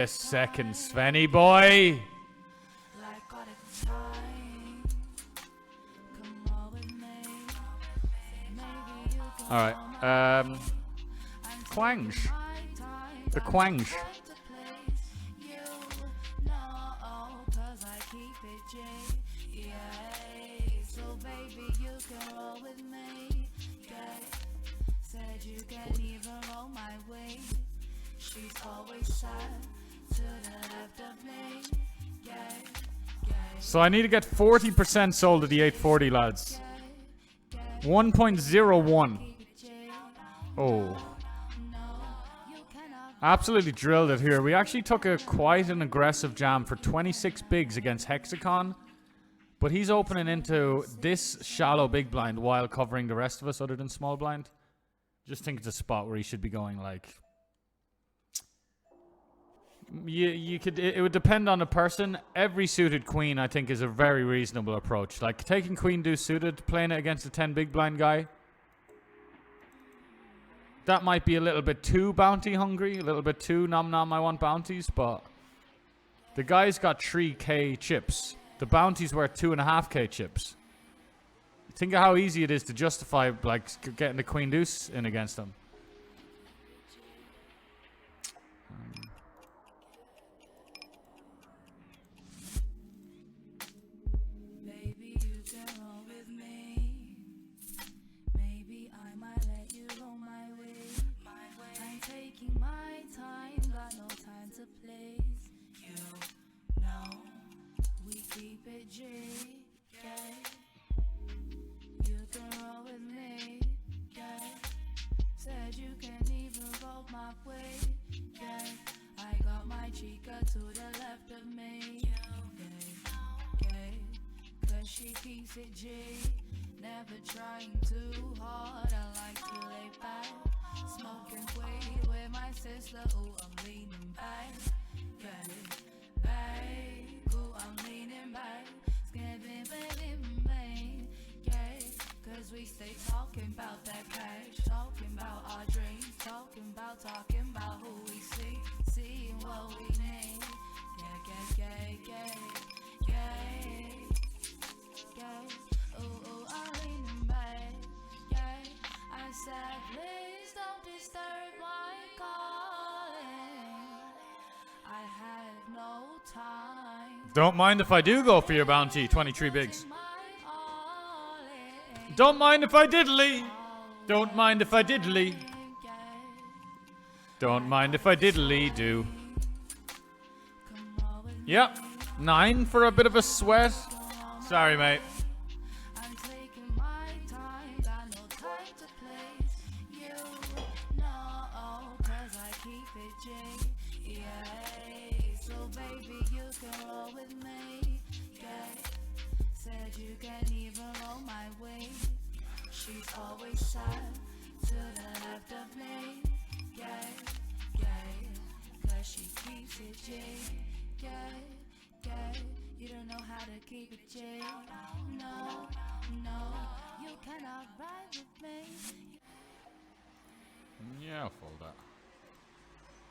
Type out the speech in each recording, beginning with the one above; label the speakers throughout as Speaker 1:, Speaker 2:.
Speaker 1: A second, Svenny boy. Alright, Quange. The Quange. So I need to get 40% sold at the 840, lads. 1.01. Oh. Absolutely drilled it here. We actually took quite an aggressive jam for 26 bigs against Hexacon. But he's opening into this shallow big blind while covering the rest of us other than small blind. Just think it's a spot where he should be going like... It would depend on the person. Every suited queen, I think, is a very reasonable approach. Like, taking queen deuce suited, playing it against a 10 big blind guy. That might be a little bit too bounty hungry, a little bit too nom nom I want bounties, but... The guy's got 3k chips. The bounty's worth 2.5k chips. Think of how easy it is to justify, like, getting the queen deuce in against him.
Speaker 2: She keeps it G, never trying too hard. I like to lay back, smoking weed with my sister. Ooh, I'm leaning back, got it back. Ooh, I'm leaning back, skipping, bang, yeah. Cause we stay talking about that cash, talking about our dreams, talking about who we see, seeing what we need. Yeah. Ooh, I'm leaning back, yeah. I said, please don't disturb my calling. I have no time.
Speaker 1: Don't mind if I do go for your bounty, 23 bigs. Don't mind if I diddly. Don't mind if I diddly. Don't mind if I diddly do. Yep, 9 for a bit of a sweat. Sorry, mate.
Speaker 2: I'm taking my time, got no time to play. You know, cause I keep it J. Yeah, so baby, you can roll with me. Yeah, said you can even roll my way. She's always side to the left of me. Yeah, cause she keeps it J. Yeah. You don't know how to keep it J. No, you cannot ride with me.
Speaker 1: Yeah, I'll fold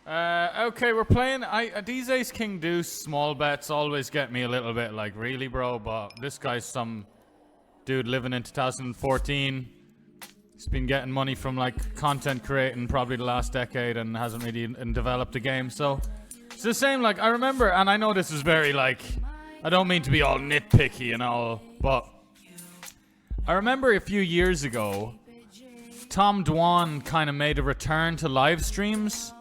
Speaker 1: that. Okay, we're playing. These ace king deuce small bets always get me a little bit like, really, bro? But this guy's some dude living in 2014. He's been getting money from like content creating probably the last decade and hasn't really developed a game. So it's the same. Like, I remember, and I know this is very like, I don't mean to be all nitpicky and all, but I remember a few years ago, Tom Dwan kind of made a return to live streams,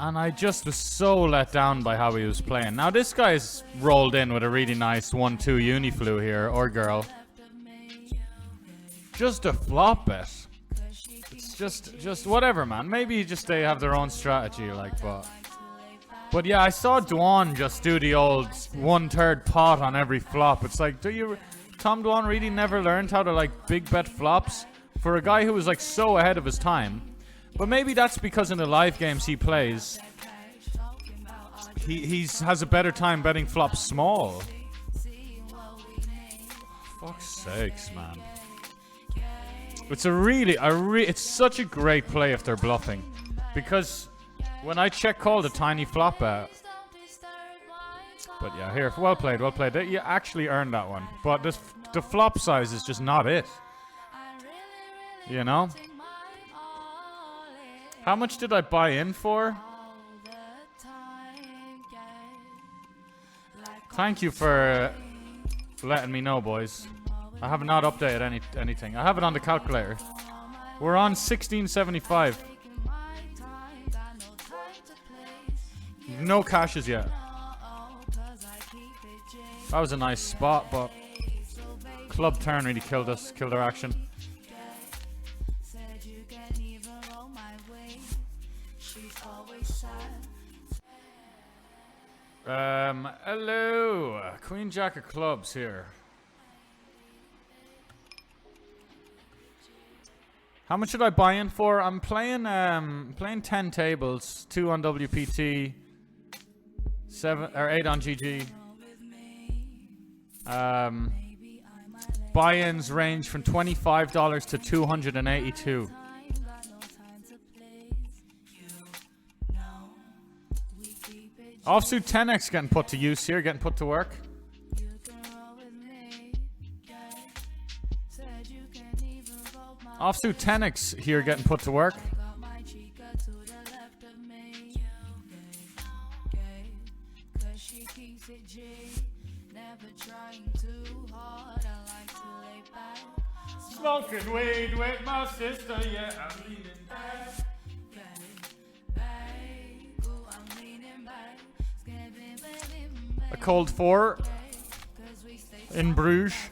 Speaker 1: and I just was so let down by how he was playing. Now this guy's rolled in with a really nice 1-2 uniflu here, or girl. Just a flop bet. It's just whatever, man. Maybe just they have their own strategy, like, but yeah, I saw Dwan just do the old 1/3 pot on every flop. It's like, Tom Dwan really never learned how to like big bet flops for a guy who was like so ahead of his time. But maybe that's because in the live games he plays, he has a better time betting flops small. Fuck's sakes, man. It's it's such a great play if they're bluffing, because When I check call the tiny flop bet. But yeah, here, well played, well played. You actually earned that one. But this, the flop size is just not it. You know? How much did I buy in for? Thank you for letting me know, boys. I have not updated anything. I have it on the calculator. We're on 1675. No cashes yet. That was a nice spot, but club turn really killed us, killed our action. Hello. Queen Jack of clubs here. How much should I buy in for? I'm playing 10 tables, 2 on WPT, 7 or 8 on GG. Buy-ins range from $25 to $282. Offsuit 10x getting put to use here, getting put to work. Offsuit 10x here getting put to work. Smoking weed with my sister, yeah, I'm leaning back. A cold 4 in Bruges.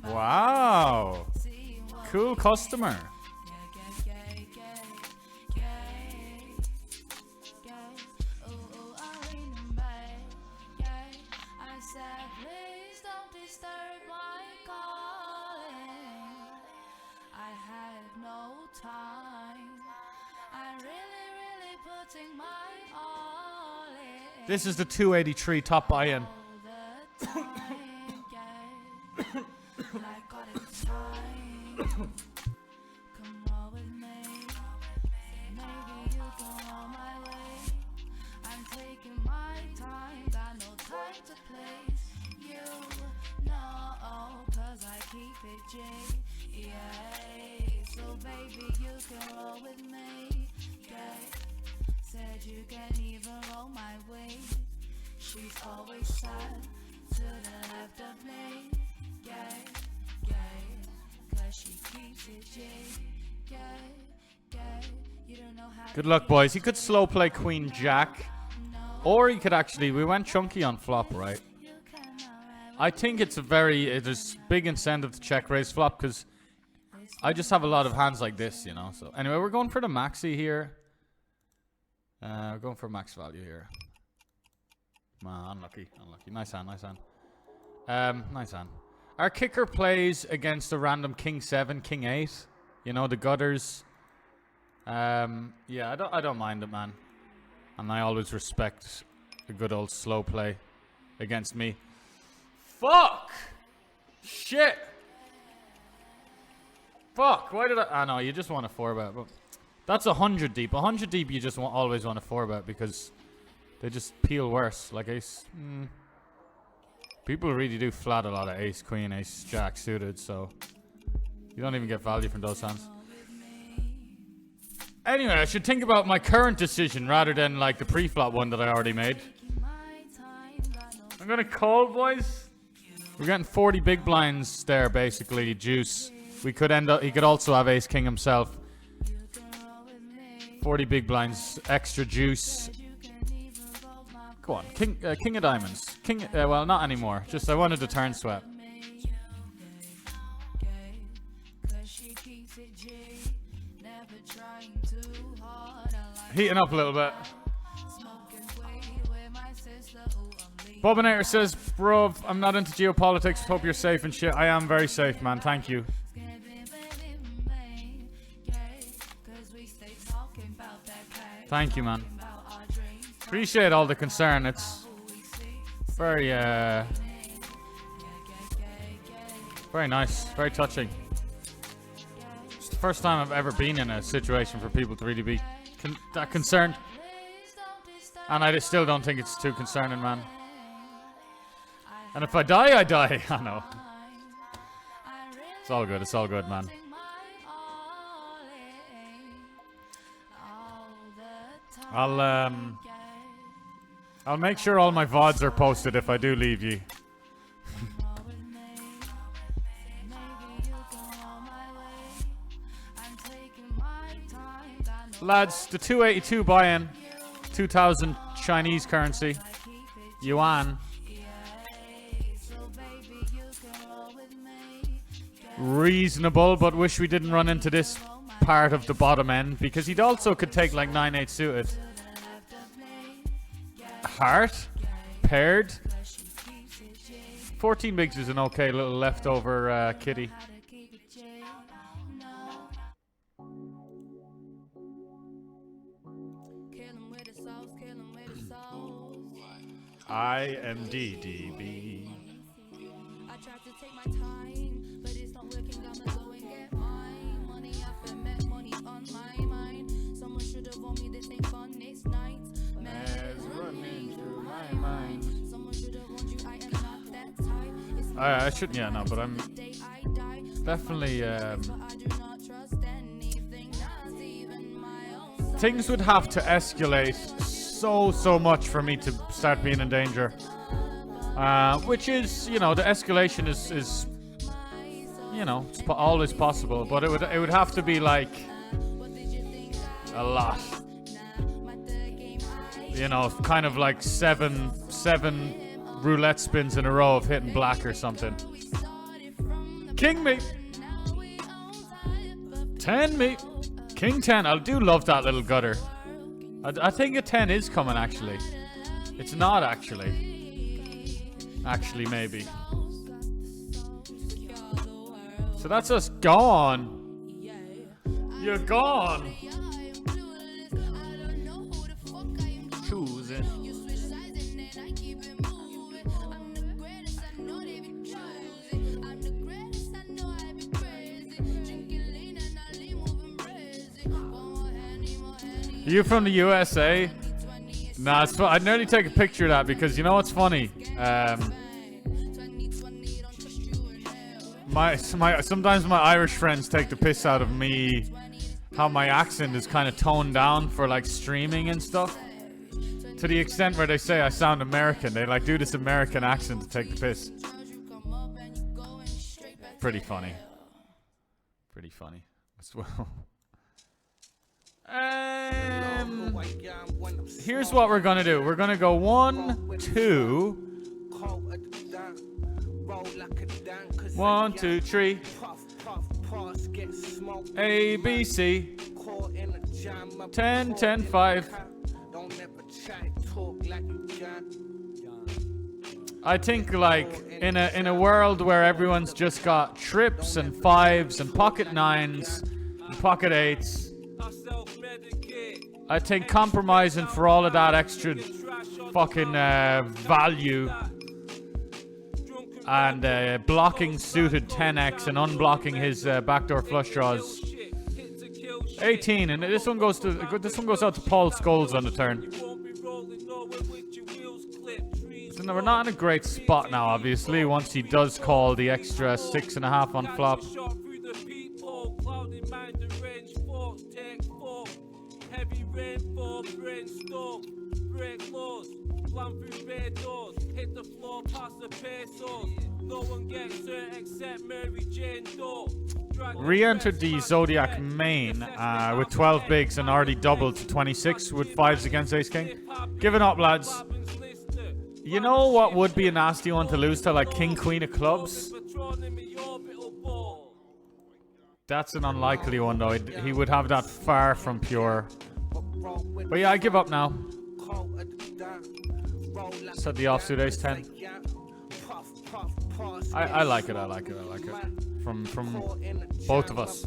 Speaker 1: Wow. Cool customer. This is the 283 top buy-in. Good luck, boys. He could slow play Queen Jack. Or he could actually... We went chunky on flop, right? I think it's a very... There's big incentive to check raise flop because I just have a lot of hands like this, you know. So anyway, we're going for the maxi here. We're going for max value here. Unlucky, unlucky. Nice hand, nice hand. Nice hand. Our kicker plays against a random king 7, king 8. You know, the gutters. Yeah, I don't mind it, man. And I always respect a good old slow play against me. Fuck! Shit! Fuck, why did I... Ah, no, you just want a 4-bet. But that's 100 deep. 100 deep you just always want a 4-bet because they just peel worse. Like ace... People really do flat a lot of ace, queen, ace, jack suited, so... You don't even get value from those hands. Anyway, I should think about my current decision rather than like the pre-flop one that I already made. I'm gonna call, boys. We're getting 40 big blinds there, basically, juice. We could end up... He could also have ace king himself. 40 big blinds, extra juice. Go on, king of diamonds. King, well, not anymore. Just I wanted to turn sweat. Heating up a little bit. Bobinator says, "Bruv, I'm not into geopolitics. Hope you're safe and shit." I am very safe, man. Thank you. Thank you, man. Appreciate all the concern. It's very, very nice. Very touching. Just first time I've ever been in a situation for people to really be that concerned. And I still don't think it's too concerning, man. And if I die, I die. I know. It's all good. It's all good, man. I'll make sure all my VODs are posted if I do leave you. Lads, the 282 buy-in, 2,000 Chinese currency, yuan. Reasonable, but wish we didn't run into this part of the bottom end, because he also could take like 9-8 suited. Heart, paired. 14 bigs is an okay little leftover kitty. I am DDB.
Speaker 2: I tried to take my time, but it's not working. I'ma go and get mine. Money after met, money on my mind. Someone should have warned me this ain't fun, it's nights. Mares running through my mind. Someone should have warned you I am not that type.
Speaker 1: I shouldn't, yeah, no, but I'm definitely, things would have to escalate so much for me to start being in danger. Which is, you know, the escalation is you know, it's always possible, but it would have to be like a lot. You know, kind of like seven roulette spins in a row of hitting black or something. King me. 10 me. King 10. I do love that little gutter. I think a 10 is coming, actually. It's not, actually. Actually, maybe. So that's us gone. You're gone. Choose it. You from the USA? Nah, it's I'd nearly take a picture of that because you know what's funny? Sometimes my Irish friends take the piss out of me, how my accent is kind of toned down for like streaming and stuff. To the extent where they say I sound American. They like do this American accent to take the piss. Pretty funny. Pretty funny. As well. Here's what we're gonna do. We're gonna go 1, 2. 1, 2, 3. A, B, C. 10, 10, 5. I think like in a world where everyone's just got trips and 5s and pocket 9s and pocket 8s, I think compromising for all of that extra fucking value and blocking suited 10x and unblocking his backdoor flush draws. 18, and this one goes out to Paul Scholes on the turn. So we're not in a great spot now, obviously. Once he does call the extra 6.5 on flop. Heavy rainfall, brainstorm, break laws, plan through bare doors, hit the floor past the pesos. No one gets hurt except Mary Jane Doe. Re-entered the Zodiac main with 12 bigs and already doubled to 26 with 5s against Ace King. Giving up, lads. You know what would be a nasty one to lose to, like King Queen of Clubs? That's an unlikely one, though. He would have that far from pure. But yeah, I give up now. Set the offsuit Ace 10. I like it. I like it. I like it. From both of us.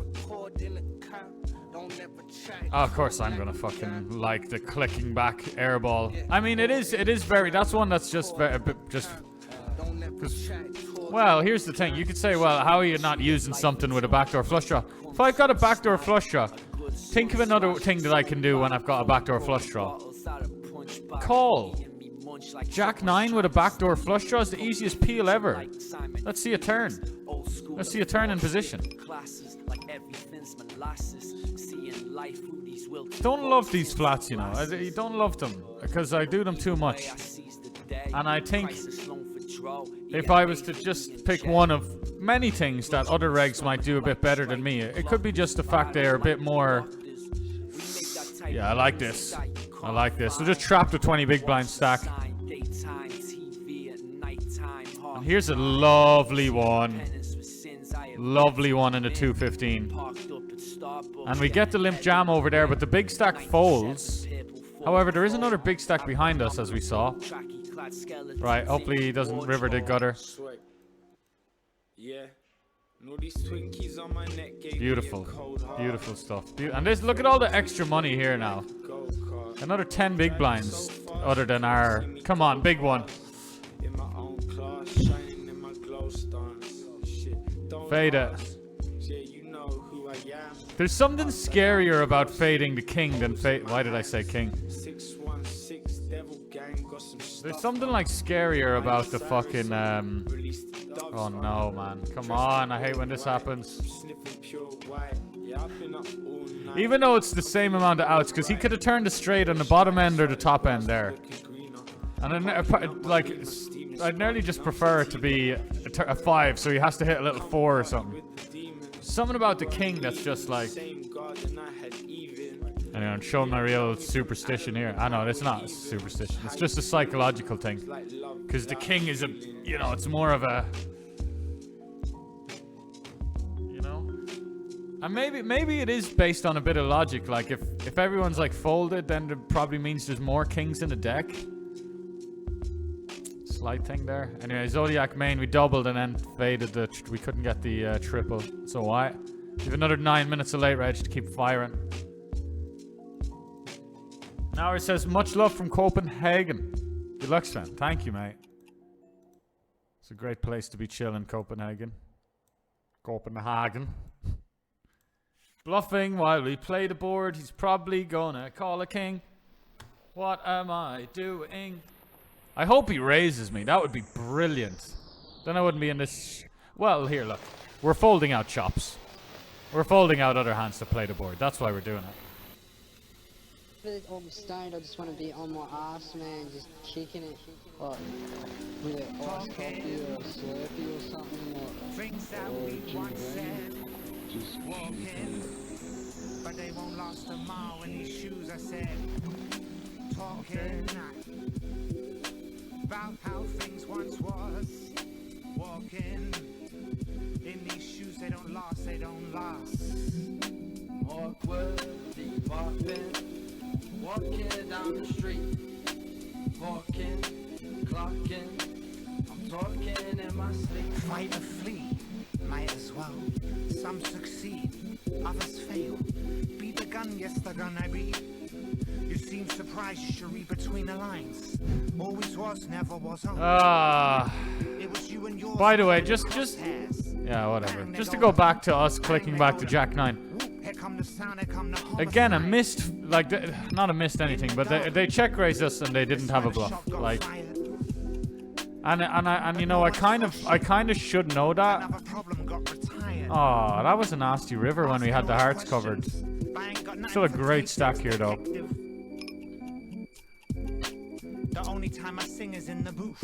Speaker 1: Oh, of course, I'm gonna fucking like the clicking back airball. I mean, it is very. That's one that's just very, just. Well, here's the thing. You could say, well, how are you not using something with a backdoor flush draw? If I've got a backdoor flush draw, think of another thing that I can do when I've got a backdoor flush draw. Call. Jack 9 with a backdoor flush draw is the easiest peel ever. Let's see a turn. Let's see a turn in position. Don't love these flats, you know. I don't love them because I do them too much. And I think if I was to just pick one of many things that other regs might do a bit better than me, it could be just the fact they're a bit more... Yeah, I like this. I like this. So just trap the 20 big blind stack. And here's a lovely one. Lovely one in the 215. And we get the limp jam over there, but the big stack folds. However, there is another big stack behind us, as we saw. Right, hopefully he doesn't river the gutter. Beautiful. Beautiful stuff. And this, look at all the extra money here now. Another 10 big blinds other than our... Come on, big one. Fade it. There's something scarier about fading the king than fade... Why did I say king? There's something like scarier about the fucking... Oh no, man. Come on, I hate when this happens. Even though it's the same amount of outs, because he could have turned the straight on the bottom end or the top end there. And I'd nearly just prefer it to be a 5, so he has to hit a little 4 or something. Something about the king that's just like... Anyway, I'm showing my real superstition here. I know, it's not a superstition. It's just a psychological thing. Because the king is a... You know, it's more of a... You know? And maybe it is based on a bit of logic. Like, if everyone's, like, folded, then it probably means there's more kings in the deck. Slight thing there. Anyway, Zodiac main, we doubled and then faded the... We couldn't get the triple. So why? We have another 9 minutes of late reg to keep firing. Now it says, much love from Copenhagen. Good luck, Sven. Thank you, mate. It's a great place to be chilling, Copenhagen. Copenhagen. Bluffing while we play the board. He's probably gonna call a king. What am I doing? I hope he raises me. That would be brilliant. Then I wouldn't be in this... Well, here, look. We're folding out chops. We're folding out other hands to play the board. That's why we're doing it.
Speaker 3: I'm stoned, I just want to be on my ass, man, just kicking it, like, with an iced coffee or a Slurpee or something, or a gin. Just walking, but they won't last a mile in these shoes, I said, talking about how things once was, walking, in these shoes they don't last, awkward, deep popping. Walking down the street, walking, clocking, I'm talking in my sleep. Fight or flee, might as well. Some succeed, others fail. Beat the gun, yes the gun I beat. You seem surprised, you should read between the lines. Always was, never was on. It was you and yours. By the way, just yeah, whatever. Just to go back to us clicking back to Jack 9. Again, a missed, like, not a missed anything, but they check raised us and they didn't have a bluff, like, and you know, I kind of should know that. Oh, that was a nasty river when we had the hearts covered. Still a great stack here, though. The only time I sing is in the booth.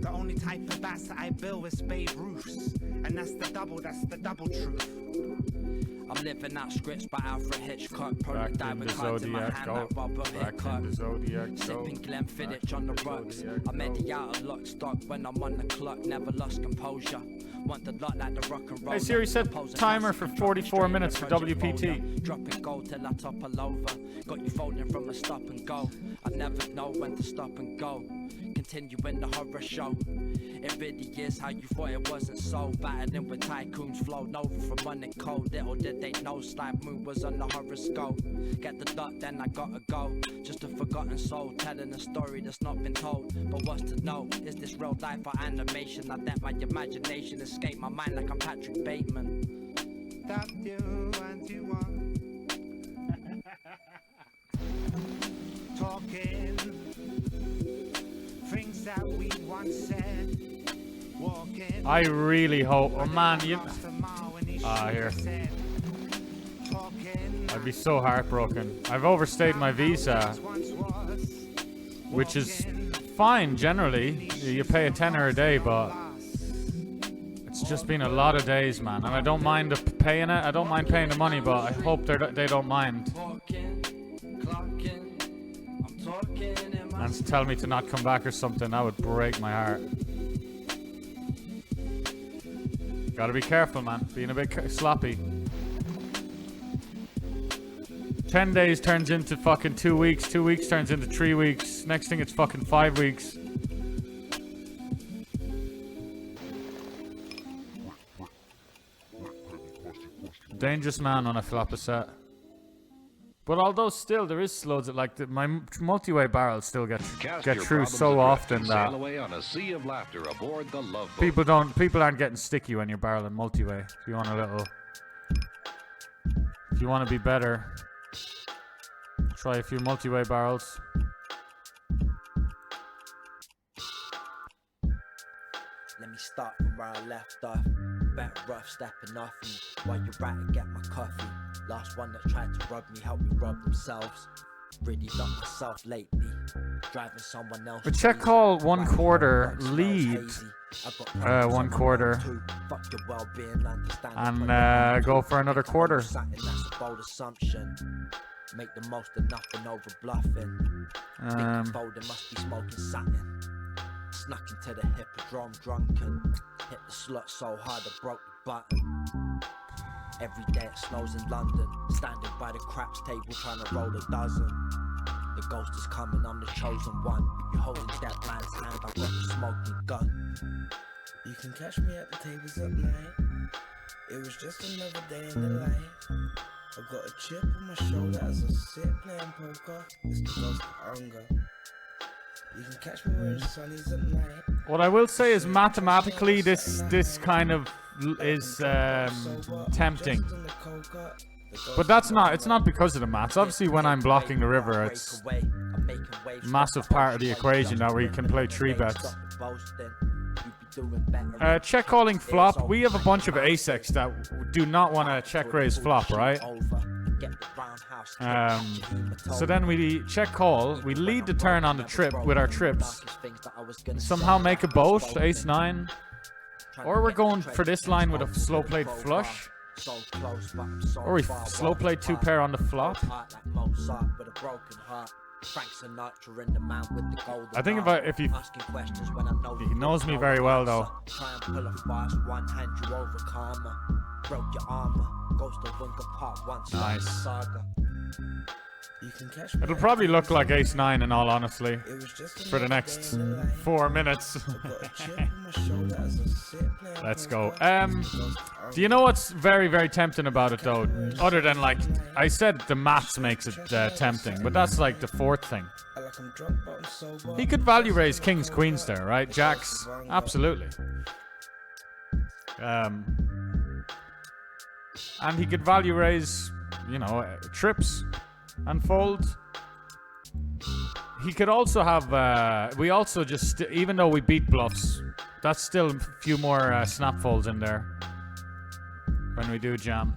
Speaker 3: The only type of bass that I bill is Babe Ruth's, and that's the double truth. I'm living out scripts by Alfred Hitchcock. Probably died with cards in my hand like Robert Hitchcock. Sipping Glenfiddich on the rocks. I'm Eddie out of lock stock when I'm on the clock. Never lost composure. Want the lot like the rock and roll. Hey Siri, set timer for 44 minutes for WPT. Dropping gold till I topple over. Got you folding from a stop and go. I never know when to stop and go. Continuing the horror show. It really is how you thought it wasn't so. Battling with tycoons, flowed over from running cold. Little did they know Slide Moon was on the horoscope. Get the dot, then I gotta go. Just a forgotten soul, telling a story that's not been told. But what's to know? Is this real life or animation? I let my imagination escape my mind like I'm Patrick Bateman. that you and you want. Talking things that we once said. Walking.
Speaker 1: I really hope. Oh man, you. Here. I'd be so heartbroken. I've overstayed my visa, which is fine generally. You pay a tenner a day, but it's just been a lot of days, man. And I don't mind paying it. I don't mind paying the money, but I hope they don't mind. And tell me to not come back or something. That would break my heart. Gotta be careful, man. Being a bit sloppy. 10 days turns into fucking 2 weeks. 2 weeks turns into 3 weeks. Next thing, it's fucking 5 weeks. Dangerous man on a flopper set. But although still there is loads of like my multi-way barrels still get through so often that people aren't getting sticky when you're barreling multi-way. If you want to be better, try a few multi-way barrels.
Speaker 4: Let me start from where I left off. Better rough stepping off me while you're right and get my coffee. Last one that tried to rob me helped me rob themselves. Really done myself lately. Driving someone else.
Speaker 1: But check call 1/4 lead. 1/4. And go for another quarter.
Speaker 4: That's a bold assumption. Make the most of nothing over bluffing. Folding must be smoking satin. Snuck into the hippodrome drunken. Hit the slut so hard I broke the button. Every day it snows in London. Standing by the craps table trying to roll a dozen. The ghost is coming, I'm the chosen one. You're holding that man's hand, I got the smoking gun.
Speaker 5: You can catch me at the tables at night. It was just another day in the life. I've got a chip on my shoulder as I sit playing poker. It's the ghost of hunger. You can catch me wearing sunnies at night.
Speaker 1: What I will say is mathematically this kind of is tempting. But it's not because of the maths. Obviously when I'm blocking the river, it's a massive part of the equation that we can play 3 bets. Check calling flop. We have a bunch of ace-X that do not want to check raise flop, right? So then we check call. We lead the turn on the trip with our trips. Somehow make a boat, ace-9. Or we're going for this line with a slow played flush. Or we slow play 2 pair on the flop. I think if he knows me very well though. Nice. It'll probably look like ace-9 in all honesty for the next 4 minutes. Let's go. Do you know what's very, very tempting about it though? Other than like, I said the maths makes it tempting, but that's like the 4th thing. He could value raise kings, queens there, right? Jacks, absolutely. And he could value raise, you know, trips and fold. He could also have, we also just, even though we beat bluffs, that's still a few more snap folds in there when we do jam.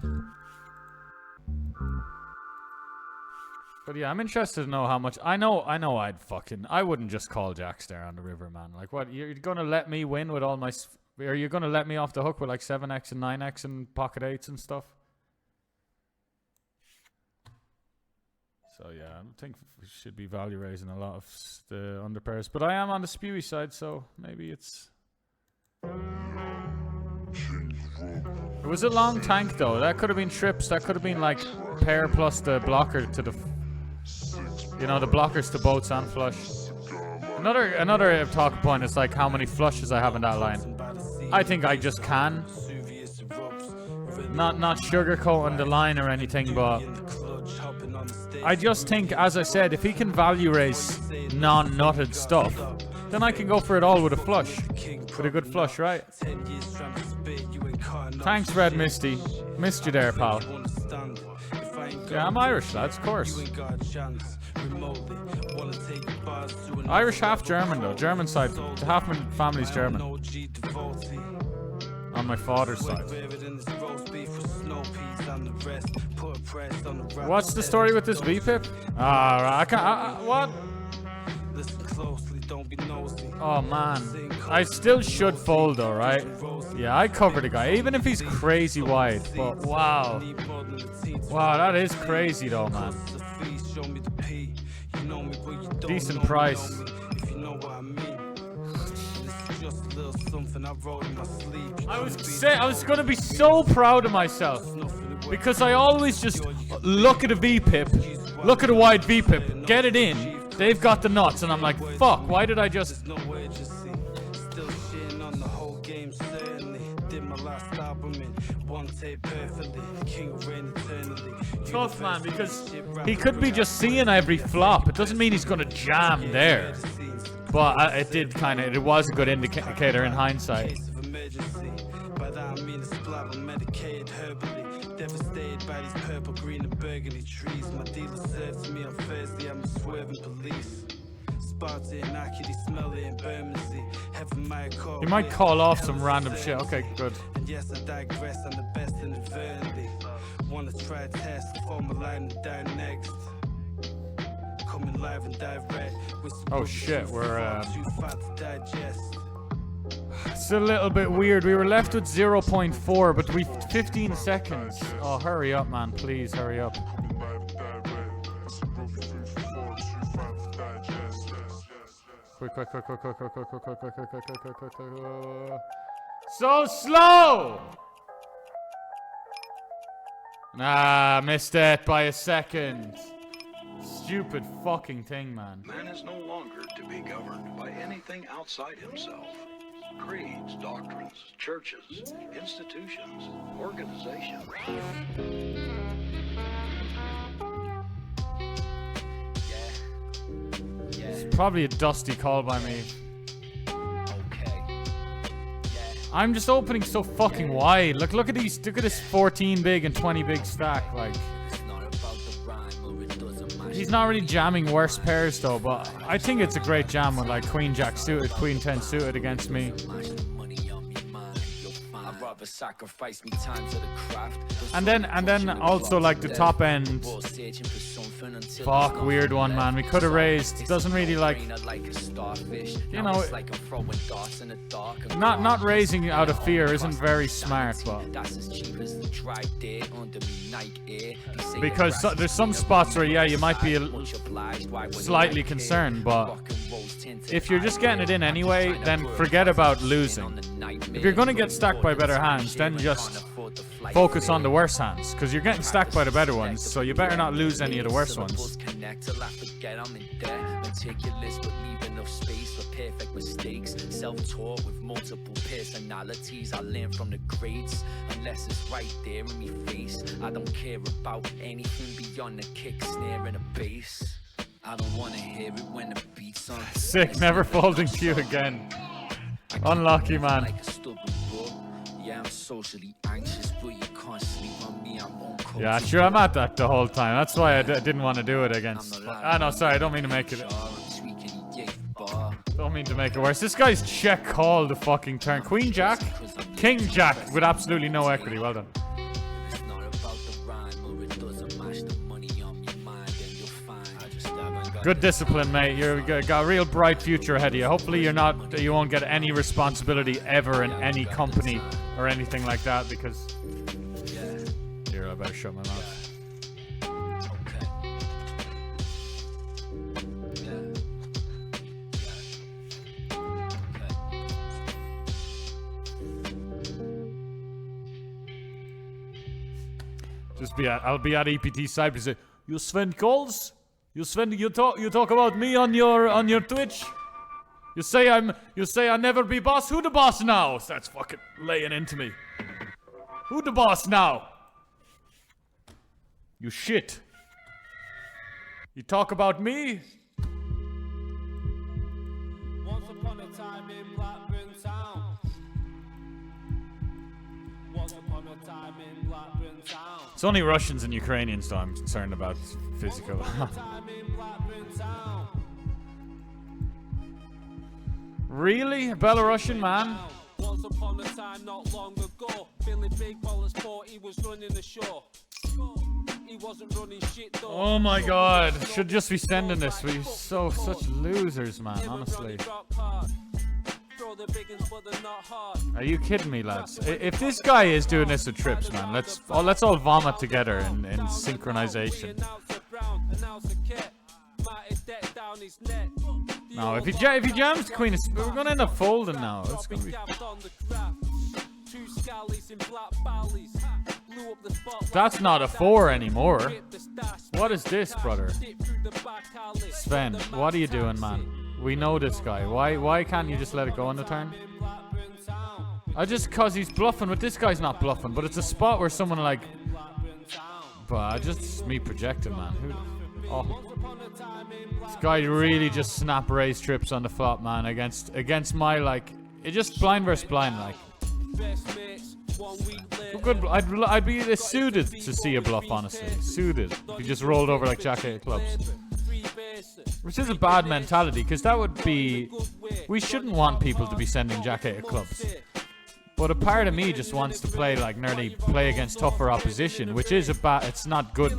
Speaker 1: But yeah, I'm interested to know how much. I know I wouldn't just call jacks there on the river, man. Like what, you're gonna let me win with all my, are you gonna let me off the hook with like 7x and 9x and pocket 8s and stuff? So yeah, I don't think we should be value raising a lot of the underpairs, but I am on the spewy side, so maybe it's. It was a long tank though. That could have been trips. That could have been like pair plus the blocker to the, you know, the blockers to boats and flush. Another talking point is like how many flushes I have in that line. I think I just can. Not sugarcoating the line or anything, but. I just think, as I said, if he can value raise non-nutted stuff, then I can go for it all with a flush. With a good flush, right? Thanks, Red Misty. Missed you there, pal. Yeah, I'm Irish, lads, of course. Irish, half German, though. German side. Half my family's German. On my father's side. What's the story with this VPIP? I can't. What? Oh man, I still should fold though, right? Yeah, I cover the guy, even if he's crazy wide. But wow, that is crazy though, man. Decent price. I was gonna be so proud of myself because I always just look at a VPIP, look at a wide VPIP, get it in. They've got the nuts, and I'm like, fuck, why did I just... Tough, man, because he could be just seeing every flop. It doesn't mean he's gonna jam there. But it did kind of, it was a good indicator in hindsight. Devastated by these purple, green, and burgundy trees. My dealer serves me on Thursday. I'm swerving police. Spot it, knock it, smell it in Bermondsey. Heaven might call. You might call off some random shit. Okay, good. And yes, I digress. I'm the best inadvertently. Wanna try a test for my line and die next. Coming live and direct. Oh shit, we're too fat to digest. It's a little bit weird. We were left with 0.4, but we 15 seconds. Oh, hurry up, man. Please, hurry up. Quick. So slow! Nah, missed it by a second. Stupid fucking thing, man.
Speaker 6: Man is no longer to be governed by anything outside himself. Creeds, doctrines, churches, institutions, organizations.
Speaker 1: It's probably a dusty call by me. I'm just opening so fucking wide. Look at these. Look at this 14 big and 20 big stack. Like, he's not really jamming worse pairs though, but I think it's a great jam with like Queen Jack suited, Queen 10 suited against me. And then also like the top end. Fuck, weird one, man. We could have raised. Doesn't really like, you know, not raising out of fear isn't very smart, but because there's some spots where yeah, you might be slightly concerned, but if you're just getting it in anyway, then forget about losing. If you're gonna get stacked by better hands, then just focus on the worse hands, because you're getting stacked by the better ones, so you better not lose any of the worse ones. Perfect mistakes, self-taught with multiple personalities. I learn from the greats, unless it's right there in me face. I don't care about anything beyond the kick, snare, and a bass. I don't wanna hear it when the beat's on. Sick, never folding to you again. Unlucky, man. Yeah, I'm socially anxious, but you can't sleep on me. Yeah, sure, I'm at that the whole time. That's why I didn't want to do it against. No, sorry, I don't mean to make it. Don't mean to make it worse. This guy's check called the fucking turn. Queen Jack, King Jack with absolutely no equity. Well done. Good discipline, mate. You've got a real bright future ahead of you. Hopefully you won't get any responsibility ever in any company or anything like that, because here, I better shut my mouth. I'll be at EPT side and say, "You Sven calls? You Sven, you talk about me on your Twitch? You say I never be boss. Who the boss now?" Starts fucking laying into me. Who the boss now? You shit. You talk about me? Once upon a time in Blackburn Town. It's only Russians and Ukrainians though I'm concerned about physical. Really? A Belarusian man?
Speaker 7: Once upon a time, not long ago, Billy Big Ballers thought he was running the show. He wasn't running shit though.
Speaker 1: Oh my god. Should just be sending this. We're such losers, man, honestly. Are you kidding me, lads? If this guy is doing this with Trips, man, let's all vomit together in synchronization. No, if he jams Queen of Spades, we're gonna end up folding now. It's gonna be... That's not a 4 anymore. What is this, brother? Sven, what are you doing, man? We know this guy. Why can't you just let it go on the turn? Just cause he's bluffing, but this guy's not bluffing. But it's a spot where someone like... But just me projecting, man. Oh. This guy really just snap raise trips on the flop, man, against my, like... It just blind versus blind, like. Good, I'd be suited to see a bluff, honestly. Suited. If you just rolled over like Jack 8 of clubs. Which is a bad mentality, because that would be... We shouldn't want people to be sending Jack 8 of clubs. But a part of me just wants to play, like, nearly play against tougher opposition, which is it's not good.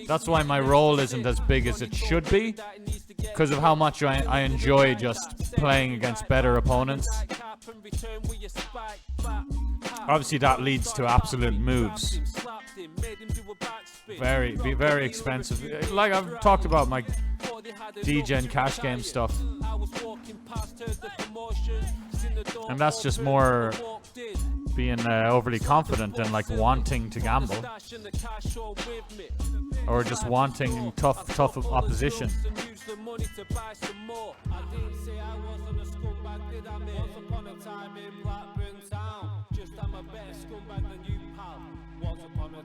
Speaker 1: That's why my role isn't as big as it should be, because of how much I enjoy just playing against better opponents. Obviously that leads to absolute moves. Very expensive. Like I've talked about my DGen cash game stuff. And that's just more being overly confident than like wanting to gamble. Or just wanting tough opposition.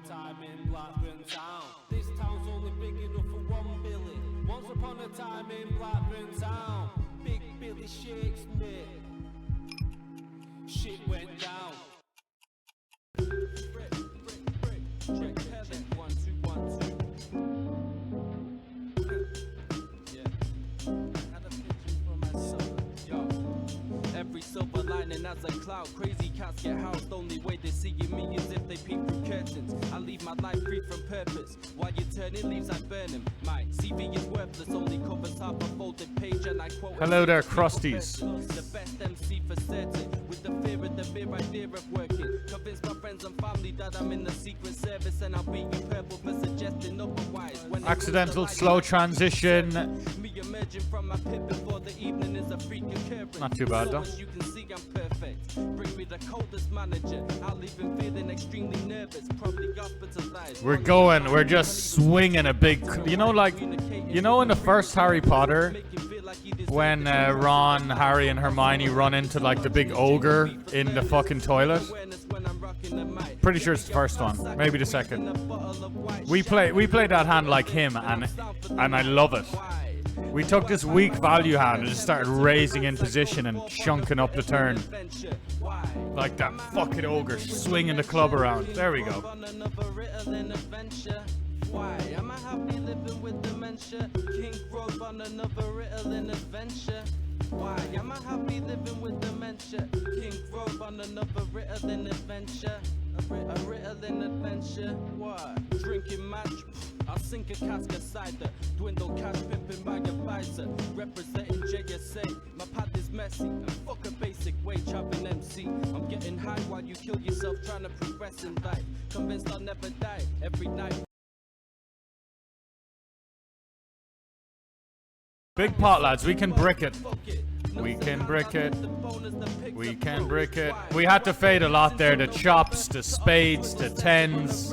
Speaker 7: Time in Blackburn town. This town's only big enough for 1 Billy. Once upon a time in Blackburn town, Big Billy shakes me. Shit went down. Check 1 2 1 2. Yeah. Had a picture for myself. Yo. Every silver lining as a cloud. Crazy cats get housed. Only way they see me is if they peep through curtains. I leave my life free from purpose. While you turning leaves, I burn them. My CV is worthless. Only covers half a folded page, and I quote.
Speaker 1: Hello there, Crusties.
Speaker 7: The best MC for certain. With the fear of the mere idea of working. Convince my friends and family that I'm in the secret service, and I'll beat you purple for suggesting otherwise.
Speaker 1: Accidental slow transition.
Speaker 7: Me emerging from my pit before the evening is a freak occurrence.
Speaker 1: Not too bad though.
Speaker 7: You can see I'm perfect. Bring me the coldest manager. I'll leave him feeling extremely nervous. Probably hospitalized. We're just swinging a big, you know, like, you know, in the first Harry Potter, when Ron, Harry, and Hermione run into like the big ogre in the fucking toilet. Pretty sure it's the first one, maybe the second. We played that hand like him, and I love it. We took this weak value hand and just started raising in position and chunking up the turn. Like that fucking ogre swinging the club around. There we go. Why am I happy living with dementia? King Grove on another riddling adventure. Why am I happy living with dementia? King Grove on another riddling adventure. A riddling adventure. What? Drinking match. I'll sink a cask of cider. Dwindle cash pimping by advisor. Representing JSA. My path is messy. And fuck a basic wage having MC. I'm getting high while you kill yourself trying to progress in life. Convinced I'll never die. Every night. Big pot, lads. We can brick it. We can brick it. We can brick it. We had to fade a lot there. The chops, the spades, the tens.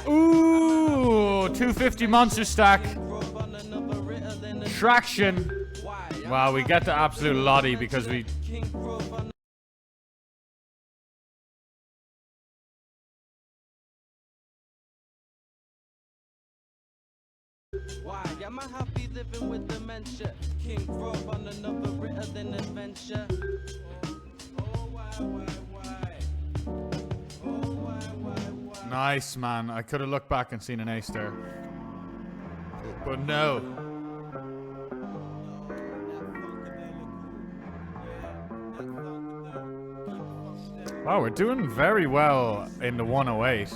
Speaker 7: Ooh, 250 monster stack. Traction. Wow, we get the absolute lottie because we... Why am I happy living with dementia? King Grove on another riddling adventure.
Speaker 1: Nice, man. I could have looked back and seen an ace there. But no. Wow, we're doing very well in the 108.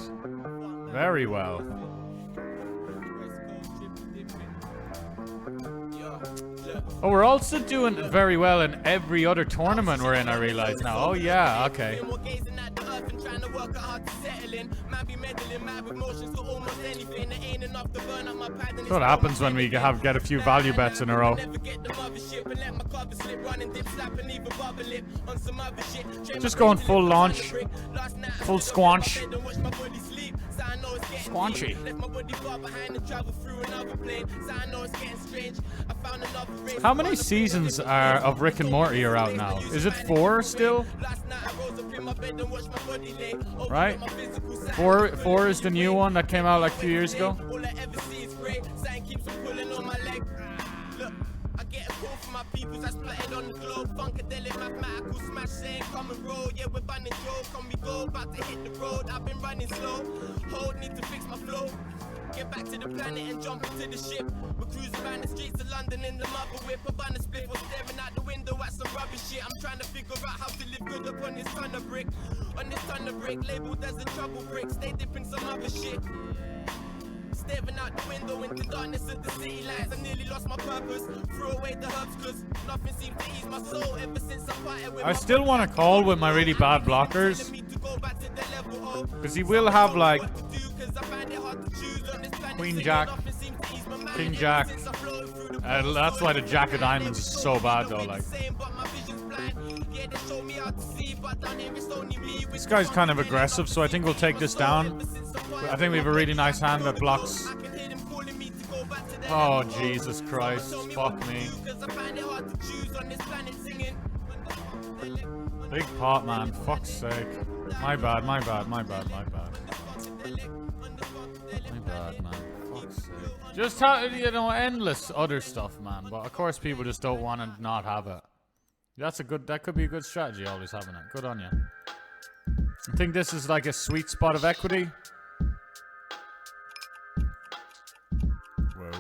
Speaker 1: Very well. Oh, we're also doing very well in every other tournament we're in, I realize now. Oh, yeah, okay. That's what happens when we get a few value bets in a row. Just going full launch. Full squanch. Squanchy. How many seasons of Rick and Morty are out now? Is it 4 still? Right? 4 is the new one that came out like a few years ago.
Speaker 8: Get back to the planet and jump into the ship. We're cruising around the streets of London in the mother whip. A bun of split or staring out the window at some rubbish shit. I'm trying to figure out how to live good upon this ton of brick. On this ton of brick, labeled as a trouble brick. Stay dipping some other shit. Staring out the window into darkness of the city lights. I nearly lost my purpose. Threw away the herbs cause nothing seemed to ease my soul ever since I parted with
Speaker 1: I still want to call with my really bad blockers. Because he will have like Queen Jack, King Jack. That's why the Jack of Diamonds is so bad though. Like, this guy's kind of aggressive, so I think we'll take this down. I think we have a really nice hand that blocks. Oh Jesus Christ! Fuck me. Big pot, man. Fuck's sake. My bad. My bad. My bad. My bad. My bad, man. Fuck's sake. Just endless other stuff, man. But of course, people just don't want to not have it. That could be a good strategy, always having it. Good on you. I think this is like a sweet spot of equity.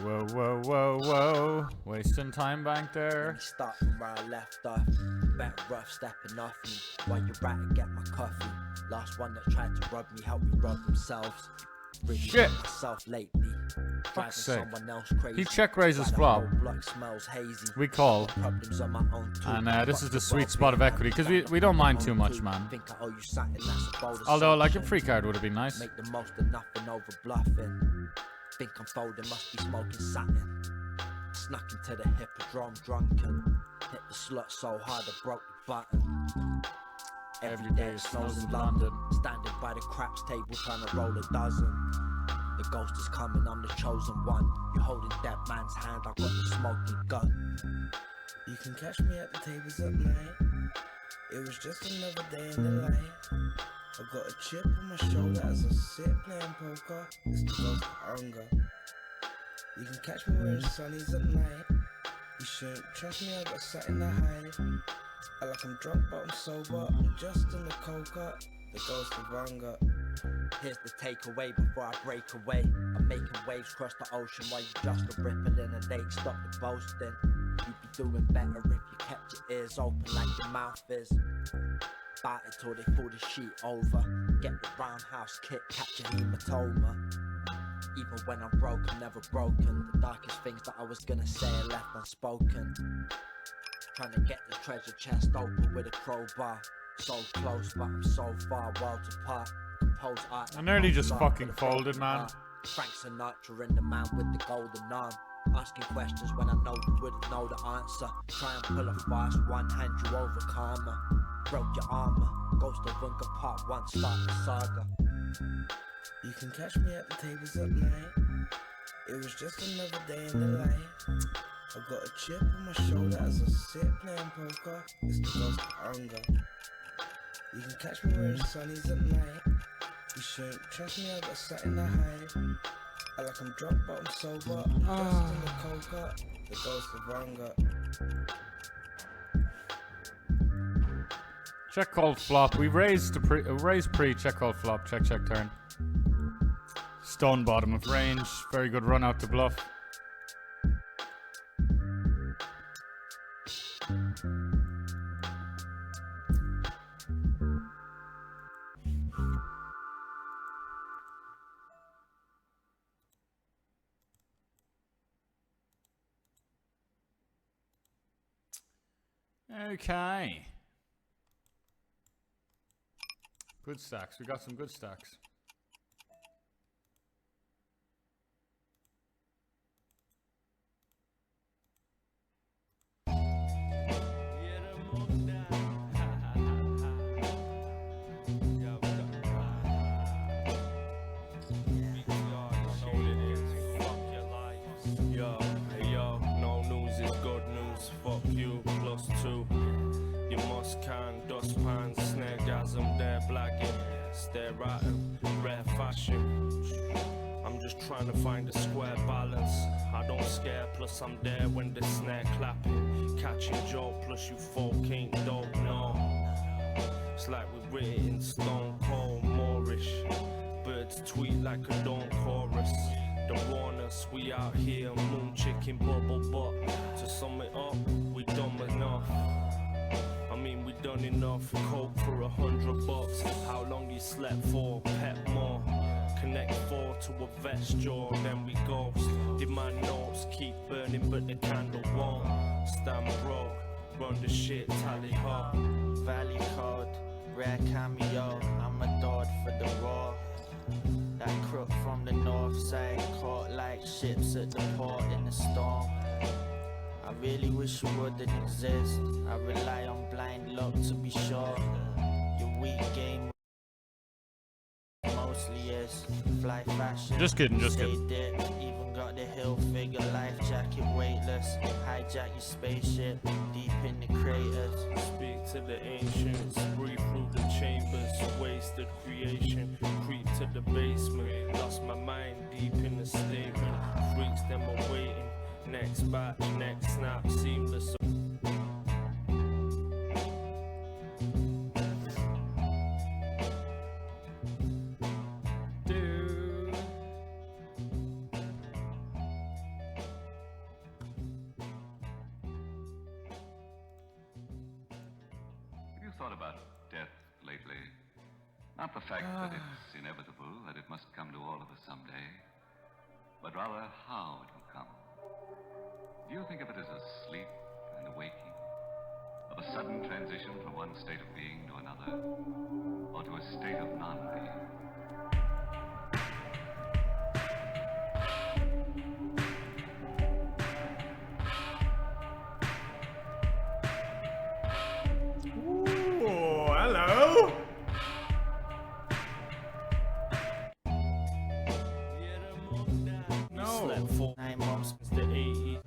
Speaker 1: Whoa, whoa, whoa, whoa. Wasting time back there.
Speaker 4: Start from where I left off. Better rough stepping off me. While you're right and get my coffee. Last one that tried to rob me, help me rob themselves. Really
Speaker 1: shit.
Speaker 4: Myself lately.
Speaker 1: Fuck's sake.
Speaker 4: Someone else crazy.
Speaker 1: He check raises flop.
Speaker 4: Smells hazy.
Speaker 1: We call.
Speaker 4: Problems on my own too.
Speaker 1: And this is the sweet spot of equity because we don't mind too much, man.
Speaker 4: Think I owe you something that's a bold
Speaker 1: Although like a free card would have been nice.
Speaker 4: Make the most of nothing over bluffing. Think I'm folding, must be smoking satin. Snuck into the hippodrome drunken. Hit the slut so hard I broke the button. Every day it snows in London. Standing by the craps table trying to roll a dozen. The ghost is coming, I'm the chosen one. You're holding that man's hand, I got the smoking gun.
Speaker 5: You can catch me at the tables at night. It was just another day in the life. I got a chip on my shoulder as I sit playing poker. It's the ghost of hunger. You can catch me wearing sunnies at night. You shouldn't trust me, I got something to hide. I like I'm drunk but I'm sober. I'm just in the coca. The ghost of hunger.
Speaker 4: Here's the takeaway before I break away. I'm making waves cross the ocean while you just a ripple in a lake. Stop the boasting. You'd be doing better if you kept your ears open like your mouth is. Bite it till they pull the sheet over. Get the roundhouse kick, catch a hematoma. Even when I'm broke, I'm never broken. The darkest things that I was gonna say are left unspoken. Trying to get the treasure chest open with a crowbar. So close, but I'm so far, worlds apart. Compose art.
Speaker 1: I nearly just fucking folded, man.
Speaker 4: Frank Sinatra and the man with the golden arm. Asking questions when I know you wouldn't know the answer. Try and pull a fast one, hand you over karma. Broke your armor. Ghost of Unga Part 1, start the saga.
Speaker 5: You can catch me at the tables at night. It was just another day in the life. I got a chip on my shoulder as I sit playing poker. It's the ghost of hunger. You can catch me wearing sunnies at night. You shouldn't trust me, I got something to hide. I like I'm drunk but I'm sober. I'm just in the coca. The ghost of hunger.
Speaker 1: Check call flop. We raised pre check call flop. Check turn. stone bottom of range. Very good run out to bluff. Okay. Good stacks. We got some good stacks.
Speaker 9: Stare at him, rare fashion. I'm just trying to find a square balance. I don't scare, plus I'm there when the snare clapping. Catching joke, plus you folk ain't dope, no. It's like we writ it in stone cold Moorish. Birds tweet like a dawn chorus. The rawness, we out here, moon chicken bubble butt. To sum it up, we dumb enough. I mean, we done enough coke for $100. How long you slept for? Pet more. Connect 4 to a vet's jaw, then we ghost. Demand notes, keep burning, but the candle won't. Stand broke, run the shit, tally ho.
Speaker 10: Valley code, rare cameo. I'm adored for the raw. That crook from the north side, caught like ships at the port in the storm. I really wish you wouldn't exist. I rely on blind luck to be sure. Your weak game mostly is fly fashion.
Speaker 1: Just kidding, just kidding.
Speaker 10: Dip, even got the hill figure life jacket weightless. Hijack your spaceship deep in the craters.
Speaker 9: Speak to the ancients, breathe through the chambers. Wasted creation, creep to the basement. Lost my mind deep in the statement. Freaks them are waiting. Next batch, next snap, seamless.
Speaker 1: Dude.
Speaker 6: Have you thought about death lately? Not the fact that it's inevitable, that it must come to all of us someday, but rather how it will come. Do you think of it as a sleep and a waking? Of a sudden transition from one state of being to another? Or to a state of non-being?
Speaker 1: Ooh, hello. No.
Speaker 9: Slept for 9 months since the 80s.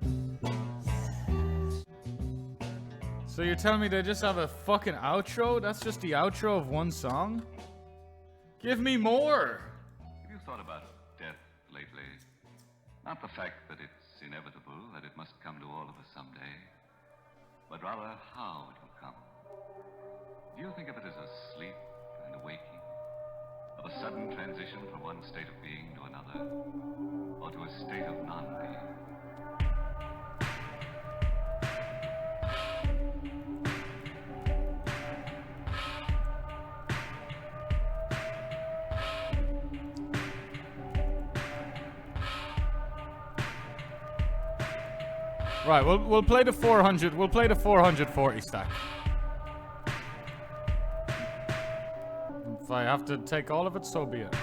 Speaker 1: So you're telling me they just have a fucking outro? That's just the outro of one song? Give me more!
Speaker 6: Have you thought about death lately? Not the fact that it's inevitable, that it must come to all of us someday, but rather how it will come. Do you think of it as a sleep and a waking? Of a sudden transition from one state of being to another? Or to a state of non-being?
Speaker 1: Right, we'll play the 400. We'll play the 440 stack. If I have to take all of it, so be it.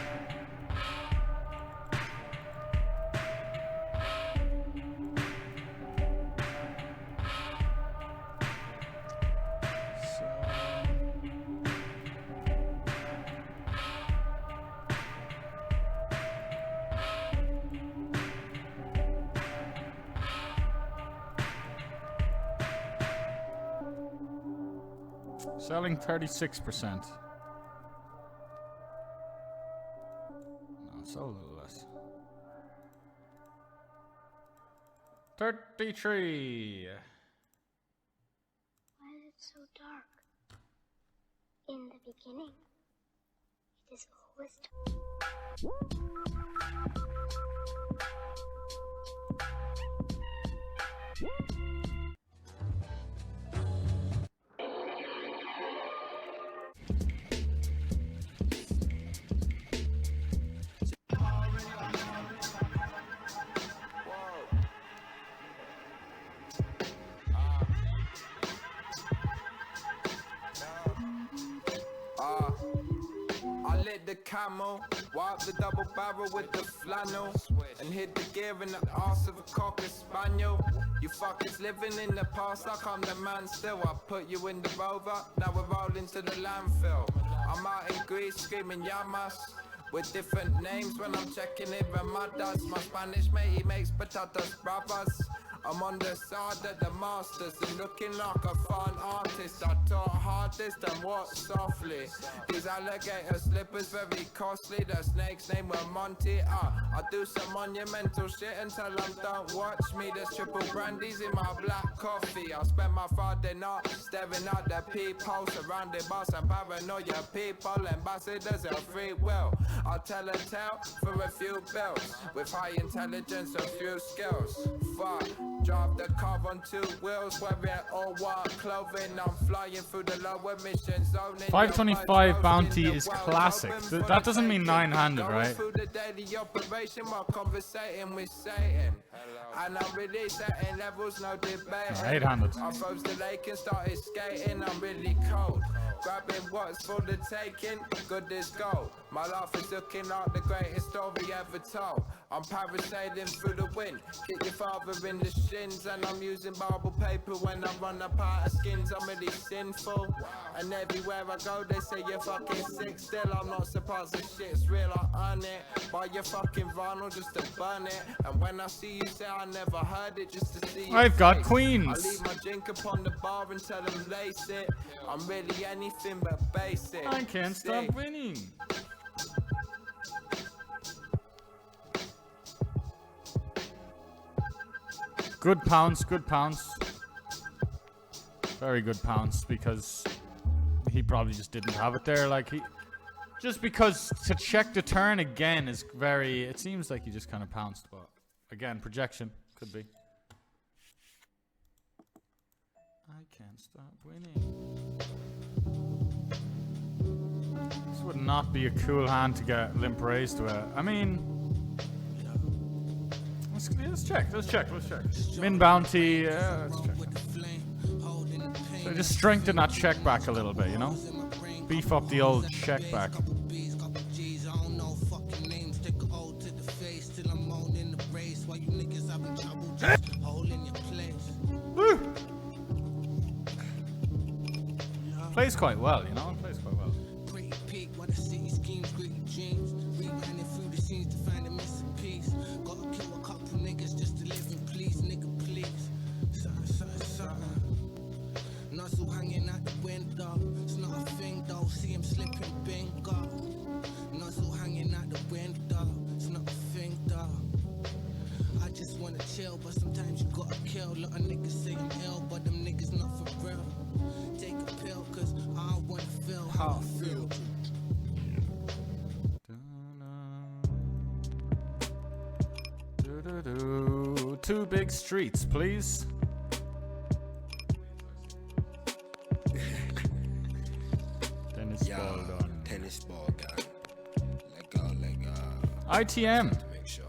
Speaker 1: Selling 36%. No, so a little less. 33.
Speaker 11: Why is it so dark? In the beginning, it is I lit the camel, wiped the double barrel with the flannel, and hit the gear in the arse of a cocker spaniel. You fuckers living in the past like I'm the man still. I put you in the rover, now we're rolling to the landfill. I'm out in Greece screaming llamas with different names when I'm checking in Ramadas. My Spanish mate, he makes patatas bravas. I'm on the side of the masters and looking like a fine artist. I taught hardest and walk softly. These alligator slippers very costly. The snake's name was Monty. I do some monumental shit until I'm don't watch me. There's triple brandies in my black coffee. I spend my Friday night staring at the peephole, surrounded by some paranoia people. Ambassadors of free will. I'll tell a tale for a few bills with high intelligence and few skills. Fuck. Drive the car on 2 wheels, wearing all white clothing. I'm flying through the low emission zone.
Speaker 1: 525 bounty is classic. That doesn't mean 9-handed, right?
Speaker 11: Through the daily operation while conversating with Satan. And I'm really setting levels, no debate.
Speaker 1: 8-handed.
Speaker 11: I froze the lake and started skating. I'm really cold. Grabbing what's for the taking, good as gold. My life is looking like the greatest story ever told. I'm parasailing through the wind, kick your father in the shins. And I'm using Bible paper when I run up out of skins. I'm really sinful, and everywhere I go they say you're fucking sick. Still I'm not surprised the shit's real, I earn it. Buy your fucking vinyl just to burn it. And when I see you say I never heard it, just to see
Speaker 1: I've got
Speaker 11: face.
Speaker 1: Queens.
Speaker 11: I leave my drink upon the bar and tell them lace it. I'm really anything but basic.
Speaker 1: I can't stop winning. Good pounce, good pounce. Very good pounce, because he probably just didn't have it there. Like, just because to check the turn again is very, it seems like he just kind of pounced, but again, projection could be. I can't stop winning. This would not be a cool hand to get limp raised with. I mean, let's check. Min bounty, let's check. So just strengthen that check back a little bit, you know? Beef up the old check back. Plays quite well, you know? Plays quite well.
Speaker 5: Chill, but sometimes you gotta kill. Lot of niggas say I'm ill, but them niggas not for real. Take a pill, cause I don't wanna feel how I feel.
Speaker 1: Two big streets, please. Tennis ball gun.
Speaker 12: Tennis ball gun. Let go, let go.
Speaker 1: ITM.
Speaker 12: To make sure.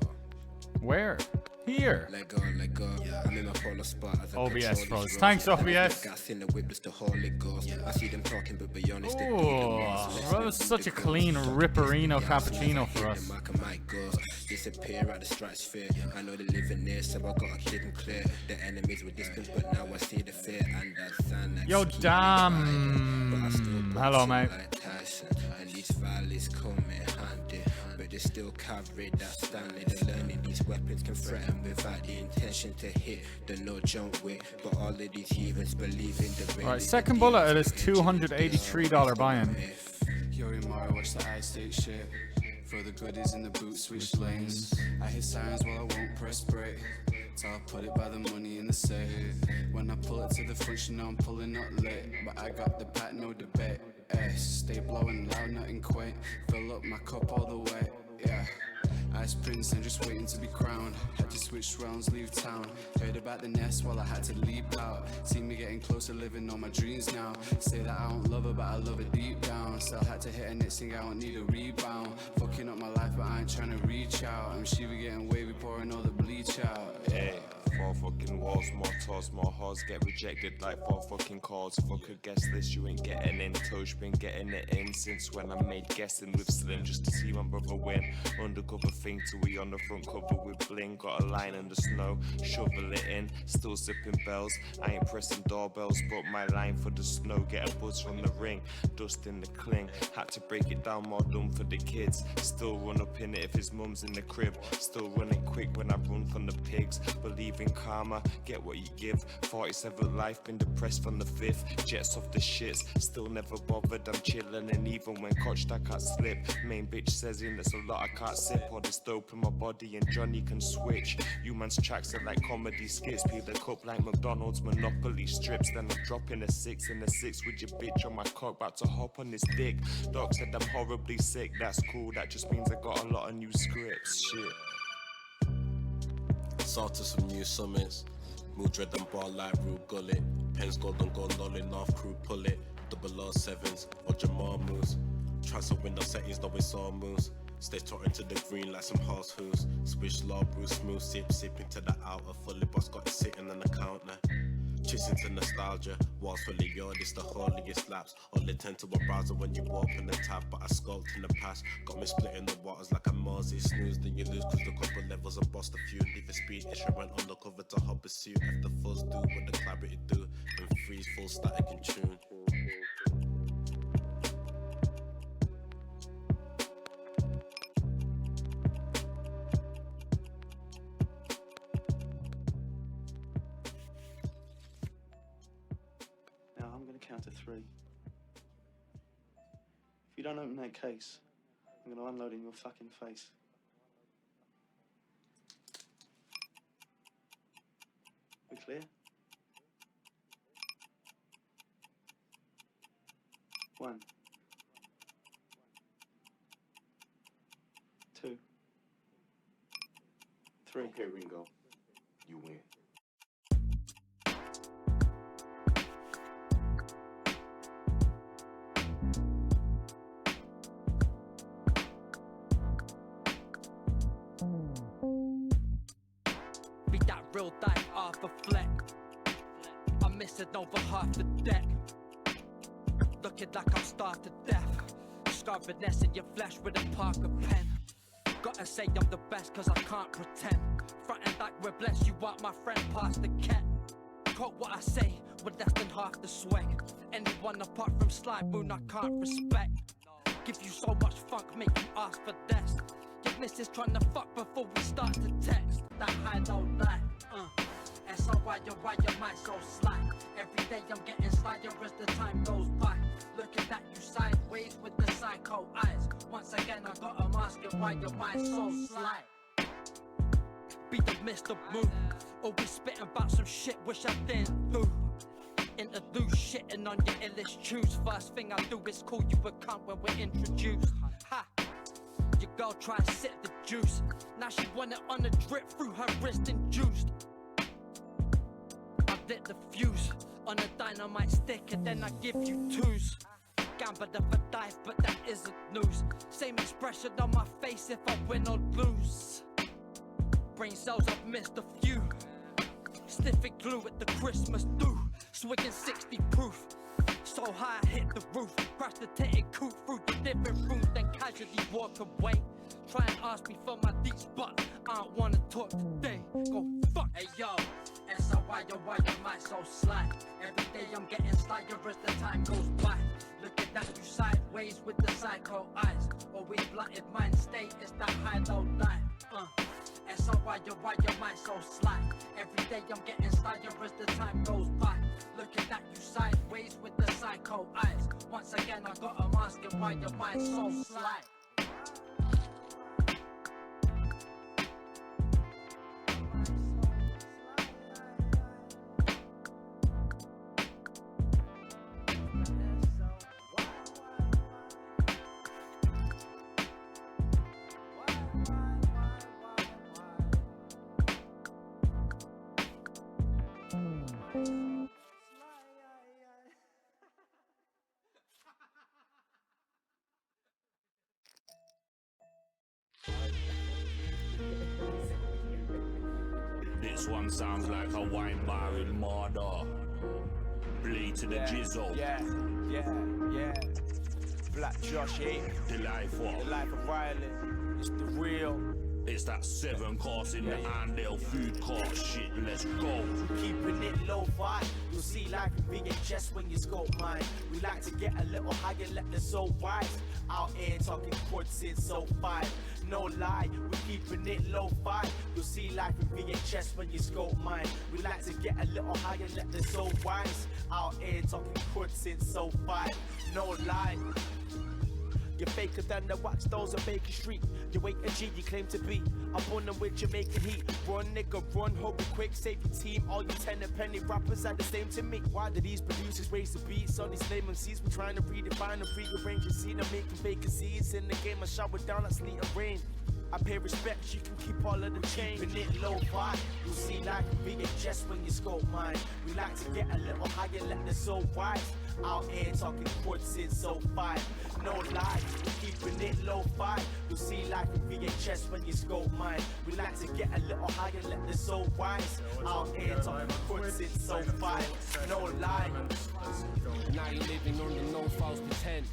Speaker 1: Where? Here.
Speaker 12: Let go, let go. I'm in my polar spot as
Speaker 1: OBS pros. Thanks, OBS.
Speaker 12: Gas in the whip is the Holy Ghost. I see them talking, but be honest.
Speaker 1: Oh, that was such a clean ripperino cappuccino for us.
Speaker 12: Disappear at the stratosphere. I know they live in there, so I gotta keep them clear. The enemies were distant, but now I see the fear and that sound.
Speaker 1: Yo, damn. Hello, mate.
Speaker 12: And these valleys come in handy, but they still carry that Stanley. They're learning these weapons can threaten without the intention to hit. The no jump with, but all of these heathens believe in the
Speaker 1: Alright, second bullet at his $283 buy-in.
Speaker 13: Yo, tomorrow, watch the ice take shit. Throw the goodies in the boot, switch lanes. I hit sirens while I won't press brake. So I put it by the money in the safe. When I pull it to the front, you know I'm pulling up late. But I got the pack, no debate. Stay blowing loud, nothing quaint. Fill up my cup all the way, yeah. Ice Prince and just waiting to be crowned. Had to switch rounds, leave town. Heard about the nest while I had to leap out. See me getting closer, living on my dreams now. Say that I don't love her, but I love her deep down. Still had to hit a next thing, I don't need a rebound. Fucking up my life, but I ain't trying to reach out. I'm Shiva getting wavy, pouring all the bleach out.
Speaker 14: Hey, 4 fucking walls, more toss, more hearts get rejected like 4 fucking calls. If I could guess this, you ain't getting in. Tosh been getting it in since when I made guessing with Slim just to see my brother win. Undercover thing till we on the front cover with bling. Got a line in the snow, shovel it in. Still zipping bells, I ain't pressing doorbells, but my line for the snow. Get a buzz from the ring, dust in the cling. Had to break it down more dumb for the kids. Still run up in it if his mum's in the crib. Still running quick when I run from the pigs. Believe in karma, get what you give. 47th life, been depressed from the 5th. Jets off the shits, still never bothered. I'm chilling, and even when coached I can't slip. Main bitch says in there's a lot I can't sip. Or this dope in my body and Johnny can switch. You man's tracks are like comedy skits. Peel the cup like McDonald's Monopoly strips. Then I'm dropping a 6 and a 6 with your bitch on my cock. About to hop on this dick. Doc said I'm horribly sick, that's cool. That just means I got a lot of new scripts. Shit.
Speaker 15: Start to some new summits. Mildred and bar like Rube Gullet. Pens golden goal, nolling off crew pull it. Double R7s or Jamal moves. Transfer window settings, no it's all moves. Stay talking to the green like some house hooves. Switch law, Bruce smooth, sipping to the outer. Fully boss got it sitting on the counter. Chasing to nostalgia, walls fully yours, it's the holiest laps. Only tend to a browser when you open the tab, but I sculpt in the past. Got me splitting the waters like a Mozzie. Snooze, then you lose cause the couple levels and bust a few. Leave a speed issue, went undercover to hop a suit. F the fuzz do what the clarity do, and freeze full static in tune.
Speaker 16: Count to 3. If you don't open that case, I'm going to unload in your fucking face. We clear? 1, 2, 3.
Speaker 17: Okay, Ringo, you win.
Speaker 18: Real dive off a fleck. I'm missing over half the deck. Looking like I'm starved to death. Scarving S in your flesh with a Parker pen. Gotta say I'm the best cause I can't pretend. Frontin' like we're blessed, you want my friend past the cat. Quote what I say with less than half the swag. Anyone apart from Sly Boone I can't respect. Give you so much funk, make you ask for this. Your missus trying to fuck before we start to text. That high low lie. So why your mind so sly? Every day I'm getting slyer as the time goes by. Looking at you sideways with the psycho eyes. Once again I got a mask and why your mind so sly. Be the Mr. Moon. Always spitting about some shit wish I didn't do. Introduce shitting on your illest tunes. First thing I do is call you a cunt when we're introduced. Ha! Your girl try and sip the juice. Now she want it on a drip through her wrist and juiced. I lit the fuse on a dynamite stick and then I give you twos. Gamble if I dive, but that isn't news. Same expression on my face if I win or lose. Brain cells I've missed a few. Sniffing glue at the Christmas do. Swigging 60 proof. So high I hit the roof. Crash the tinted coupe through the different rooms, then casually walk away. Try and ask me for my deets, but I don't wanna talk today. Go fuck. Hey yo, why your mind so sly? Every day I'm getting slyer as the time goes by. Looking at you sideways with the psycho eyes. Always blunted mind state is that high low line. Why your mind so sly? Every day I'm getting slyer as the time goes by. Looking at you sideways with the psycho eyes. Once again I got a mask and why your mind so sly?
Speaker 9: This one sounds like a wine bar in Mardor. Bleed to the jizzle.
Speaker 19: Yeah. Black Josh 8.
Speaker 9: The life what?
Speaker 19: The life of Riley. It's the real.
Speaker 9: It's that 7 course in the Andale food court shit, let's go.
Speaker 19: Keeping it low-fi, you'll see life in VHS when you scope mine. We like to get a little higher, let the soul rise. Out here talking chords in so fine. No lie, we're keeping it low-fi. You'll see life in VHS when you scope mine. We like to get a little higher, let the soul rise. Out here talking chords in so fine. No lie. You're faker than the wax dolls on Baker Street. You ain't a G, you claim to be. I'm on them with Jamaican heat. Run, nigga, run, hope you quick, save your team. All you 10 and penny rappers are the same to me. Why do these producers raise the beats on these lame MCs? We're trying to redefine and rearrange the scene. I'm making vacancies in the game. I shower down like sleet and rain. I pay respect, you can keep all of the change. Keeping it low-fi, you'll see like a VHS when you scope mine. We like to get a little higher, let the soul rise. Out here talking chords in so fine. No lie, we're keeping it low-fi. You'll see like a VHS when you scope mine. We like to get a little higher, let the soul rise. Out here talking chords in so fine. No lie.
Speaker 7: Now you're living under no false pretense.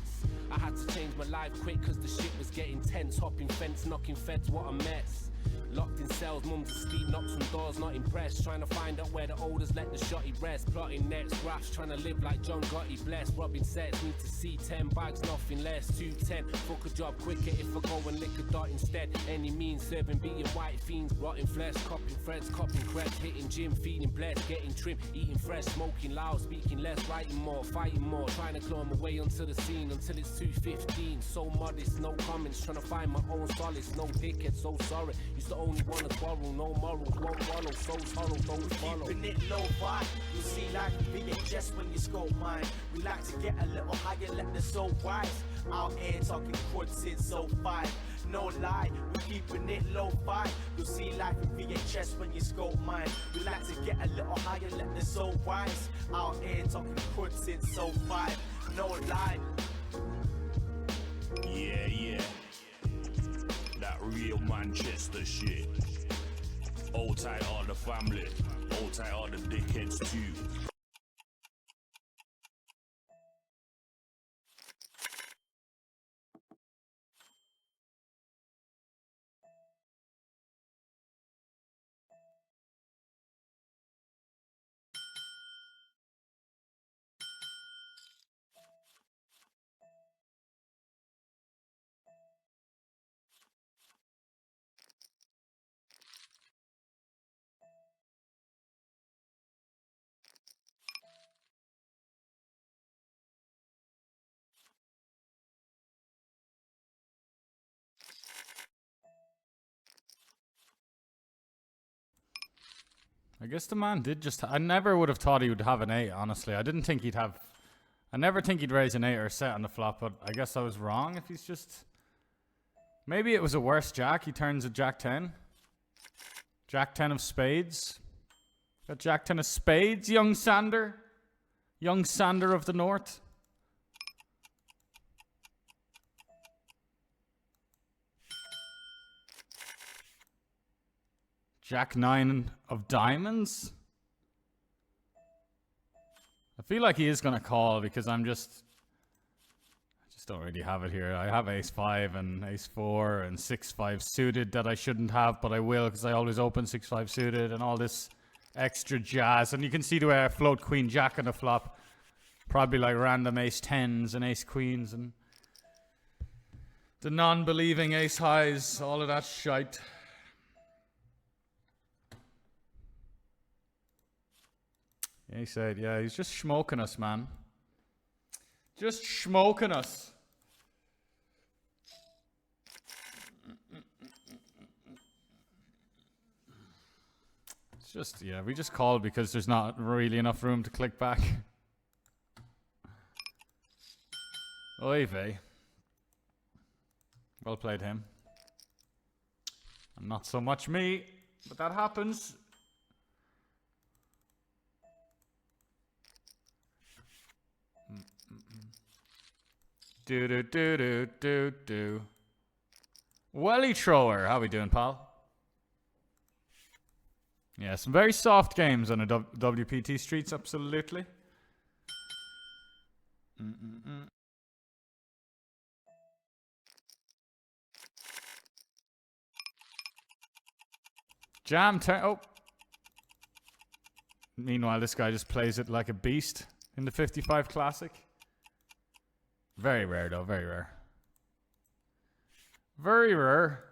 Speaker 7: I had to change my life quick cause the shit was getting tense. Hopping fence, knocking feds, what a mess. Locked in cells, mums asleep, knocks on doors, not impressed. Trying to find out where the olders let the shotty rest. Plotting next graphs, trying to live like John Gotti, blessed. Robbing sets, need to see 10 bags, nothing less. 210, fuck a job quicker if I go and lick a dot instead. Any means, serving, beating white fiends, rotting flesh. Copping threads, copping creds, hitting gym, feeding blessed. Getting trim, eating fresh, smoking loud, speaking less. Writing more, fighting more, trying to claw my way onto the scene until it's 2:15. So modest, no comments, trying to find my own solace. No dickhead, so sorry. Used to only wanna quarrel, no morals, won't follow, so sorrow, don't follow.
Speaker 19: Keeping it low-fi, you see like VHS when you scope mine. We like to get a little higher, let the soul rise. Out here talking chords in so fine. No lie, we're keeping it low-fi. You see like VHS when you scope mine. We like to get a little higher, let the soul rise. Out here talking chords in so fine. No lie.
Speaker 9: Yeah. That real Manchester shit. Hold tight all the family, hold tight all the dickheads too.
Speaker 1: I guess the man did just... I never would have thought he would have an 8, honestly. I didn't think he'd have... I never think he'd raise an 8 or a set on the flop, but I guess I was wrong if he's just... Maybe it was a worse jack. He turns a jack 10. Jack 10 of spades. Got jack 10 of spades, young Sander. Young Sander of the North. Jack 9 of diamonds. I feel like he is going to call because I just don't really have it here. I have ace 5 and ace 4 and 6-5 suited that I shouldn't have, but I will because I always open 6-5 suited and all this extra jazz. And you can see the way I float queen jack on the flop. Probably like random ace 10s and ace queens and the non-believing ace highs, all of that shite. Yeah, he said, yeah, he's just smoking us, man. Just smoking us. It's just, yeah, we just called because there's not really enough room to click back. Oy vey. Well played him. And not so much me, but that happens. Do. Welly thrower. How we doing, pal? Yeah, some very soft games on the WPT streets, absolutely. Jam turn. Oh. Meanwhile, this guy just plays it like a beast in the 55 Classic. Very rare, though. Very rare. Very rare.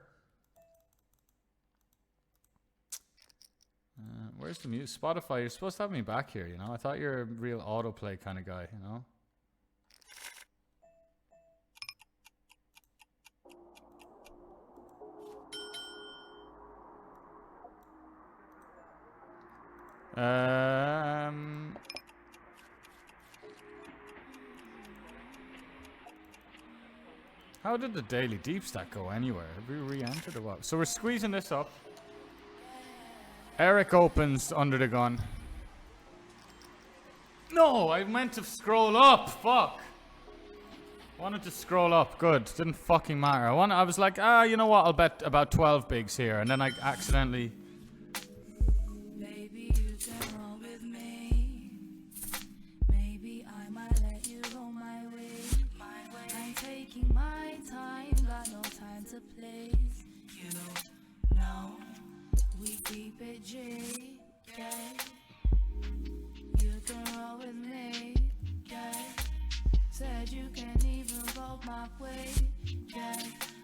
Speaker 1: Where's the music? Spotify, you're supposed to have me back here, you know? I thought you're a real autoplay kind of guy, you know? How did the daily deep stack go anywhere? Have we re-entered or what? So we're squeezing this up. Eric opens under the gun. No, I meant to scroll up. Fuck. Wanted to scroll up. Good. Didn't fucking matter. I was like, you know what? I'll bet about 12 bigs here. And then I accidentally...
Speaker 2: Baby, you can roll with me. Maybe I might let you go my way. I'm taking my time. Got no time to place. You know we keep it G. Yeah. You can roll with me. Yeah. Said you can't even vote my way. Yeah,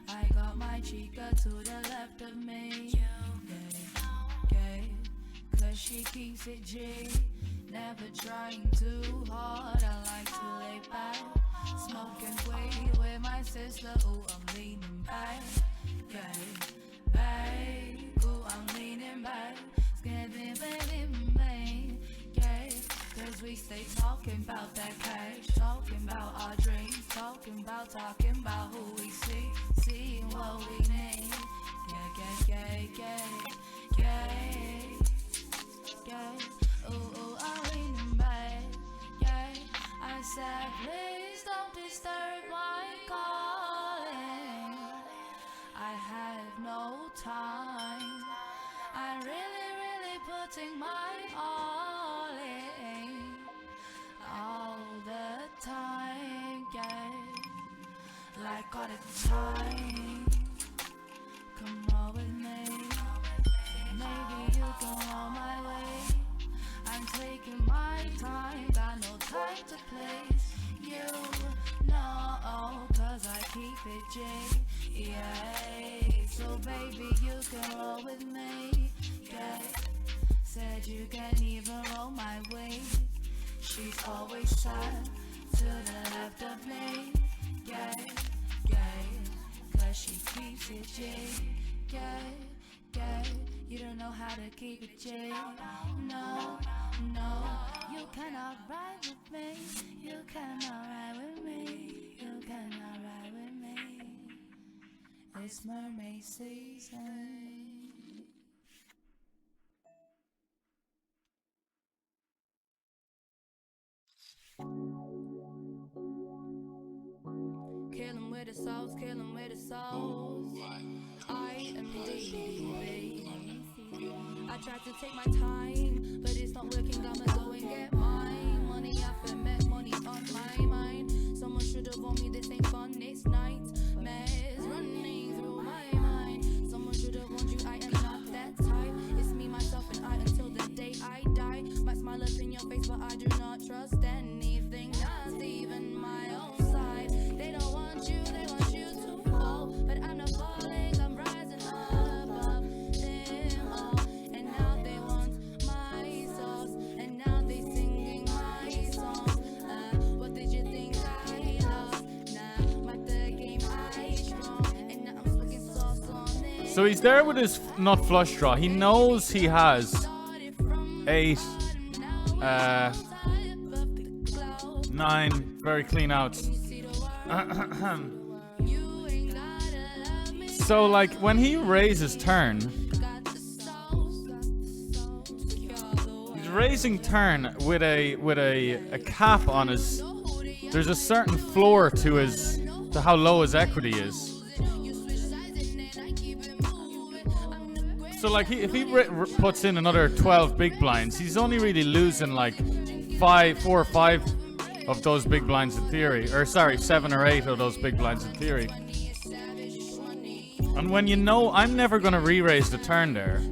Speaker 2: I got my chica to the left of me. Yeah, cause she keeps it G. Never trying too hard. I like to lay back, smoking weed with my sister. Ooh, I'm leaning back. Yeah, babe. Ooh, I'm leaning back. Skipping, baby, yeah. Cause we stay talking about that cash, talking about our dreams, talking about who we see, seeing what we need. Yeah. Ooh, I'm leaning back. Yeah, I said, please don't disturb my calling. I have no time. I'm really putting my all in. All the time, yeah. Like all the time. Come on with me. Maybe you can roll my way. I'm taking my time. Got no time to place. You know, cause I keep it J. Yeah. So baby, you can roll with me. Yeah. Said you can't even roll my way. She's always sad to the left of me. Yeah, cause she keeps it J. Yeah, you don't know how to keep it J. No, you cannot ride with me. You cannot ride with me. You cannot ride with me. It's mermaid season. Kill him with the sauce, kill him with the sauce. I am baby. I tried to take my time, but it's not working. I'ma go and get mine. Money I met, money on my mind. Someone should have warned me this ain't fun, it's night. Mess running through my mind. Someone should have warned you I am not that type. It's me, myself, and I until the day I die. Might smile up in your face, but I do not trust anything, not even my own side. They don't want you to fall, but I'm not falling, I'm rising above them all. And now they want my sauce, and now they singing my songs. What did you think I lost? Nah, my third game I strong, and now I'm smoking sauce on it.
Speaker 1: So he's there with his nut flush draw. He knows he has 8, 9 very clean outs. So like when he raises turn, he's raising turn with a cap on his. There's a certain floor to how low his equity is. So like, if he puts in another 12 big blinds, he's only really losing like 4 or 5 of those big blinds in theory. Or sorry, 7 or 8 of those big blinds in theory. And when you know I'm never gonna re-raise the turn there.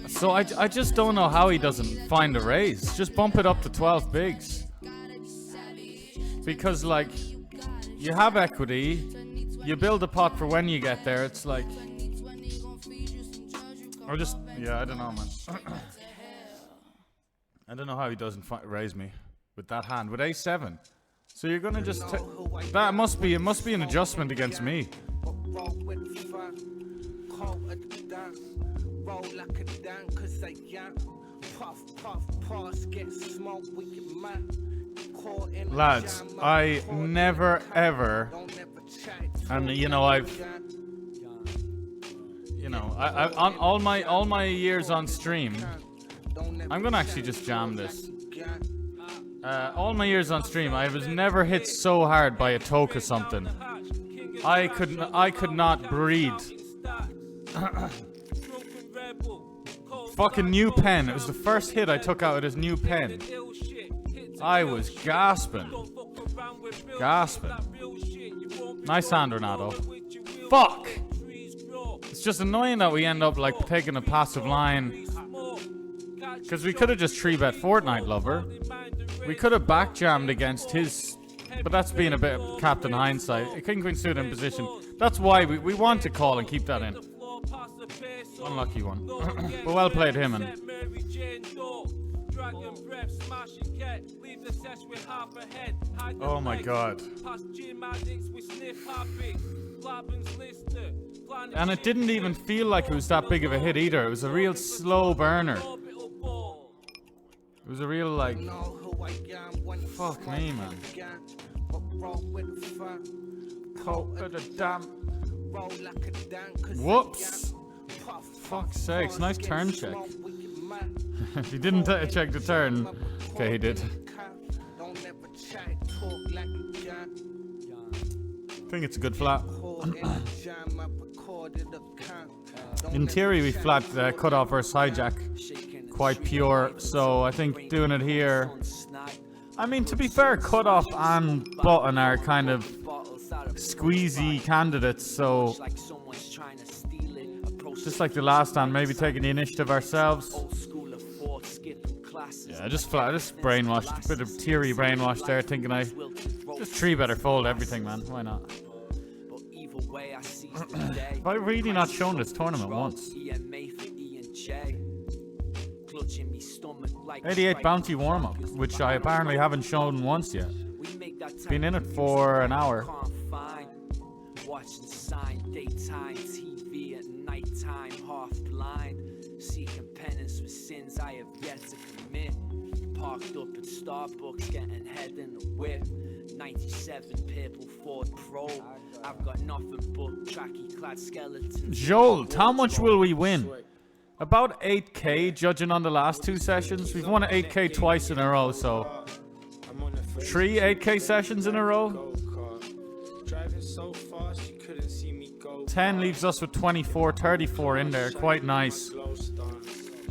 Speaker 1: So I just don't know how he doesn't find a raise. Just bump it up to 12 bigs. Because like, you have equity, you build a pot for when you get there, it's like... Or just, yeah, I don't know, man. I don't know how he doesn't raise me with that hand, with A7. So you're gonna just... That must be, it must be an adjustment against me. Lads, I never ever, and you know I on all my years on stream, I'm gonna actually just jam this. All my years on stream, I was never hit so hard by a toke or something. I could not breathe. Fucking new pen. It was the first hit I took out of this new pen. I was gasping. Gasping. Nice hand, Renato. Fuck! It's just annoying that we end up like taking a passive line. Because we could have just 3-bet Fortnite Lover. We could have backjammed against his... But that's being a bit of Captain Hindsight. King Queen suited in position. That's why we want to call and keep that in. Unlucky one. But well played him and... Oh my god. And it didn't even feel like it was that big of a hit either. It was a real slow burner. It was a real like... Fuck me, man. Whoops. Fuck's sakes, nice turn check. If he didn't check the turn... Okay, he did. I think it's a good flat. In theory, we flat cut off versus hijack. Quite pure, so I think doing it here... I mean, to be fair, cutoff and button are kind of squeezy candidates, so... Just like the last hand, maybe taking the initiative ourselves. Yeah, just brainwashed, a bit of teary brainwash there, thinking I... Just 3-better fold everything, man, why not? Have I really not shown this tournament once? 88 bounty warm-up, which I apparently haven't shown once yet. Been in it for an hour.
Speaker 18: Watching sign, daytime TV at nighttime, half blind, seeking penance for sins I have yet to commit. Parked up at Starbucks, getting head in the whip. 97 purple Ford Pro. I've got nothing but tracky-clad skeletons.
Speaker 1: Jolt, how much will we win? About 8k, judging on the last 2 sessions. We've won 8k twice in a row, so 3 8k sessions in a row. 10 leaves us with 24, 34 in there. Quite nice.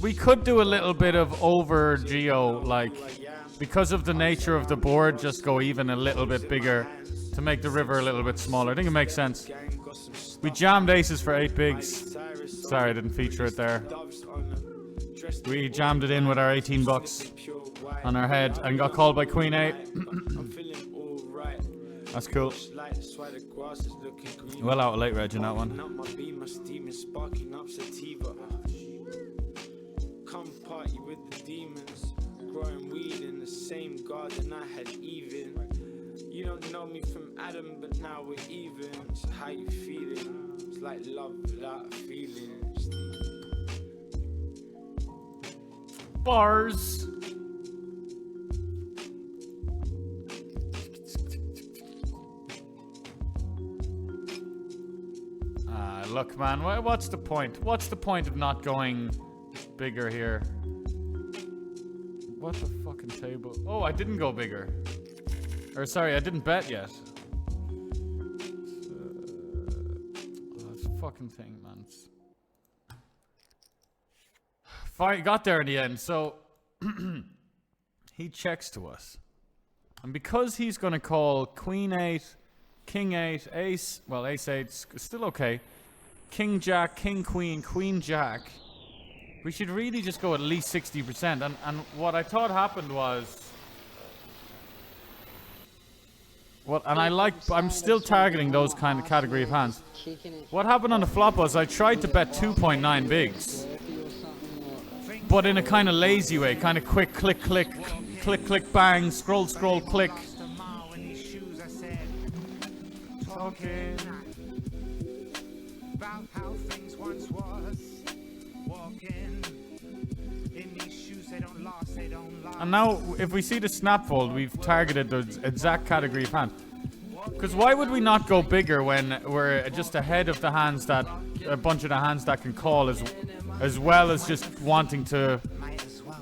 Speaker 1: We could do a little bit of over geo, like, because of the nature of the board, just go even a little bit bigger to make the river a little bit smaller. I think it makes sense. We jammed aces for 8 bigs. Sorry, I didn't feature it there. We jammed it in with our 18 bucks on our head and got called by Queen 8. That's cool. Well out of late reg in that one.
Speaker 20: Come party with the demons, growing weed in the same garden I had even. You don't know me from Adam, but now we're even. So how you feeling? It's like love without a feeling.
Speaker 1: Bars. Look, man, what's the point? What's the point of not going bigger here? What the fucking table? Oh, I didn't go bigger. Or sorry, I didn't bet yet. Oh, this fucking thing, man. got there in the end. So he checks to us. And because he's going to call Queen 8, King 8, Ace, well, Ace 8 's still okay. King Jack, King Queen, Queen Jack. We should really just go at least 60%. And what I thought happened was... Well, and I'm still targeting those kind of category of hands. What happened on the flop was I tried to bet 2.9 bigs. But in a kind of lazy way, kind of quick, click, click, click, click, bang, scroll, scroll, click.
Speaker 3: Talking about how things once was. Walking in these shoes, they don't last, they don't last.
Speaker 1: And now, if we see the snap fold, we've targeted the exact category of hand. Because why would we not go bigger when we're just ahead of the hands that, a bunch of the hands that can call as well as just wanting to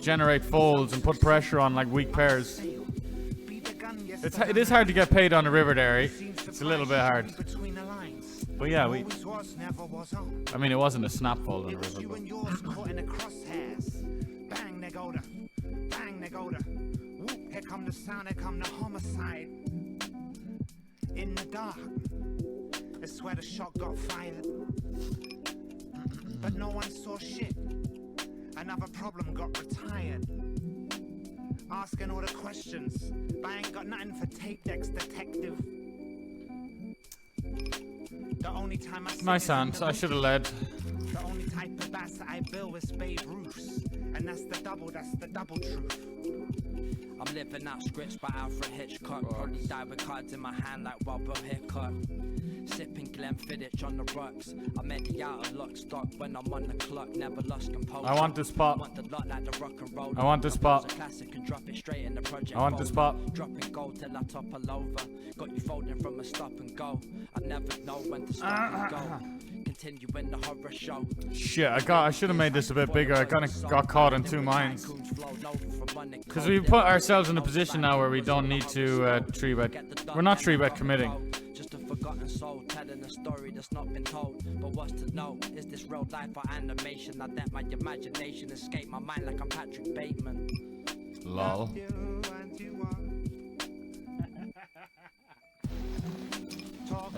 Speaker 1: generate folds and put pressure on like weak pairs. It is hard to get paid on the river there, eh? It's a little bit hard. But yeah, I mean, it wasn't a snap fold on the river. But.
Speaker 3: Bang, they go to, bang, they go to. Whoop, here come the sound, here come the homicide. In the dark, it's where the shot got fired. But no one saw shit. Another problem got retired. Asking all the questions, but I ain't got nothing for tape decks, detective. The only time I
Speaker 1: Nice hand, I should have led.
Speaker 3: The only type of bass that I build is Babe Ruth's. And that's the double truth.
Speaker 18: I'm living out scripts by Alfred Hitchcock. Probably die with cards in my hand like Robert Hickok. Sipping Glenfiddich on the rocks. I'm Eddie out of lock stock when I'm on the clock. Never lost composure.
Speaker 1: I want this spot.
Speaker 18: Want the lot like the rock and roll.
Speaker 1: I want this spot.
Speaker 18: Classic and drop it straight in the project.
Speaker 1: I want this spot.
Speaker 18: Dropping gold till I topple over. Got you folding from a stop and go. I never know when to stop and go. Continue in the horror show.
Speaker 1: Shit, I should have made this a bit bigger. I kind of got caught in two minds. Because we put ourselves in a position now where we don't need to 3-bet. We're not 3-bet committing.
Speaker 18: Just a forgotten soul telling a story that's not been told. But what's to know? Is this real life or animation? I let my imagination escape my mind like I'm Patrick Bateman.
Speaker 1: Lol.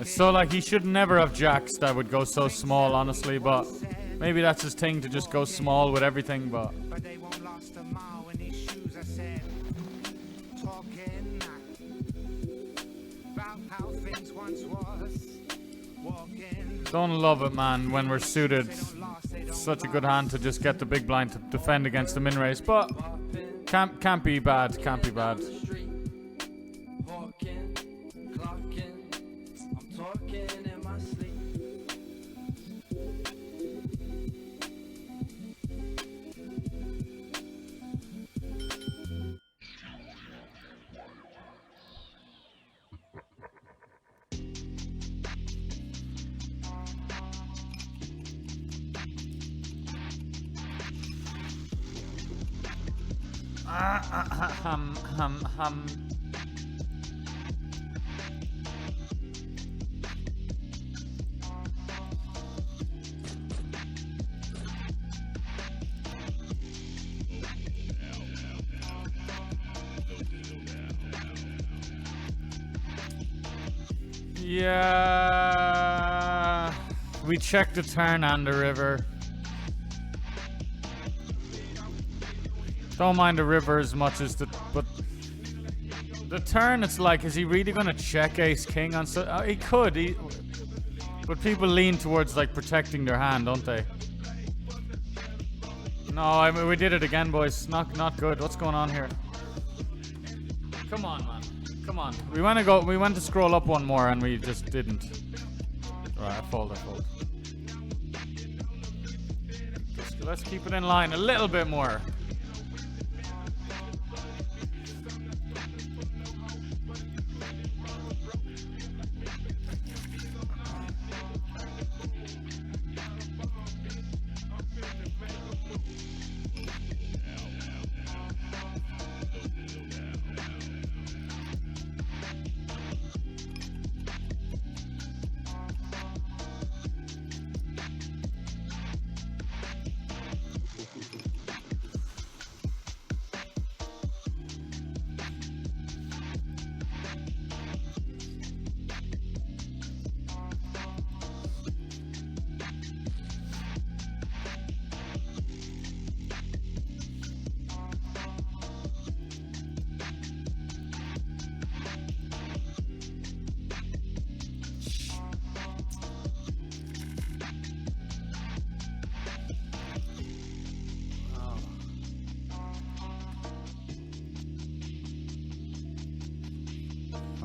Speaker 1: So like he should never have jacks that would go so small, honestly, but maybe that's his thing to just go small with everything, but
Speaker 3: they won't last a mile in these shoes, I said. Talking about how things once was. Walking.
Speaker 1: don't love it, man, when we're suited. It's such a good hand to just get the big blind to defend against the min raise, but can't be bad, can't be bad. Yeah, we checked the turn and the river. Don't mind the river as much as but the turn, it's like, is he really gonna check ace king on he could, but people lean towards like protecting their hand, don't they? No, I mean, we did it again, boys. Not good. What's going on here? Come on, man. Come on. We went to scroll up one more and we just didn't. Alright, I fold. Let's keep it in line a little bit more.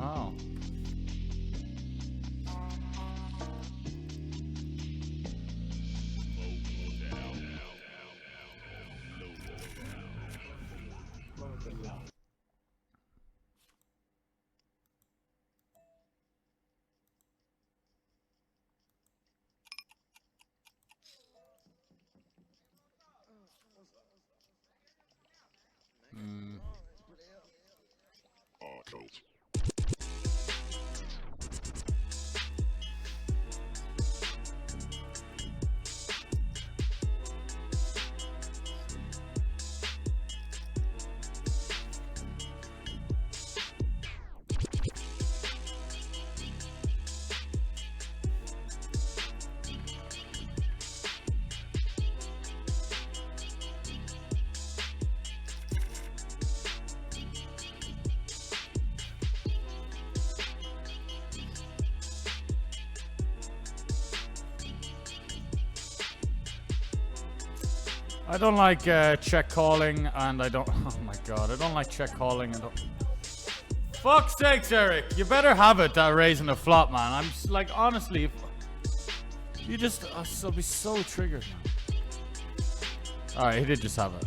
Speaker 1: Oh. I don't like check calling, and I don't. Oh my god, I don't like check calling. And fuck's sakes, Eric! You better have it that raising a flop, man. I'm just, like, honestly, if you just, I'll be so triggered, man. All right, he did just have it.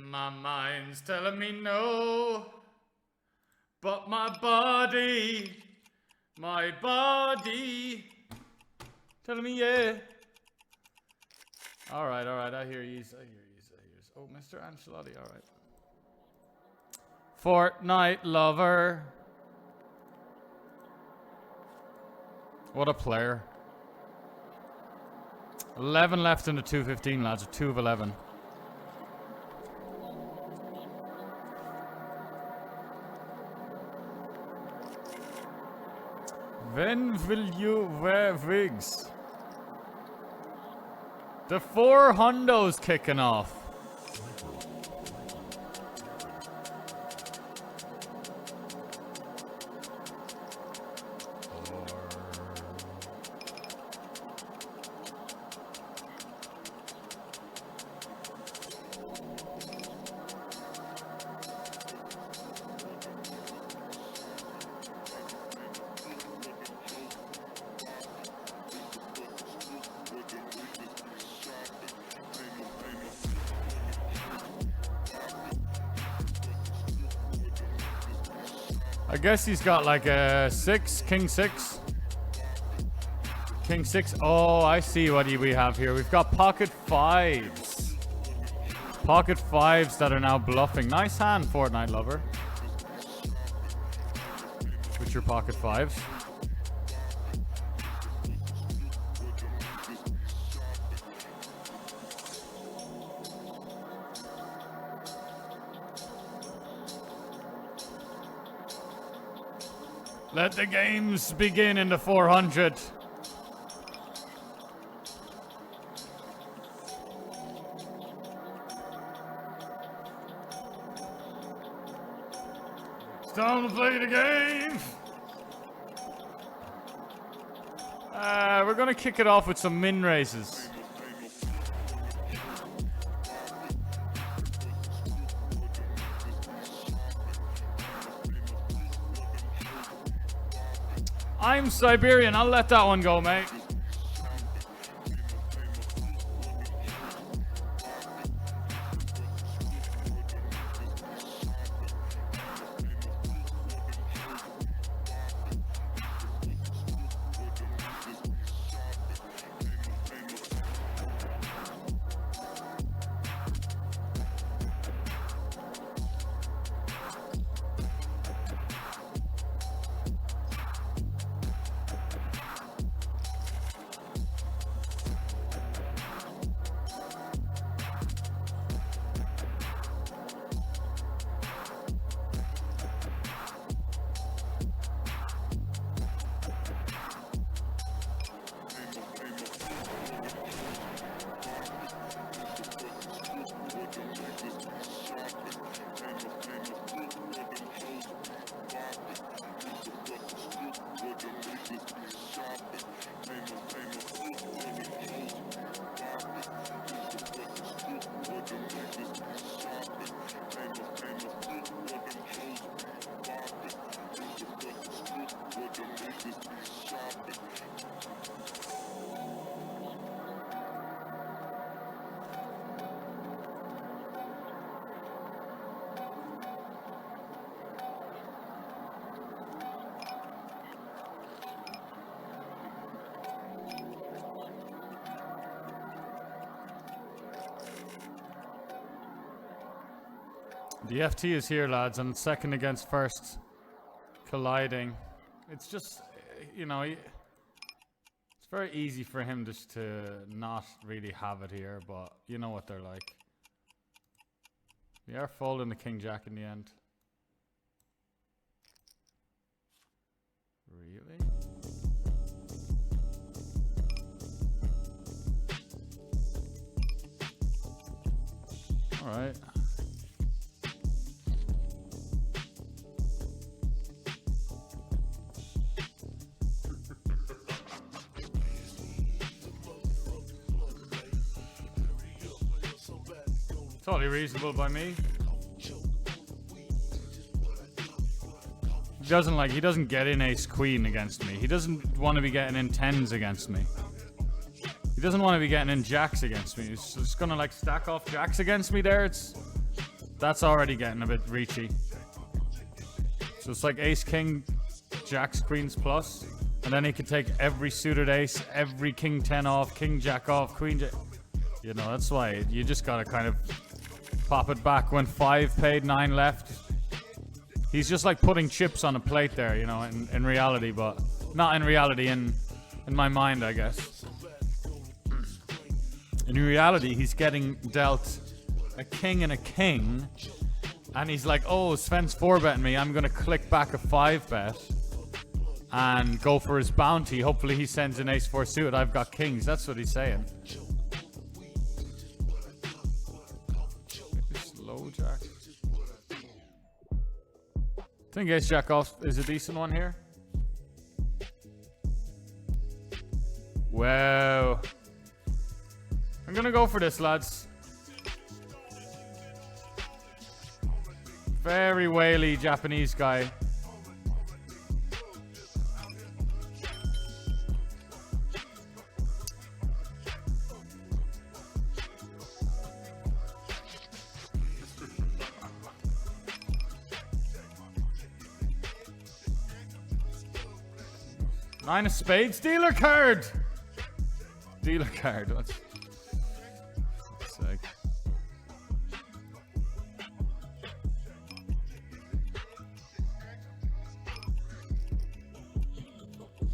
Speaker 1: My mind's telling me no, but my body telling me yeah. All right, I hear yous. Oh, Mr. Ancelotti, all right. Fortnite lover. What a player. 11 left in the 2:15, lads. A 2 of 11. When will you wear wigs? The 4 hundos kicking off. I guess he's got like a 6, King 6. King 6. Oh, I see what we have here. We've got pocket 5s. Pocket 5s that are now bluffing. Nice hand, Fortnite lover. With your pocket 5s. Let the games begin in the 400. It's time to play the game. We're gonna kick it off with some min raises. I'm Siberian. I'll let that one go, mate. The FT is here, lads, and second against first, colliding. It's just, you know, it's very easy for him just to not really have it here, but you know what they're like. They are folding the King Jack in the end. Really? All right. Totally reasonable by me. He doesn't get in ace queen against me. He doesn't want to be getting in tens against me. He doesn't want to be getting in jacks against me. He's just gonna like stack off jacks against me there. That's already getting a bit reachy. So it's like ace king, jacks queens plus, and then he can take every suited ace, every king 10 off, king jack off, queen jack. You know, that's why you just gotta kind of pop it back when 5 paid, 9 left. He's just like putting chips on a plate there, you know, in reality, but not in reality, in my mind, I guess. In reality, he's getting dealt a king and a king, and he's like, oh, Sven's 4-betting me. I'm gonna click back a 5-bet and go for his bounty. Hopefully he sends an ace 4 suited. I've got kings. That's what he's saying. Low jack. I think ace jack off is a decent one here. Wow. I'm gonna go for this, lads. Very whaley Japanese guy. Nine of spades, dealer card. Dealer card. What's sick?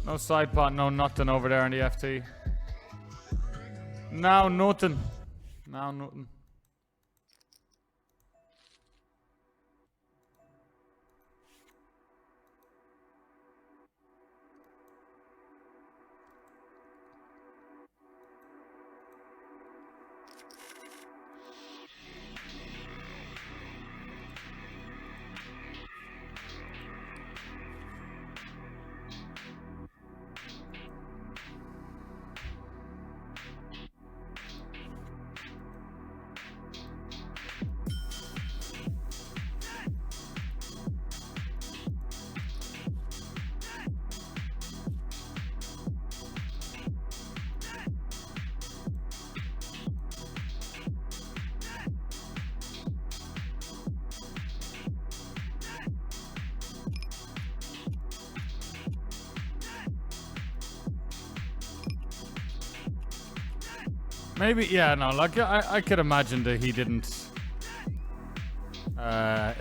Speaker 1: No side pot, no nothing over there in the FT. Now nothing. Now nothing. Maybe, yeah, no, like, I could imagine that he didn't...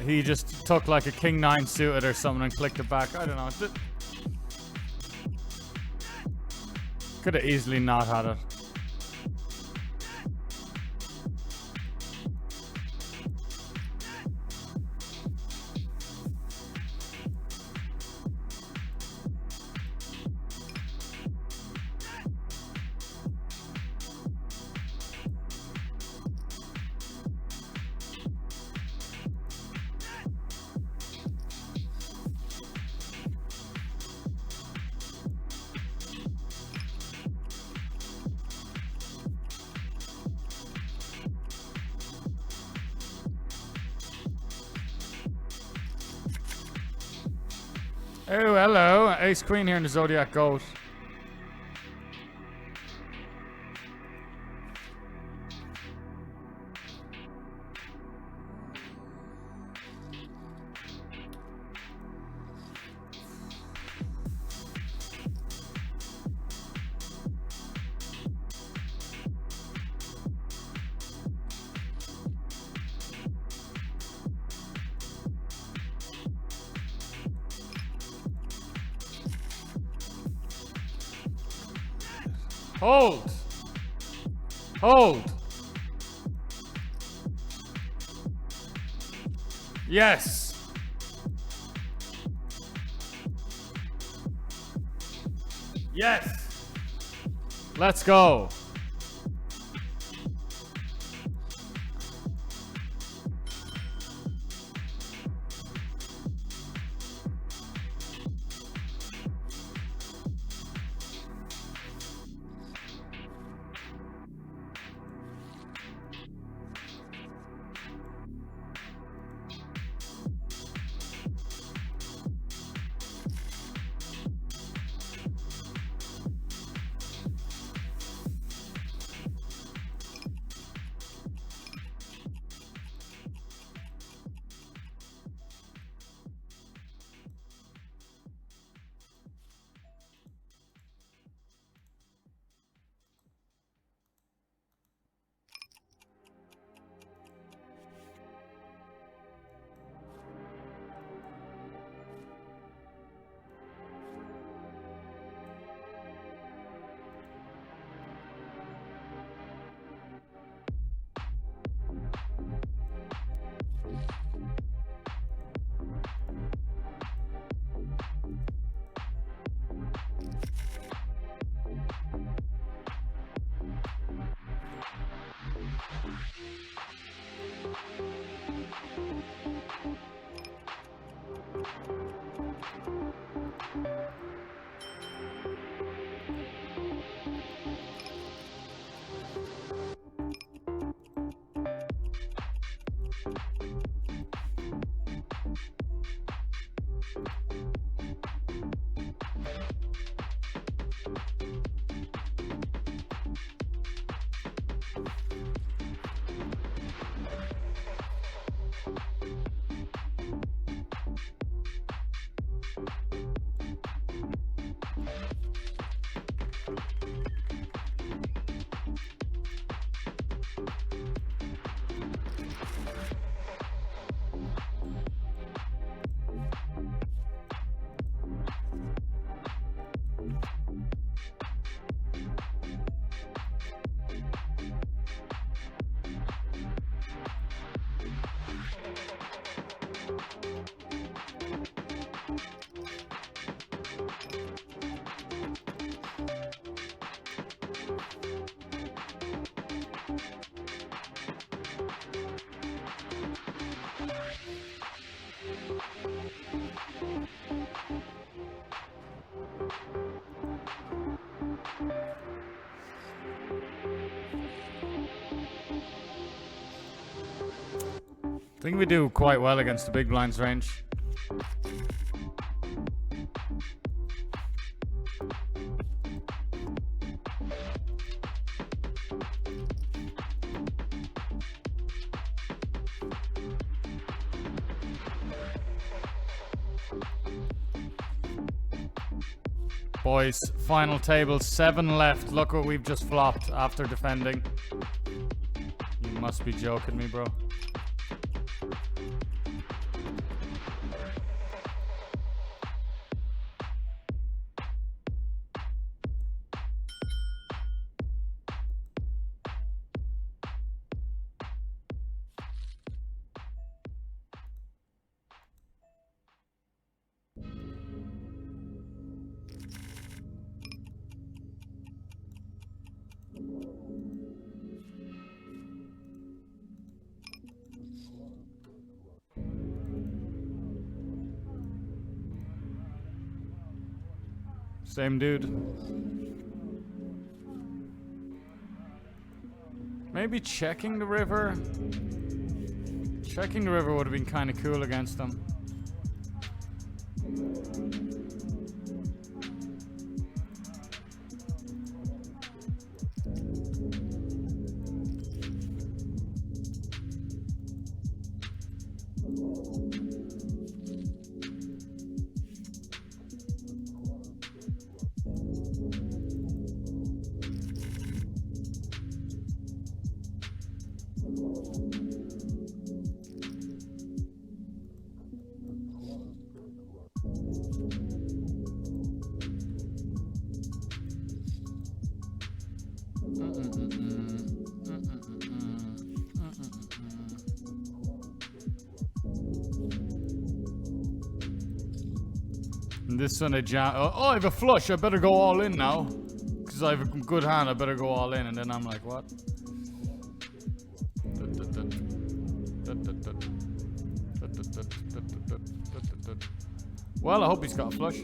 Speaker 1: he just took, like, a King 9 suited or something and clicked it back. I don't know. Could have easily not had it. Oh, hello. Ace Queen here in the Zodiac Goat. Hold. Hold. Yes. Yes. Let's go. I think we do quite well against the big blinds range. Boys, final table, 7 left. Look what we've just flopped after defending. You must be joking me, bro. Same dude. Maybe checking the river. Checking the river would have been kind of cool against them. And this one, oh, I have a flush. I better go all in now. Because I have a good hand, I better go all in. And then I'm like, what? Well, I hope he's got a flush.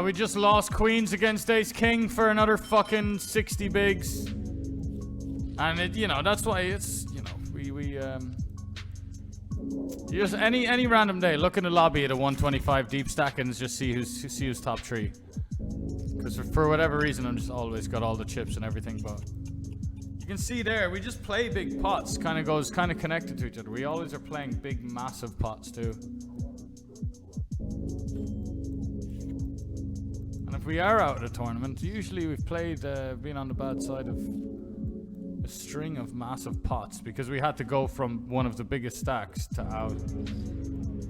Speaker 1: We just lost Queens against Ace King for another fucking 60 bigs. And it, you know, that's why it's, you know, just any random day, look in the lobby at a 125 deep stack and just see who's top 3. Because for whatever reason, I'm just always got all the chips and everything, but you can see there, we just play big pots, kind of connected to each other. We always are playing big, massive pots too. And if we are out of the tournament, usually we've played, been on the bad side of a string of massive pots because we had to go from one of the biggest stacks to out.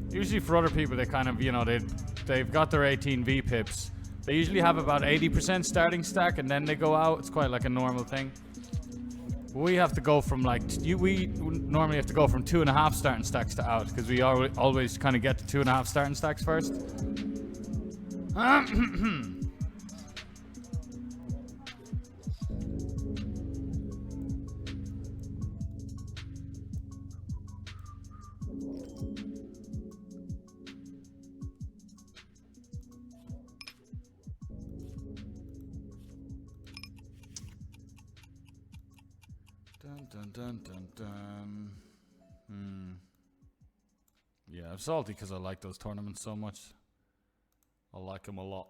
Speaker 1: Usually for other people, they kind of, you know, they've got their 18 V pips. They usually have about 80% starting stack and then they go out. It's quite like a normal thing. We have to go from like, we normally have to go from 2.5 starting stacks to out because we always kind of get to 2.5 starting stacks first. Dun. Yeah, I'm salty because I like those tournaments so much. I like them a lot.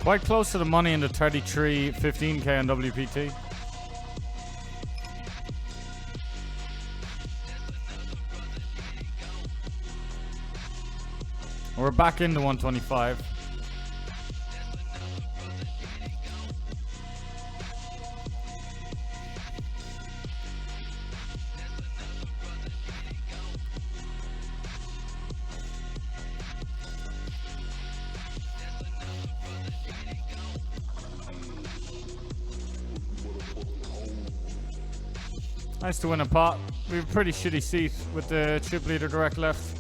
Speaker 1: Quite close to the money in the 33 15k on WPT. We're back into 125. Nice to win a pot. We have a pretty shitty seat with the chip leader direct left.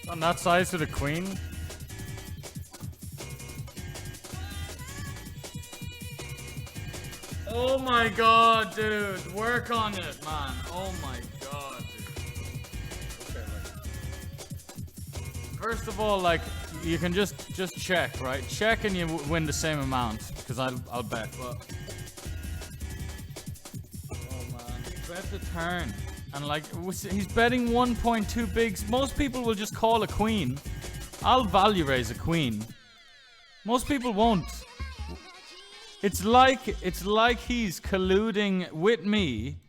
Speaker 1: On that side to the queen. Oh my god, dude. Work on it, man. Oh my god, dude. Okay, First of all, like, you can just check, right? Check and you win the same amount, because I'll bet, but... Oh, man. Bet the turn. And, like, he's betting 1.2 bigs. Most people will just call a queen. I'll value raise a queen. Most people won't. It's like he's colluding with me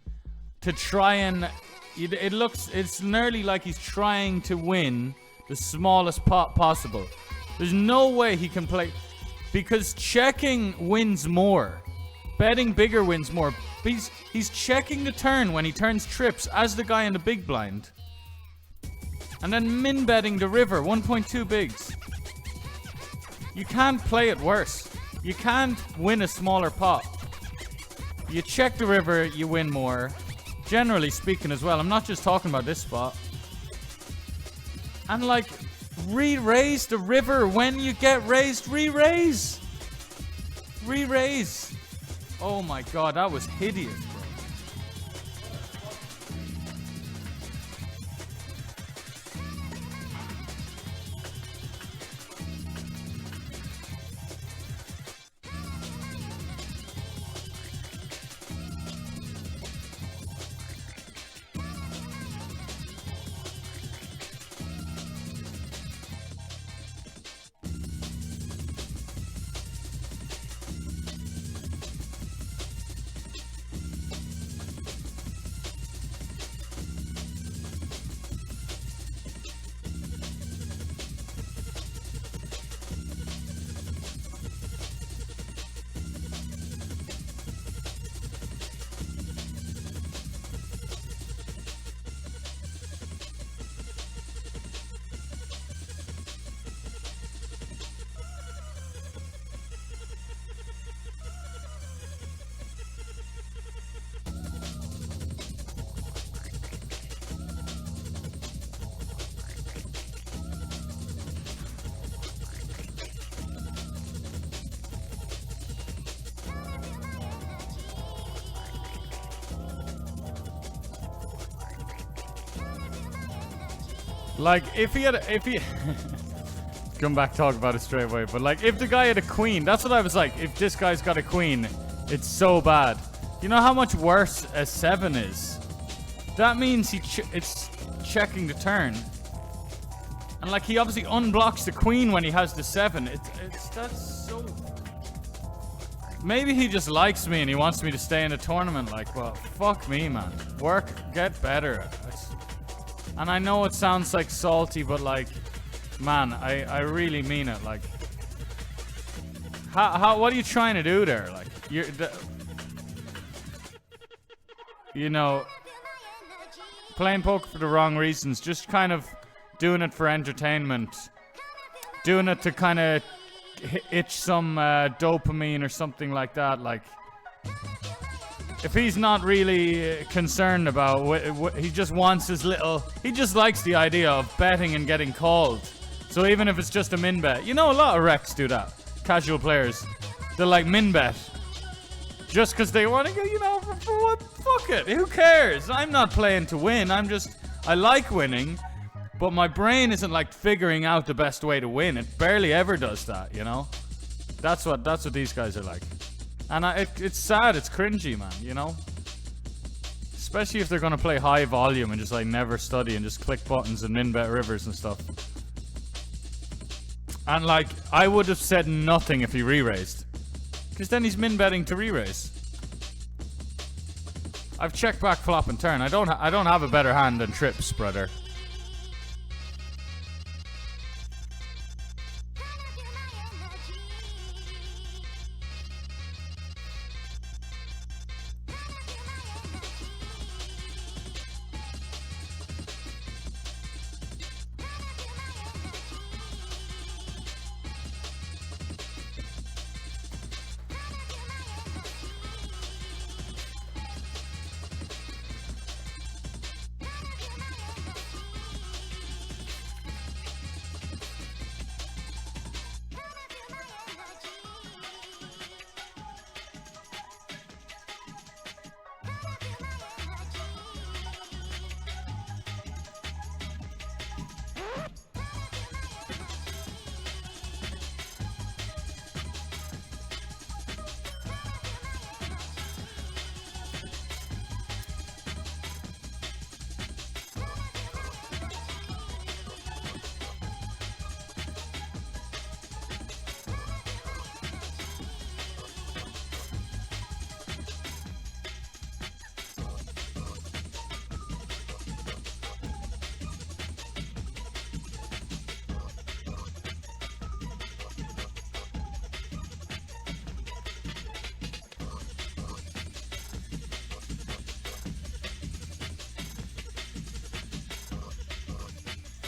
Speaker 1: to try and... It's nearly like he's trying to win the smallest pot possible. There's no way he can play, because checking wins more. Betting bigger wins more. He's checking the turn when he turns trips as the guy in the big blind. And then min betting the river, 1.2 bigs. You can't play it worse. You can't win a smaller pot. You check the river, you win more. Generally speaking as well. I'm not just talking about this spot. And like, re-raise the river when you get raised. Re-raise. Re-raise. Oh my god, that was hideous, bro. Like, if he come back, talk about it straight away. But like, if the guy had a queen, that's what I was like. If this guy's got a queen, it's so bad. You know how much worse a 7 is? That means it's checking the turn. And like, he obviously unblocks the queen when he has the 7. That's so... Maybe he just likes me and he wants me to stay in a tournament. Like, well, fuck me, man. Work, get better. And I know it sounds like salty, but like, man, I really mean it. Like, what are you trying to do there? Like, you know, playing poker for the wrong reasons, just kind of doing it for entertainment, doing it to kind of itch some dopamine or something like that. Like, if he's not really concerned about he just wants his little... He just likes the idea of betting and getting called. So even if it's just a min bet. You know, a lot of recs do that. Casual players. They'll like min bet. Just because they want to go, you know, for what? Fuck it. Who cares? I'm not playing to win. I like winning. But my brain isn't like figuring out the best way to win. It barely ever does that, you know? That's what these guys are like. And it's sad, it's cringy, man, you know? Especially if they're gonna play high volume and just like never study and just click buttons and min bet rivers and stuff. And like, I would have said nothing if he re-raised. Because then he's min betting to re-raise. I've checked back flop and turn. I don't have a better hand than trips, brother.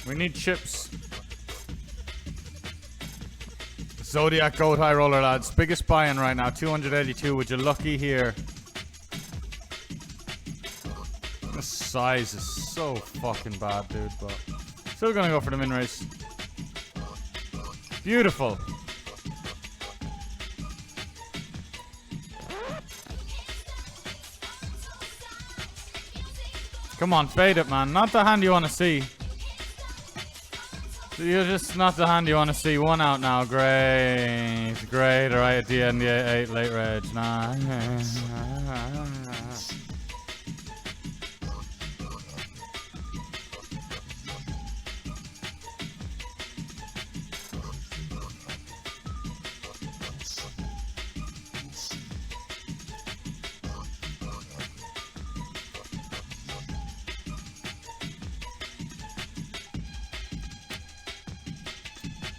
Speaker 1: We need chips. Zodiac Goat High Roller, lads. Biggest buy-in right now. 282. Would you lucky here? The size is so fucking bad, dude. But still gonna go for the min race. Beautiful. Come on, fade it, man. Not the hand you want to see. You're just not the hand you want to see. One out now. Great. Great. All right, at the end, the 8 late reg. Nah.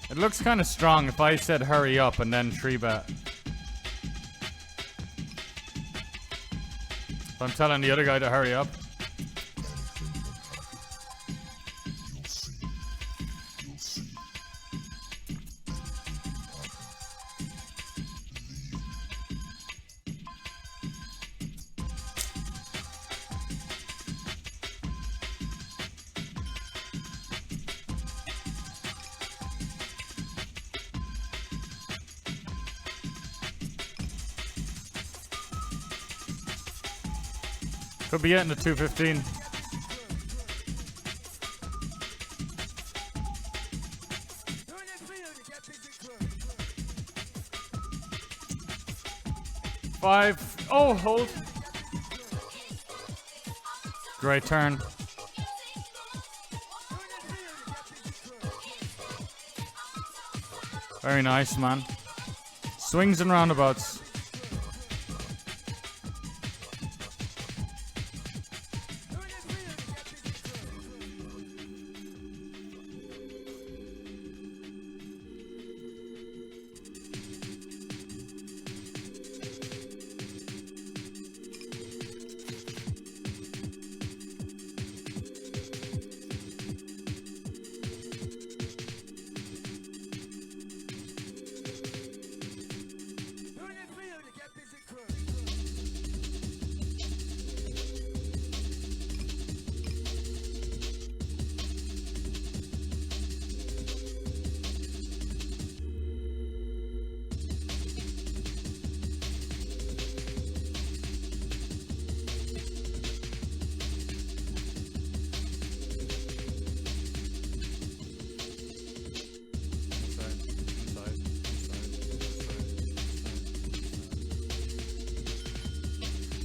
Speaker 1: It looks kind of strong if I said hurry up and then 3-bet. If I'm telling the other guy to hurry up. Could be getting to 215. Five. Oh, hold. Great turn. Very nice, man. Swings and roundabouts.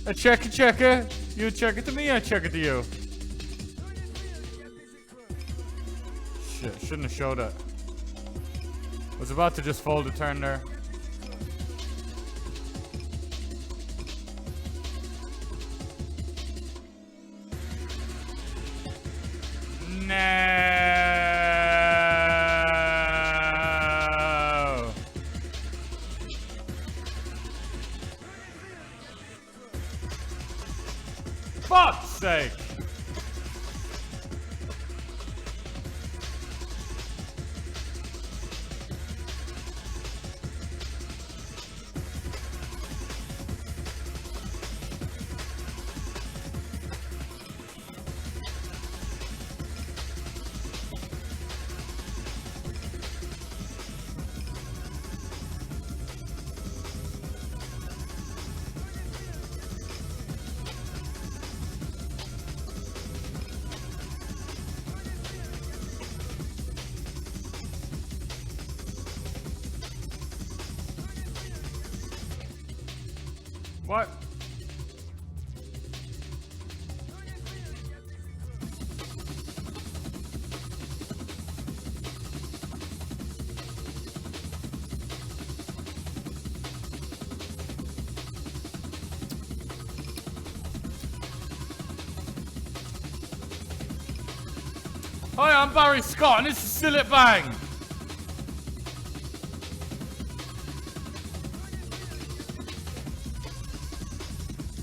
Speaker 1: I check it. You check it to me, I check it to you. Shit, shouldn't have showed it. Was about to just fold a turn there. No. Fuck's sake. What? Hi, I'm Barry Scott, and this is Still It Bang.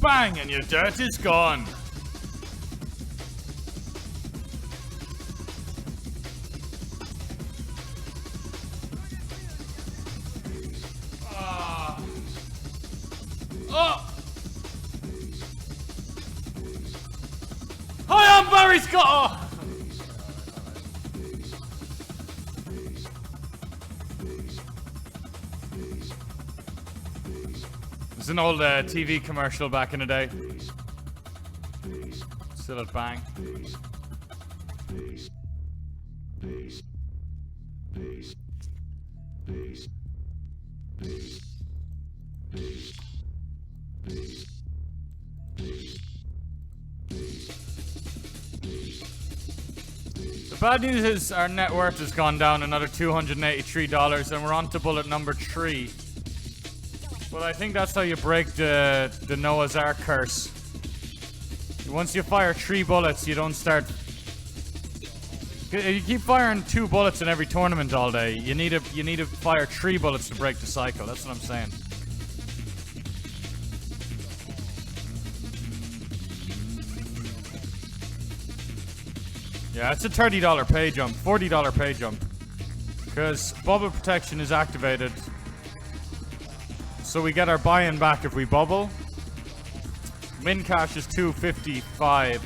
Speaker 1: Bang, and your dirt is gone. there he's got. Oh. It's an old TV commercial back in the day. Still at bang. The bad news is our net worth has gone down another $283 and we're on to bullet number 3. Well, I think that's how you break the Noah's Ark curse. Once you fire 3 bullets, you don't start... You keep firing 2 bullets in every tournament all day. You need to fire 3 bullets to break the cycle. That's what I'm saying. Yeah, it's a $30 pay jump, $40 pay jump. Because bubble protection is activated. So we get our buy-in back if we bubble. Min cash is $255.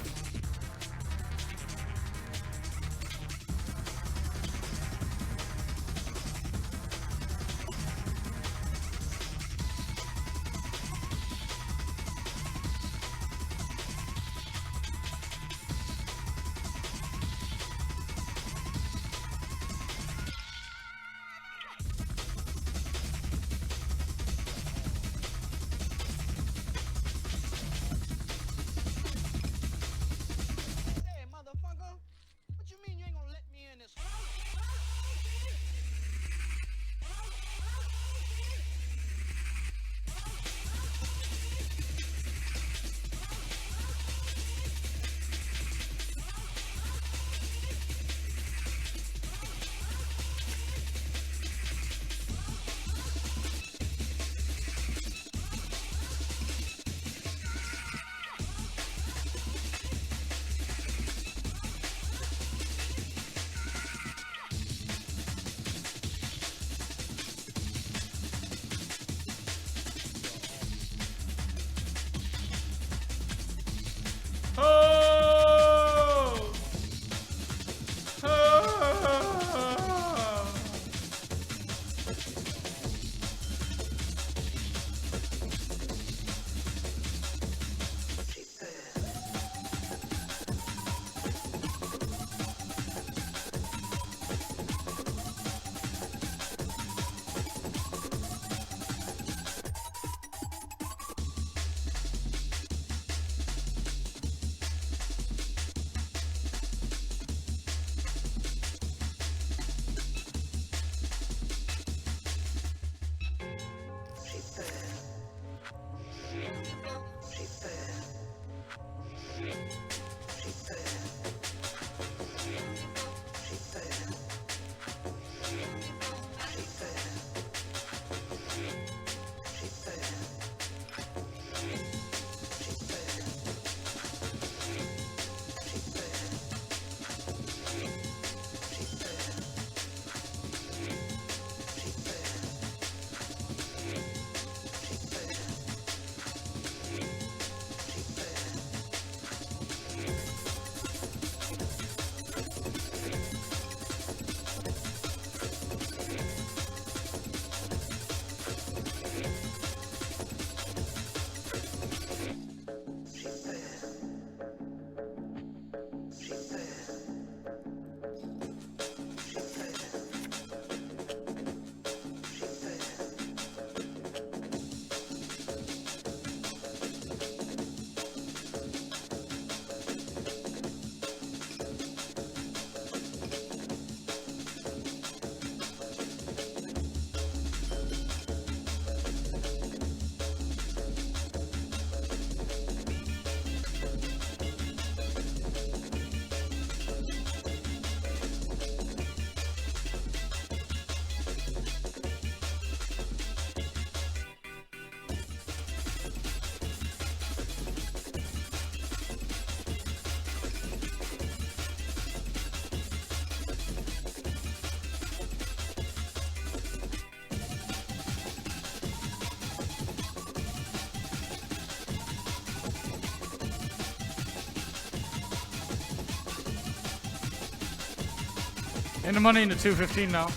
Speaker 1: In the money in the 215 now.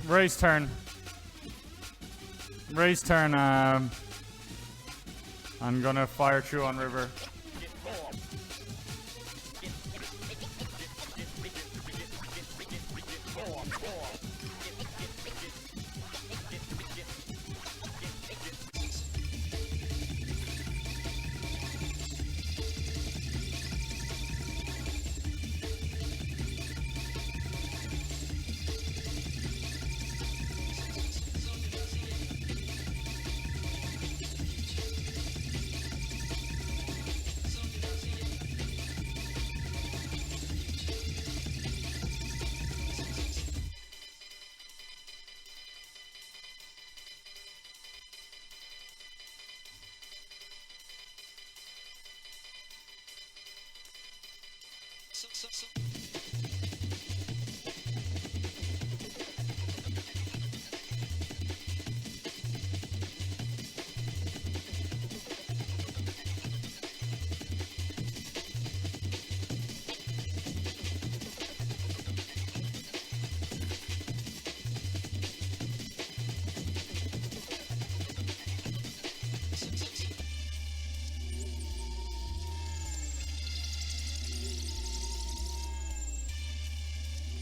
Speaker 1: Ray's turn. Ray's turn. I'm gonna fire through on river.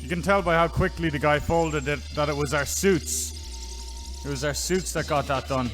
Speaker 1: You can tell by how quickly the guy folded it that it was our suits. It was our suits that got that done.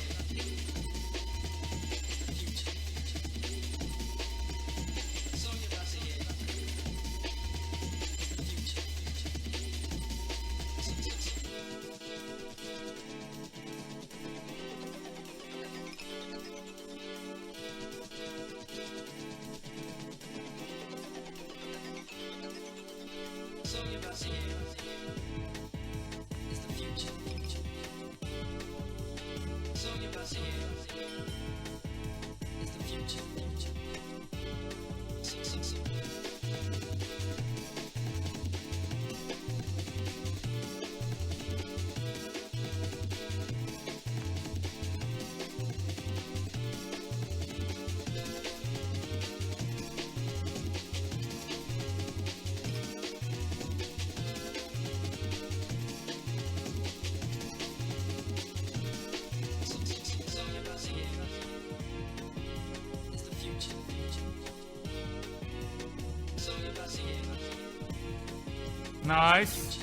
Speaker 1: Nice.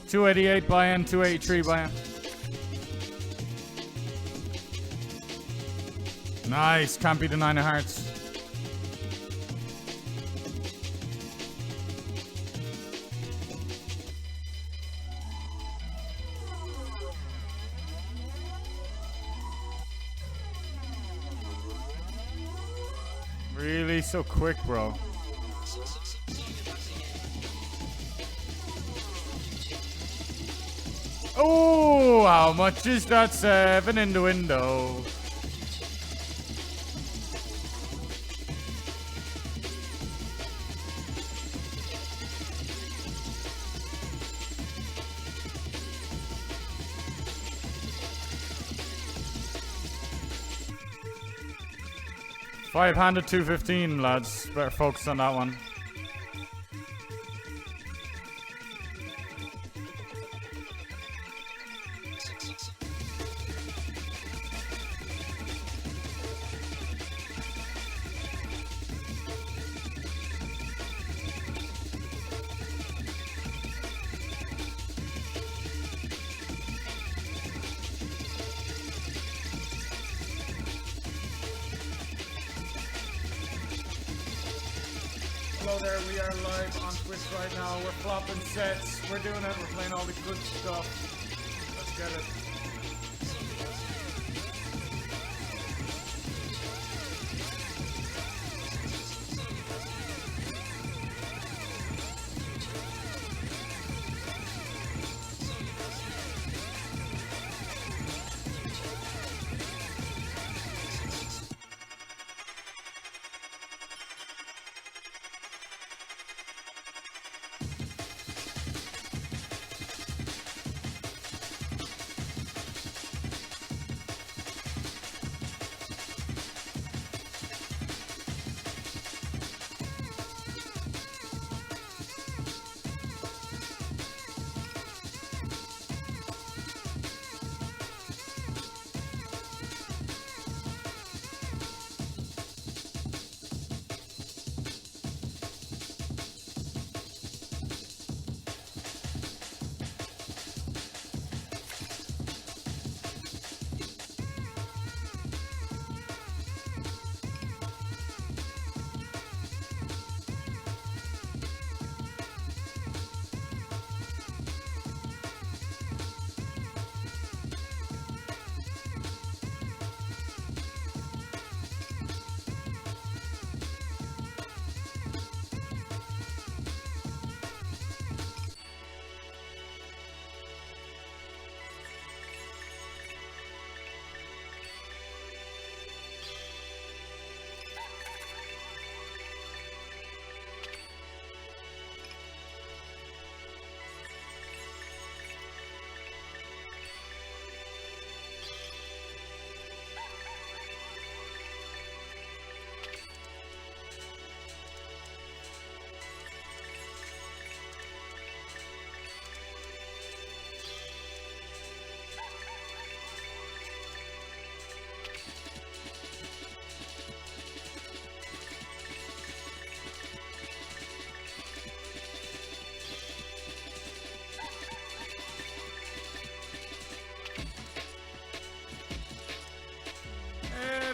Speaker 1: 288 buy-in, 283 buy-in. Nice. Can't beat the 9 of hearts. Really? So quick, bro. Oh, how much is that 7 in the window? Five-handed 215, lads. Better focus on that one. Hello there, we are live on Twitch right now. We're flopping sets. We're doing it. We're playing all the good stuff. Let's get it.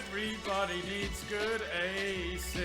Speaker 1: Everybody needs good aces.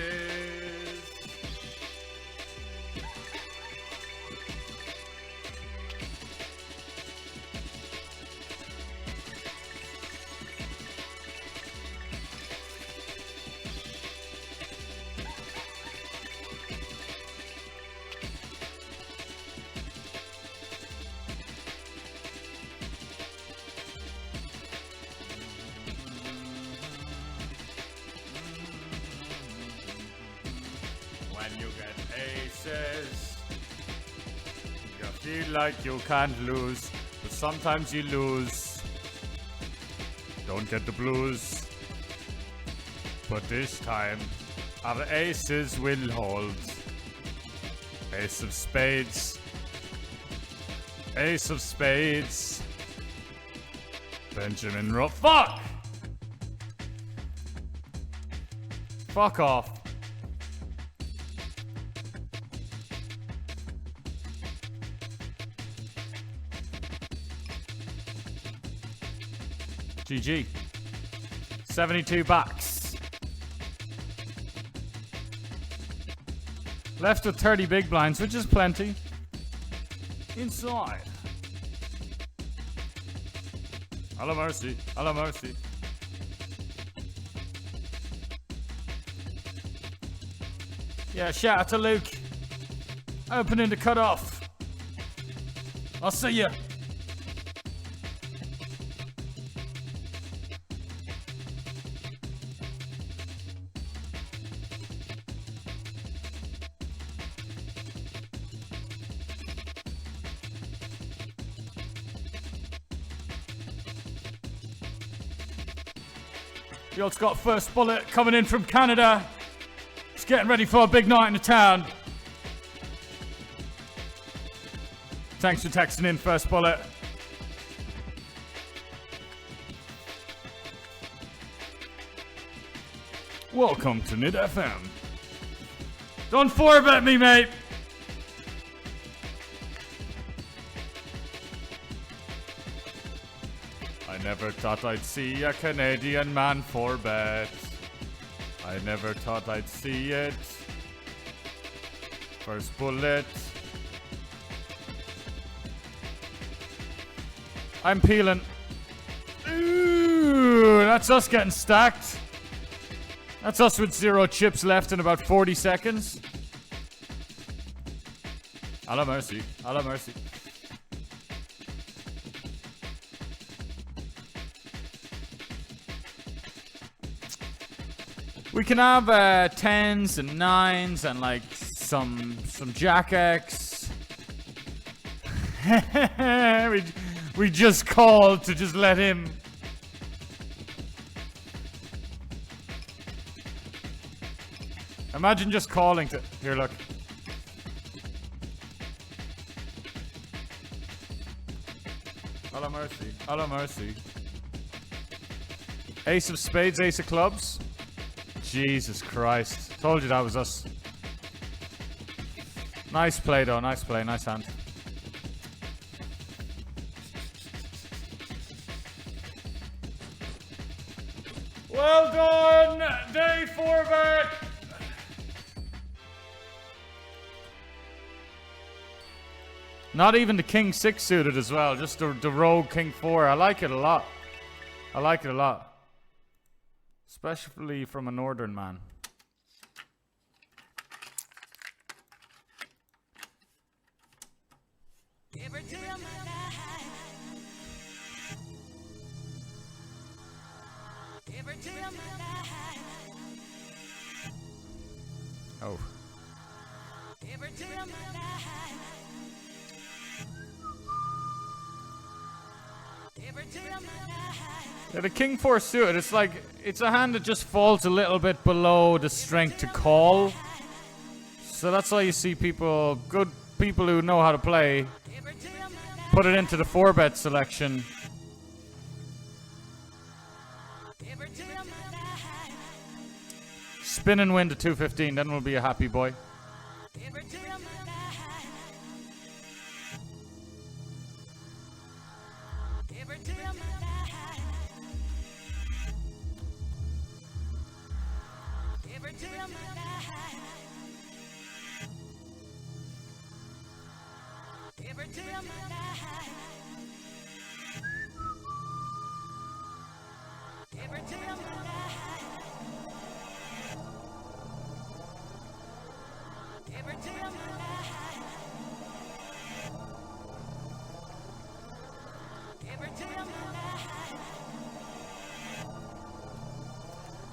Speaker 1: When you get aces, you feel like you can't lose, but sometimes you lose. Don't get the blues. But this time, our aces will hold. Ace of spades. Ace of spades. Benjamin Fuck! Fuck off. GG. 72 backs. Left with 30 big blinds, which is plenty. Inside. A la mercy. A la mercy. Yeah, shout out to Luke. Opening the cutoff. I'll see ya. The old Scott First Bullet coming in from Canada. It's getting ready for a big night in the town. Thanks for texting in, First Bullet. Welcome to Mid FM. Don't forbet me, mate. I never thought I'd see a Canadian man forbet. I never thought I'd see it. First Bullet. I'm peeling. Ooh, that's us getting stacked. That's us with 0 chips left in about 40 seconds. A la mercy. A la mercy. We can have 10s and 9s and like some Jack X. we just called to just let him. Imagine just calling to. Here, look. A la mercy. A la mercy. Ace of spades, ace of clubs. Jesus Christ. Told you that was us. Nice play though, nice play, nice hand. Well done, day 4 bet. Not even the King 6 suited as well, just the rogue King 4. I like it a lot. I like it a lot. Especially from a northern man. Oh. Yeah, the King 4 suited, it's like, it's a hand that just falls a little bit below the strength to call. So that's why you see people, good people who know how to play, put it into the 4-bet selection. Spin and win to 215, then we'll be a happy boy.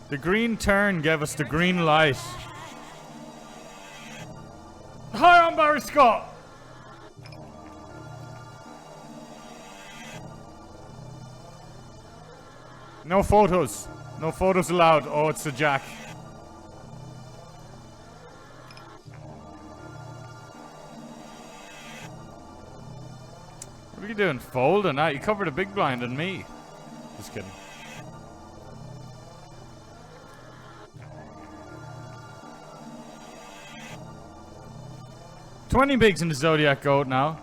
Speaker 1: The green turn gave us the green light. Hi, I'm Barry Scott. No photos. No photos allowed. Oh, it's a jack. What are you doing? Folding? Ah, you covered a big blind on me. Just kidding. $20 bigs in the Zodiac Goat now.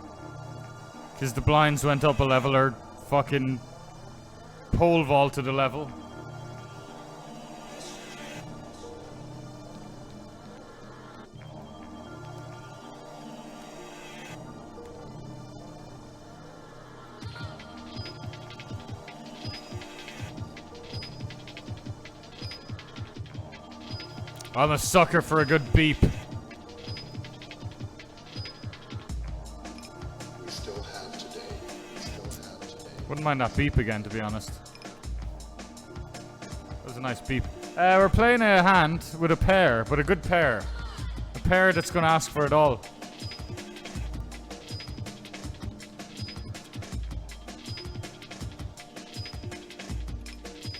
Speaker 1: Because the blinds went up a level or fucking pole vaulted a level. I'm a sucker for a good beep. Wouldn't mind that beep again, to be honest. That was a nice beep. We're playing a hand with a pair, but a good pair. A pair that's going to ask for it all.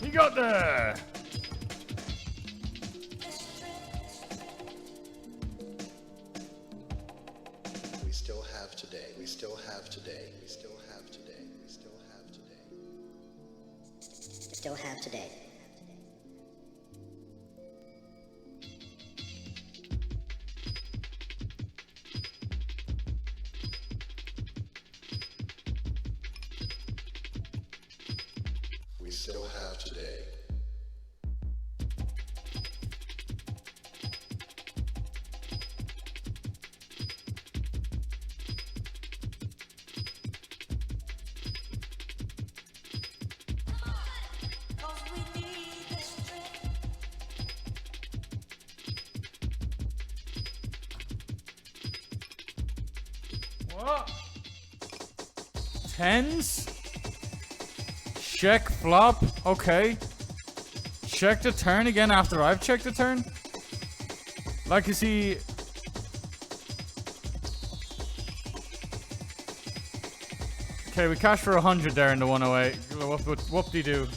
Speaker 1: He got there!
Speaker 21: We still have today. We still have today. We still have today. We still have today.
Speaker 22: Still have today.
Speaker 21: We still have today.
Speaker 1: What? Tens? Check flop? Okay. Check the turn again after I've checked the turn? Like, is he... Okay, we cashed for 100 there in the 108. Whoop-de-doo.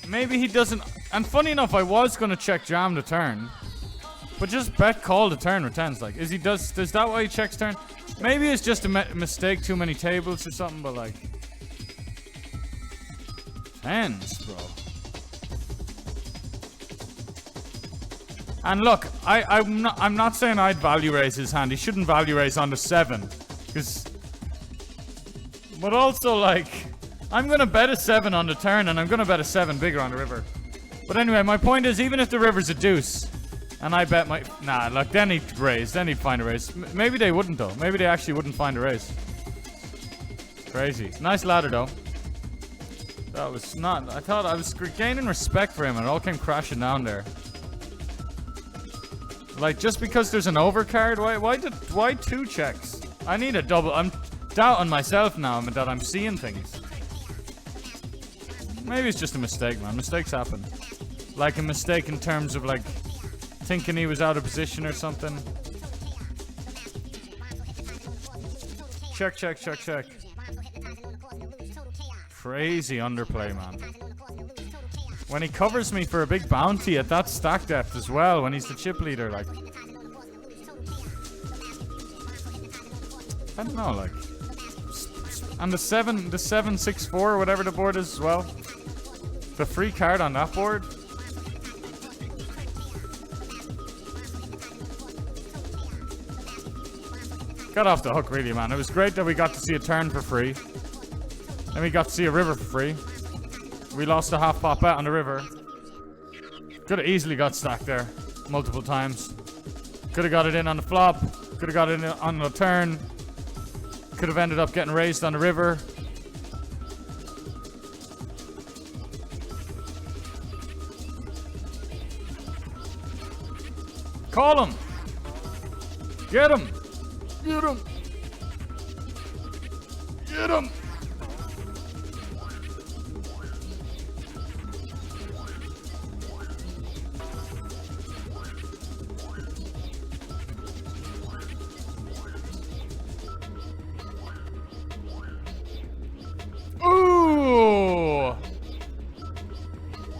Speaker 1: Maybe he doesn't... And funny enough, I was going to check jam the turn. But just bet call the turn with tens. Like, is that why he checks turn? Maybe it's just a mistake, too many tables or something, but like... Tens, bro. And look, I'm not saying I'd value raise his hand. He shouldn't value raise on the 7. But also, like, I'm going to bet a 7 on the turn, and I'm going to bet a 7 bigger on the river. But anyway, my point is, even if the river's a deuce, and I bet my... Nah, look, then he'd raise. Then he'd find a raise. Maybe they wouldn't, though. Maybe they actually wouldn't find a raise. Crazy. Nice ladder, though. That was not... I thought I was gaining respect for him, and it all came crashing down there. Like, just because there's an overcard? Why 2 checks? I need a double... I'm doubting myself now that I'm seeing things. Maybe it's just a mistake, man. Mistakes happen. Like a mistake in terms of, like... thinking he was out of position or something. Check, check, check, check. Crazy underplay, man. When he covers me for a big bounty at that stack depth as well, when he's the chip leader, like... I don't know, like... And the 7-6-4 or whatever the board is as well. The free card on that board. Got off the hook, really, man. It was great that we got to see a turn for free. Then we got to see a river for free. We lost a half pot bet on the river. Could have easily got stacked there multiple times. Could have got it in on the flop. Could have got it in on the turn. Could have ended up getting raised on the river. Call him. Get him. Get him! Get him! Ooh!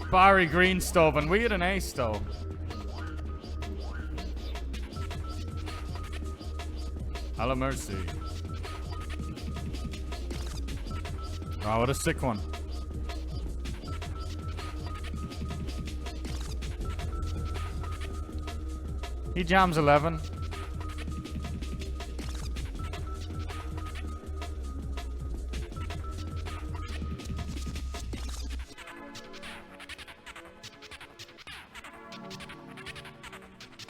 Speaker 1: Barry green stove, and we had an ace though. Hello, mercy. Oh, what a sick one. He jams 11.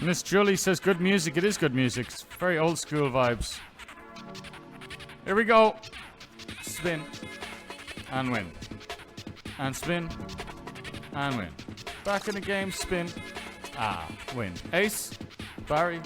Speaker 1: Miss Julie says good music. It is good music. It's very old school vibes. Here we go. Spin. And win. And spin. And win. Back in the game. Spin. Ah. Win. Ace. Barry.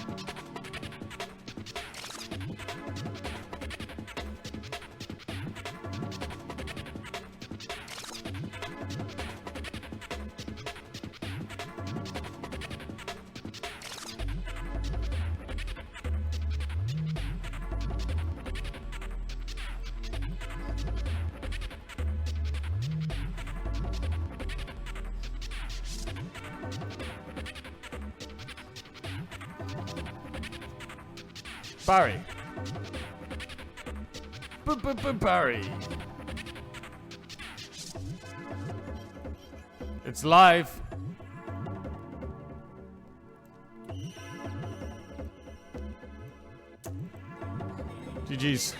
Speaker 1: Barry. Barry. It's live. GG's.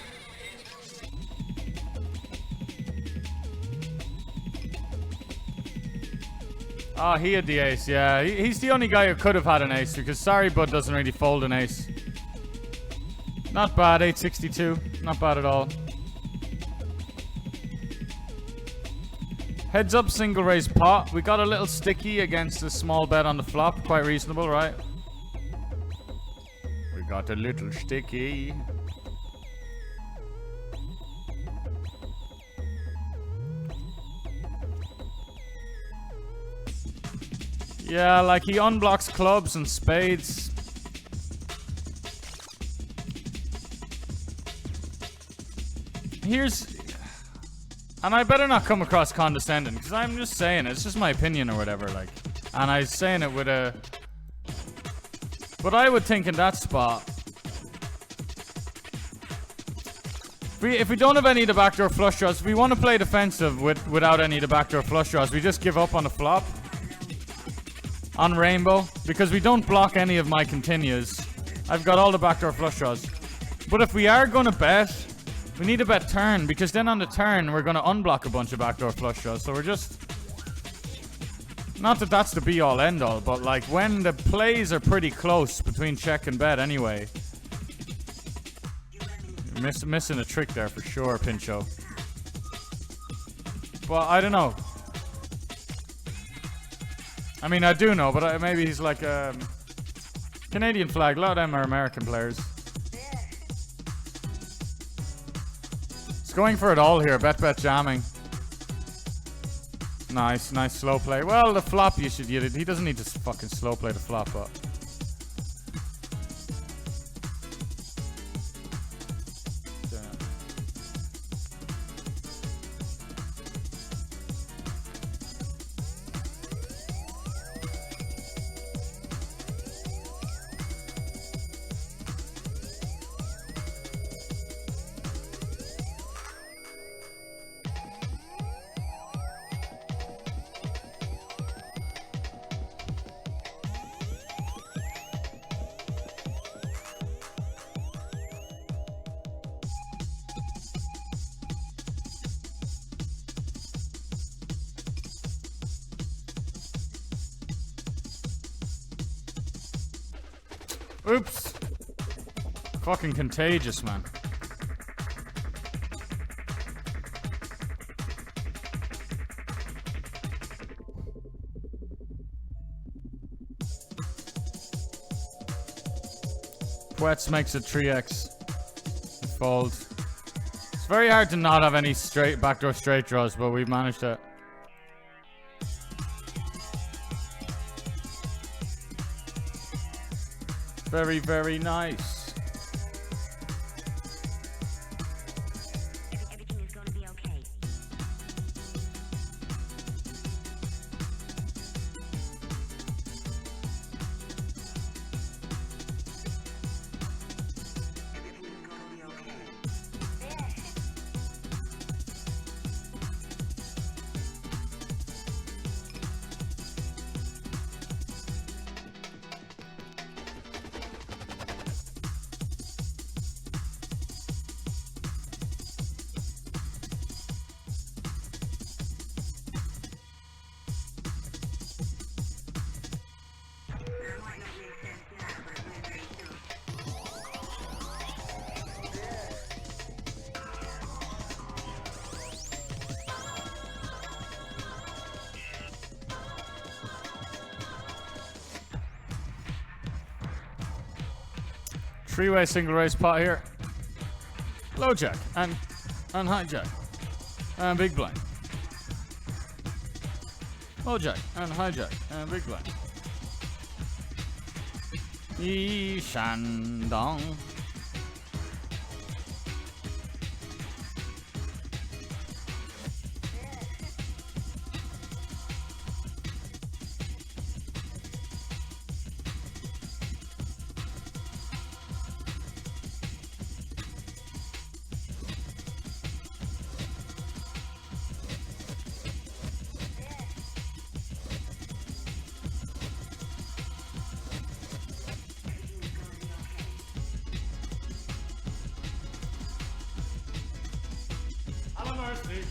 Speaker 1: Ah, he had the ace, yeah. He's the only guy who could have had an ace because Sorry Bud doesn't really fold an ace. Not bad, 862. Not bad at all. Heads up, single raise pot. We got a little sticky against a small bet on the flop. Quite reasonable, right? We got a little sticky. Yeah, like he unblocks clubs and spades. And I better not come across condescending, because I'm just saying it. It's just my opinion or whatever, like. And I'm saying it with a... But I would think in that spot... If we don't have any of the backdoor flush draws, if we want to play defensive without any of the backdoor flush draws, we just give up on the flop. On rainbow, because we don't block any of my continues. I've got all the backdoor flush draws. But if we are going to bet, we need to bet turn, because then on the turn we're going to unblock a bunch of backdoor flush draws. So we're just... Not that that's the be-all end-all, but like when the plays are pretty close between check and bet anyway. You're missing a trick there for sure, Pincho. But I don't know. I mean, I do know, but maybe he's like Canadian flag. A lot of them are American players. He's going for it all here. Bet jamming. Nice slow play. Well, the flop he doesn't need to fucking slow play the flop up. Oops. Fucking contagious, man. Quetz makes it 3x. It folds. It's very hard to not have any backdoor straight draws, but we've managed it. Very, very nice. Three-way single raise pot here. Low jack and hijack and big blind. Low jack and hijack and big blind. Yi shan dong. Mercy.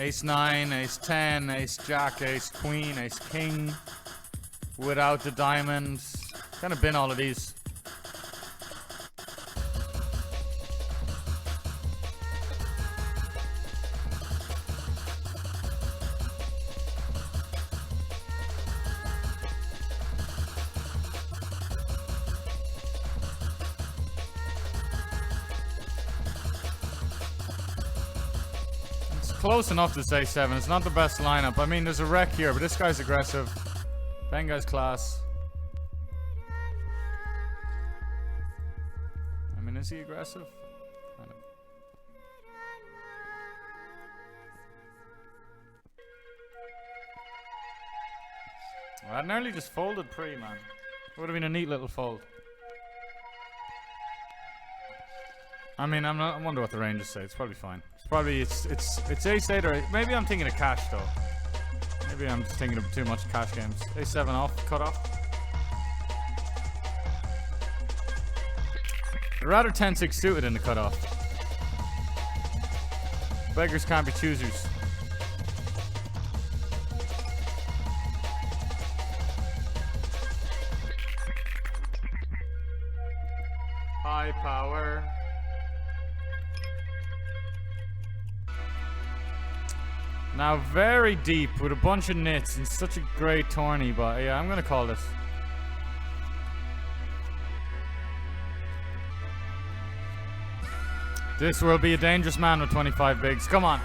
Speaker 1: Ace 9, Ace 10, Ace Jack, Ace Queen, Ace King. Without the diamonds. Kind of bin all of these. Close enough to say 7. It's not the best lineup. I mean, there's a wreck here, but this guy's aggressive. Ben guy's class. I mean, is he aggressive? Kind of. Well, I nearly just folded pre, man. It would have been a neat little fold. I mean, I wonder what the ranges say. It's probably fine. It's probably it's ace 8 or maybe I'm thinking of cash though. Maybe I'm just thinking of too much cash games. Ace 7 off, cut off. I'd rather 10-6 suited in the cutoff. Beggars can't be choosers. High power. Now very deep with a bunch of nits and such a great tourney, but yeah, I'm gonna call this. This will be a dangerous man with 25 bigs. Come on.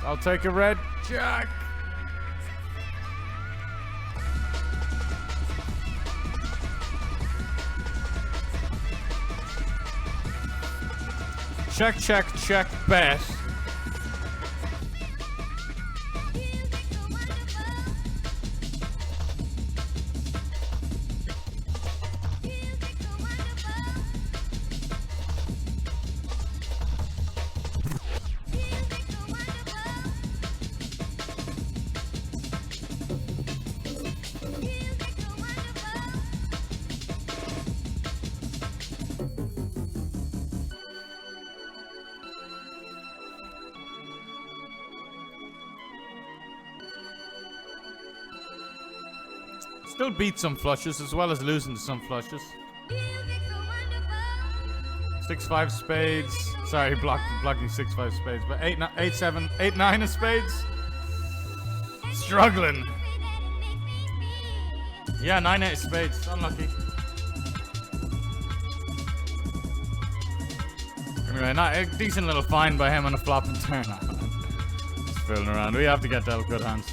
Speaker 1: I'll take a red jack. Check, check, check, bet. Still beat some flushes as well as losing to some flushes. 6-5 spades. Sorry, blocking 6-5 spades, but 8-7, 8-9 of spades. Struggling. Yeah, 9-8 spades. Unlucky. Anyway, not a decent little find by him on a flop and turn. Just fooling around. We have to get dealt good hands.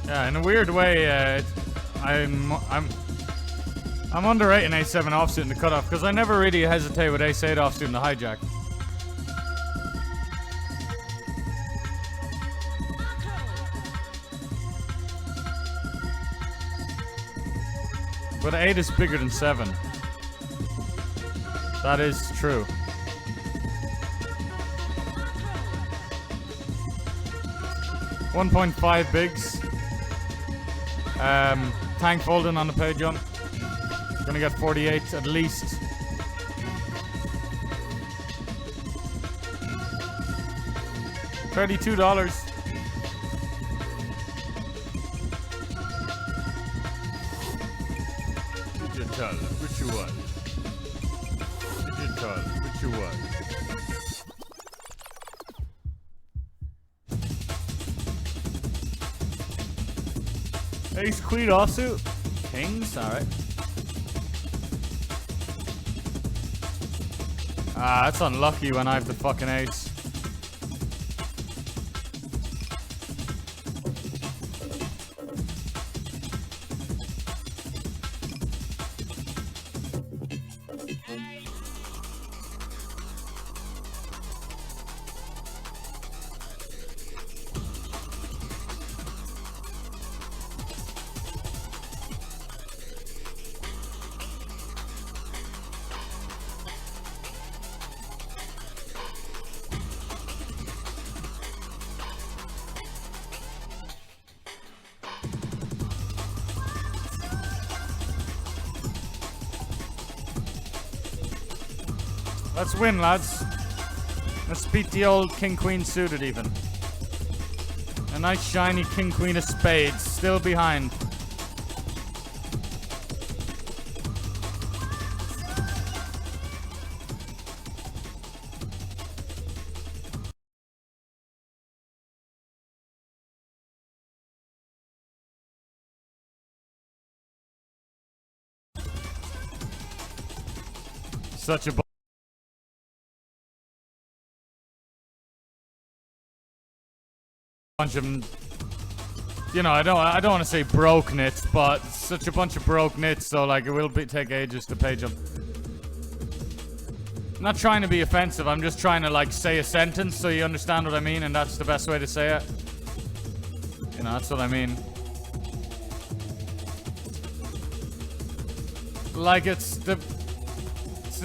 Speaker 1: Yeah, in a weird way, I'm underrating A7 offsuit in the cutoff because I never really hesitate with Ace 8 offsuit in the hijack. But 8 is bigger than 7. That is true. .5 bigs. Tank folding on the pay jump. Gonna get 48 at least. $32. Digital, which you want? Digital, which you want? Ace queen offsuit. Kings, alright. Ah, that's unlucky when I have the fucking ace. Let's win, lads. Let's beat the old king-queen suited even. A nice shiny king-queen of spades, still behind. Such a bunch of, you know, I don't want to say broke nits, but such a bunch of broke nits, so like it will take ages to page them. I'm not trying to be offensive, I'm just trying to like say a sentence so you understand what I mean, and that's the best way to say it. You know, that's what I mean. Like it's the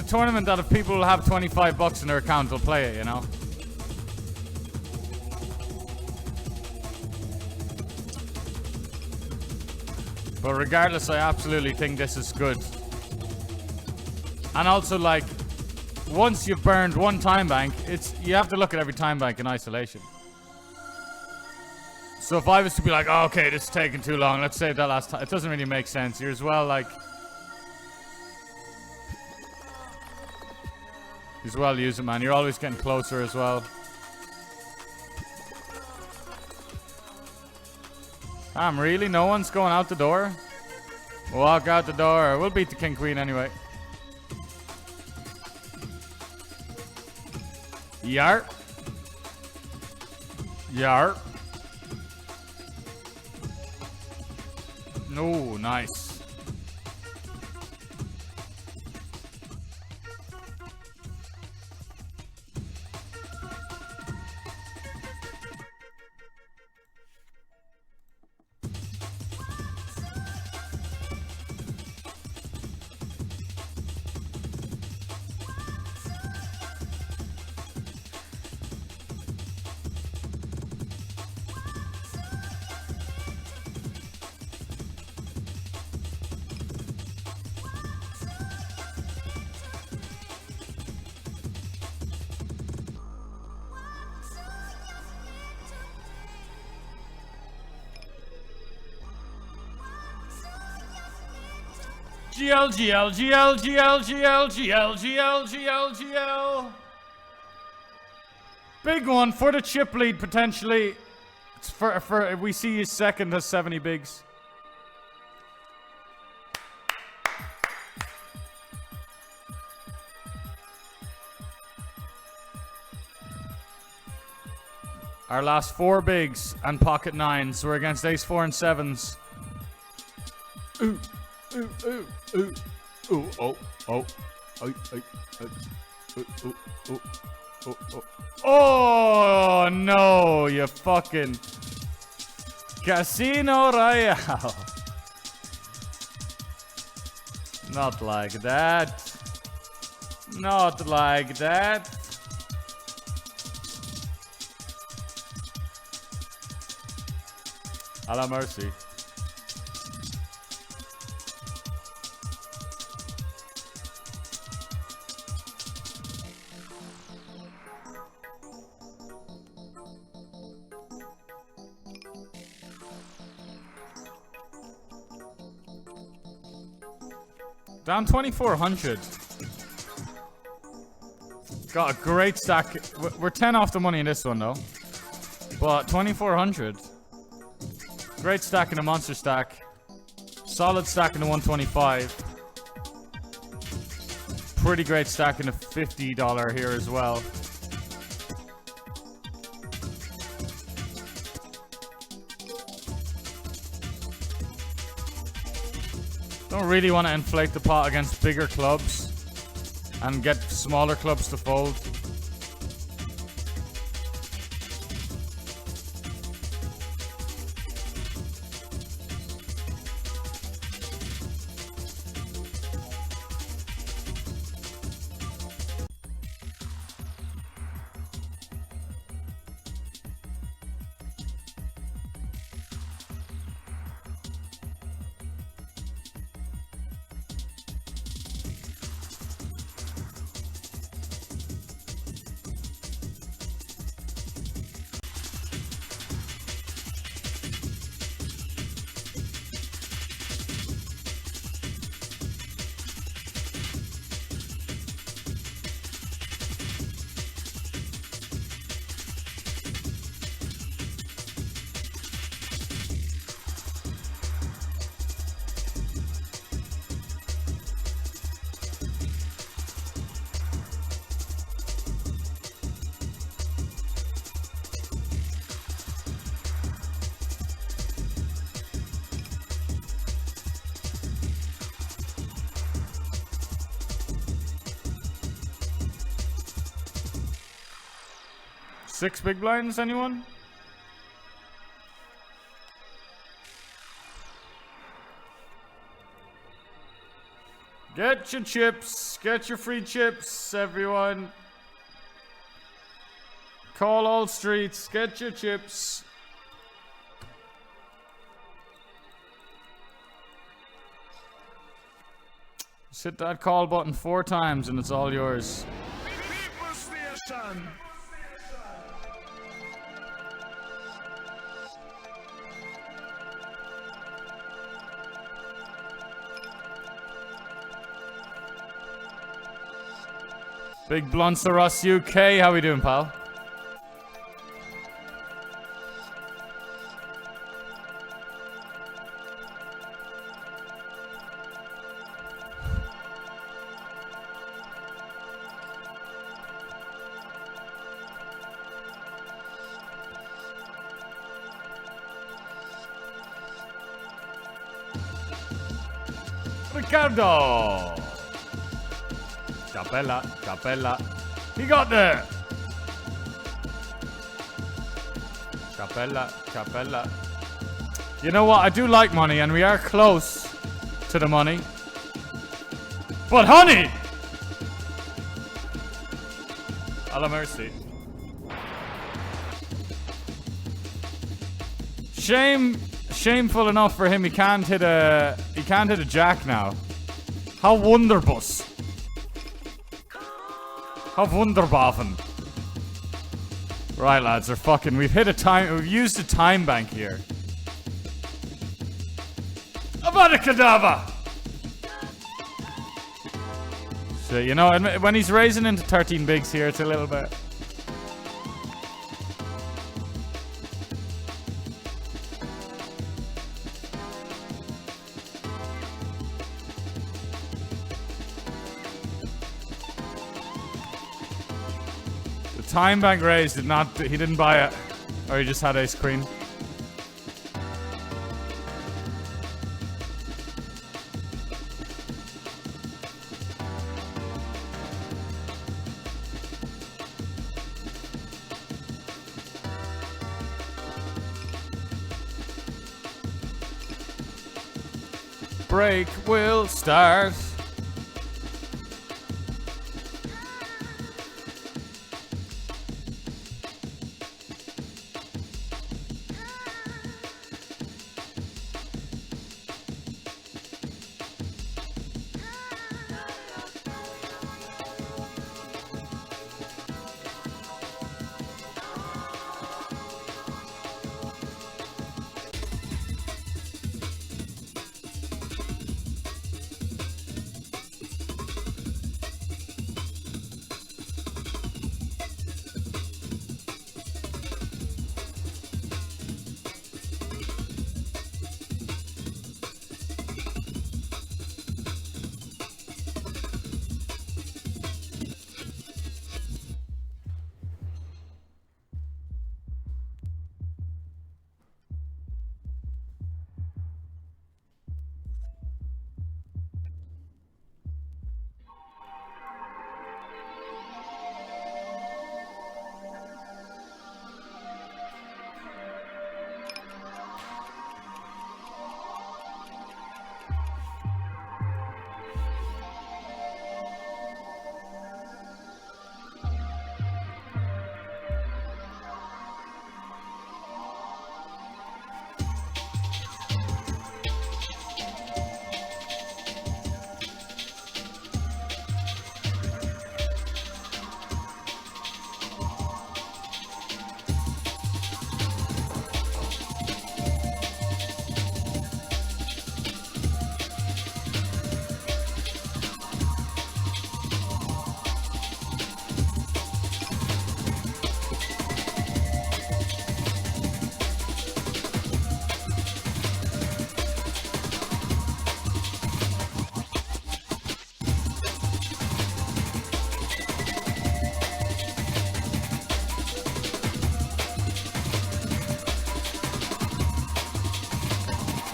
Speaker 1: tournament that if people have $25 in their account, they'll play it, you know. But regardless, I absolutely think this is good. And also, like, once you've burned one time bank, you have to look at every time bank in isolation. So if I was to be like, oh, okay, this is taking too long, let's save that last time, it doesn't really make sense. You're as well, like, you as well use it, man. You're always getting closer as well. Damn, really? No one's going out the door? Walk out the door. We'll beat the king queen anyway. Yar. Yar. No, nice. GL, GL, GL, GL, GL, GL, GL, GL, GL. Big one for the chip lead, potentially. It's for we see his second has 70 bigs. Our last 4 bigs and pocket 9s. We're against ace 4 and 7s. Ooh, ooh, ooh, ooh, ooh, oh, oh, oh, oh, oh, oh, oh, oh. Oh no, you fucking Casino Royale. Not like that. Not like that. A la mercy. Down 2,400. Got a great stack. We're 10 off the money in this one though. But 2,400. Great stack in a monster stack. Solid stack in the 125. Pretty great stack in the $50 here as well. Don't really want to inflate the pot against bigger clubs and get smaller clubs to fold. Six big blinds, anyone? Get your chips. Get your free chips, everyone. Call all streets. Get your chips. Just hit that call button 4 times and it's all yours.
Speaker 8: People Station.
Speaker 1: Big Blunts are us UK. How we doing, pal? Ricardo! Capella, Capella. He got there! Capella, Capella. You know what? I do like money, and we are close to the money. But honey! A la mercy. Shameful enough for him. He can't hit a jack now. How wonderbus. How wunderbaven. Right, lads, we've used a time bank here. Avada Kedavra! So, you know, when he's raising into 13 bigs here, it's a little bit... The time bank raise did not... He didn't buy it. Or he just had ace queen. Break will start.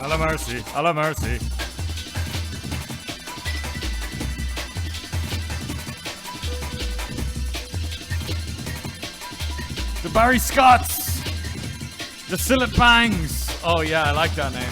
Speaker 1: A la mercy, a la mercy. The Barry Scotts! The Sillet Bangs! Oh yeah, I like that name.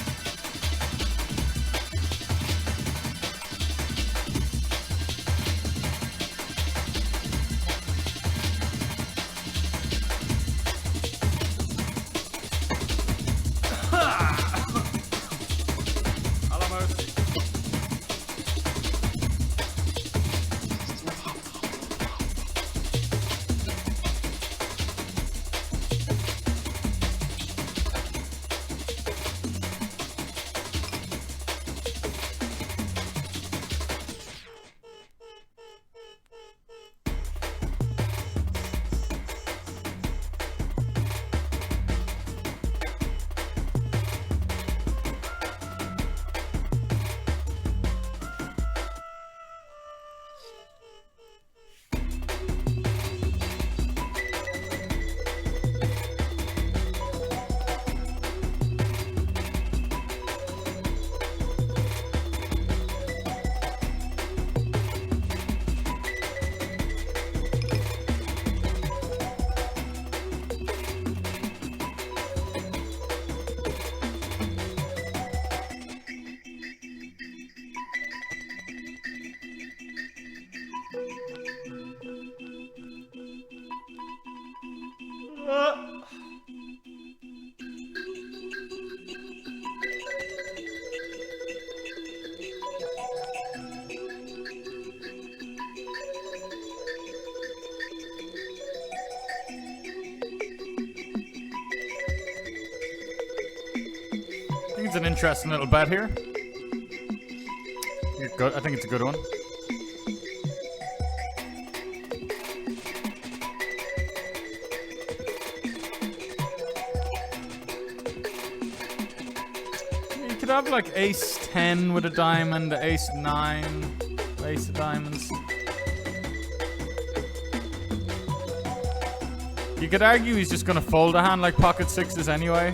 Speaker 1: I think it's an interesting little bet here. I think it's a good one. could have like ace 10 with a diamond, ace 9, ace of diamonds. You could argue he's just gonna fold a hand like pocket sixes anyway.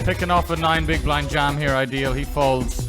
Speaker 1: Picking off a 9 big blind jam here, ideal. He folds.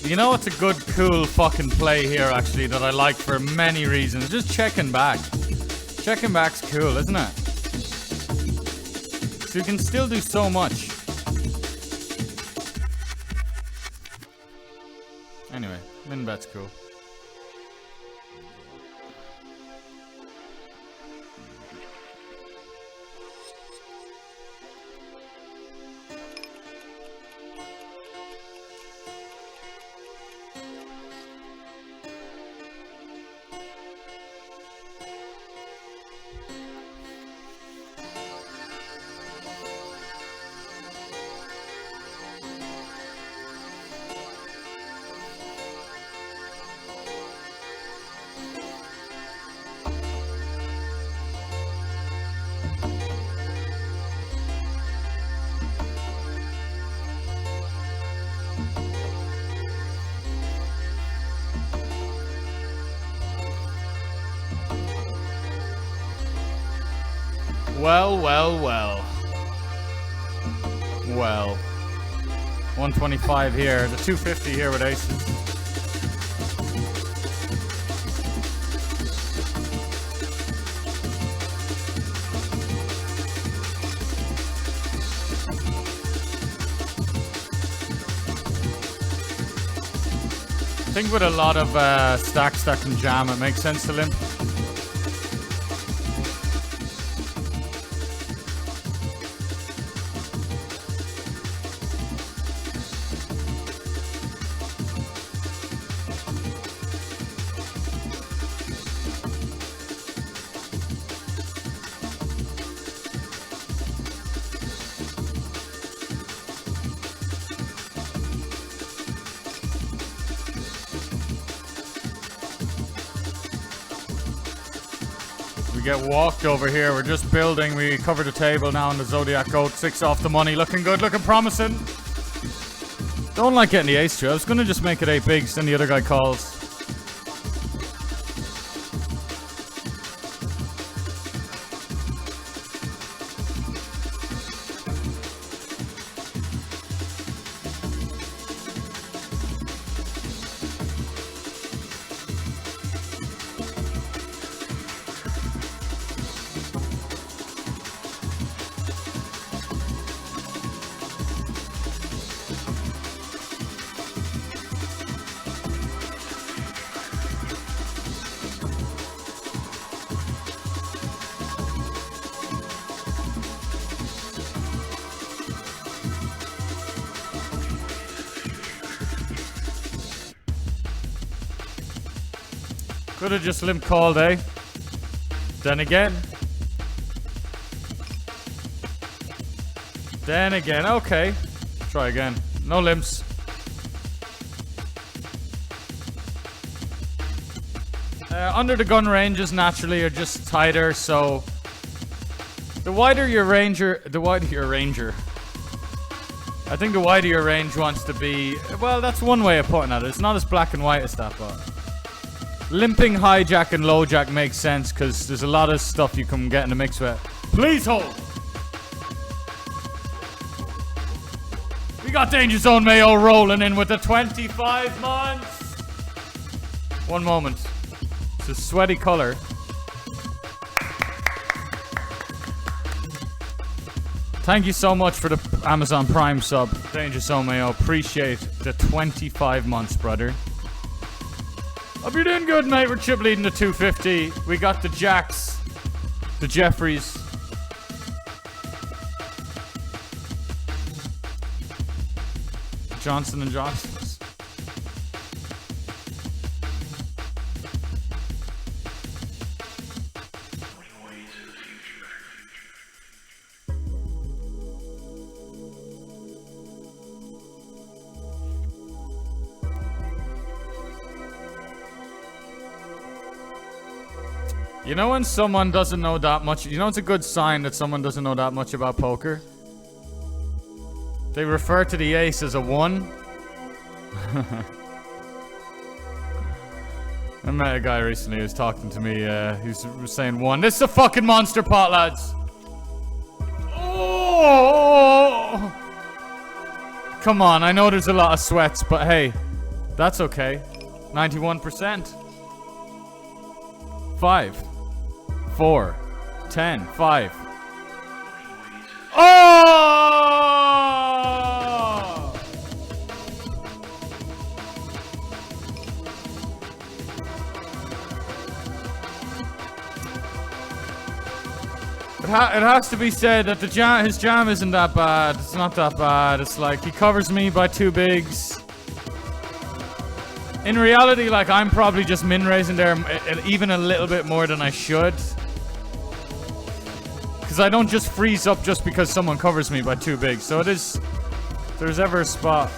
Speaker 1: You know what's a good, cool fucking play here, actually, that I like for many reasons? Just checking back. Checking back's cool, isn't it? So you can still do so much. Anyway, min bet's cool. Well, well, well. Well. 125 here, the 250 here with aces. I think with a lot of stack and jam, it makes sense to limp. We get walked over here. We're just building. We cover the table now on the Zodiac Goat. 6 off the money. Looking good. Looking promising. Don't like getting the ace through. I was going to just make it 8 bigs. Then the other guy calls. Could have just limp called, eh? Then again. Then again, okay. Try again. No limps. Under the gun ranges naturally are just tighter, so the wider your ranger, I think the wider your range wants to be, well, that's one way of putting it. It's not as black and white as that, but limping high jack and low jack makes sense because there's a lot of stuff you can get in the mix with. Please hold. We got Danger Zone Mayo rolling in with the 25 months. One moment. It's a sweaty color. Thank you so much for the Amazon Prime sub, Danger Zone Mayo. Appreciate the 25 months, brother. Hope you're doing good, mate. We're chip leading to 250. We got the Jacks, the Jeffreys. Johnson and Johnsons. You know when someone doesn't know that much, you know it's a good sign that someone doesn't know that much about poker? They refer to the ace as a 1. I met a guy recently who was talking to me, he was saying 1. This is a fucking monster pot, lads! Oh! Come on, I know there's a lot of sweats, but hey, that's okay. 91%. 5. 4. 10. 5. Oh! It has to be said that his jam isn't that bad. It's not that bad. It's like he covers me by 2 bigs. In reality, like I'm probably just min raising there even a little bit more than I should. Because I don't just freeze up just because someone covers me by 2 bigs. So it is, there's ever a spot.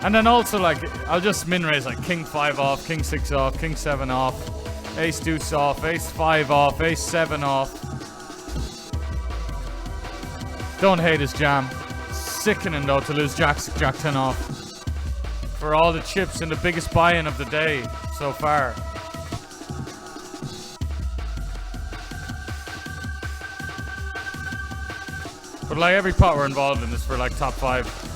Speaker 1: And then also like, I'll just min raise like King 5 off, King 6 off, King 7 off, Ace Deuce off, Ace 5 off, Ace 7 off. Don't hate his jam. Sickening though to lose Jack 10 off. For all the chips and the biggest buy-in of the day so far. But like every pot we're involved in is for like top 5.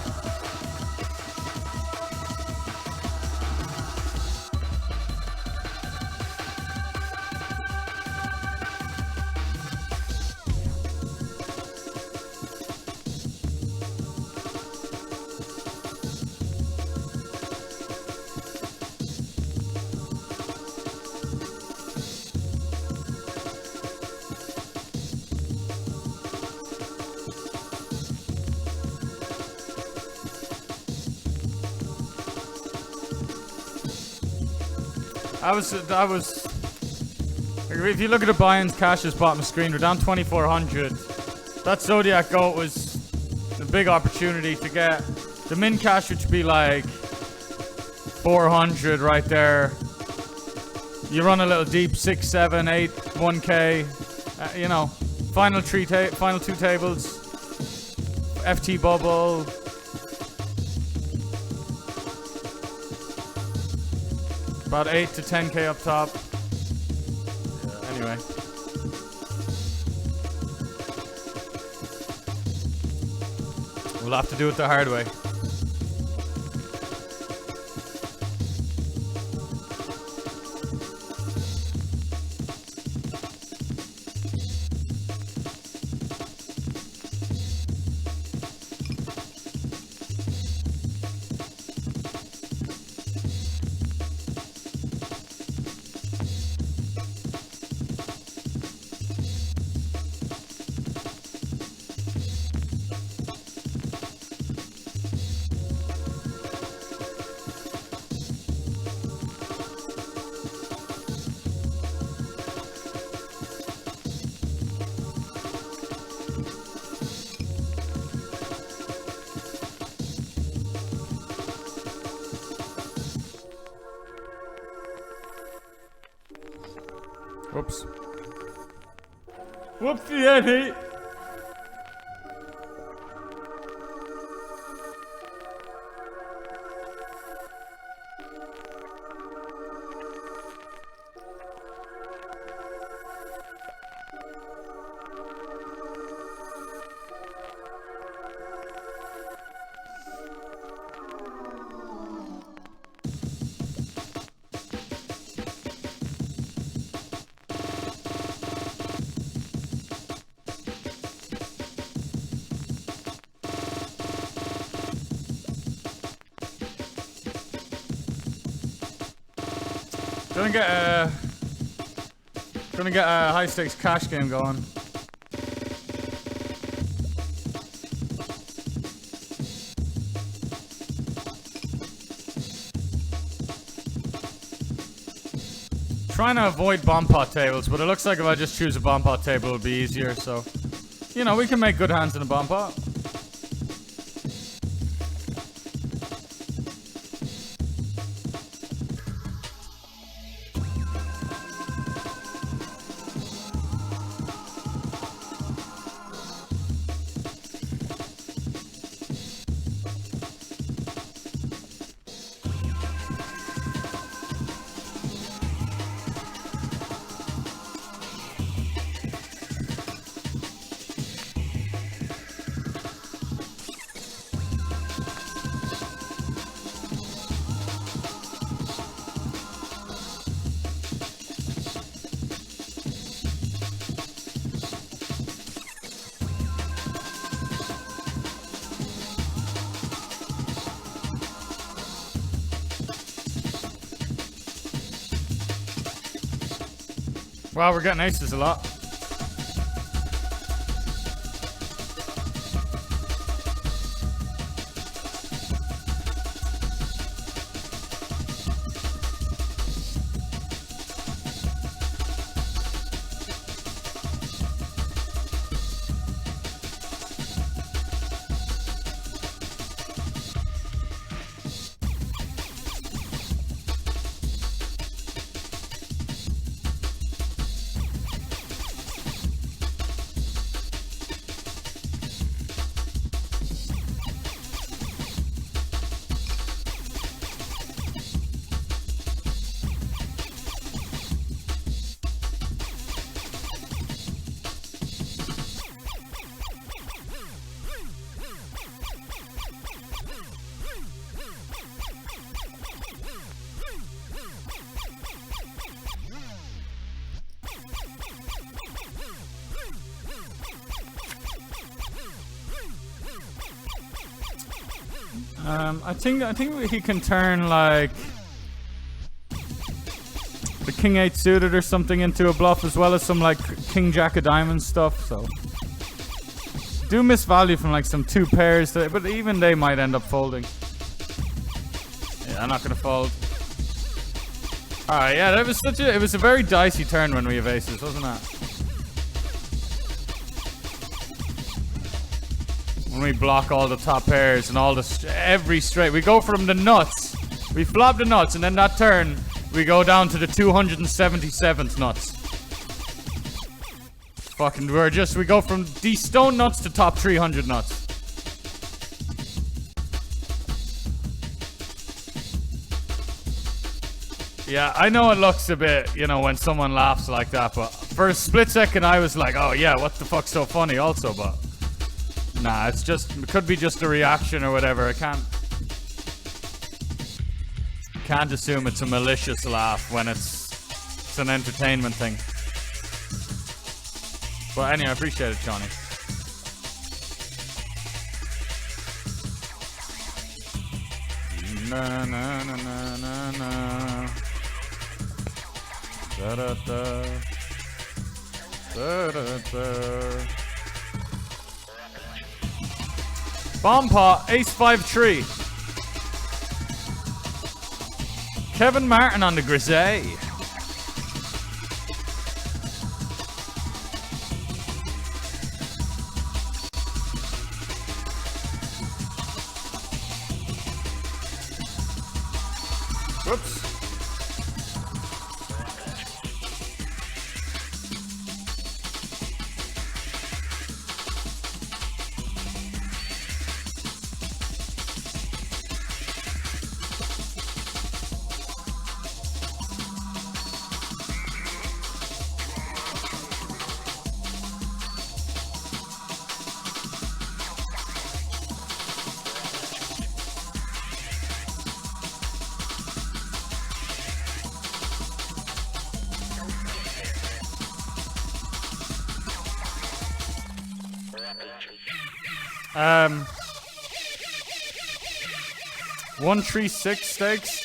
Speaker 1: If you look at the buy-ins, cash is bottom of screen. We're down 2,400. That Zodiac goat was a big opportunity to get the min cash, which would be like 400 right there. You run a little deep, 6, 7, 8, 1k. You know, final 2 tables, FT bubble. About 8 to 10k up top. Yeah, anyway. We'll have to do it the hard way. Whoops. Whoopsie Eddie. Gonna get a high stakes cash game going. Trying to avoid bomb pot tables, but it looks like if I just choose a bomb pot table it'll be easier, so you know, we can make good hands in a bomb pot. Wow, we're getting aces a lot. I think he can turn like the King 8 suited or something into a bluff, as well as some like King Jack of Diamonds stuff. So do miss value from like some 2 pairs, but even they might end up folding. Yeah, I'm not gonna fold. All right, yeah, that was it was a very dicey turn when we have aces, wasn't it? When we block all the top pairs and all the every straight, we go from the nuts, we flop the nuts, and then that turn we go down to the 277th nuts. Fucking, we go from these stone nuts to top 300 nuts. Yeah, I know it looks a bit, you know, when someone laughs like that, but for a split second I was like, oh yeah, what the fuck's so funny also, but nah, it could be just a reaction or whatever. I can't assume it's a malicious laugh when it's an entertainment thing. But anyway, I appreciate it, Johnny. Na na na na na na. Da da da. Da da da. Bomb pot, ace 5 tree. Kevin Martin on the Grisey. Whoops. 136 steaks.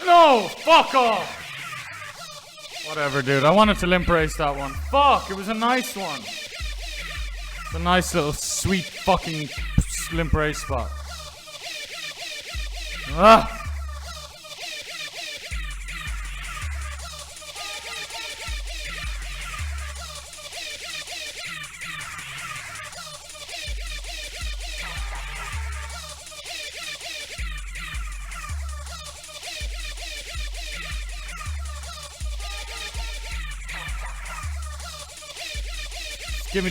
Speaker 1: No! Fuck off! Whatever, dude. I wanted to limp race that one. Fuck! It was a nice one. It's a nice little sweet fucking limp race spot. Ah!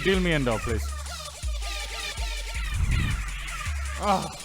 Speaker 1: Deal me in though, please. Oh.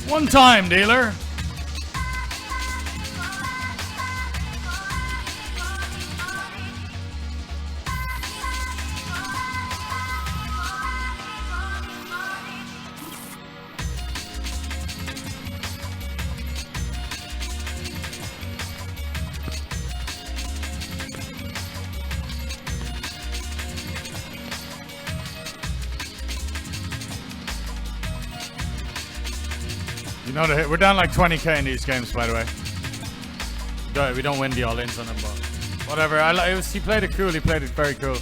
Speaker 1: One time, dealer. You know, we're down like 20k in these games, by the way. We don't win the all-ins on him, but whatever. He played it cool. He played it very cool.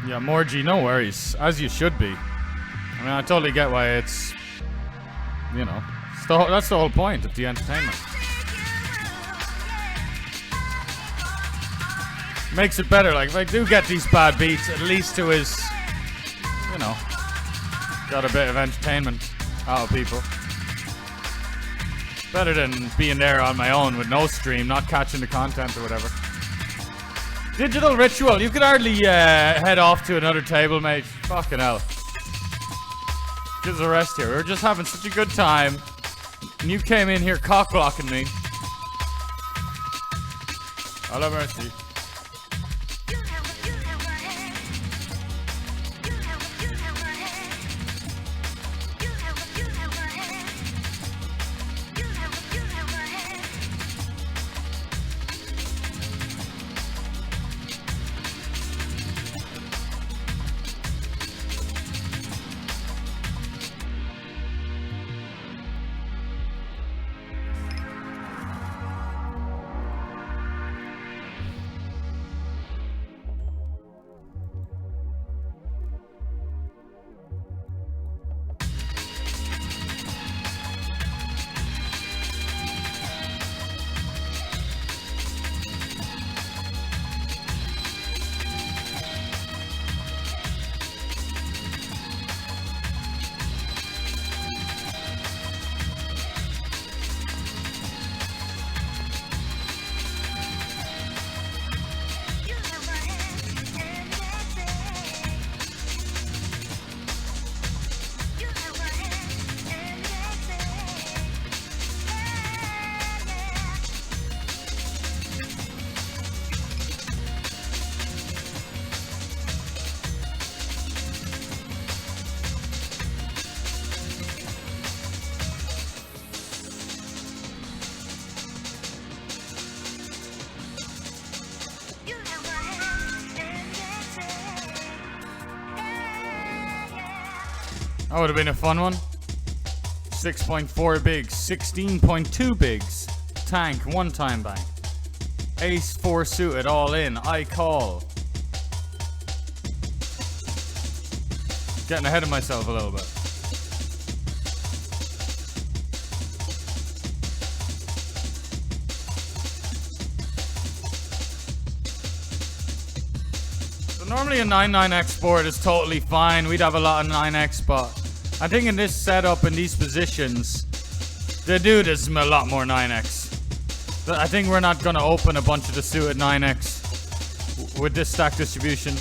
Speaker 1: Yeah, Morgie, no worries. As you should be. I mean, I totally get why it's, you know, that's the whole point of the entertainment. Makes it better. Like, if I do get these bad beats, at least to his, you know, got a bit of entertainment out of people. Better than being there on my own with no stream, not catching the content or whatever. Digital Ritual, you could hardly head off to another table, mate. Fucking hell. Give us a rest here. We were just having such a good time. And you came in here cock-blocking me. I love mercy. That would have been a fun one. 6.4 bigs, 16.2 bigs, tank, one time bank, ace 4 suited, all in, I call. Getting ahead of myself a little bit. So normally a 9-9x board is totally fine. We'd have a lot of 9x, but I think in this setup, in these positions, the dude is a lot more 9x. I think we're not going to open a bunch of the suited 9x with this stack distribution.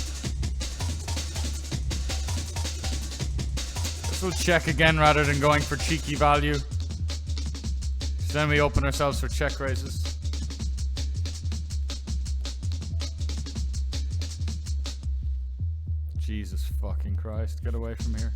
Speaker 1: This will check again rather than going for cheeky value. So then we open ourselves for check raises. Jesus fucking Christ, get away from here.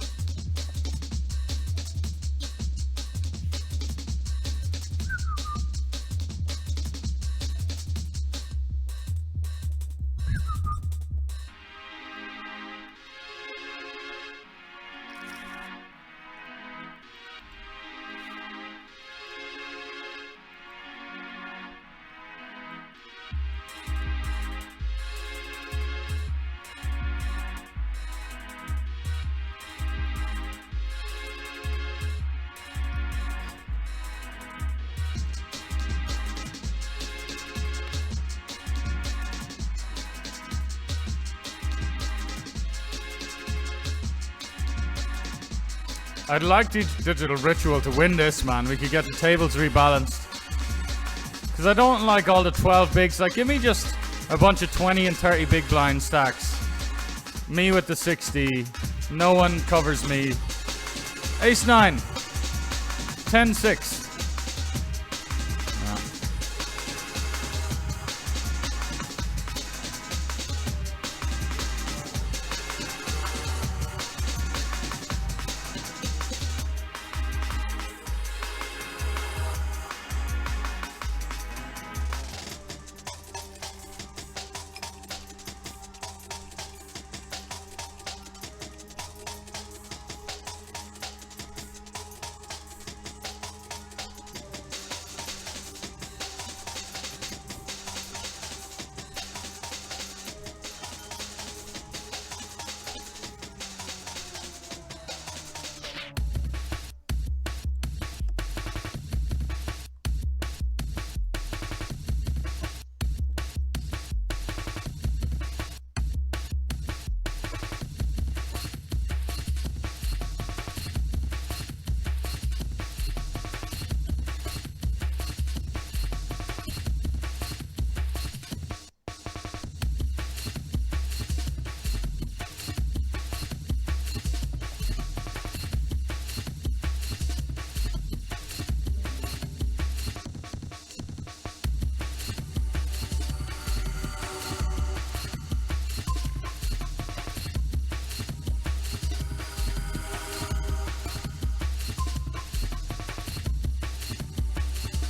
Speaker 1: I'd like Digital Ritual to win this, man. We could get the tables rebalanced. Because I don't like all the 12 bigs. Like, give me just a bunch of 20 and 30 big blind stacks. Me with the 60. No one covers me. Ace 9. 10-6.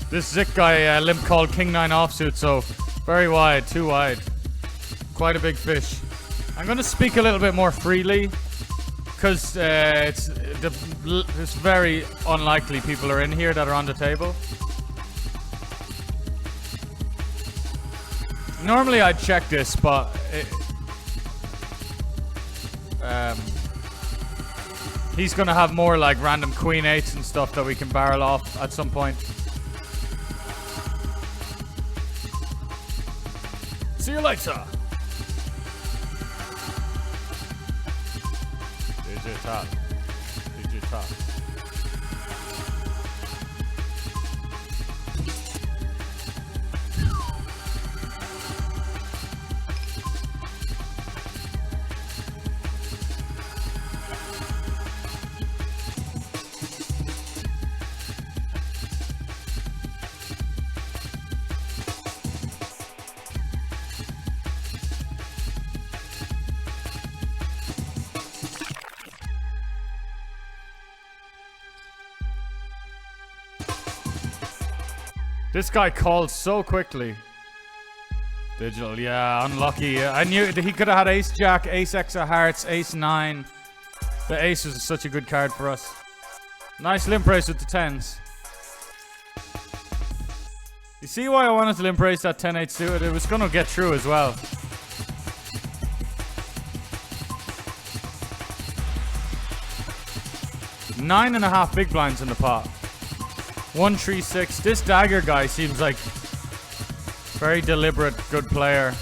Speaker 1: This Zik guy limp called King 9 offsuit, so very wide, too wide. Quite a big fish. I'm going to speak a little bit more freely because it's very unlikely people are in here that are on the table. Normally I'd check this, but he's going to have more like random queen 8s and stuff that we can barrel off at some point. See you later. Digital. Digital. This guy called so quickly. Digital, yeah, unlucky. I knew that he could have had ace jack, ace x of hearts, ace 9. The ace was such a good card for us. Nice limp race with the 10s. You see why I wanted to limp race that 10-8 suited? It was going to get through as well. Nine and a half big blinds in the pot. 1-3-6. This dagger guy seems like very deliberate, good player.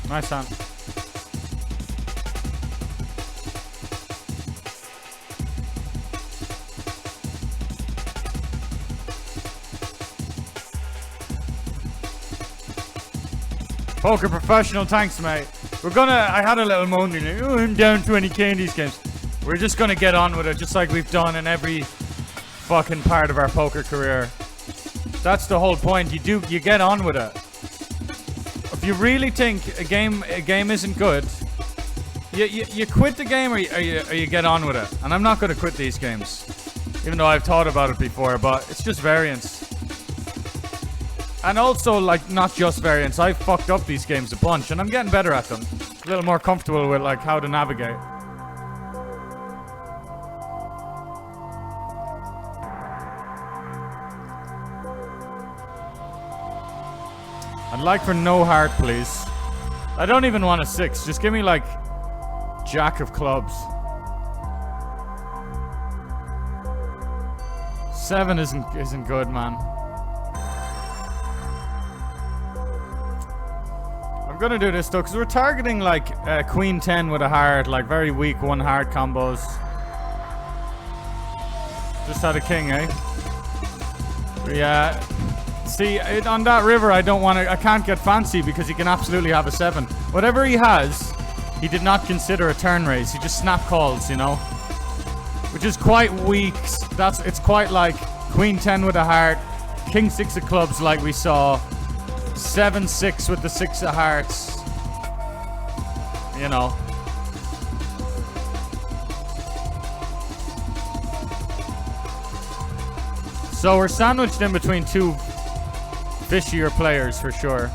Speaker 1: Nice hand. Poker professional, thanks mate. I had a little moan, like, oh, I'm down 20k in these games. We're just gonna get on with it, just like we've done in every fucking part of our poker career. That's the whole point. You get on with it. If you really think a game isn't good, you quit the game or you get on with it. And I'm not going to quit these games, even though I've thought about it before. But it's just variance. And also, like, not just variance. I've fucked up these games a bunch, and I'm getting better at them. A little more comfortable with, like, how to navigate. I'd like for no heart, please. I don't even want a 6. Just give me, like, Jack of clubs. 7 isn't good, man. I'm gonna do this though, because we're targeting like Queen 10 with a heart, like very weak 1 heart combos. Just had a king, eh? Yeah. See, on that river, I can't get fancy because he can absolutely have a 7. Whatever he has, he did not consider a turn raise. He just snap calls, you know? Which is quite weak. It's quite like Queen 10 with a heart, King 6 of clubs like we saw, 7-6 with the 6 of hearts. You know. So we're sandwiched in between 2 fishier players for sure.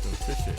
Speaker 1: So fishy.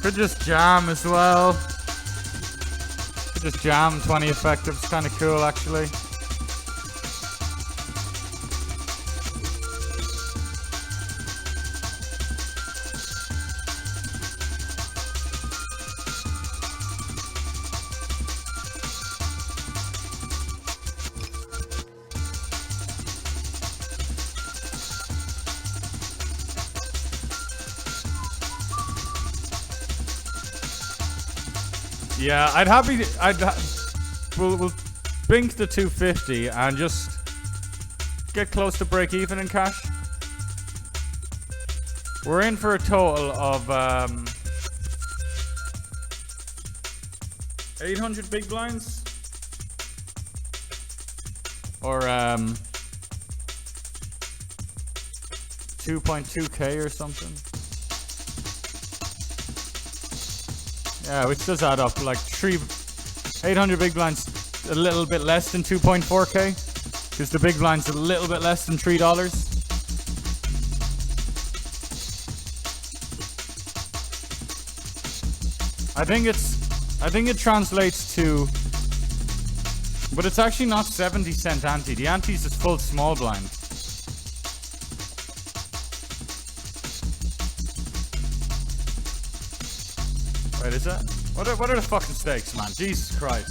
Speaker 1: Could just jam as well. Could just jam 20 effective. It's kind of cool, actually. Yeah, we'll bink the 250 and just get close to break even in cash. We're in for a total of 800 big blinds or 2.2k or something. Yeah, which does add up, like 800 big blinds, a little bit less than 2.4k, because the big blind's a little bit less than $3. I think it translates to, but it's actually not 70-cent ante. The ante's is full small blind. Wait, is that? What are the fucking stakes, man? Jesus Christ.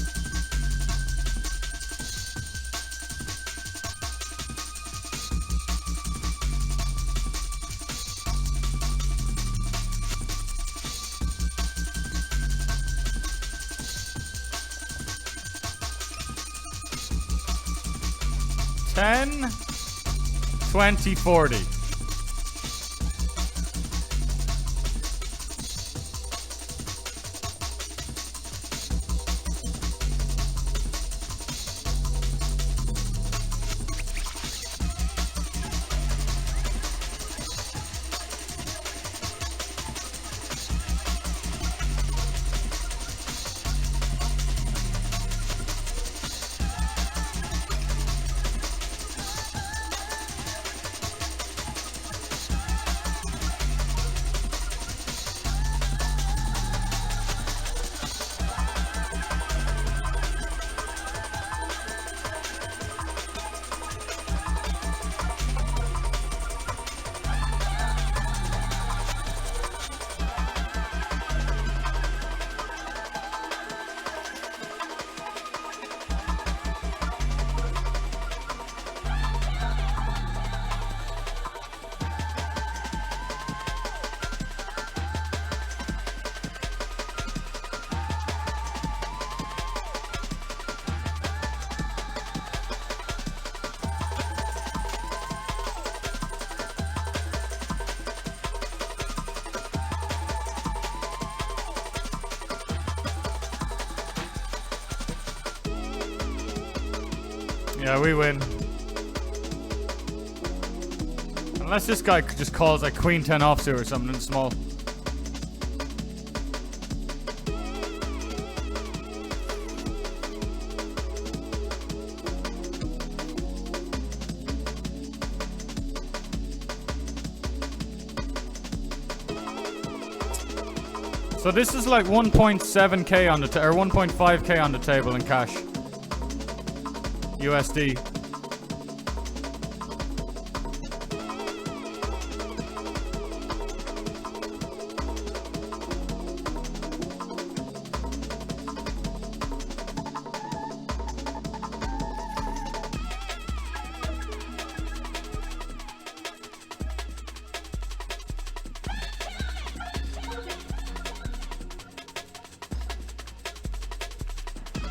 Speaker 1: $10, $20, $40. Yeah, we win. Unless this guy just calls like Queen 10 offsuit or something small. So this is like 1.7k on the or 1.5k on the table in cash. USD.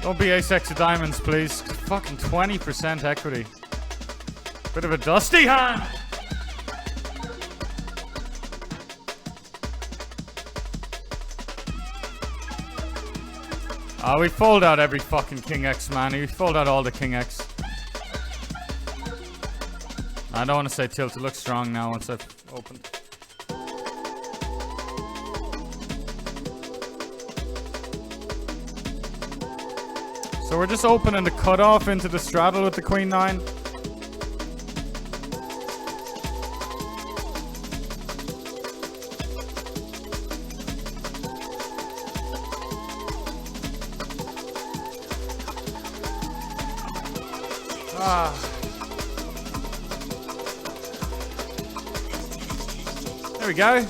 Speaker 1: Don't be ace-X of diamonds, please. Fucking 20% equity. Bit of a dusty hand. We fold out every fucking King X, man. We fold out all the King X. I don't want to say tilt. It looks strong now once I've opened. So we're just opening the cutoff into the straddle with the Queen 9. There we go.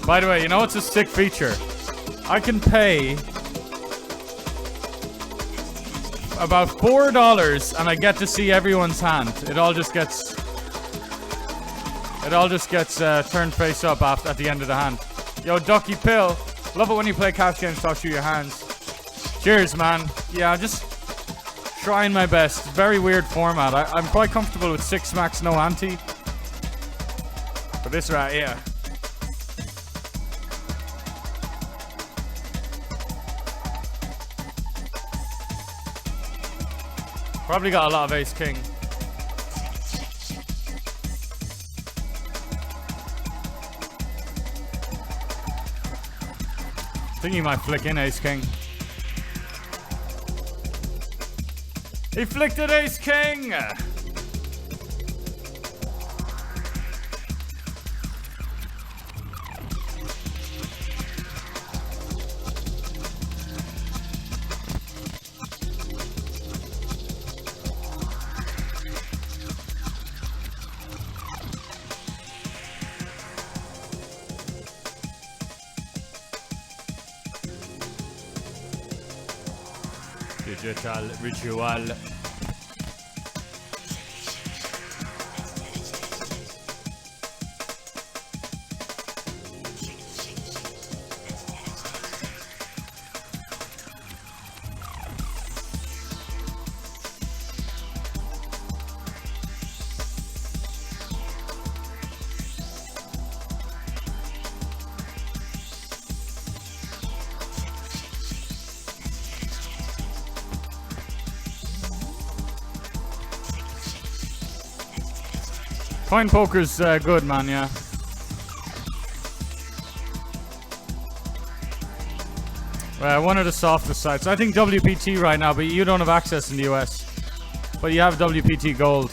Speaker 1: By the way, you know what's a sick feature? I can pay about $4 and I get to see everyone's hand. It all just gets turned face up at the end of the hand. Yo, Ducky Pill, love it when you play cash games, talk through your hands. Cheers, man. Yeah, I'm just trying my best. Very weird format. I'm quite comfortable with 6 max, no ante. But this right here. Probably got a lot of ace king. I think he might flick in ace king. He flicked at ace king. Digital ritual. Coin poker's good, man, yeah. One of the softest sites. I think WPT right now, but you don't have access in the US. But you have WPT Gold.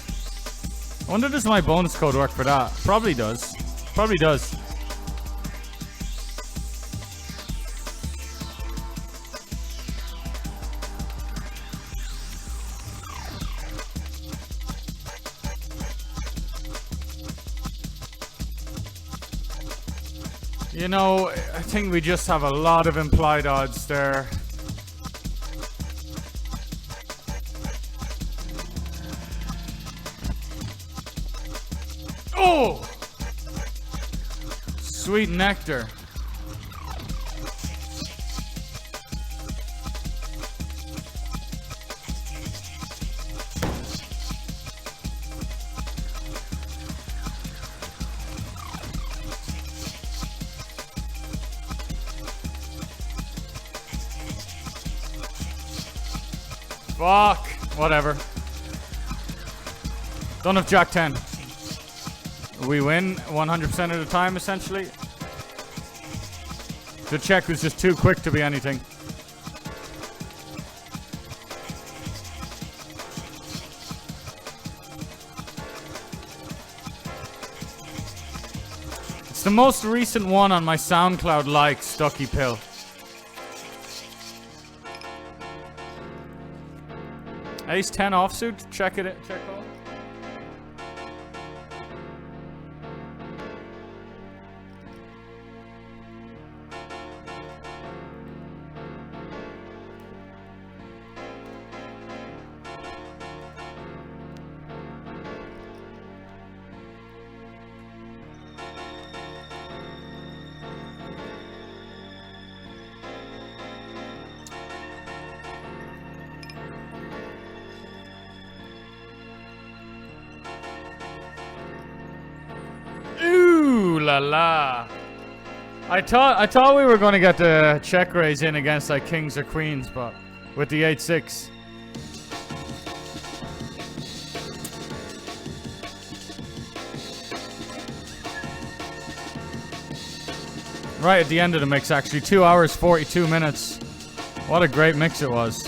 Speaker 1: I wonder does my bonus code work for that? Probably does. Probably does. You know, I think we just have a lot of implied odds there. Oh! Sweet nectar. Fuck. Whatever. Don't have Jack 10. We win 100% of the time, essentially. The check was just too quick to be anything. It's the most recent one on my SoundCloud like Stucky Pill. Ace 10 offsuit, check it. Check all. La la. I thought we were going to get the check raise in against like kings or queens, but with the 8-6. Right at the end of the mix, actually. 2 hours, 42 minutes. What a great mix it was.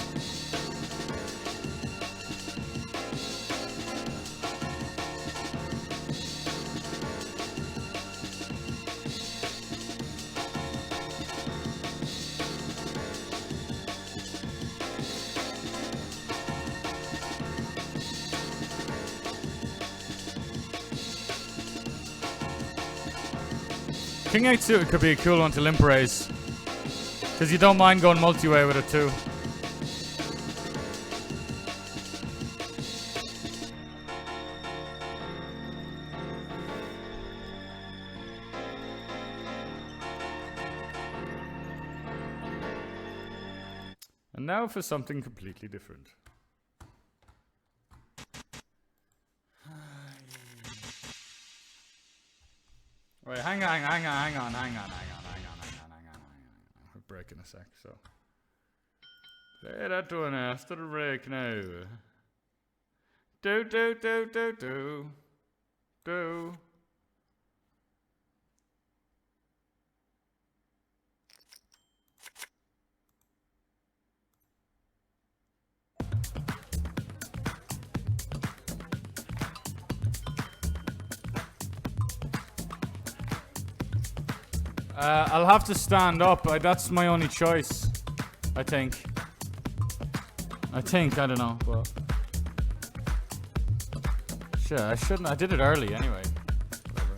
Speaker 1: King 8 suited could be a cool one to limp raise. Because you don't mind going multi-way with it too. And now for something completely different. Wait, hang on. We're breaking a sec, so. Play that one after the break now. Do. I'll have to stand up. That's my only choice, I think. I don't know, but... Shit, I shouldn't. I did it early anyway. Whatever.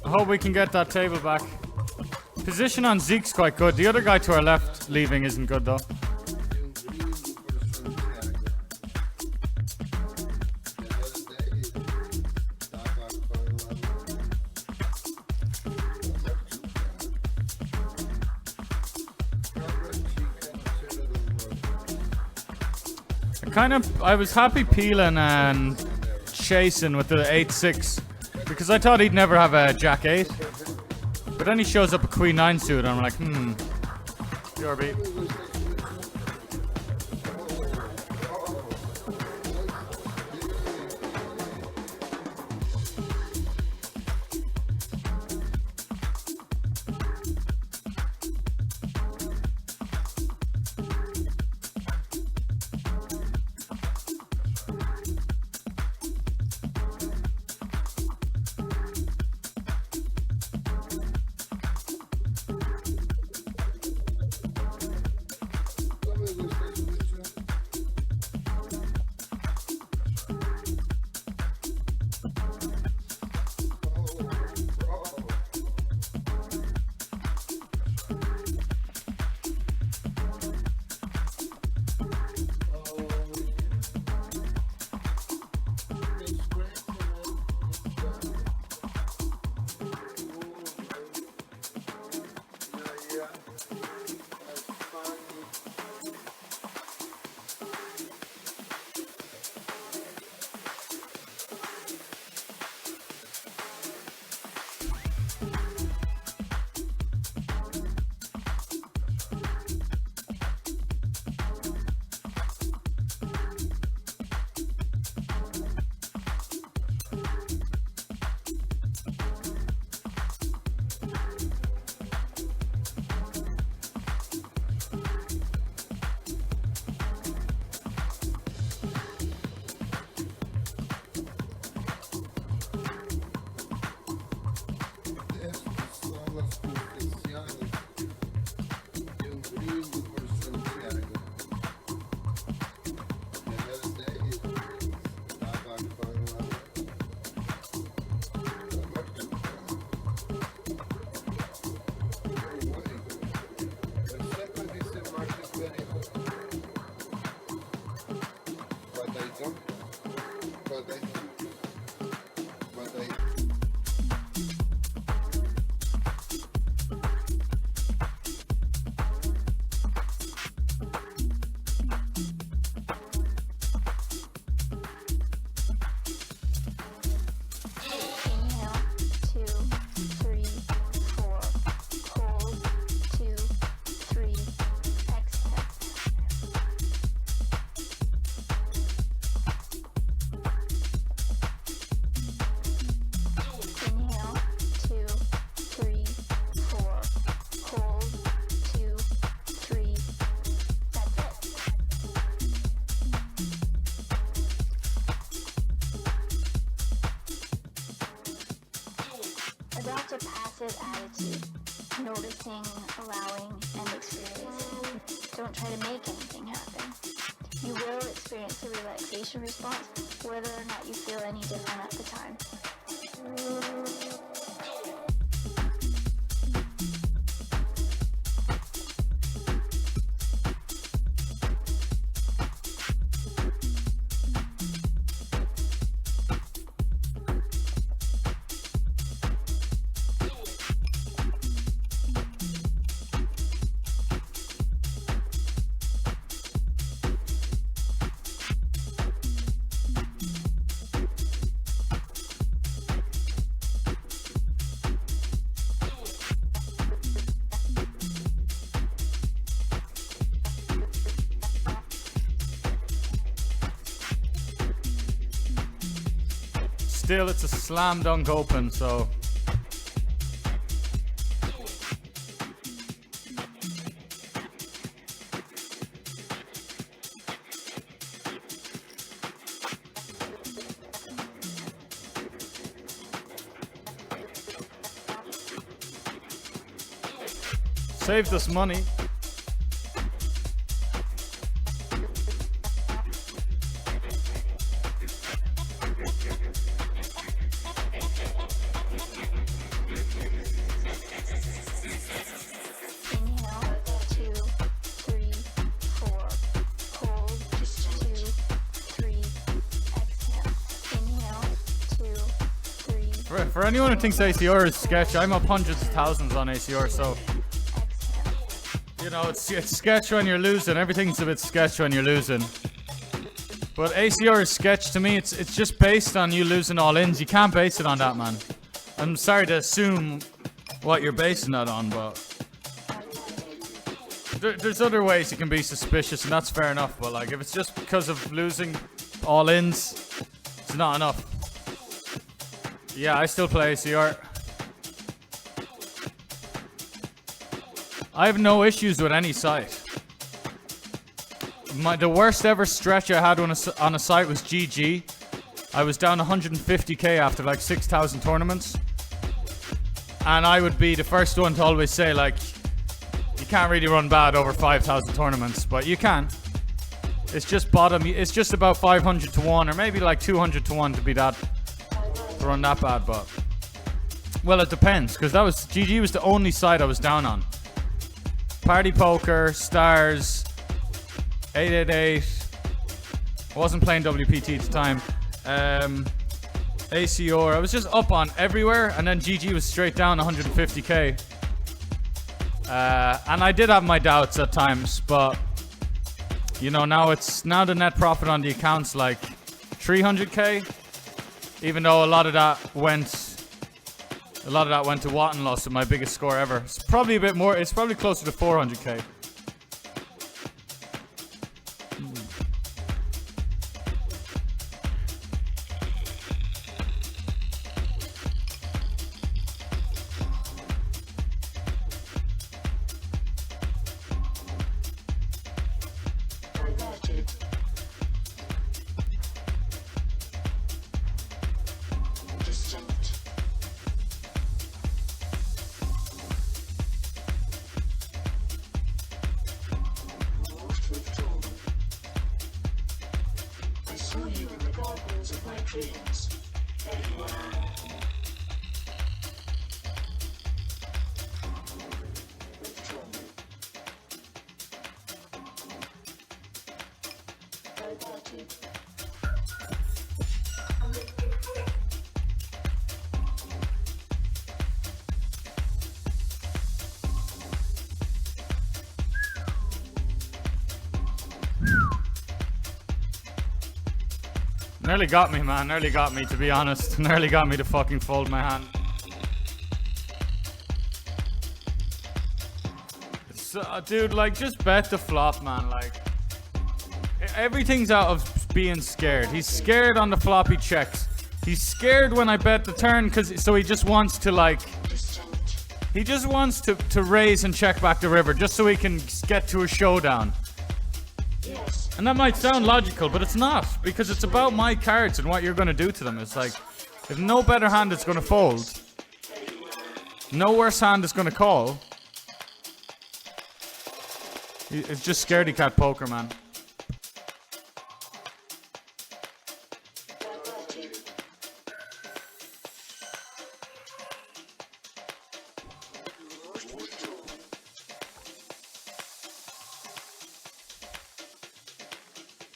Speaker 1: I hope we can get that table back. Position on Zeke's quite good. The other guy to our left leaving isn't good though. I was happy peeling and chasing with the 8-6 because I thought he'd never have a Jack 8. But then he shows up a Queen 9 suit and I'm like, your beat.
Speaker 4: Adopt a passive attitude, noticing, allowing, and experiencing. Don't try to make anything happen. You will experience a relaxation response, whether or not you feel any different at the time.
Speaker 1: Still, it's a slam dunk open, so. Saved us money. For anyone who thinks ACR is sketch, I'm up hundreds of thousands on ACR, so you know it's sketch when you're losing. Everything's a bit sketch when you're losing. But ACR is sketch to me. It's just based on you losing all ins. You can't base it on that, man. I'm sorry to assume what you're basing that on, but there's other ways you can be suspicious, and that's fair enough. But like, if it's just because of losing all ins, it's not enough. Yeah, I still play ACR. I have no issues with any site. The worst ever stretch I had on a site was GG. I was down 150k after like 6,000 tournaments. And I would be the first one to always say, like, you can't really run bad over 5,000 tournaments, but you can. It's just bottom. It's just about 500 to 1 or maybe like 200 to 1 to be that. To run that bad, but well, it depends, because that was GG was the only site I was down on. Party Poker, Stars, 888. I wasn't playing WPT at the time. ACR. I was just up on everywhere, and then GG was straight down 150k. And I did have my doubts at times, but you know, now the net profit on the account's like 300k. Even though a lot of that went to Watt and loss of my biggest score ever. It's probably a bit more. It's probably closer to 400k. Nearly got me, man. Nearly got me, to be honest. Nearly got me to fucking fold my hand. Dude, like, just bet the flop, man. Like, everything's out of being scared. He's scared on the flop he checks. He's scared when I bet the turn, so he just wants to, like... He just wants to raise and check back the river, just so he can get to a showdown. And that might sound logical, but it's not, because it's about my cards and what you're going to do to them. It's like, if no better hand is going to fold, No worse hand is gonna call. It's just scaredy cat poker, man.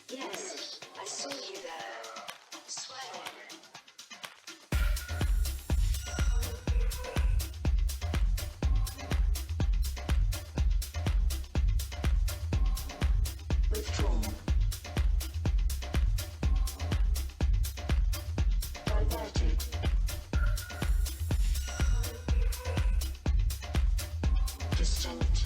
Speaker 10: Yes, I saw you there. Swear. Withdrawn. Diverted. Distinct.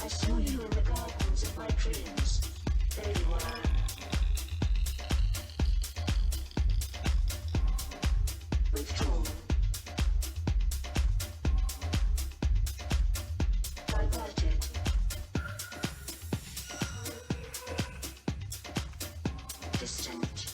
Speaker 10: I saw you in the gardens of my dreams. There you were. Withdrawn. Diverted. Distinct.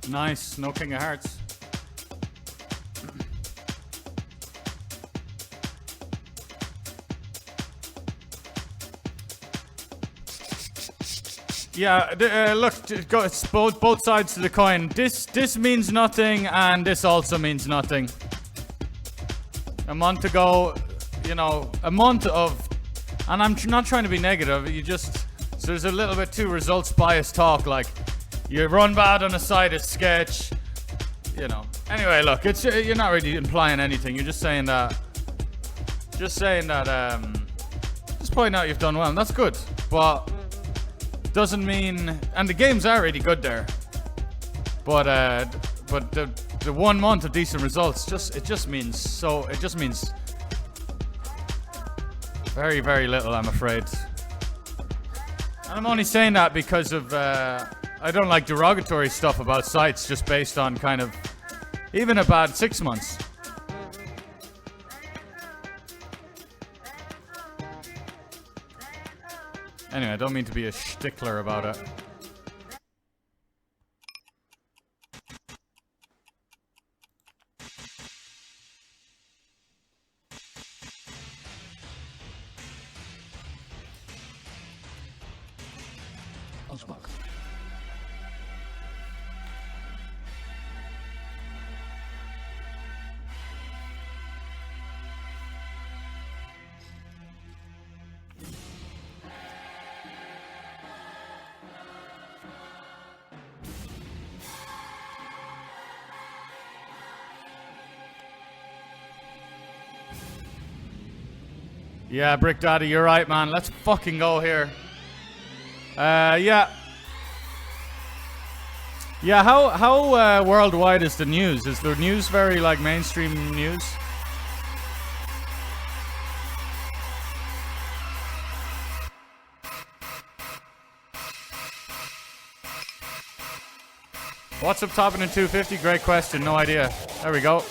Speaker 1: Nice, no king of hearts. Yeah, look, it's both sides to the coin. This means nothing, and this also means nothing. A month ago, you know, a month of, and I'm not trying to be negative. So there's a little bit too results biased talk, like. You run bad on a site is sketch, you know. Anyway, look, you're not really implying anything. You're just saying that. Just pointing out you've done well, and that's good. But doesn't mean, and the games are really good there. But the 1 month of decent results it just means very, very little, I'm afraid. And I'm only saying that because of. I don't like derogatory stuff about sites just based on kind of even a bad 6 months. Anyway, I don't mean to be a stickler about it. Yeah, Brick Daddy, you're right, man. Let's fucking go here. Yeah. Yeah, how worldwide is the news? Is the news very, like, mainstream news? What's up topping in 250? Great question. No idea. There we go.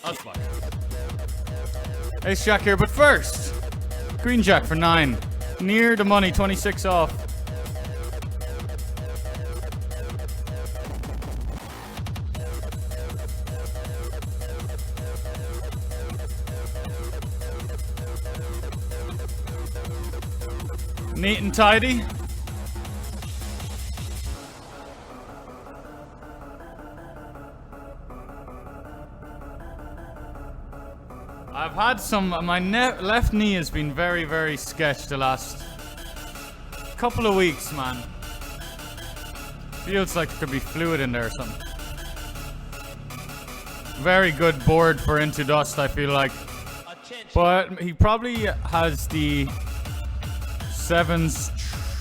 Speaker 1: That's fine. Ace Jack here, but first, Queen Jack for 9. Near the money, 26 off. Neat and tidy. I've had some, my left knee has been very, very sketched the last couple of weeks, man. Feels like there could be fluid in there or something. Very good board for Into Dust, I feel like. But he probably has the 7s,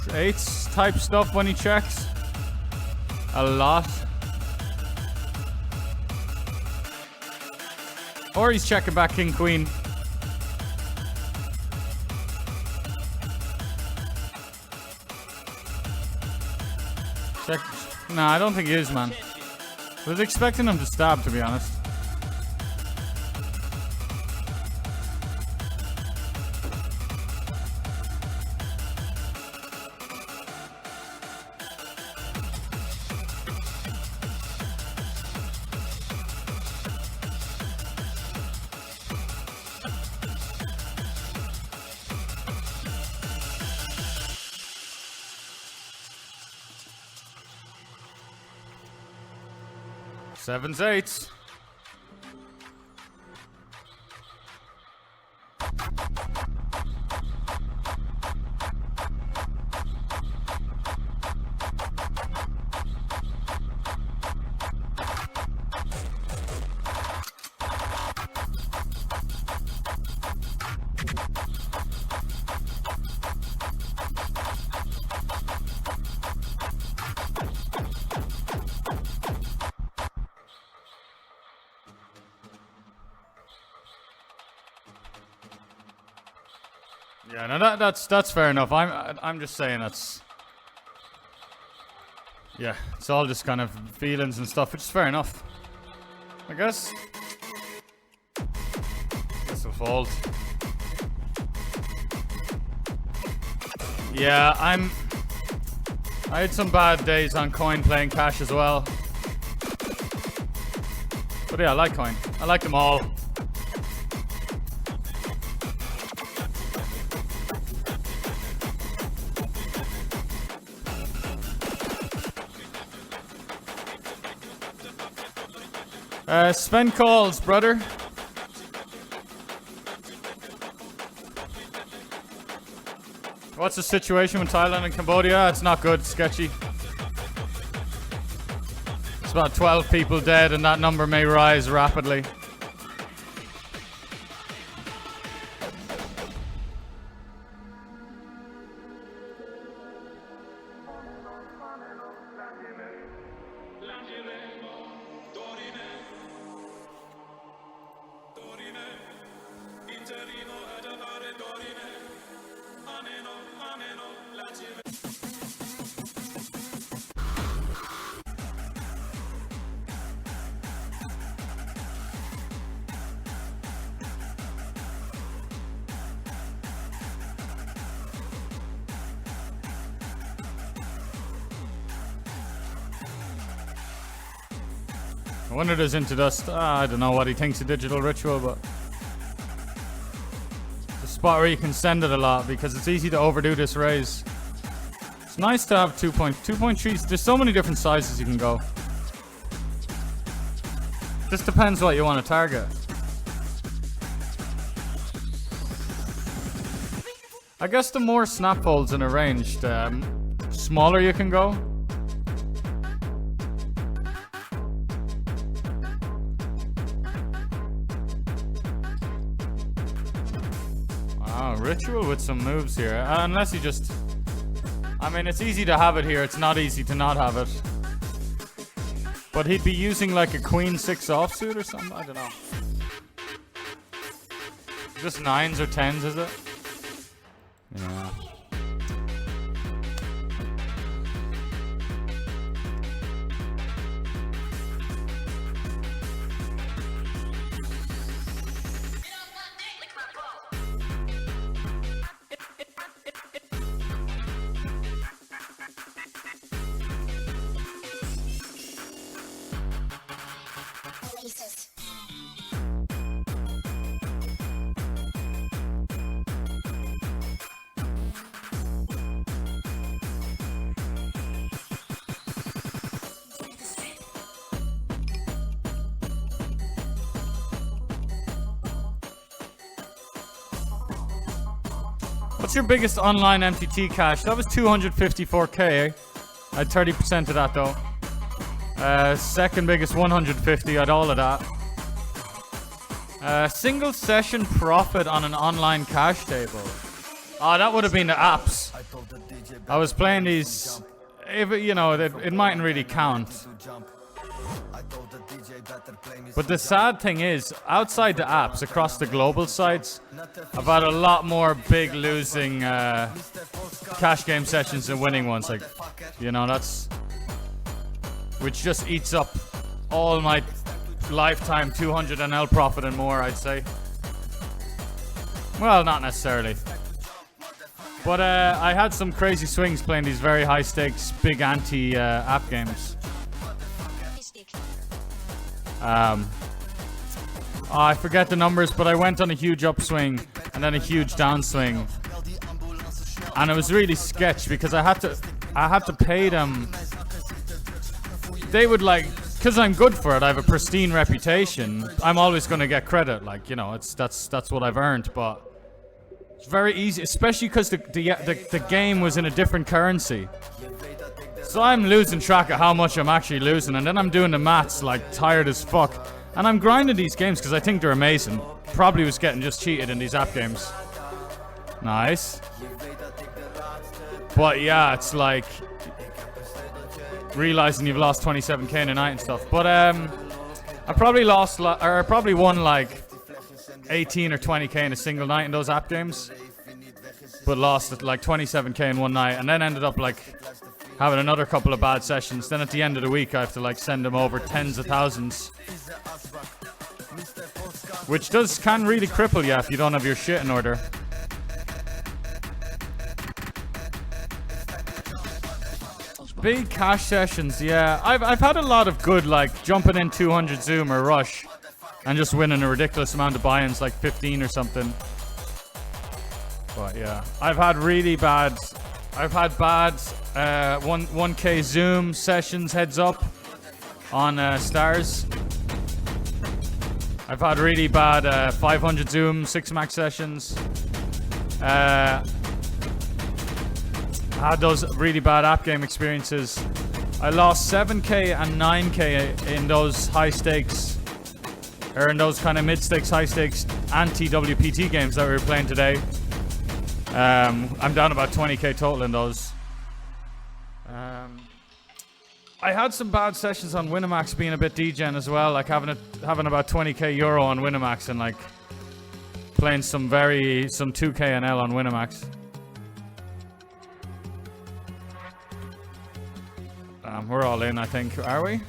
Speaker 1: 8s type stuff when he checks. A lot. Or he's checking back King Queen. Check. Nah, I don't think he is, man. I was expecting him to stab, to be honest. Sevens, eights. Yeah, no, that's fair enough. I'm just saying that's, yeah, it's all just kind of feelings and stuff, which is fair enough, I guess. Guess we'll fold. Yeah, I had some bad days on coin playing cash as well. But yeah, I like coin. I like them all. Spend calls, brother. What's the situation with Thailand and Cambodia? It's not good, sketchy. It's about 12 people dead and that number may rise rapidly. I wonder does Into Dust, I don't know what he thinks of Digital Ritual, but it's a spot where you can send it a lot because it's easy to overdo this raise. It's nice to have 2.3s. There's so many different sizes you can go. Just depends what you want to target. I guess the more snap folds in a range, the smaller you can go. Wow, Ritual with some moves here. Unless you just... I mean, it's easy to have it here. It's not easy to not have it. But he'd be using like a Queen 6 offsuit or something? I don't know. Just 9s or 10s, is it? Yeah. What's your biggest online MTT cash? That was 254k. I had 30% of that though. Second biggest 150. I had all of that. Single session profit on an online cash table. Oh, that would have been the apps. I was playing these. If it, you know, it mightn't really count. But the sad thing is, outside the apps, across the global sites, I've had a lot more big losing cash game sessions than winning ones. Like, you know, that's... Which just eats up all my lifetime 200 NL profit and more, I'd say. Well, not necessarily. But I had some crazy swings playing these very high stakes, big anti-app games. I forget the numbers, but I went on a huge upswing and then a huge downswing, and it was really sketch because I had to pay them. They would like, because I'm good for it. I have a pristine reputation. I'm always going to get credit, like, you know, that's what I've earned. But it's very easy, especially because the game was in a different currency. So I'm losing track of how much I'm actually losing, and then I'm doing the maths like tired as fuck. And I'm grinding these games because I think they're amazing. Probably was getting just cheated in these app games. Nice. But yeah, it's like realizing you've lost 27k in a night and stuff. But I probably lost, or I probably won like 18 or 20k in a single night in those app games. But lost at like 27k in one night, and then ended up like having another couple of bad sessions. Then at the end of the week, I have to like send them over tens of thousands, which can really cripple you if you don't have your shit in order. Big cash sessions, yeah. I've had a lot of good, like jumping in 200 Zoom or Rush and just winning a ridiculous amount of buy-ins, like 15 or something. But yeah, I've had bad 1k Zoom sessions heads up on stars. I've had really bad 500 Zoom 6 max sessions. Had those really bad app game experiences. I lost 7k and 9k in those high stakes, or in those kind of mid stakes, high stakes anti-WPT games that we were playing today. I'm down about 20k total in those. I had some bad sessions on Winamax being a bit degen as well, like having about 20k euro on Winamax and like playing some 2k NL on Winamax. We're all in, I think, are we?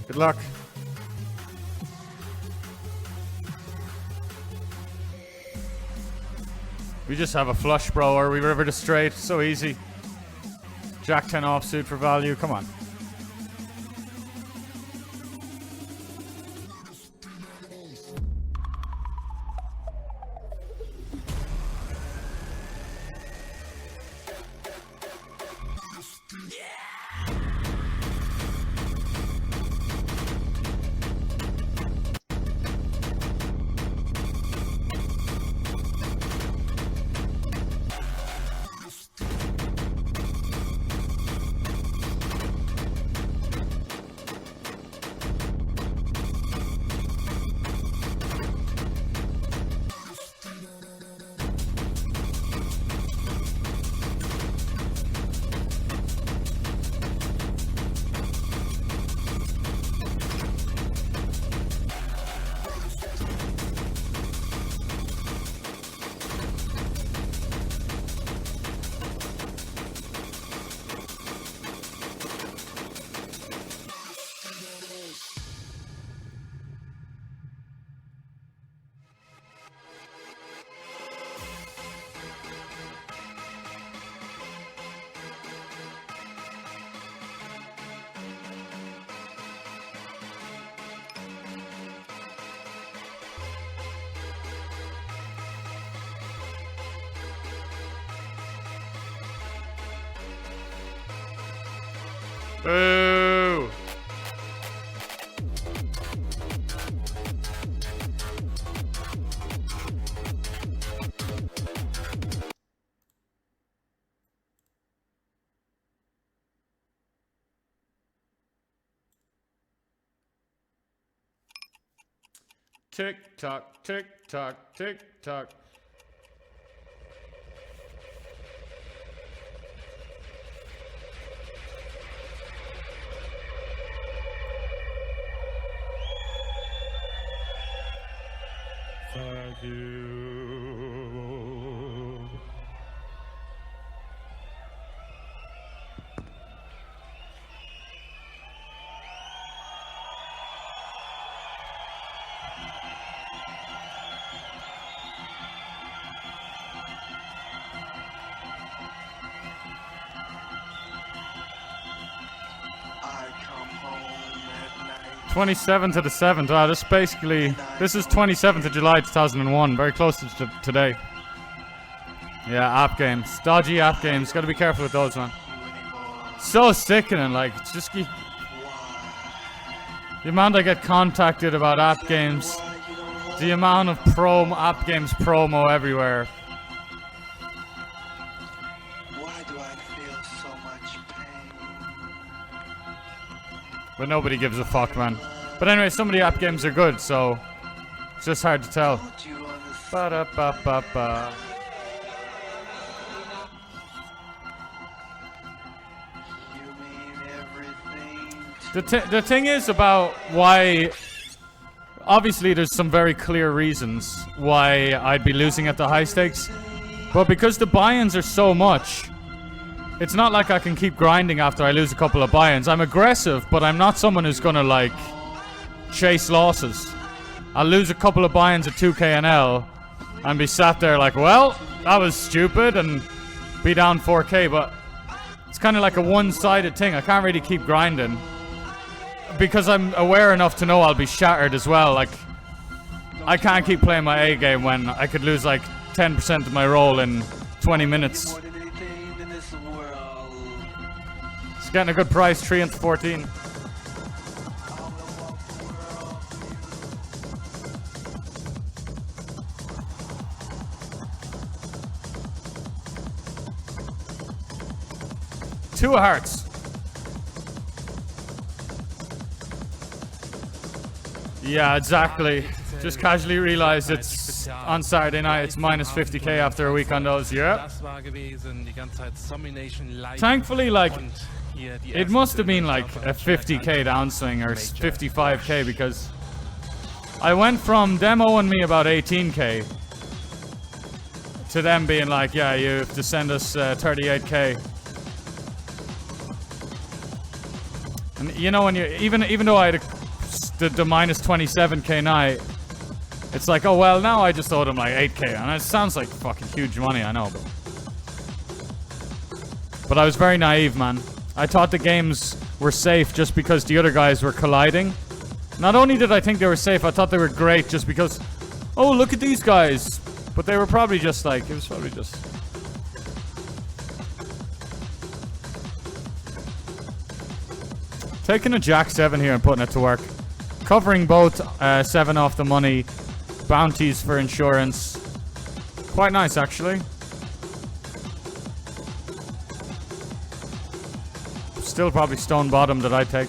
Speaker 1: Good luck. We just have a flush, bro, or we river the straight. So easy. Jack 10 offsuit for value. Come on. Boo! Tick tock, tick tock, tick tock. Thank you.
Speaker 21: I come home at night.
Speaker 1: 27th of the 7th. Wow, this is 27th of July 2001. Very close to today. Yeah, app games. Dodgy app games. Gotta be careful with those, man. So sickening, like, it's just the amount I get contacted about app games. The amount of app games promo everywhere.
Speaker 21: Why do I feel so much pain?
Speaker 1: But nobody gives a fuck, man. But anyway, some of the app games are good, so it's just hard to tell. Ba-da-ba-ba-ba. The thing is about why... Obviously, there's some very clear reasons why I'd be losing at the high stakes. But because the buy-ins are so much, it's not like I can keep grinding after I lose a couple of buy-ins. I'm aggressive, but I'm not someone who's gonna, like, chase losses. I'll lose a couple of buy-ins at 2KNL and be sat there like, well, that was stupid, and be down 4K, but it's kind of like a one-sided thing. I can't really keep grinding. Because I'm aware enough to know I'll be shattered as well. Like, I can't keep playing my A game when I could lose like 10% of my roll in 20 minutes. It's getting a good price, 3 into 14. Two of hearts. Yeah, exactly. Just casually realized it's on Saturday night, it's minus 50k after a week on those. Yeah. Thankfully, like, it must have been like a 50k downswing or 55k, because I went from them owing me about 18k to them being like, yeah, you have to send us 38k. And you know, when you even though I had the minus 27k night, it's like, oh well, now I just owed him like 8k, and it sounds like fucking huge money, I know, but I was very naive, man. I thought the games were safe just because the other guys were colliding. Not only did I think they were safe, I thought they were great just because, oh, look at these guys, but they were probably just like, it was probably just... Taking a Jack 7 here and putting it to work. Covering both 7 off the money, bounties for insurance. Quite nice, actually. Still probably stone bottom that I'd take.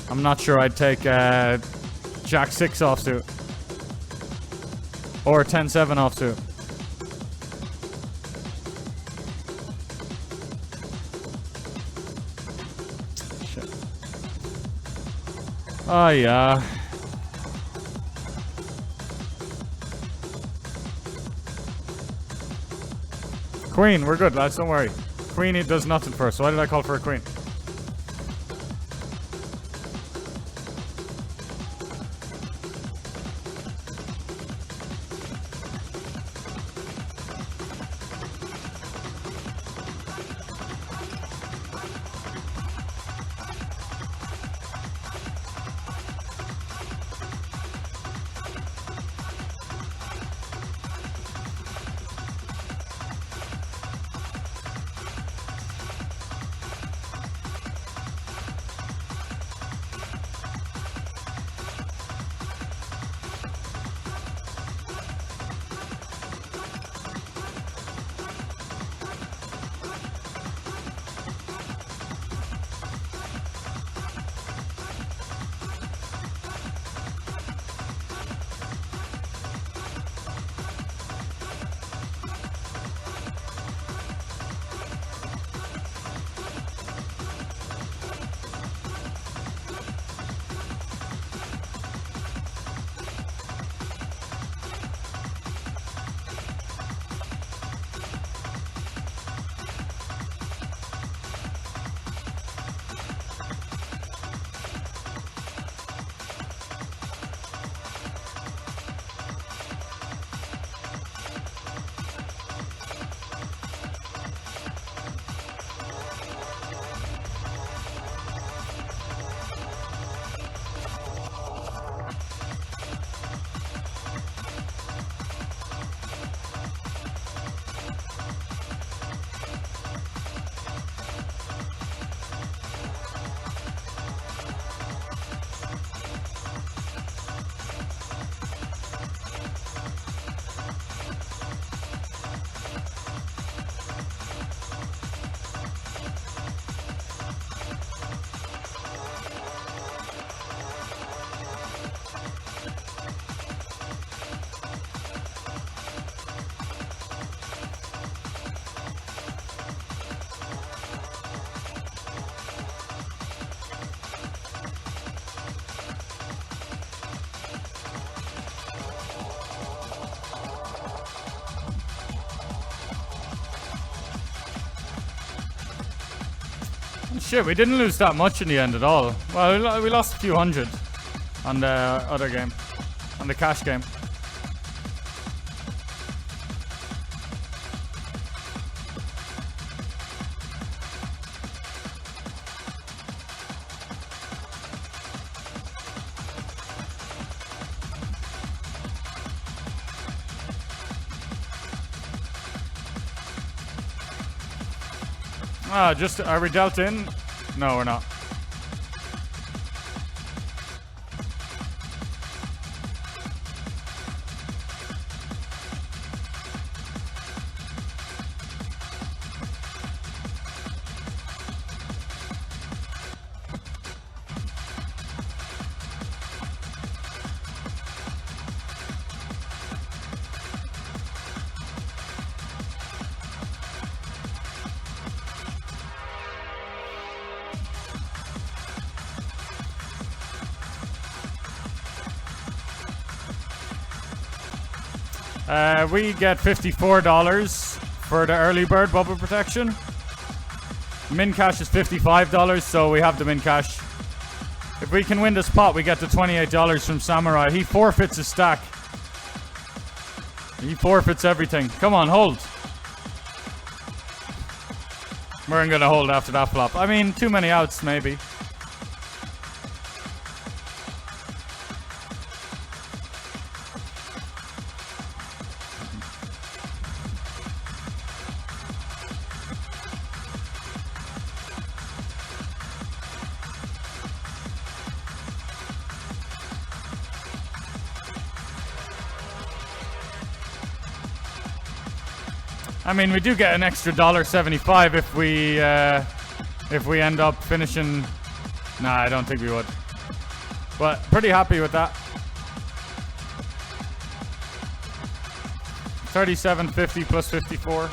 Speaker 1: I'm not sure I'd take Jack 6 offsuit. Or 10-7 offsuit. Oh, yeah. Queen, we're good, lads, don't worry. Queen, it does nothing first. Why did I call for a queen? Shit, we didn't lose that much in the end at all. Well, we lost a few hundred on the other game, on the cash game. Just, are we dealt in? No, we're not. We get $54 for the early bird bubble protection. Min cash is $55, so we have the min cash. If we can win this pot, we get the $28 from Samurai. He forfeits his stack. He forfeits everything. Come on, hold. We're gonna hold after that flop. I mean, too many outs, maybe. I mean, we do get an extra $1.75 if we end up finishing. Nah, I don't think we would. But pretty happy with that. $37.50 plus 54.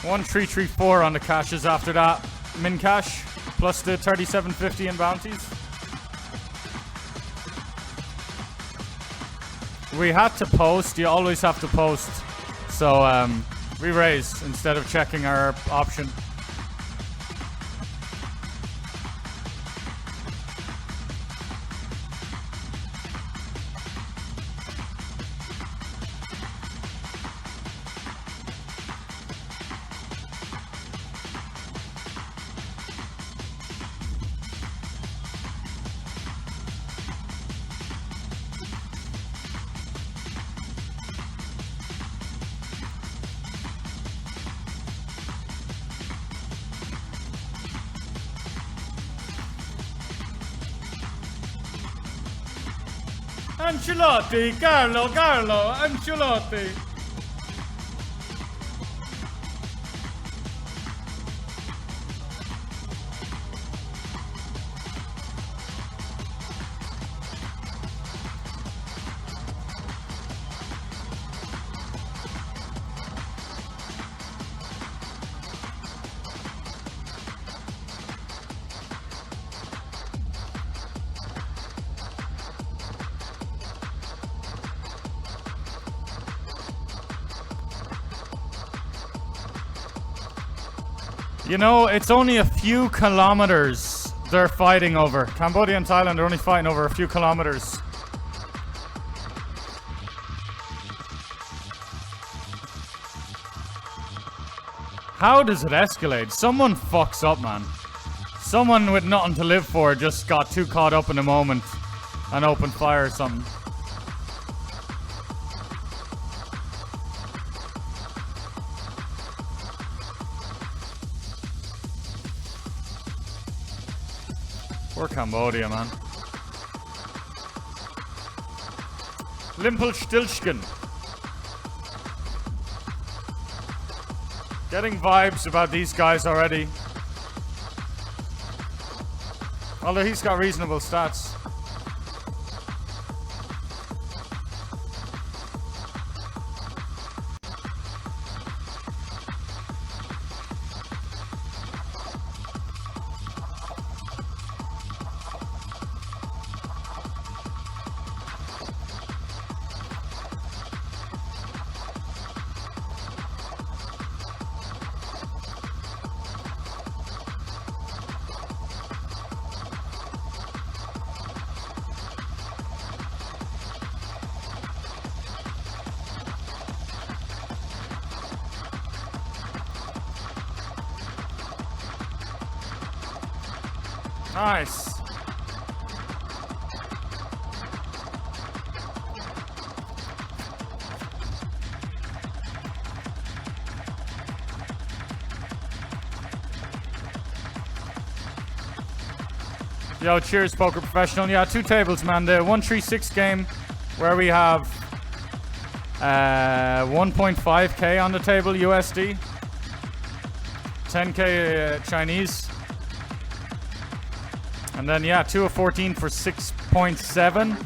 Speaker 1: $1,334 on the cashes after that. Min cash plus the $37.50 in bounties. We had to post. You always have to post. So we raise instead of checking our option. Ancelotti, Carlo, Ancelotti. You know, it's only a few kilometers. they're fighting over. Cambodia and Thailand are only fighting over a few kilometers. How does it escalate? Someone fucks up, man. Someone with nothing to live for just got too caught up in the moment and opened fire or something. Poor Cambodia, man. Limpelstilchken. Getting vibes about these guys already. Although he's got reasonable stats. Nice. Yo, cheers, Poker Professional. Yeah, 2 tables, man. The 136 game where we have 1.5k on the table USD, 10k Chinese. And then, yeah, 2 of 14 for 6.7.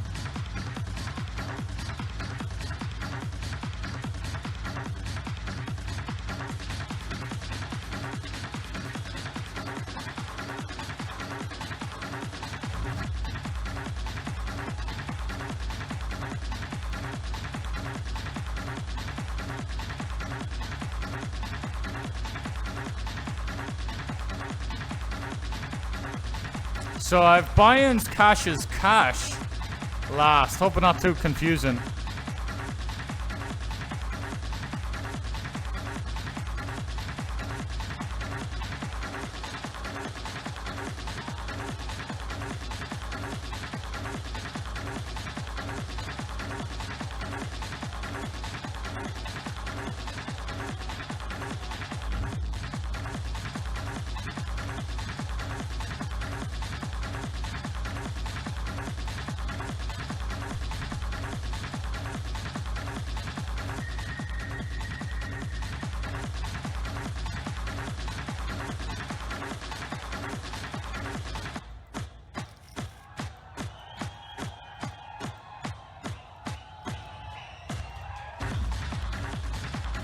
Speaker 1: So I've buy-ins, cashes, cash last. Hoping not too confusing.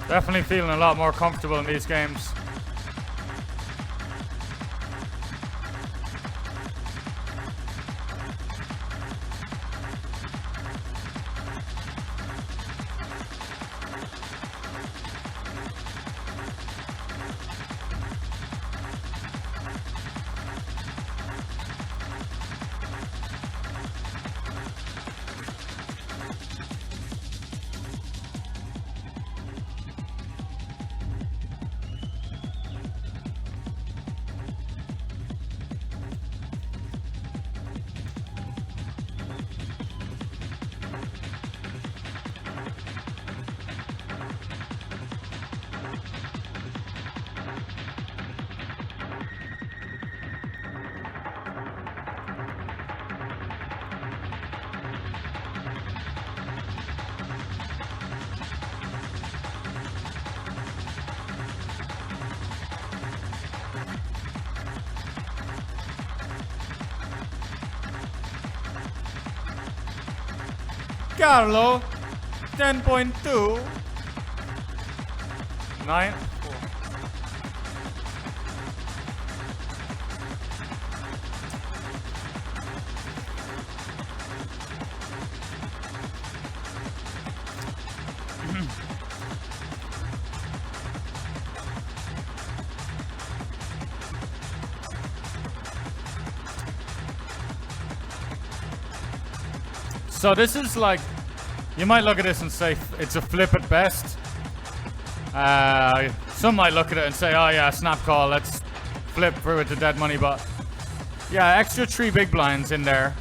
Speaker 1: Definitely feeling a lot more comfortable in these games. Carlo, 10.2. 9. So this is like, you might look at this and say it's a flip at best. Some might look at it and say, oh yeah, snap call, let's flip through with the dead money, but yeah, extra 3 big blinds in there.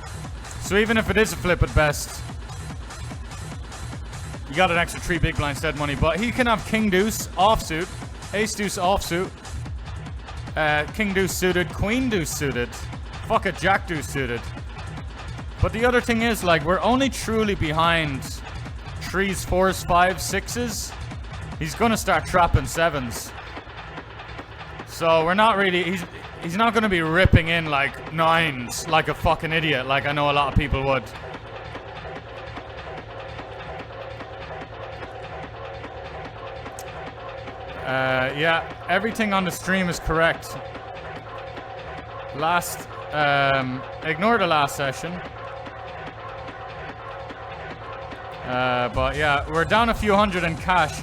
Speaker 1: So even if it is a flip at best, you got an extra 3 big blinds dead money, but he can have king deuce offsuit, ace deuce offsuit, king deuce suited, queen deuce suited, fuck it, jack deuce suited. But the other thing is, like, we're only truly behind 3s, 4s, 5s, 6s. He's gonna start trapping 7s. So we're not really, he's not gonna be ripping in like 9s like a fucking idiot, like I know a lot of people would. Yeah, everything on the stream is correct. Ignore the last session. But yeah, we're down a few hundred in cash.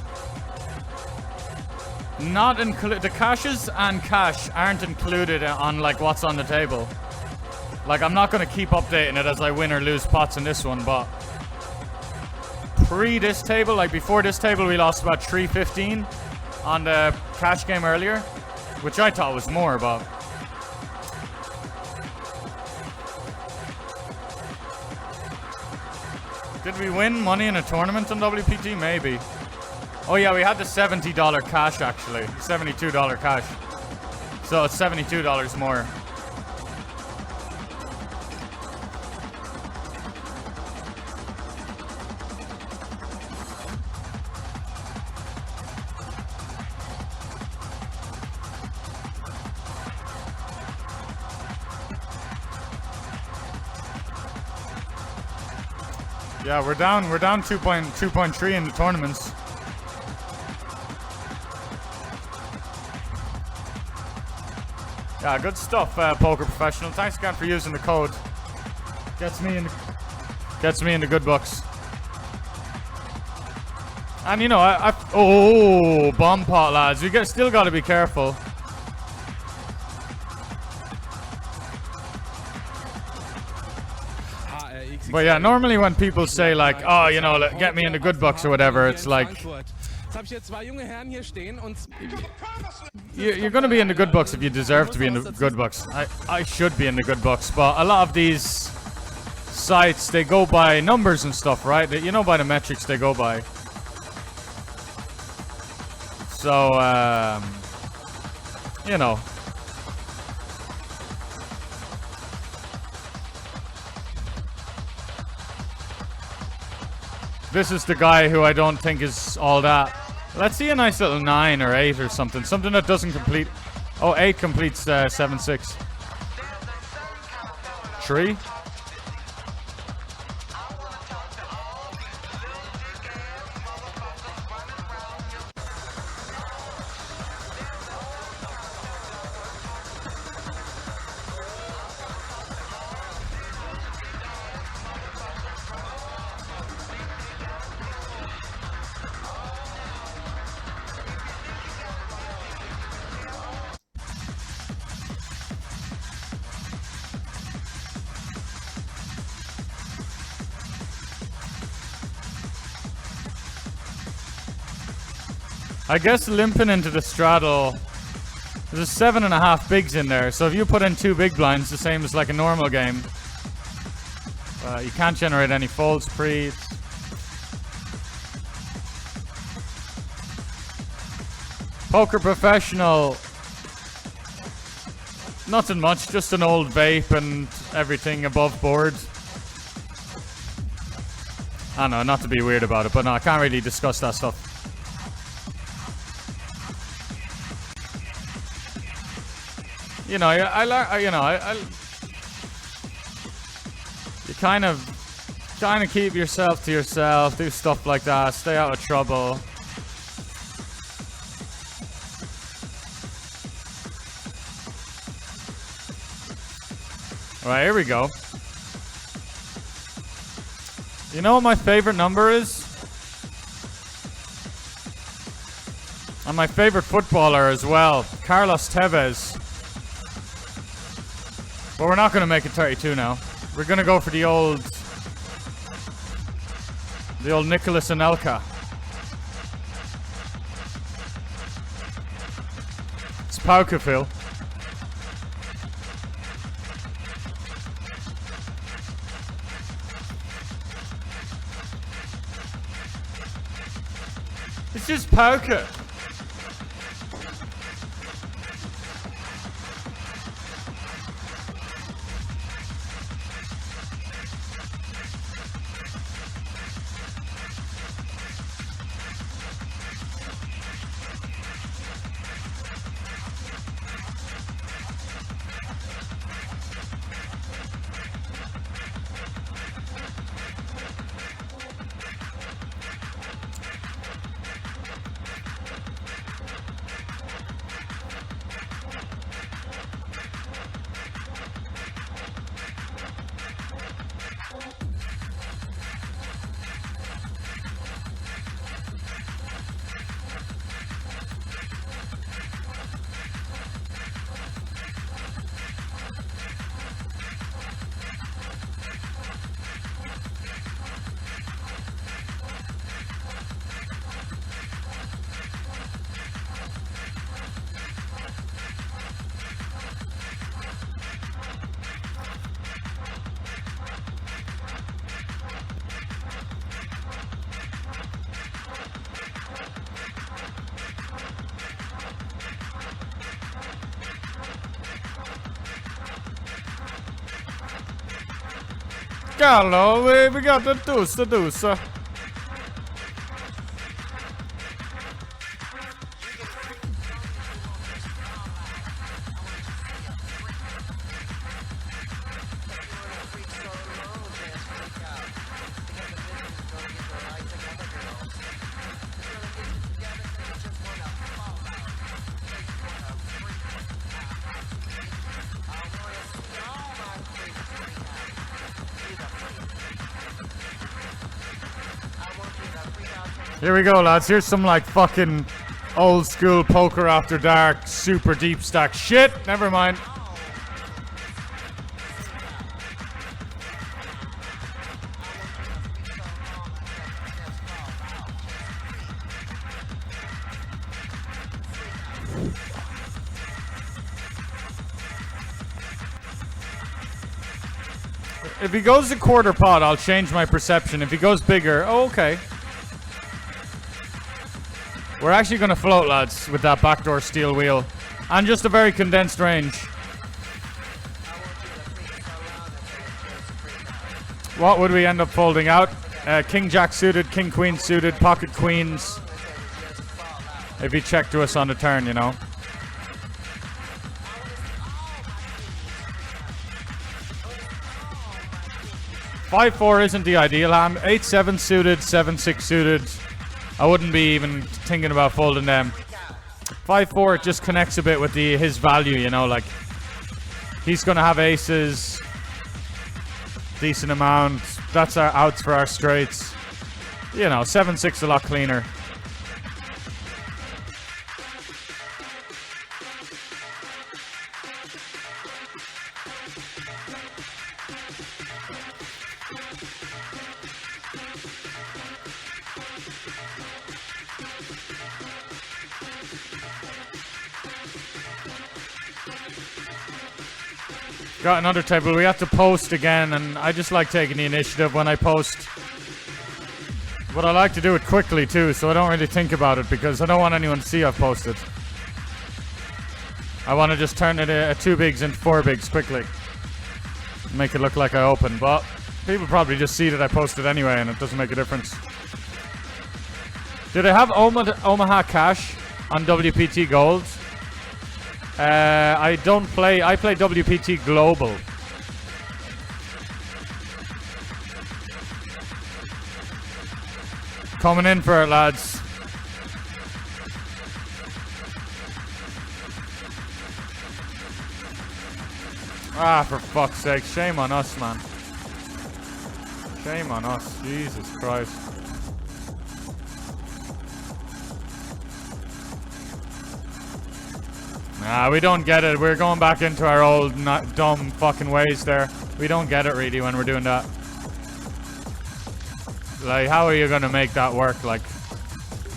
Speaker 1: The cashes and cash aren't included on like what's on the table. Like, I'm not gonna keep updating it as I win or lose pots in this one, but pre this table, like before this table, we lost about 315 on the cash game earlier, which I thought was more, but did we win money in a tournament on WPT? Maybe. Oh yeah, we had the $70 cash actually. $72 cash. So it's $72 more. Yeah, we're down 2.3 in the tournaments. Yeah, good stuff, Poker Professional. Thanks again for using the code. Gets me in the good books. And you know, oh, bomb pot, lads. We still got to be careful. But yeah, normally when people say like, oh, you know, get me in the good books or whatever, it's like, you're going to be in the good books if you deserve to be in the good books. I should be in the good books, but a lot of these sites, they go by numbers and stuff, right? You know, by the metrics they go by. So, you know. This is the guy who I don't think is all that. Let's see a nice little 9 or 8 or something. Something that doesn't complete. Oh, 8 completes 7-6. 3. I guess limping into the straddle, there's 7.5 bigs in there, so if you put in 2 big blinds, the same as like a normal game, you can't generate any folds pre. Poker Professional, nothing much, just an old vape and everything above board. I don't know, not to be weird about it, but no, I can't really discuss that stuff. You know, you kind of trying to keep yourself to yourself, do stuff like that, stay out of trouble. All right, here we go. You know what my favorite number is? And my favorite footballer as well, Carlos Tevez. But we're not going to make it 32 now. We're going to go for the old The old Nicholas Anelka. It's Pauka, Phil. It's just Pauka. Gallo, we got the deuce. Here we go, lads. Here's some like fucking old school poker after dark, super deep stack shit. Never mind. If he goes to quarter pot, I'll change my perception. If he goes bigger, oh, okay. We're actually going to float, lads, with that backdoor steel wheel. And just a very condensed range. What would we end up folding out? King Jack suited, King Queen suited, pocket queens. If he checked to us on the turn, you know. Five four isn't the ideal hand. 8-7 suited, 7-6 suited. I wouldn't be even thinking about folding them. 5-4, it just connects a bit with his value, you know, like he's gonna have aces, decent amount. That's our outs for our straights. You know, 7-6 a lot cleaner. Got another table. We have to post again, and I just like taking the initiative when I post. But I like to do it quickly too, so I don't really think about it because I don't want anyone to see I've posted. I want to just turn it 2 bigs into 4 bigs quickly. Make it look like I opened, but people probably just see that I posted anyway, and it doesn't make a difference. Do they have Omaha Cash on WPT Gold? I don't play. I play WPT Global. Coming in for it, lads. Ah, for fuck's sake. Shame on us, man. Shame on us. Jesus Christ. Nah, we don't get it. We're going back into our old dumb fucking ways there. We don't get it really when we're doing that. Like, how are you gonna make that work? Like,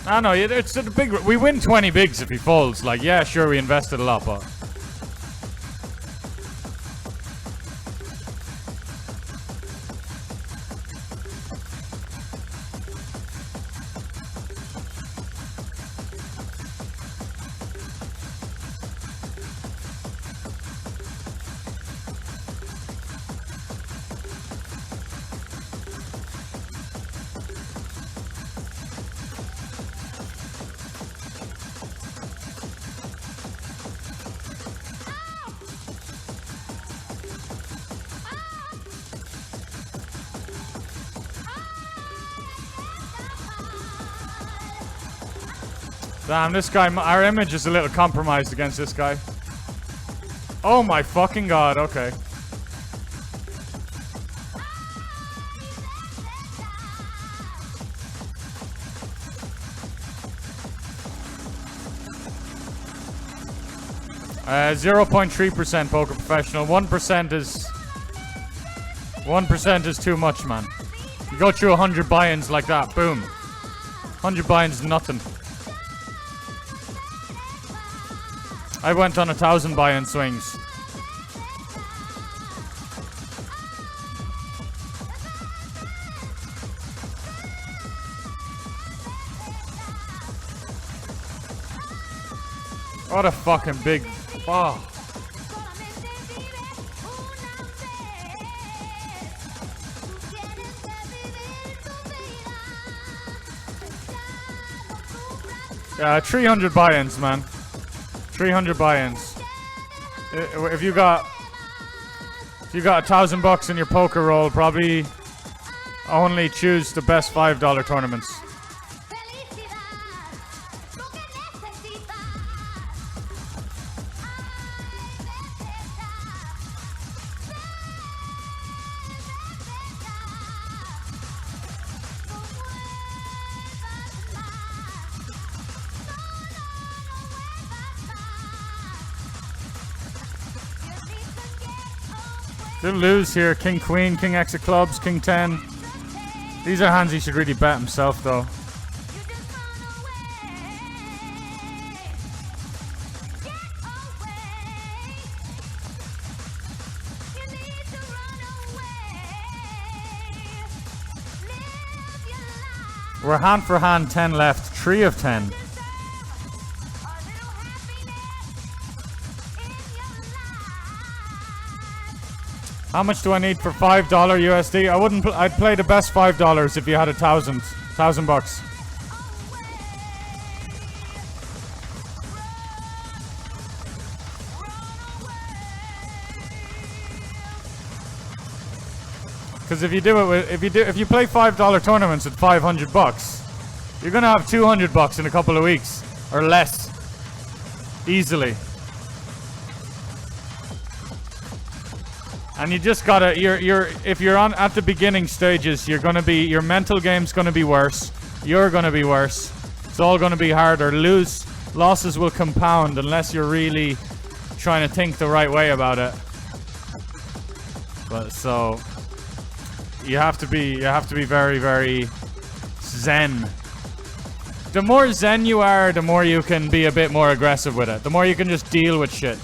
Speaker 1: I don't know. It's a big. We win 20 bigs if he folds. Like, yeah, sure, we invested a lot, but. Damn, this guy, our image is a little compromised against this guy. Oh my fucking god, okay. Uh, 0.3% poker professional. 1% is too much, man. You go through 100 buy-ins like that, boom. 100 buy-ins, nothing. I went on 1,000 buy-in swings. What a fucking big... Oh. Yeah, 300 buy-ins, man. 300 buy-ins. If you got $1,000 in your poker roll, probably only choose the best $5 tournaments. They'll lose here. King, Queen, King X of clubs, King 10. These are hands he should really bet himself, though. We're hand for hand, 10 left, 3 of 10. How much do I need for $5 USD? I wouldn't. I'd play the best $5 if you had $1,000 bucks. Because if you do it with, if you play $5 tournaments at $500, you're gonna have $200 in a couple of weeks or less, easily. And you just gotta, if you're on at the beginning stages, you're gonna be, your mental game's gonna be worse. You're gonna be worse. It's all gonna be harder. Losses will compound unless you're really trying to think the right way about it. But so, you have to be very, very zen. The more zen you are, the more you can be a bit more aggressive with it. The more you can just deal with shit.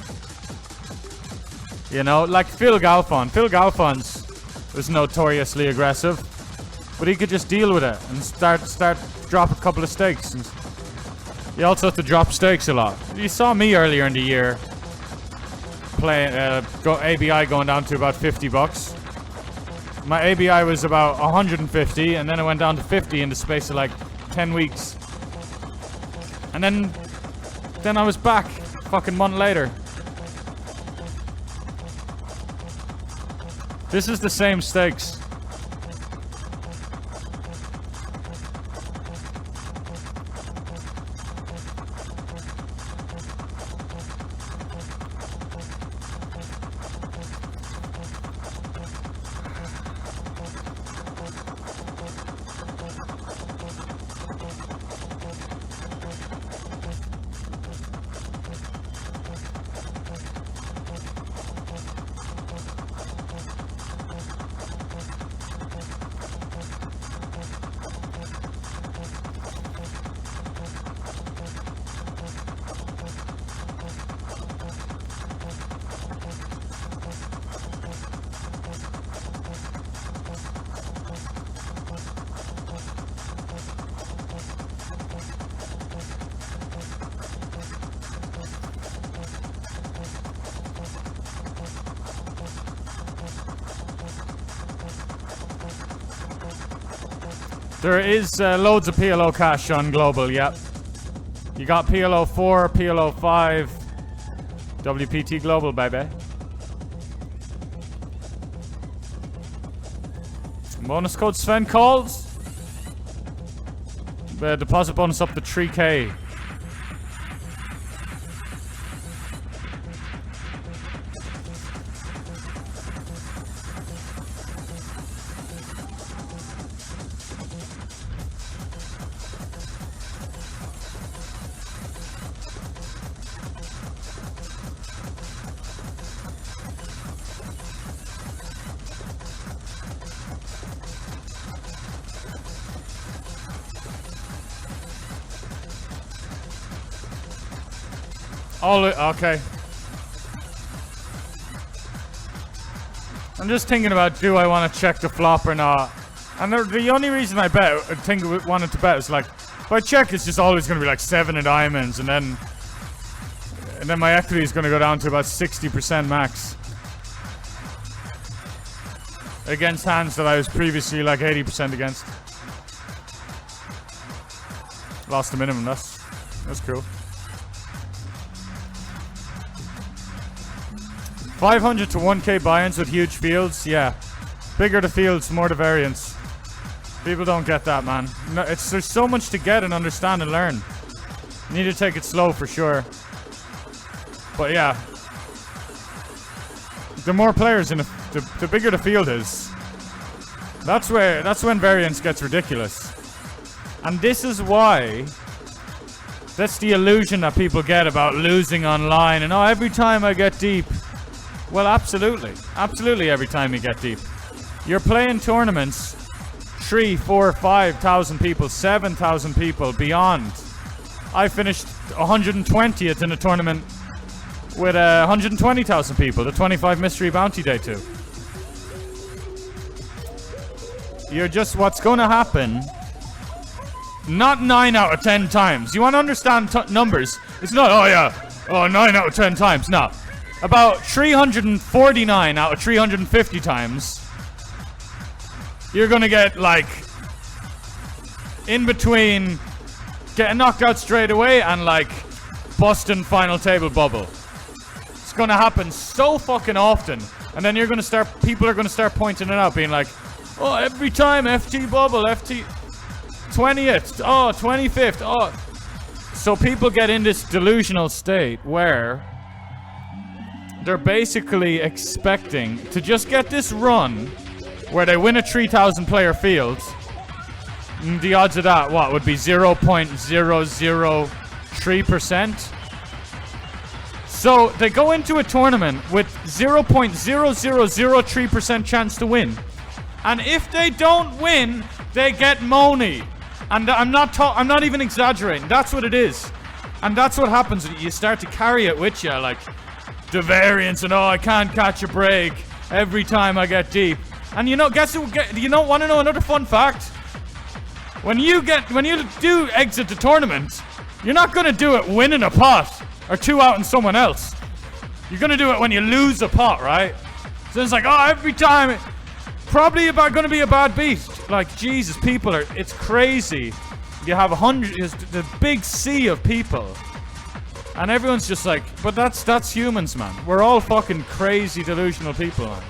Speaker 1: You know, like Phil Galfond. Phil Galfond was notoriously aggressive, but he could just deal with it and start drop a couple of stakes. And you also have to drop stakes a lot. You saw me earlier in the year playing ABI going down to about $50. My ABI was about 150, and then it went down to 50 in the space of like 10 weeks. And then I was back a fucking month later. This is the same stakes. There is loads of PLO cash on global, yep. You got PLO 4, PLO 5, WPT global, baby. Bonus code Sven calls. Deposit bonus up to 3K. Okay. I'm just thinking about, do I want to check the flop or not? And the only reason I wanted to bet is like, if I check, it's just always going to be like 7 of diamonds, and then my equity is going to go down to about 60% max. Against hands that I was previously like 80% against. Lost the minimum, that's cool. 500 to 1k buy-ins with huge fields, yeah. Bigger the fields, more the variance. People don't get that, man. No, there's so much to get and understand and learn. You need to take it slow for sure. But yeah. The more players in the bigger the field is. That's when variance gets ridiculous. And this is why that's the illusion that people get about losing online and every time I get deep. Well, absolutely. Absolutely every time you get deep. You're playing tournaments 3, 4, 5,000 people, 7,000 people, beyond. I finished 120th in a tournament with 120,000 people, the 25 Mystery Bounty Day 2. You're just, what's going to happen, not 9 out of 10 times. You want to understand numbers. It's not, 9 out of 10 times. No. About 349 out of 350 times, you're gonna get like in between getting knocked out straight away and like busting final table bubble. It's gonna happen so fucking often, and then people are gonna start pointing it out, being like, oh, every time FT bubble, FT 20th, 25th, So people get in this delusional state where they're basically expecting to just get this run where they win a 3,000 player field. The odds of that, would be 0.003%. So they go into a tournament with 0.0003% chance to win. And if they don't win, they get money. And I'm not even exaggerating. That's what it is. And that's what happens. You start to carry it with you, like the variance and I can't catch a break every time I get deep. And you want to know another fun fact? When you do exit the tournament, you're not gonna do it winning a pot or 2 out on someone else. You're gonna do it when you lose a pot, right? So it's like, every time, probably gonna be a bad beat. Like, Jesus, it's crazy. You have the big sea of people. And everyone's just like, but that's humans, man. We're all fucking crazy, delusional people, man.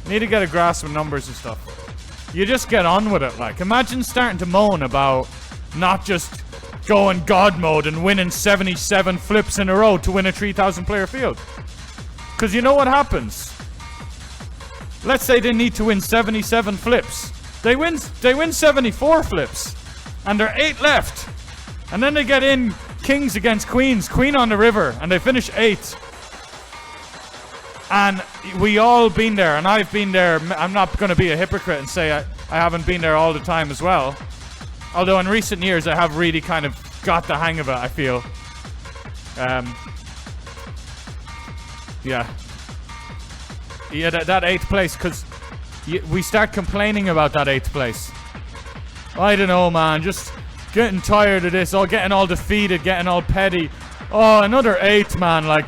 Speaker 1: You need to get a grasp of numbers and stuff. You just get on with it, like. Imagine starting to moan about not just going God mode and winning 77 flips in a row to win a 3,000 player field. Because you know what happens? Let's say they need to win 77 flips. They win 74 flips. And there are 8 left. And then they get in kings against queens, queen on the river, and they finish 8th. And we all been there, and I've been there. I'm not going to be a hypocrite and say I haven't been there all the time as well. Although in recent years I have really kind of got the hang of it, I feel. Yeah, that 8th place, because we start complaining about that 8th place. I don't know, man, just getting tired of this, getting all defeated, getting all petty. Another 8th, man, like,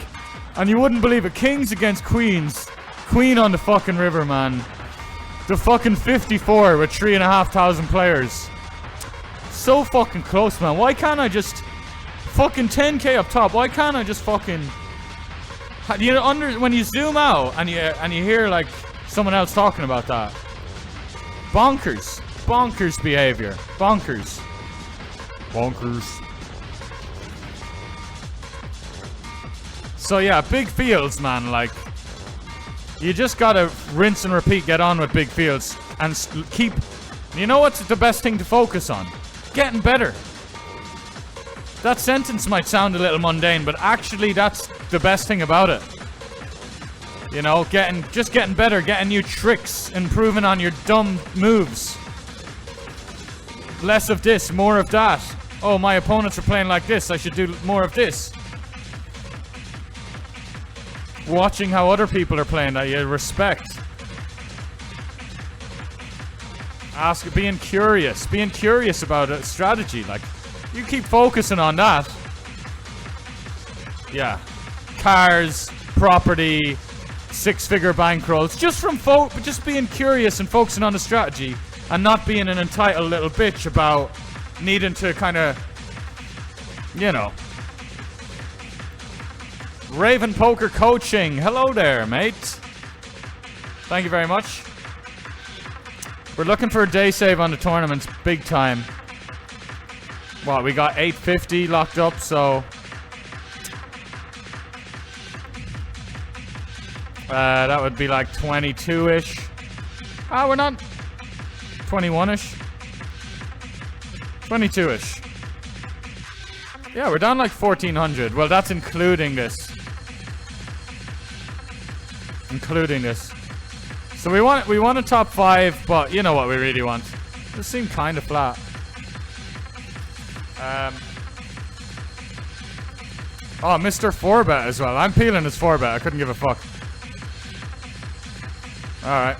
Speaker 1: and you wouldn't believe it, kings against queens. Queen on the fucking river, man. The fucking 54 with 3,500 players. So fucking close, man. Why can't I just fucking 10k up top? Why can't I just fucking... You know, when you zoom out and you hear like someone else talking about that. Bonkers. Bonkers behavior. Bonkers. Bonkers. So yeah, big fields, man. Like, you just gotta rinse and repeat, get on with big fields, and keep. You know what's the best thing to focus on? Getting better. That sentence might sound a little mundane, but actually, that's the best thing about it. You know, just getting better, getting new tricks, improving on your dumb moves. Less of this, more of that. Oh, my opponents are playing like this. I should do more of this. Watching how other people are playing that you respect. Being curious about a strategy. Like, you keep focusing on that. Yeah. Cars, property, six-figure bankrolls. Just being curious and focusing on the strategy and not being an entitled little bitch about needing to kind of, you know. Raven Poker Coaching. Hello there, mate. Thank you very much. We're looking for a day save on the tournaments, big time. Well, we got 850 locked up, so... that would be like 22-ish. Ah, we're not... 21-ish. 22-ish. Yeah, we're down like 1,400. Well, that's including this. So we want a top 5, but you know what we really want. This seemed kind of flat. Oh, Mr. 4-bet as well. I'm peeling his 4-bet. I couldn't give a fuck. Alright.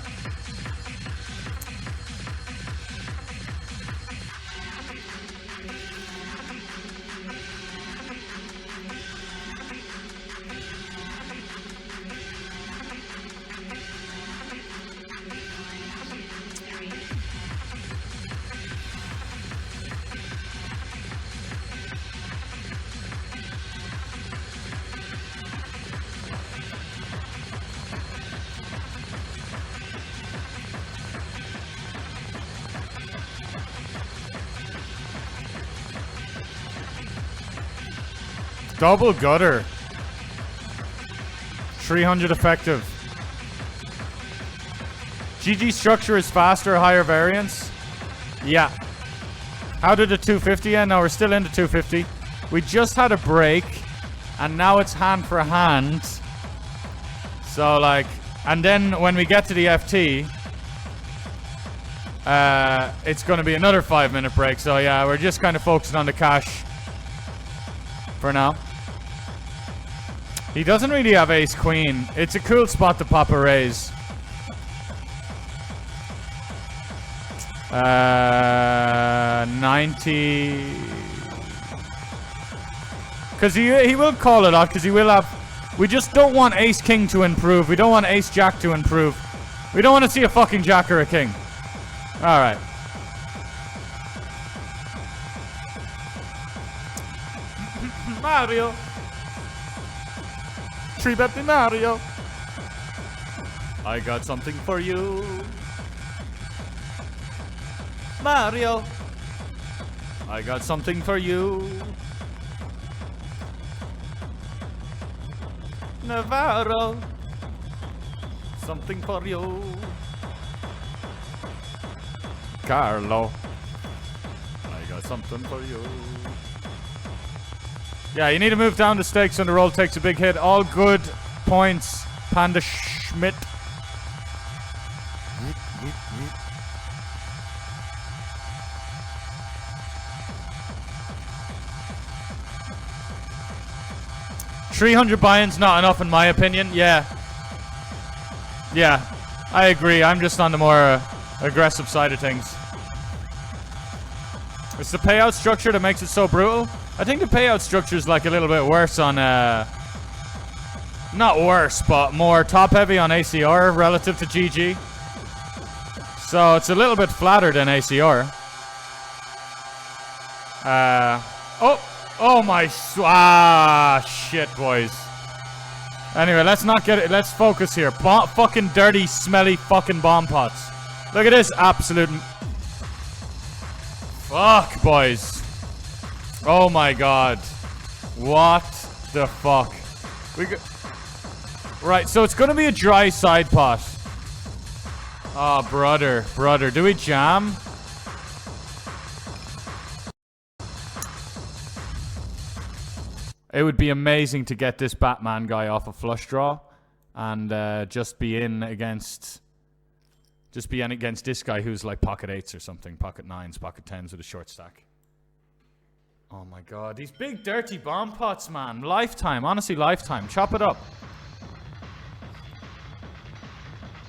Speaker 1: Double gutter. 300 effective. GG structure is faster, higher variance. Yeah. How did the 250 end? No, we're still in the 250. We just had a break, and now it's hand for hand. So like, and then when we get to the FT, it's going to be another 5-minute break. So yeah, we're just kind of focusing on the cash for now. He doesn't really have ace queen. It's a cool spot to pop a raise. 90. Because he will call it off, because he will have... We just don't want ace king to improve. We don't want ace jack to improve. We don't want to see a fucking jack or a king. Alright. Mario. 3-bet me Mario. I got something for you. Mario. I got something for you. Navarro. Something for you. Carlo. I got something for you. Yeah, you need to move down the stakes when the roll takes a big hit. All good points, Panda Schmidt. $300 buy-ins not enough in my opinion. Yeah, I agree. I'm just on the more aggressive side of things. It's the payout structure that makes it so brutal. I think the payout structure is like a little bit worse on, not worse, but more top heavy on ACR relative to GG. So it's a little bit flatter than ACR. Oh my, shit, boys. Anyway, let's not get it. Let's focus here. Fucking dirty, smelly fucking bomb pots. Look at this absolute. Fuck, boys. Oh my god. What the fuck? Right, so it's gonna be a dry side pot. Oh, brother. Do we jam? It would be amazing to get this Batman guy off a flush draw and just be in against this guy who's like pocket 8s or something, pocket 9s, pocket 10s with a short stack. Oh my god, these big dirty bomb pots, man. Lifetime, honestly, lifetime. Chop it up.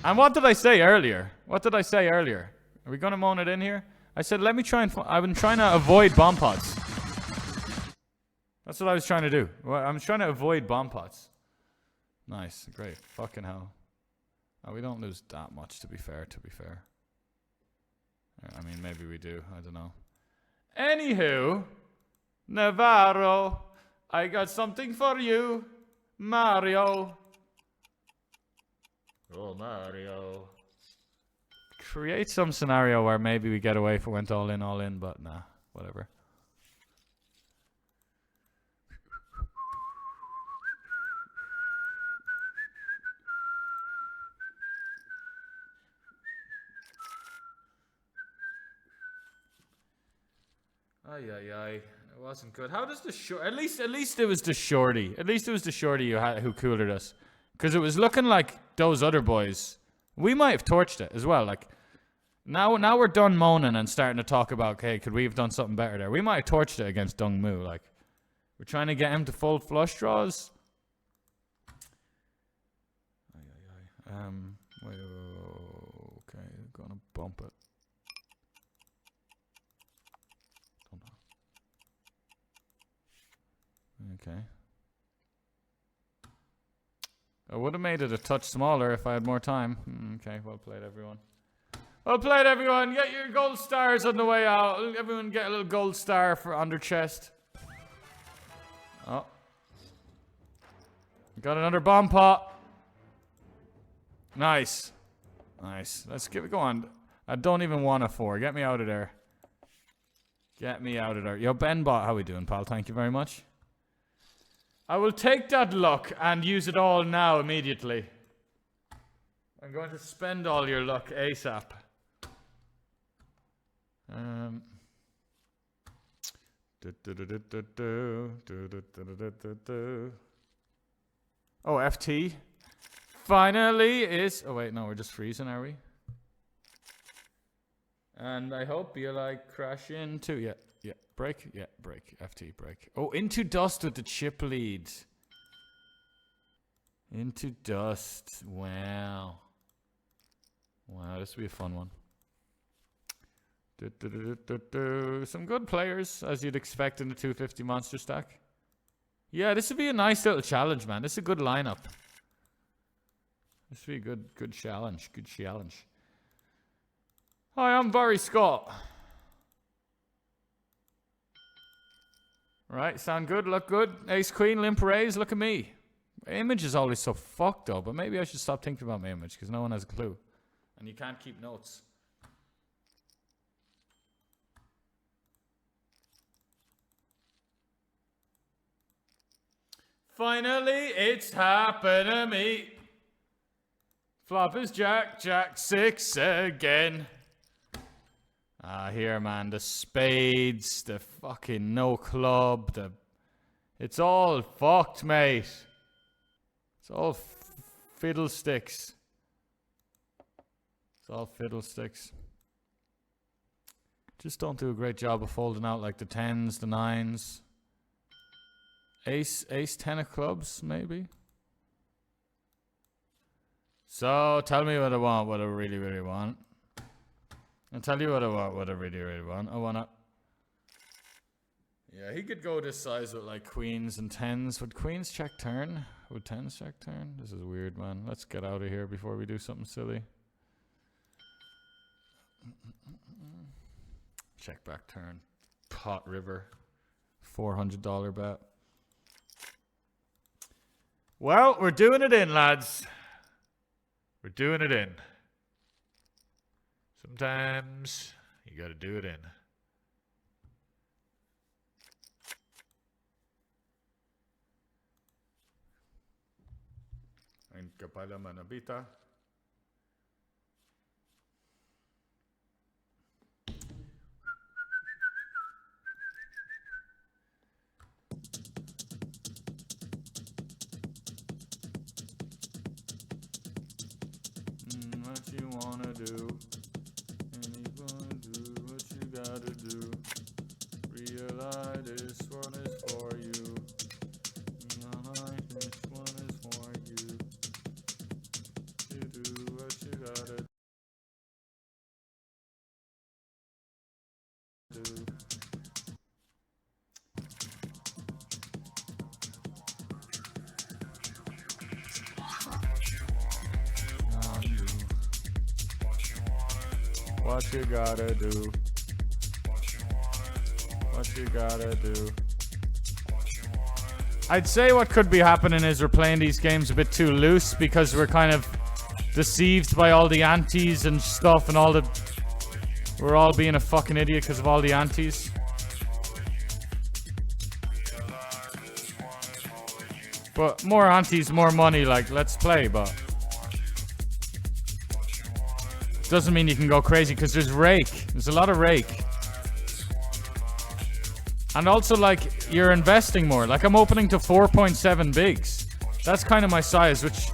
Speaker 1: And what did I say earlier? Are we gonna moan it in here? I said, let me try and. I've been trying to avoid bomb pots. That's what I was trying to do. Well, I'm trying to avoid bomb pots. Nice, great. Fucking hell. Oh, we don't lose that much, to be fair. I mean, maybe we do. I don't know. Anywho, Navarro, I got something for you, Mario. Oh, Mario. Create some scenario where maybe we get away if it went all in, but nah, whatever. Ay. It wasn't good. How does the short? At least it was the shorty. At least it was the shorty who coolered us, because it was looking like those other boys. We might have torched it as well. Like now we're done moaning and starting to talk about, okay, could we have done something better there? We might have torched it against Dung Mu. Like we're trying to get him to full flush draws. Wait, okay, gonna bump it. Okay. I would have made it a touch smaller if I had more time. Okay, well played, everyone. Well played, everyone. Get your gold stars on the way out. Everyone get a little gold star for under chest. Oh. Got another bomb pot. Nice. Let's give it go on. I don't even want a 4. Get me out of there. Yo, Benbot, how we doing, pal? Thank you very much. I will take that luck and use it all now immediately. I'm going to spend all your luck ASAP. Oh, FT. Finally is... Oh, wait, no, we're just freezing, are we? And I hope you, like, crash into... Yeah. Break? Yeah, break. FT, break. Oh, into dust with the chip lead. Into dust. Wow. This will be a fun one. Some good players, as you'd expect in the 250 monster stack. Yeah, this would be a nice little challenge, man. This is a good lineup. This would be a good challenge. Hi, I'm Barry Scott. Right, sound good, look good. Ace Queen, limp raise, look at me. My image is always so fucked though, but maybe I should stop thinking about my image because no one has a clue. And you can't keep notes. Finally, it's happened to me. Flop is Jack 6 again. Here, man, the spades, the fucking no club, it's all fucked, mate. It's all fiddlesticks. Just don't do a great job of folding out like the 10s, the 9s. Ace 10 of clubs, maybe. So, tell me what I want, what I really, really want. I'll tell you what I want, what I really, really want. I wanna... Yeah, he could go this size with like queens and 10s. Would queens check turn? Would 10s check turn? This is weird, man. Let's get out of here before we do something silly. Check back turn. Pot River. $400 bet. Well, we're doing it in, lads. We're doing it in. Sometimes you gotta do it in. En Kapala Manabita. What you wanna do? Anyone do what you gotta do? Realize this one is for you. Realize this one is for you. You do what you gotta do. What you gotta do. What you gotta do. I'd say what could be happening is we're playing these games a bit too loose because we're kind of deceived by all the antis and stuff and all the... We're all being a fucking idiot because of all the antis. But more antis, more money, like, let's play, but... Doesn't mean you can go crazy because there's rake. There's a lot of rake. And also, like, you're investing more. Like, I'm opening to 4.7 bigs. That's kind of my size, which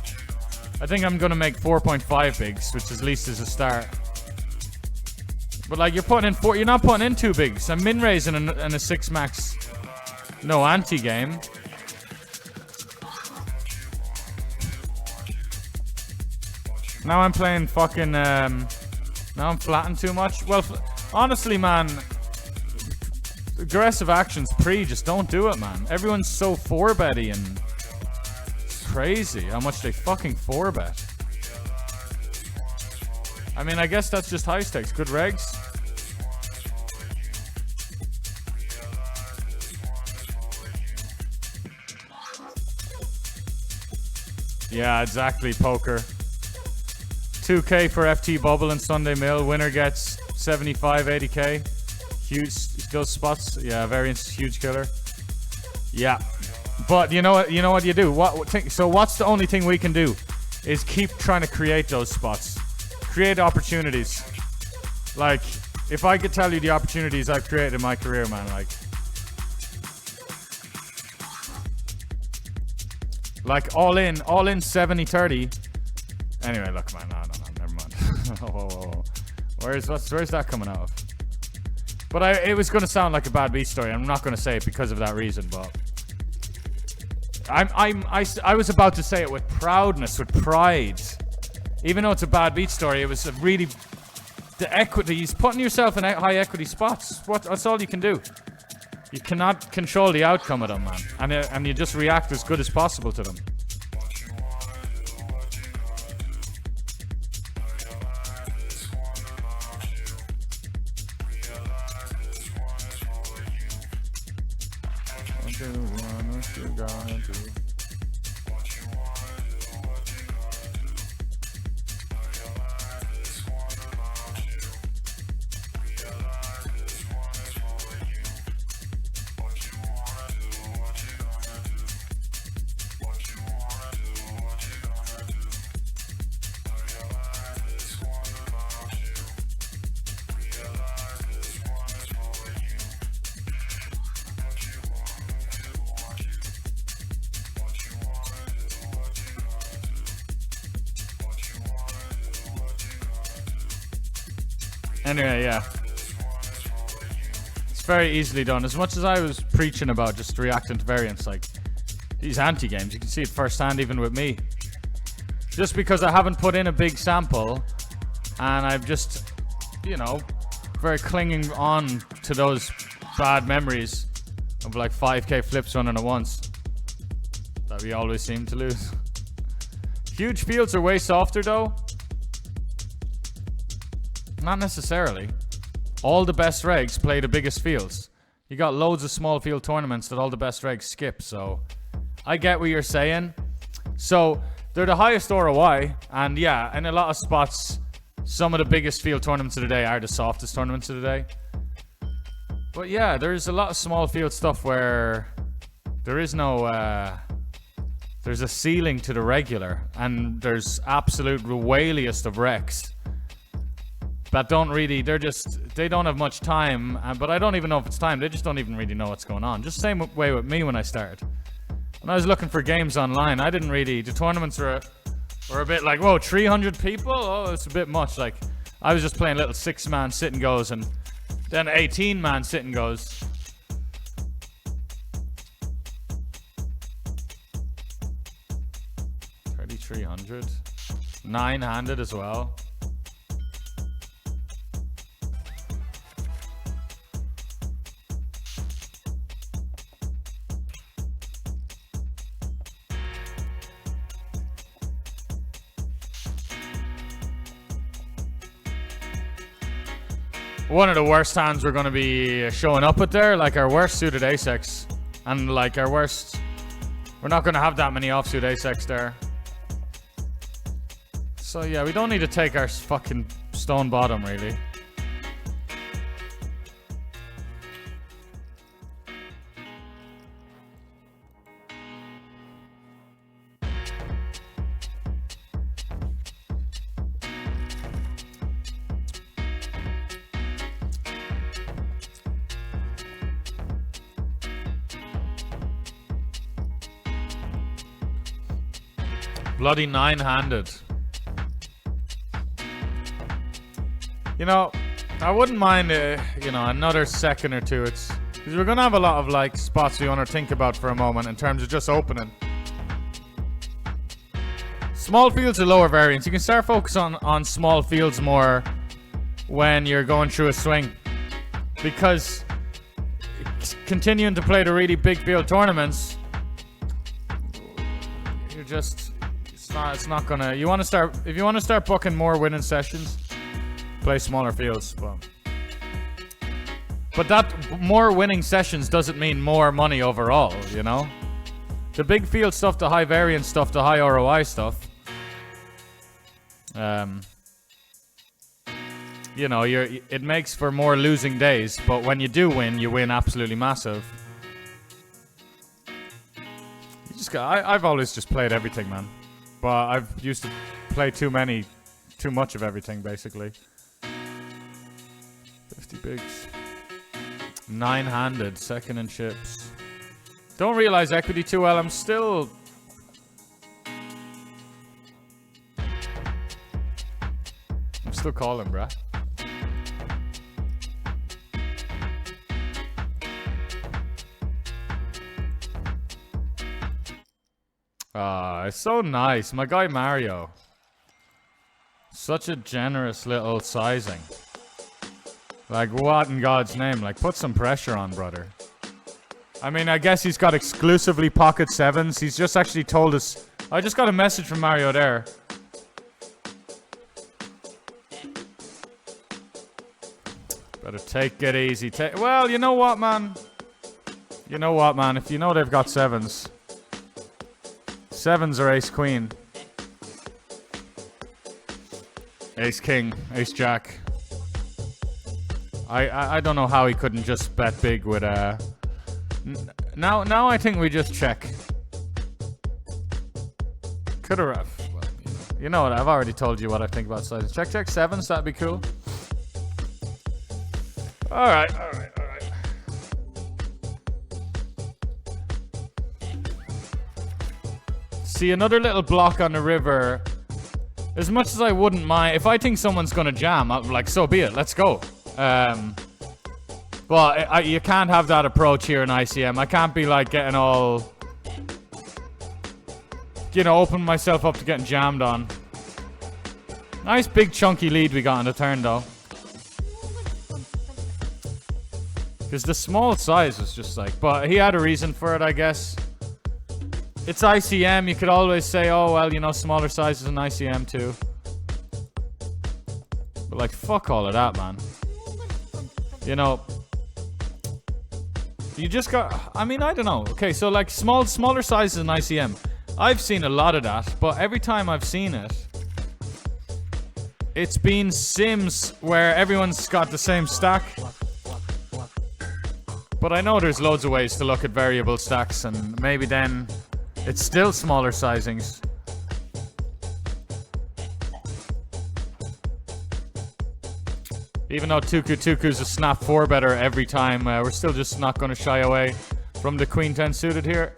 Speaker 1: I think I'm going to make 4.5 bigs, which at least is a start. But, like, you're putting in you're not putting in 2 bigs. I'm min-raising in a 6 max. No anti-game. Now I'm playing fucking, now I'm flatting too much. Well, honestly, man, aggressive actions pre, just don't do it, man. Everyone's so 4-betty and it's crazy how much they fucking 4-bet. I mean, I guess that's just high stakes. Good regs. Yeah, exactly, poker. 2k for FT Bubble and Sunday Mill. Winner gets 75, 80k. Huge, those spots. Yeah, very huge killer. Yeah, but you know what? You know what you do. So what's the only thing we can do? Is keep trying to create those spots, create opportunities. Like, if I could tell you the opportunities I've created in my career, man, like all in 70-30. Anyway, look, man, no, never mind. Whoa. Where's that coming out of? But it was going to sound like a bad beat story. I'm not going to say it because of that reason, but I was about to say it with proudness, with pride. Even though it's a bad beat story, it was a really the equity. He's putting yourself in high equity spots. That's all you can do. You cannot control the outcome of them, man, and you just react as good as possible to them. Anyway, yeah. It's very easily done. As much as I was preaching about just reacting to variants, like these anti-games, you can see it firsthand even with me. Just because I haven't put in a big sample and I've just, you know, very clinging on to those bad memories of like 5k flips running at once that we always seem to lose. Huge fields are way softer though. Not necessarily. All the best regs play the biggest fields. You got loads of small field tournaments that all the best regs skip, so I get what you're saying. So they're the highest ROI, and yeah, in a lot of spots, some of the biggest field tournaments of the day are the softest tournaments of the day. But yeah, there's a lot of small field stuff where there is no, there's a ceiling to the regular, and there's absolute whaliest of wrecks that don't really, they don't have much time, but I don't even know if it's time, they just don't even really know what's going on. Just the same way with me when I started. When I was looking for games online, I didn't really, the tournaments were a bit like, whoa, 300 people? Oh, it's a bit much. Like, I was just playing little 6-man sit and goes, and then 18-man sit and goes. $3,300. 9-handed as well. One of the worst hands we're going to be showing up with there, like our worst suited ace-x, and like our worst, we're not going to have that many offsuit ace-x there. So yeah, we don't need to take our fucking stone bottom really. Bloody 9-handed. You know, I wouldn't mind, you know, another second or two. It's because we're gonna have a lot of like spots we want to think about for a moment in terms of just opening. Small fields are lower variance. You can start focus on small fields more when you're going through a swing, because continuing to play the really big field tournaments, you're just. It's not gonna. You want to start if you want to start booking more winning sessions, play smaller fields. But that more winning sessions doesn't mean more money overall. You know, the big field stuff, the high variance stuff, the high ROI stuff. You know, it makes for more losing days, but when you do win, you win absolutely massive. You just I've always just played everything, man. But I've used to play too much of everything, basically. 50 bigs. 9-handed, second in chips. Don't realize equity too well. I'm still... calling, bruh. Ah, it's so nice. My guy Mario. Such a generous little sizing. Like, what in God's name? Like, put some pressure on, brother. I mean, I guess he's got exclusively pocket 7s. He's just actually told us... I just got a message from Mario there. Better take it easy. Well, you know what, man? You know what, man? If you know they've got 7s... 7s or ace queen. Ace king, ace jack. I don't know how he couldn't just bet big with now I think we just check. Could've well, you know what, I've already told you what I think about sizing. Check 7s, that'd be cool. Alright. See, another little block on the river. As much as I wouldn't mind, if I think someone's gonna jam, I'm like, so be it, let's go. But you can't have that approach here in ICM. I can't be like getting all, you know, opening myself up to getting jammed on. Nice big chunky lead we got on the turn though. Because the small size was just like, but he had a reason for it, I guess. It's ICM, you could always say, oh, well, you know, smaller sizes in ICM too. But Like, fuck all of that, man. You know, you just got, I mean, I don't know. Okay, so like smaller sizes in ICM. I've seen a lot of that, but every time I've seen it, it's been sims where everyone's got the same stack. But I know there's loads of ways to look at variable stacks, and maybe then it's still smaller sizings. Even though Tuku's a snap 4 better every time, we're still just not going to shy away from the Queen 10 suited here.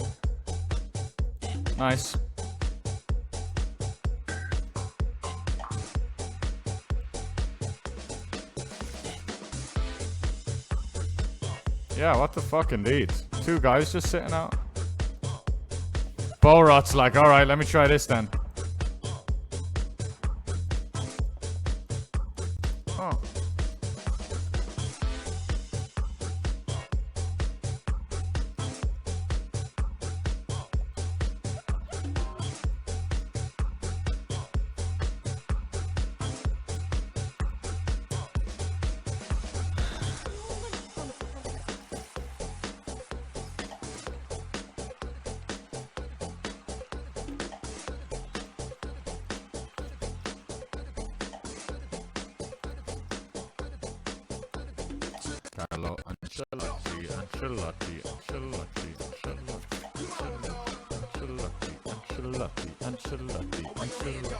Speaker 1: Nice. Yeah, what the fuck indeed. 2 guys just sitting out. Borot's like, alright, let me try this then. Oh. Carlo Ancelotti, Ancelotti, Ancelotti, Ancelotti, Ancelotti, Ancelotti, Ancelotti.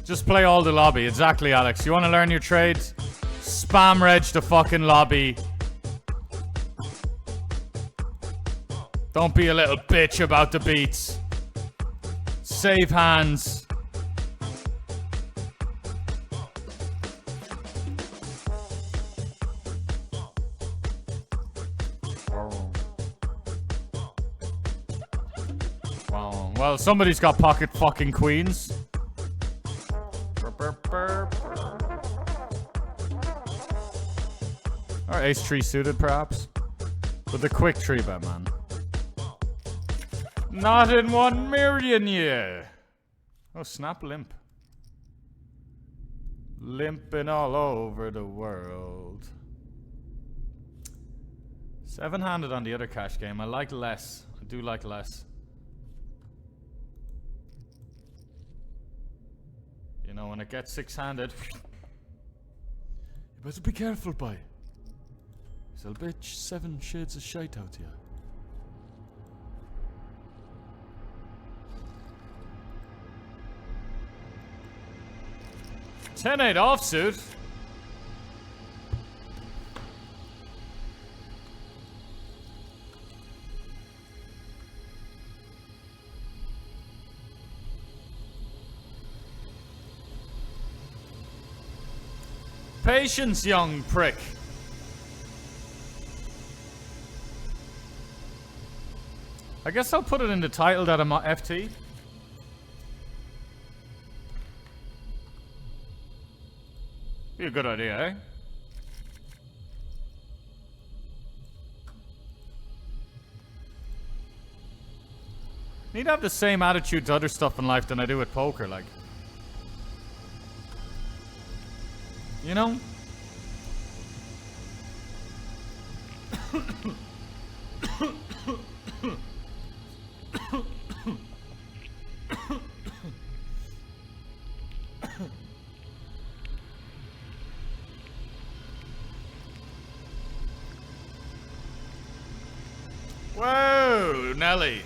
Speaker 1: Just play all the lobby. Exactly, Alex. You want to learn your trades? Spam reg the fucking lobby. Don't be a little bitch about the beats. Save hands. Well, somebody's got pocket fucking queens. Or ace tree suited, perhaps. With a quick tree bet, man. Not in 1 million, yeah. Oh, snap limp. Limping all over the world. 7-handed on the other cash game. I like less. I do like less. You know, when it gets 6-handed, you better be careful, boy. I'll bet 7 shades of shite out here. 10-8 offsuit. Patience, young prick. I guess I'll put it in the title that I'm FT. Be a good idea, eh? Need to have the same attitude to other stuff in life than I do with poker, like. You know? Whoa, Nelly.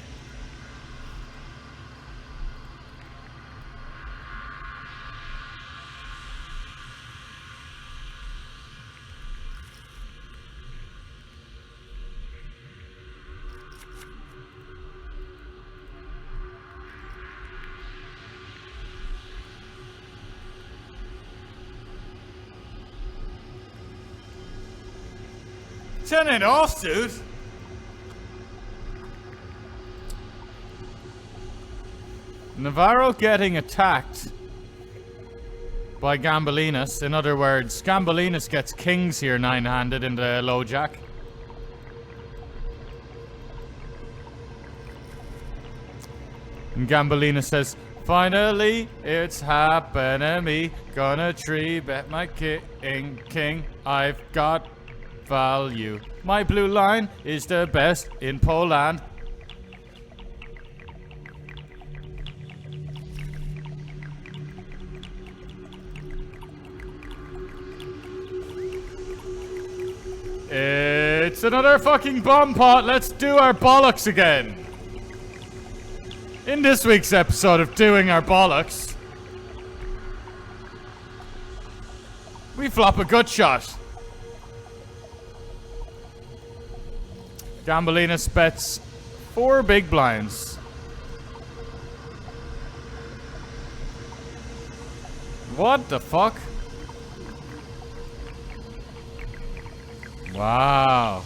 Speaker 1: Turn it off, dude. Navarro getting attacked by Gambolinas. In other words, Gambolinas gets kings here nine-handed in the low jack. And Gambolinas says, finally, it's happening me. Gonna tree bet my king. I've got value. My blue line is the best in Poland. It's another fucking bomb pot. Let's do our bollocks again. In this week's episode of Doing Our Bollocks, we flop a gut shot. Gambolinas bets 4 big blinds. What the fuck? Wow.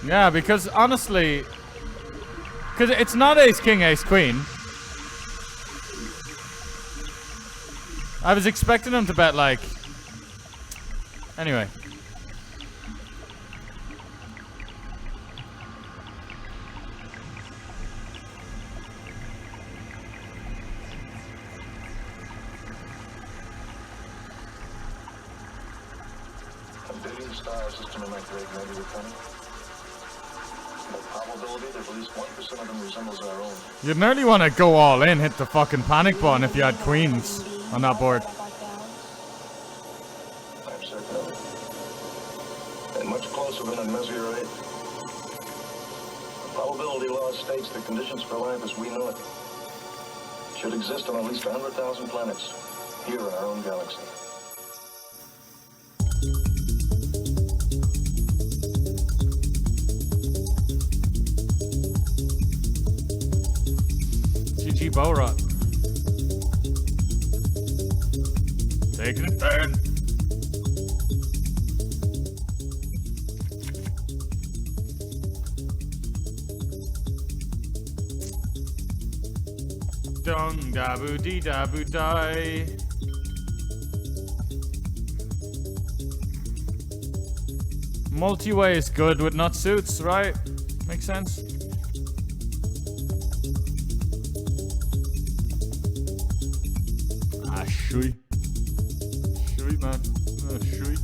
Speaker 1: Yeah, because honestly, because it's not ace king, ace queen. I was expecting him to bet like... Anyway.
Speaker 21: Star system in that great nebula coming. The probability that at least 1% of them resembles our own.
Speaker 1: You'd nearly want to go all in, hit the fucking panic button if you had queens on that board.
Speaker 21: I'm certain of it. And much closer than in Meteorite. The probability law states that conditions for life as we know it should exist on at least 100,000 planets here in our own galaxy.
Speaker 1: GG Borot. Taking it turn. Dong dabu dee dabu die. Multi-way is good with nut suits, right? Makes sense. Shui. Shui, man. Oh, shui.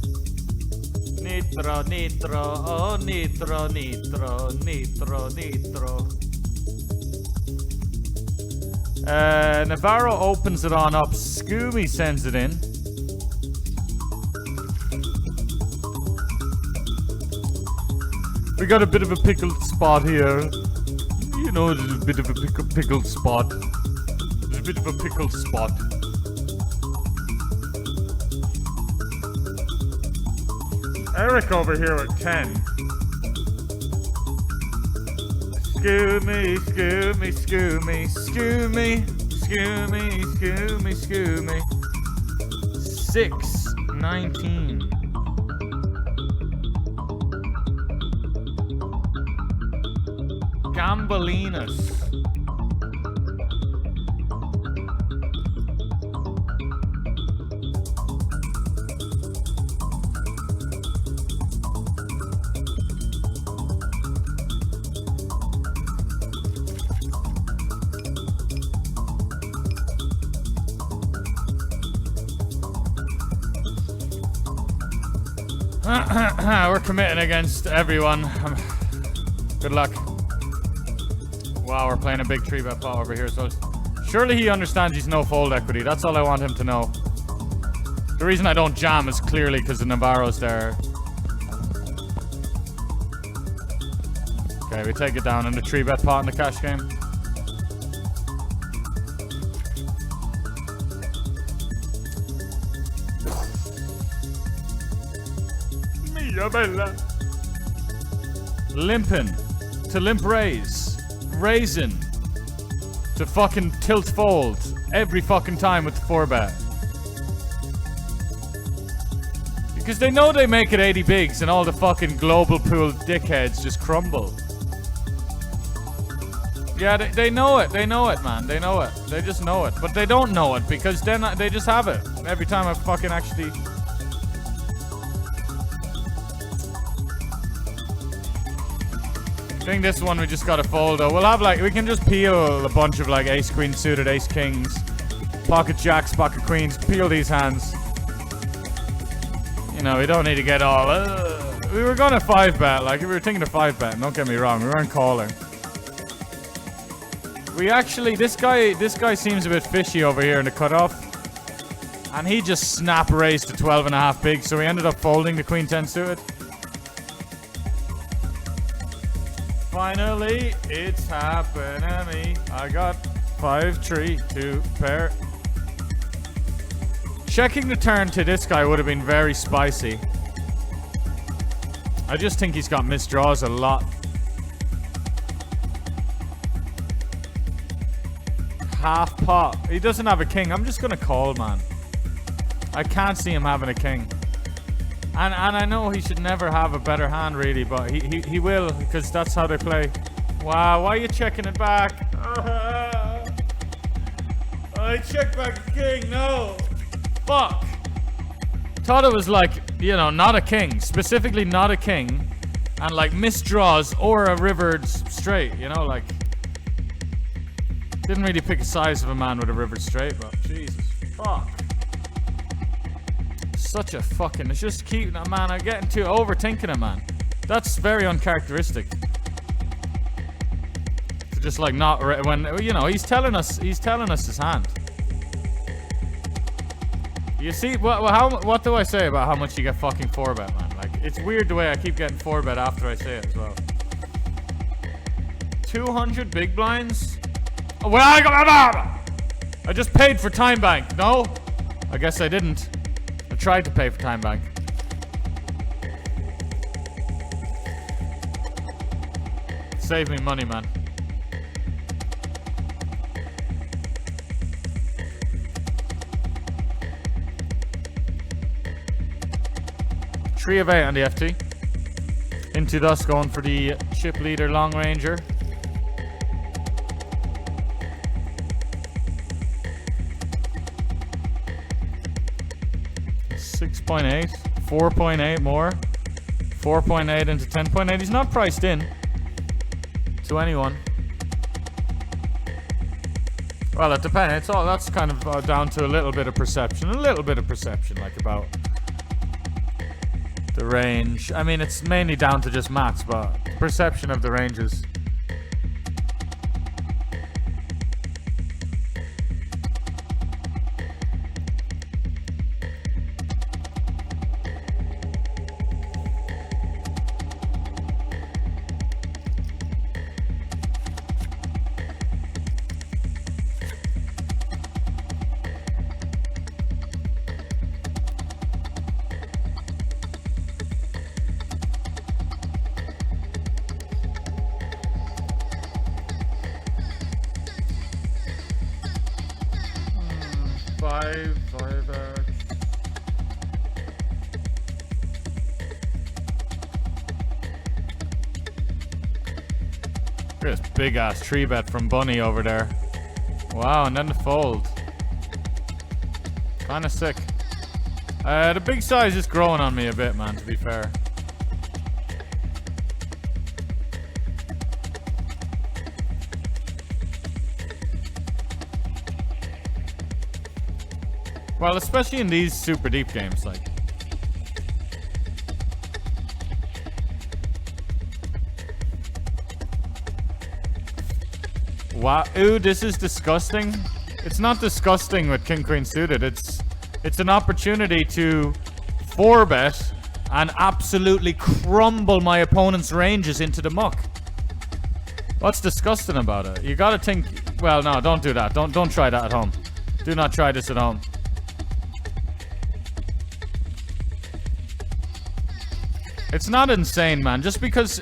Speaker 1: Nitro, nitro, oh, nitro, nitro, nitro, nitro. Navarro opens it on up. Scooby sends it in. We got a bit of a pickled spot here. You know, a bit of a pickled spot. There's a bit of a pickled spot. Eric over here at 10. Scoomy, scoomy, scoomy, scoomy, scoomy, scoomy, scoomy. 6-19. Gambolinas. We're committing against everyone. Good luck. Wow, we're playing a big 3-bet pot over here, so surely he understands he's no fold equity. That's all I want him to know. The reason I don't jam is clearly because the Navarro's there. Okay, we take it down in the 3-bet pot in the cash game. Mia bella. Limpin' to limp raise. Raisin to fucking tilt fold every fucking time with the 4-bet. Because they know they make it 80 bigs and all the fucking global pool dickheads just crumble. Yeah, they know it. They know it, man. They know it. They just know it. But they don't know it because then they just have it. Every time I fucking actually... I think this one we just gotta fold though. We'll have like, we can just peel a bunch of like ace queen suited, ace kings, pocket jacks, pocket queens, peel these hands. You know, we don't need to get all, we were gonna 5-bet, like we were thinking of 5-bet, don't get me wrong, we weren't calling. We actually, this guy seems a bit fishy over here in the cutoff. And he just snap raised to 12.5 big, so we ended up folding the queen 10 suited. Finally, it's happening to me. I got 5-3 to pair. Checking the turn to this guy would have been very spicy. I just think he's got misdraws a lot. Half pot. He doesn't have a king. I'm just gonna call, man. I can't see him having a king. And I know he should never have a better hand, really, but he will, because that's how they play. Wow, why are you checking it back? I checked back a king, no. Fuck. Thought it was like, you know, not a king. Specifically not a king. And like misdraws or a rivered straight, you know, like. Didn't really pick a size of a man with a rivered straight, but Jesus. Fuck. Such a fucking, it's just keep, man, I'm getting too overthinking it, man. That's very uncharacteristic. To just like not, when, you know, he's telling us his hand. You see, what do I say about how much you get fucking 4-bet, man? Like, it's weird the way I keep getting 4-bet after I say it as well. 200 big blinds? Well, I just paid for time bank. No? I guess I didn't. I tried to pay for time bank. Save me money, man. Three of 8 on the FT. Into thus going for the chip leader long ranger. .8, 4.8 more, 4.8 into 10.8. He's not priced in to anyone. Well, it depends. It's all, that's kind of down to a little bit of perception, like about the range. I mean, it's mainly down to just maths, but perception of the ranges. Look at this big ass 3-bet from Bunny over there. Wow, and then the fold. Kinda sick. The big size is growing on me a bit, man, to be fair. Well, especially in these super deep games, like. Wow, ooh, this is disgusting. It's not disgusting with king queen suited. It's an opportunity to 4-bet and absolutely crumble my opponent's ranges into the muck. What's disgusting about it? You gotta think. Well, no, don't do that. Don't try that at home. Do not try this at home. It's not insane, man. Just because.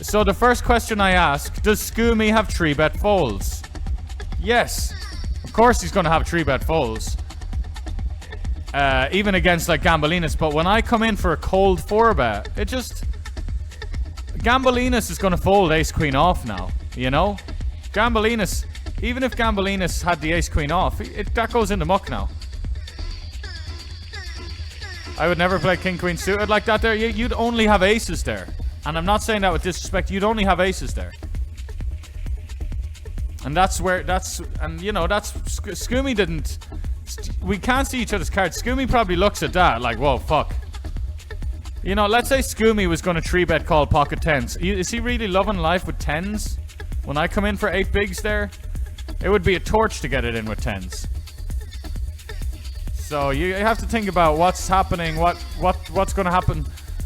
Speaker 1: So the first question I ask: does Scoomy have 3-bet folds? Yes, of course he's gonna have 3-bet folds. Even against like Gambolinas, but when I come in for a cold 4-bet, it just Gambolinas is gonna fold ace queen off now. You know, Gambolinas. Even if Gambolinas had the ace queen off, that goes in the muck now. I would never play king queen suited like that. There, you'd only have aces there, and I'm not saying that with disrespect. You'd only have aces there, and you know that's Scoomy didn't. We can't see each other's cards. Scoomy probably looks at that like, whoa, fuck. You know, let's say Scoomy was going to 3-bet call pocket 10s. Is he really loving life with 10s? When I come in for 8 bigs there, it would be a torch to get it in with 10s. So you have to think about what's happening, what's going to happen.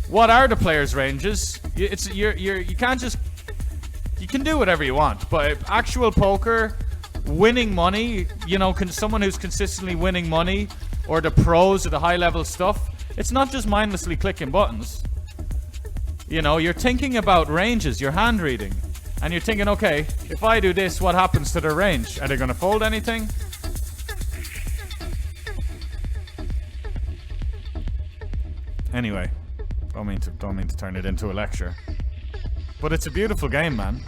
Speaker 1: What are the players' ranges? You can't just... You can do whatever you want, but actual poker... Winning money, you know, someone who's consistently winning money, or the pros or the high-level stuff, it's not just mindlessly clicking buttons. You know, you're thinking about ranges, you're hand reading, and you're thinking, okay, if I do this, what happens to their range? Are they going to fold anything? Anyway, don't mean to turn it into a lecture, but it's a beautiful game, man.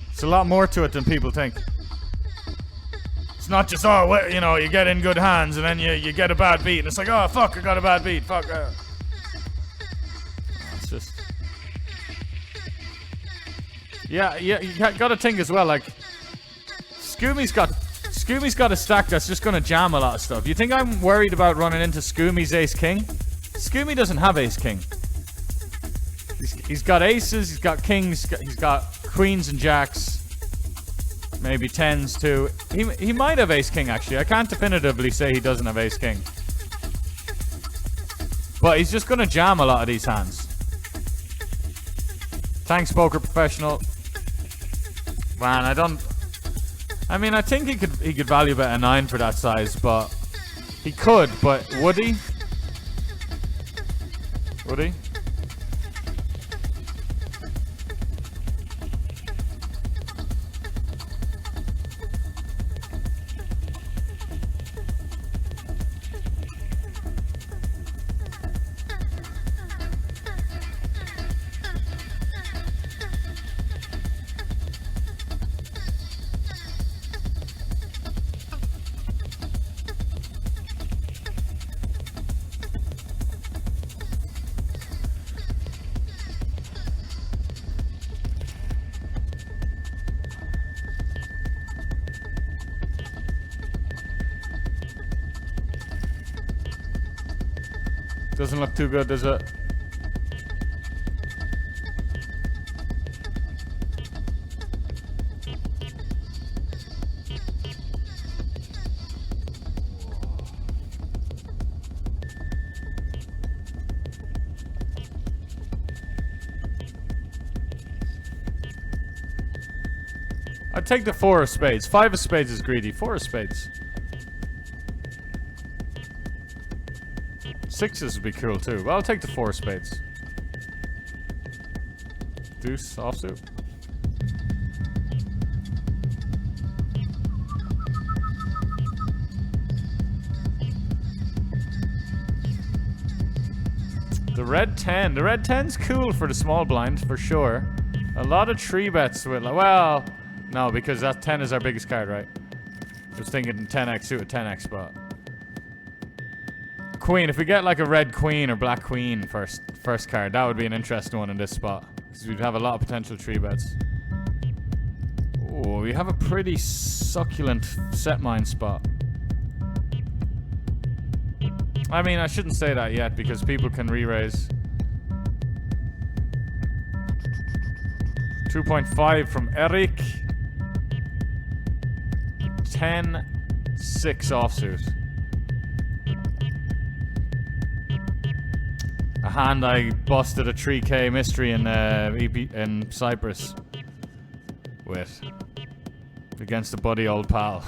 Speaker 1: It's a lot more to it than people think. It's not just, oh, well, you know, you get in good hands and then you get a bad beat. And it's like, oh, fuck, I got a bad beat. Fuck. It's just... Yeah, you got to think as well, like... Scoomy's got a stack that's just going to jam a lot of stuff. You think I'm worried about running into Scoomy's ace-king? Scoomy doesn't have ace-king. He's got aces, he's got kings, he's got queens and jacks. Maybe 10s too. He might have ace-king actually. I can't definitively say he doesn't have ace-king. But he's just gonna jam a lot of these hands. Thanks, Poker Professional. Man, I mean, I think he could value bet a 9 for that size, but he could, but would he? Would he? Doesn't look too good, does it? I'd take the 4 of spades. 5 of spades is greedy. 4 of spades. 6s would be cool too. Well, I'll take the 4 of spades. Deuce, offsuit. The red 10. The red 10's cool for the small blind, for sure. A lot of 3-bets with, well, no, because that 10 is our biggest card, right? I was thinking 10x suited 10x, but... Queen, if we get like a red queen or black queen first card, that would be an interesting one in this spot. Because we'd have a lot of potential 3-bets. Oh, we have a pretty succulent set mine spot. I mean, I shouldn't say that yet because people can re-raise. 2.5 from Eric. 10-6 offsuit. A hand I busted a 3K mystery in Cyprus with against a buddy old pal.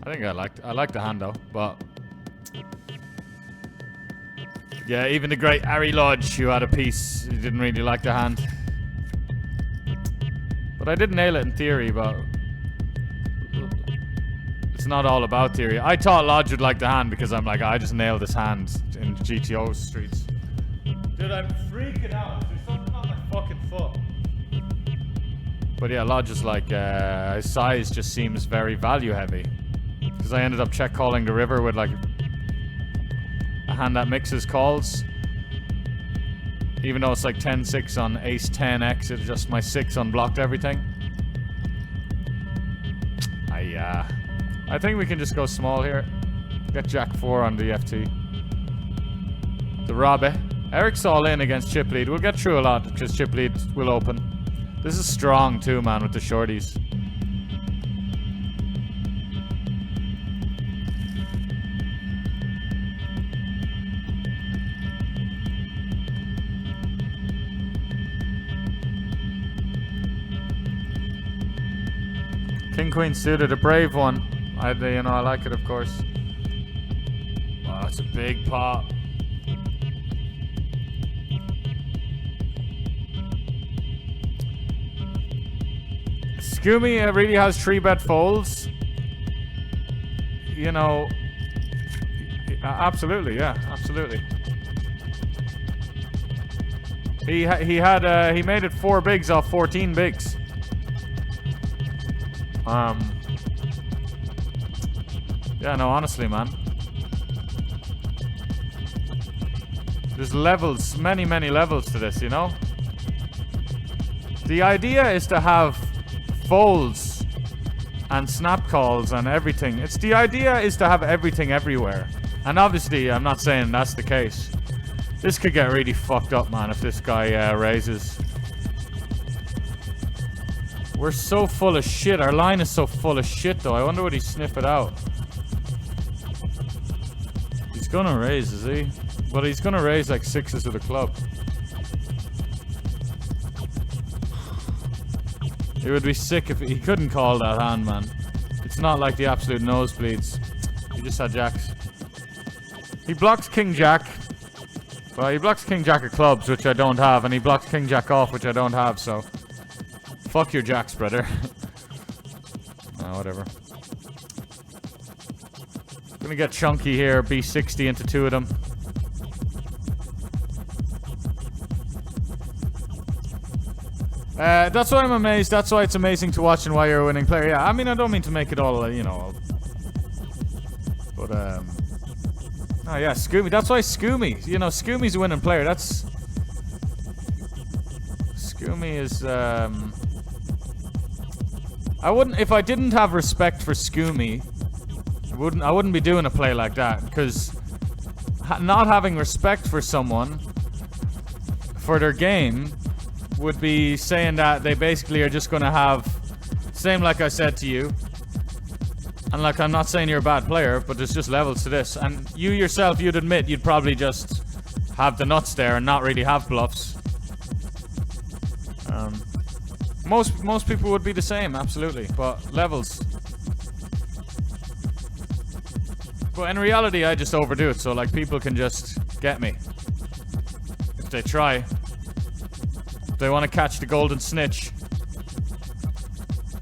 Speaker 1: I think I liked the hand though, but yeah, even the great Ari Lodge, who had a piece, he didn't really like the hand. But I did nail it in theory, but it's not all about theory. I thought Lodge would like the hand because I'm like, I just nailed this hand in GTO streets. Dude, I'm freaking out. There's something on my fucking foot. But yeah, Lodge is like, his size just seems very value heavy. Because I ended up check calling the river with like a hand that mixes calls. Even though it's like 10-6 on ace 10x, it's just my 6 unblocked everything. I think we can just go small here. Get Jack 4 on the FT. The Robbe. Eric's all in against chip lead. We'll get through a lot because chip lead will open. This is strong too, man, with the shorties. King Queen suited, a brave one. I like it, of course. Wow, it's a big pot. Scoomy really has 3-bet folds. You know, absolutely, yeah, absolutely. He made it 4 bigs off 14 bigs. Yeah, no, honestly, man. There's levels, many levels to this, you know? The idea is to have folds and snap calls and everything. The idea is to have everything everywhere. And obviously, I'm not saying that's the case. This could get really fucked up, man, if this guy raises. We're so full of shit. Our line is so full of shit, though. I wonder would he sniff it out. He's gonna raise, is he? But he's gonna raise like 6s of the club. It would be sick if he couldn't call that hand, man. It's not like the absolute nosebleeds. He just had jacks. He blocks King Jack. Well, he blocks King Jack of clubs, which I don't have, and he blocks King Jack off, which I don't have, so... Fuck your jacks, brother. Whatever. Gonna get chunky here, B60 into 2 of them. That's why I'm amazed. That's why it's amazing to watch and why you're a winning player. Yeah, I mean, I don't mean to make it all, you know. But, oh, yeah, Scoomy. That's why Scoomy. You know, Scoomy's a winning player. That's... Scoomy is, I wouldn't... If I didn't have respect for Scoomy, I wouldn't be doing a play like that. Because not having respect for someone for their game would be saying that they basically are just going to have... Same like I said to you. And like, I'm not saying you're a bad player, but there's just levels to this. And you yourself, you'd admit you'd probably just have the nuts there and not really have bluffs. Most people would be the same, absolutely. But levels. But in reality, I just overdo it. So like, people can just get me. If they try. They want to catch the golden snitch.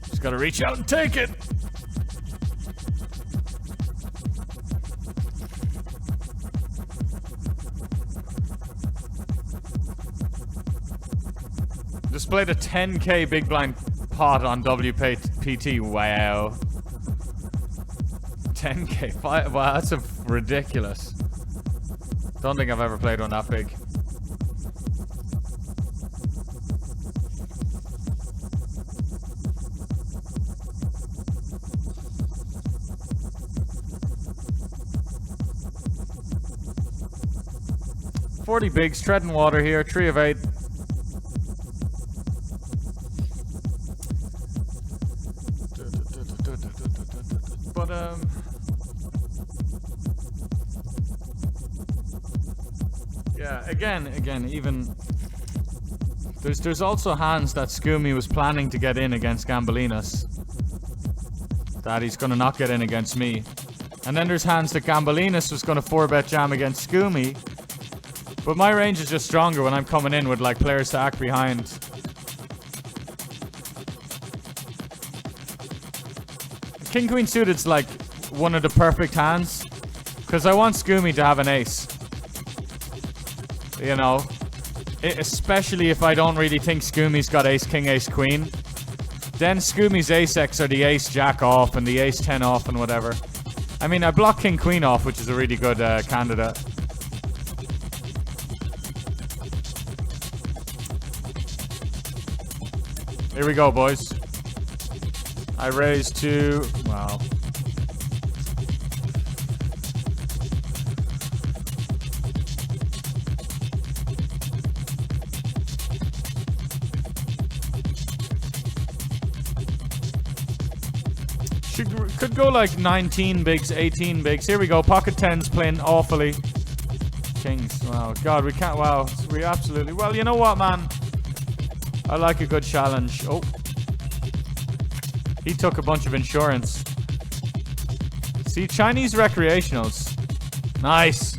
Speaker 1: Just gotta reach out and take it. Displayed a 10k big blind pot on WPT. Wow. 10k. Wow, that's a ridiculous. Don't think I've ever played one that big. $40 bigs, treading water here, 3 of 8. Yeah, again, even there's also hands that Scoomy was planning to get in against Gambolinas that he's gonna not get in against me. And then there's hands that Gambolinas was gonna 4-bet jam against Scoomy. But my range is just stronger when I'm coming in with like players to act behind. King Queen suited's like one of the perfect hands. Because I want Scoomy to have an ace. You know, especially if I don't really think Scoomy's got ace, king, ace, queen. Then Scoomy's ace X are the ace jack off and the ace 10 off and whatever. I mean, I block king, queen off, which is a really good candidate. Here we go, boys. I raise to... Wow. Could go like 19 bigs, 18 bigs. Here we go. Pocket 10s playing awfully. Kings. Wow. God, we can't. Wow. We absolutely. Well, you know what, man? I like a good challenge. Oh. He took a bunch of insurance. See, Chinese recreationals. Nice.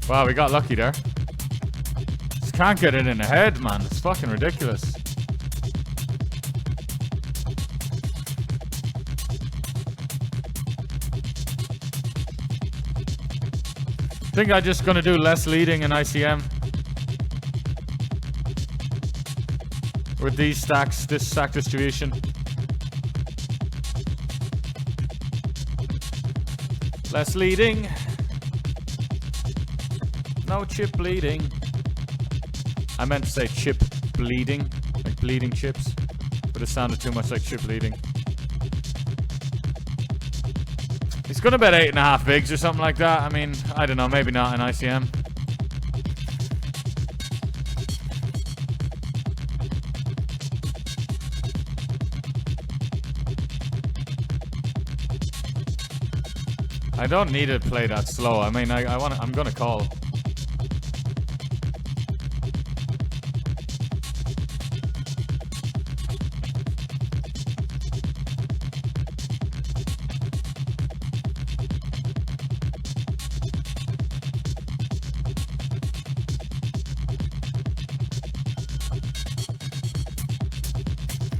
Speaker 1: Wow, we got lucky there. Just can't get it in the head, man. It's fucking ridiculous. I think I'm just gonna do less leading in ICM. With these stacks, this stack distribution. Less leading. No chip bleeding. I meant to say chip bleeding, like bleeding chips, but it sounded too much like chip bleeding. He's gonna bet 8.5 bigs or something like that. I mean, I don't know, maybe not in ICM. I don't need to play that slow. I mean, I'm gonna call.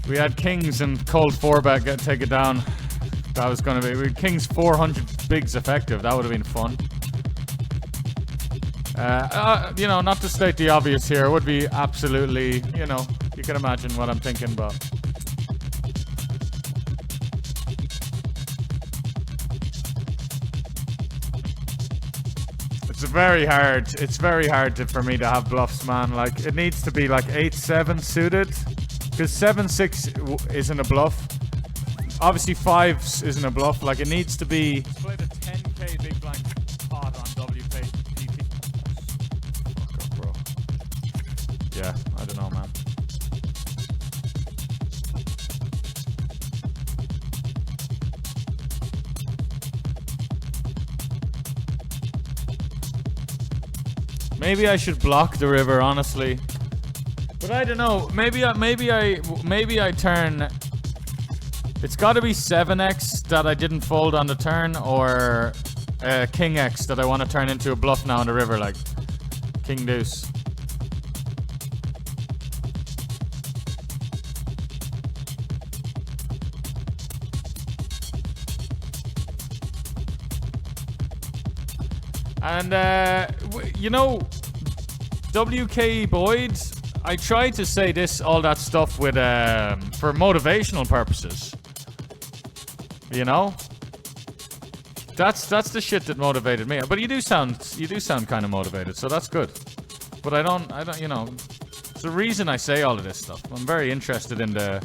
Speaker 1: We had kings and cold 4-bet take it down. That was going to be... We had kings 400 bigs effective. That would have been fun. You know, not to state the obvious here. It would be absolutely... You know, you can imagine what I'm thinking, but... It's very hard for me to have bluffs, man. Like, it needs to be like 8-7 suited. Because 7-6 isn't a bluff. Obviously 5 isn't a bluff. Like, it needs to be... Let's play the 10k big blind pot on WPT. Fuck up, bro. Yeah, I don't know, man. Maybe I should block the river, honestly. But I don't know. Maybe I turn. It's got to be 7x that I didn't fold on the turn, or king x that I want to turn into a bluff now in the river, like king deuce. And you know, WK Boyd. I tried to say all that stuff with for motivational purposes. You know, that's the shit that motivated me. But you do sound kind of motivated, so that's good. But I don't, you know, There's a reason I say all of this stuff. I'm very interested in the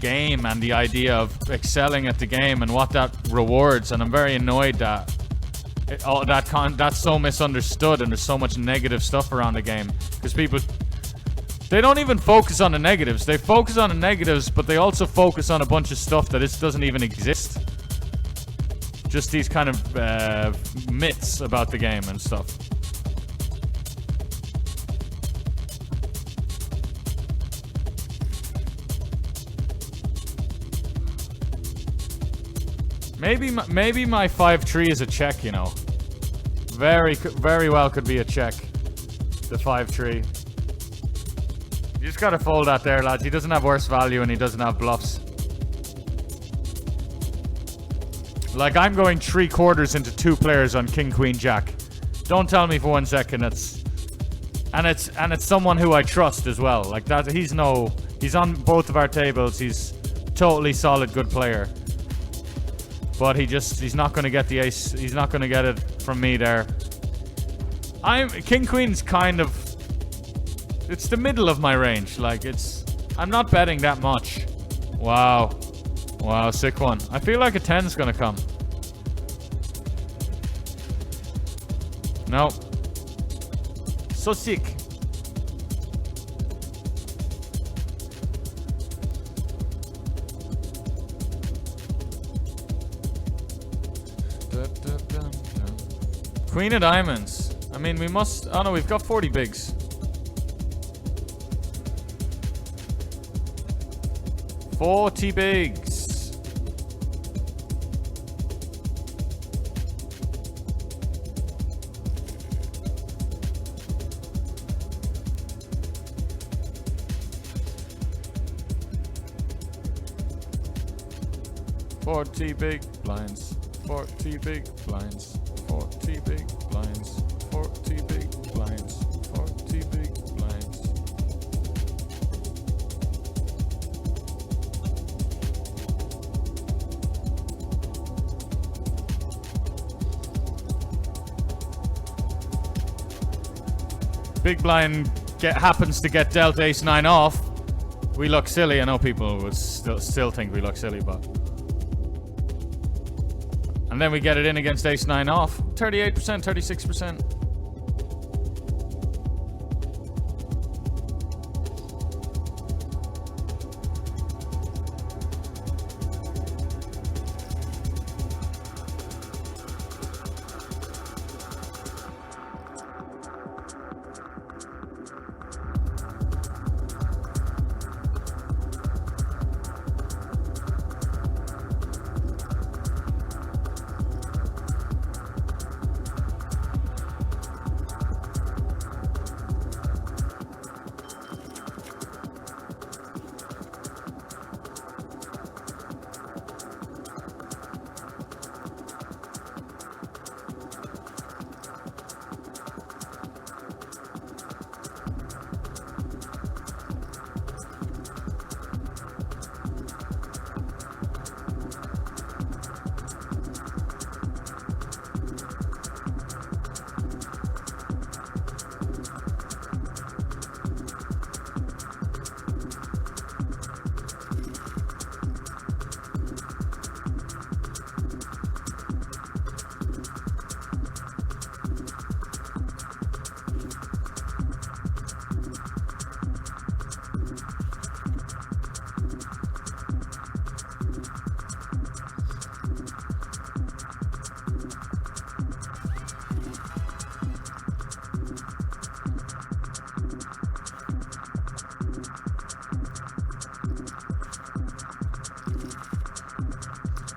Speaker 1: game and the idea of excelling at the game and what that rewards, and I'm very annoyed that that's so misunderstood and there's so much negative stuff around the game, because people, they don't even focus on the negatives. They focus on the negatives, but they also focus on a bunch of stuff that doesn't even exist. Just these kind of myths about the game and stuff. Maybe my 5-3 is a check, you know. Very well could be a check. The 5-3. You just gotta fold that there, lads. He doesn't have worse value and he doesn't have bluffs. Like, I'm going 3/4 into 2 players on King, Queen, Jack. Don't tell me for 1 second it's someone who I trust as well. Like that, he's on both of our tables. He's totally solid, good player. But he's not going to get the ace. He's not going to get it from me there. King Queen's kind of, it's the middle of my range. Like, I'm not betting that much. Wow, sick one. I feel like a 10's going to come. No. So sick. Queen of diamonds. I mean, we must... Oh no, we've got 40 bigs. 40 bigs. Forty big blinds. 40 big blinds. 40 big blinds, 40 big blinds, 40 big blinds. Big blind happens to get dealt ace-9 off. We look silly. I know people would still think we look silly, but... And then we get it in against ace-9 off. 38%, 36%.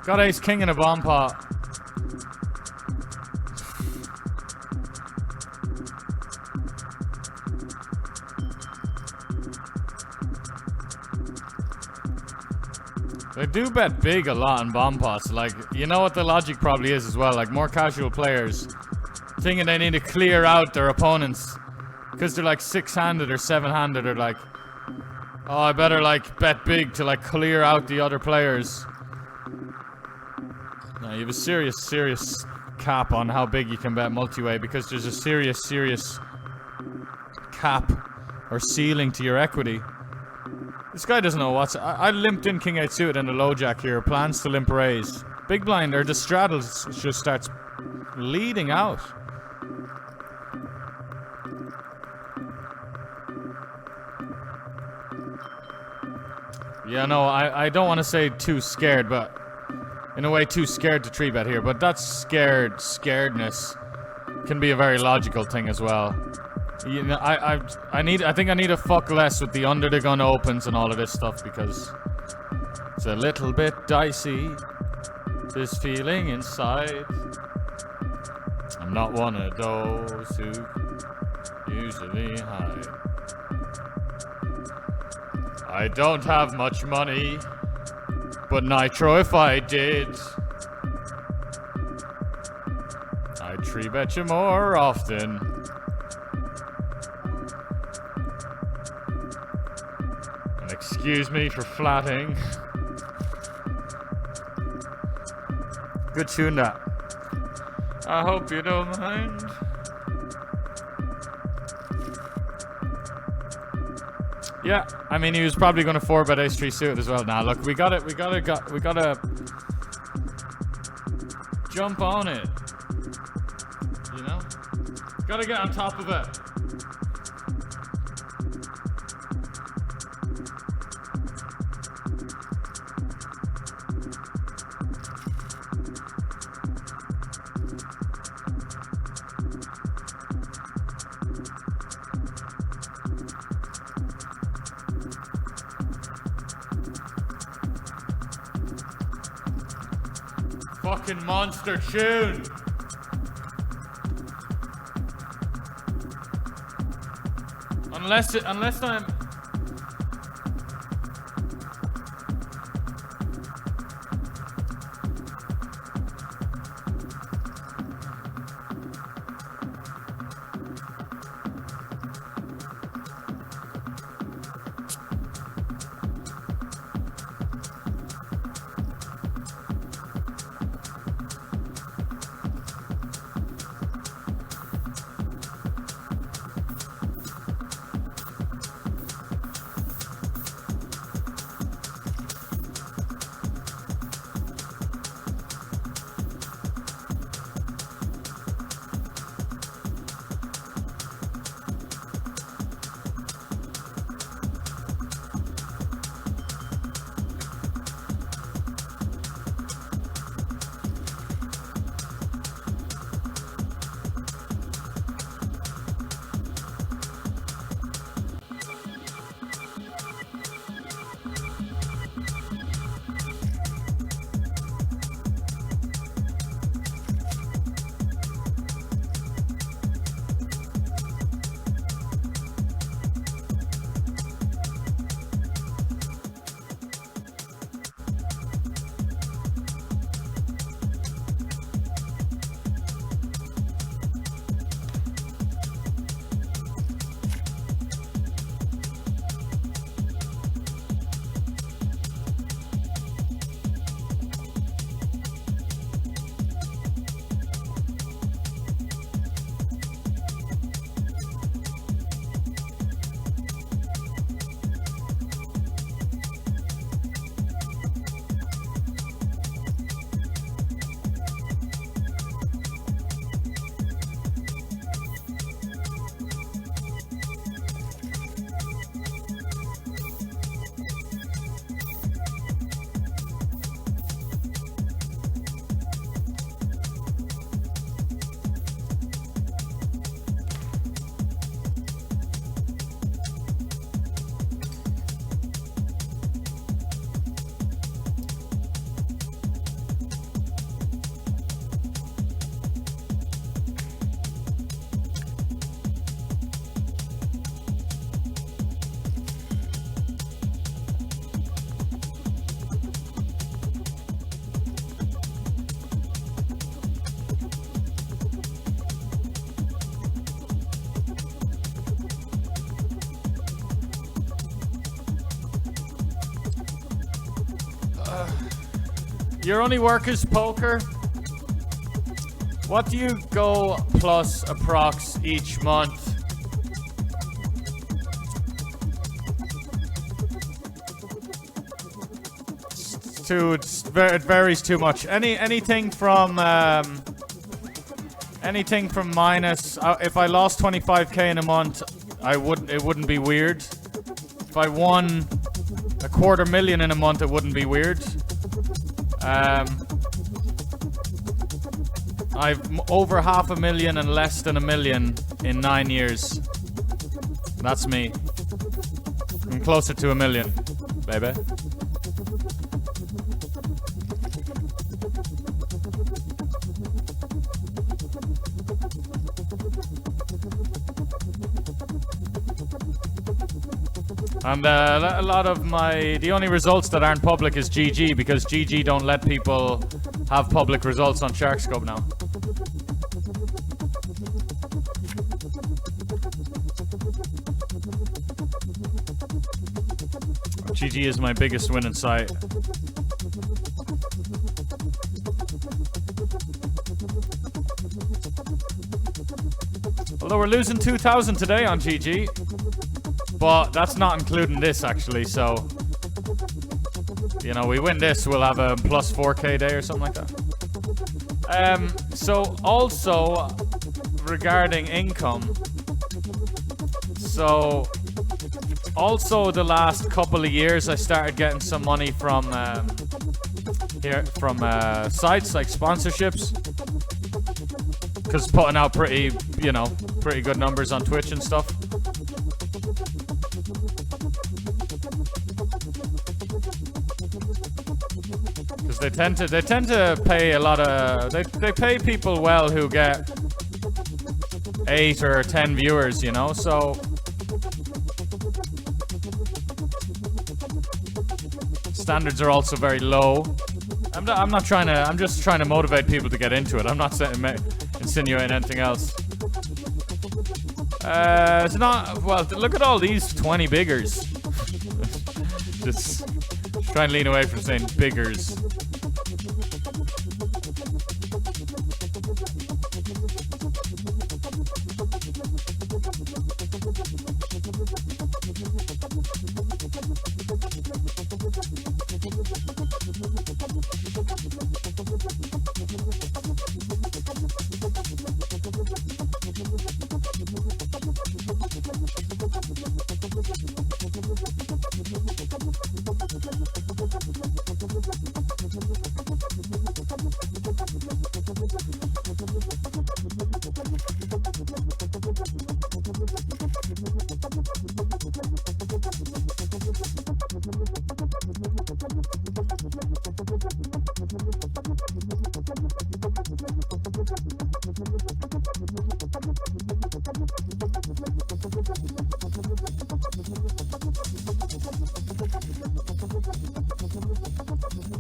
Speaker 1: Got ace king in a bomb pot. They do bet big a lot in bomb pots. Like, you know what the logic probably is as well. Like, more casual players thinking they need to clear out their opponents because they're like 6-handed or 7-handed, or like, oh, I better like bet big to like clear out the other players. No, you have a serious cap on how big you can bet multi-way, because there's a serious cap or ceiling to your equity. This guy doesn't know what's... I limped in king 8 suited and a low jack here. Plans to limp raise. Big blind, or the straddle just starts leading out. Yeah, no, I don't want to say too scared, but in a way too scared to 3-bet here. But that scaredness can be a very logical thing as well. You know, I think I need to fuck less with the under the gun opens and all of this stuff because it's a little bit dicey. This feeling inside. I'm not one of those who usually hide. I don't have much money, but Nitro, if I did, I'd 3-bet you more often. And excuse me for flatting. Good tune that. I hope you don't mind. Yeah, I mean he was probably going to 4-bet ace-3 suited as well. Now look, we gotta jump on it. You know, gotta get on top of it. Fucking monster tune. Unless I'm... Your only work is poker? What do you go plus approx each month? it varies too much. Anything from minus. If I lost 25k in a month, it wouldn't be weird. If I won $250,000 in a month, it wouldn't be weird. I've over $500,000 and less than $1 million in 9 years. That's me. I'm closer to $1 million, baby. And a lot of the only results that aren't public is GG, because GG don't let people have public results on SharkScope now. GG is my biggest winning site. Although we're losing 2,000 today on GG. But that's not including this, actually, so... You know, we win this, we'll have a plus 4k day or something like that. So, also, regarding income... So... Also, the last couple of years, I started getting some money from... sites like sponsorships. Because putting out pretty good numbers on Twitch and stuff. They tend to pay a lot of they pay people well who get 8 or 10 viewers, you know, so standards are also very low. I'm just trying to motivate people to get into it. I'm not insinuating anything else. It's not, well, look at all these 20 biggers. just trying to lean away from saying biggers.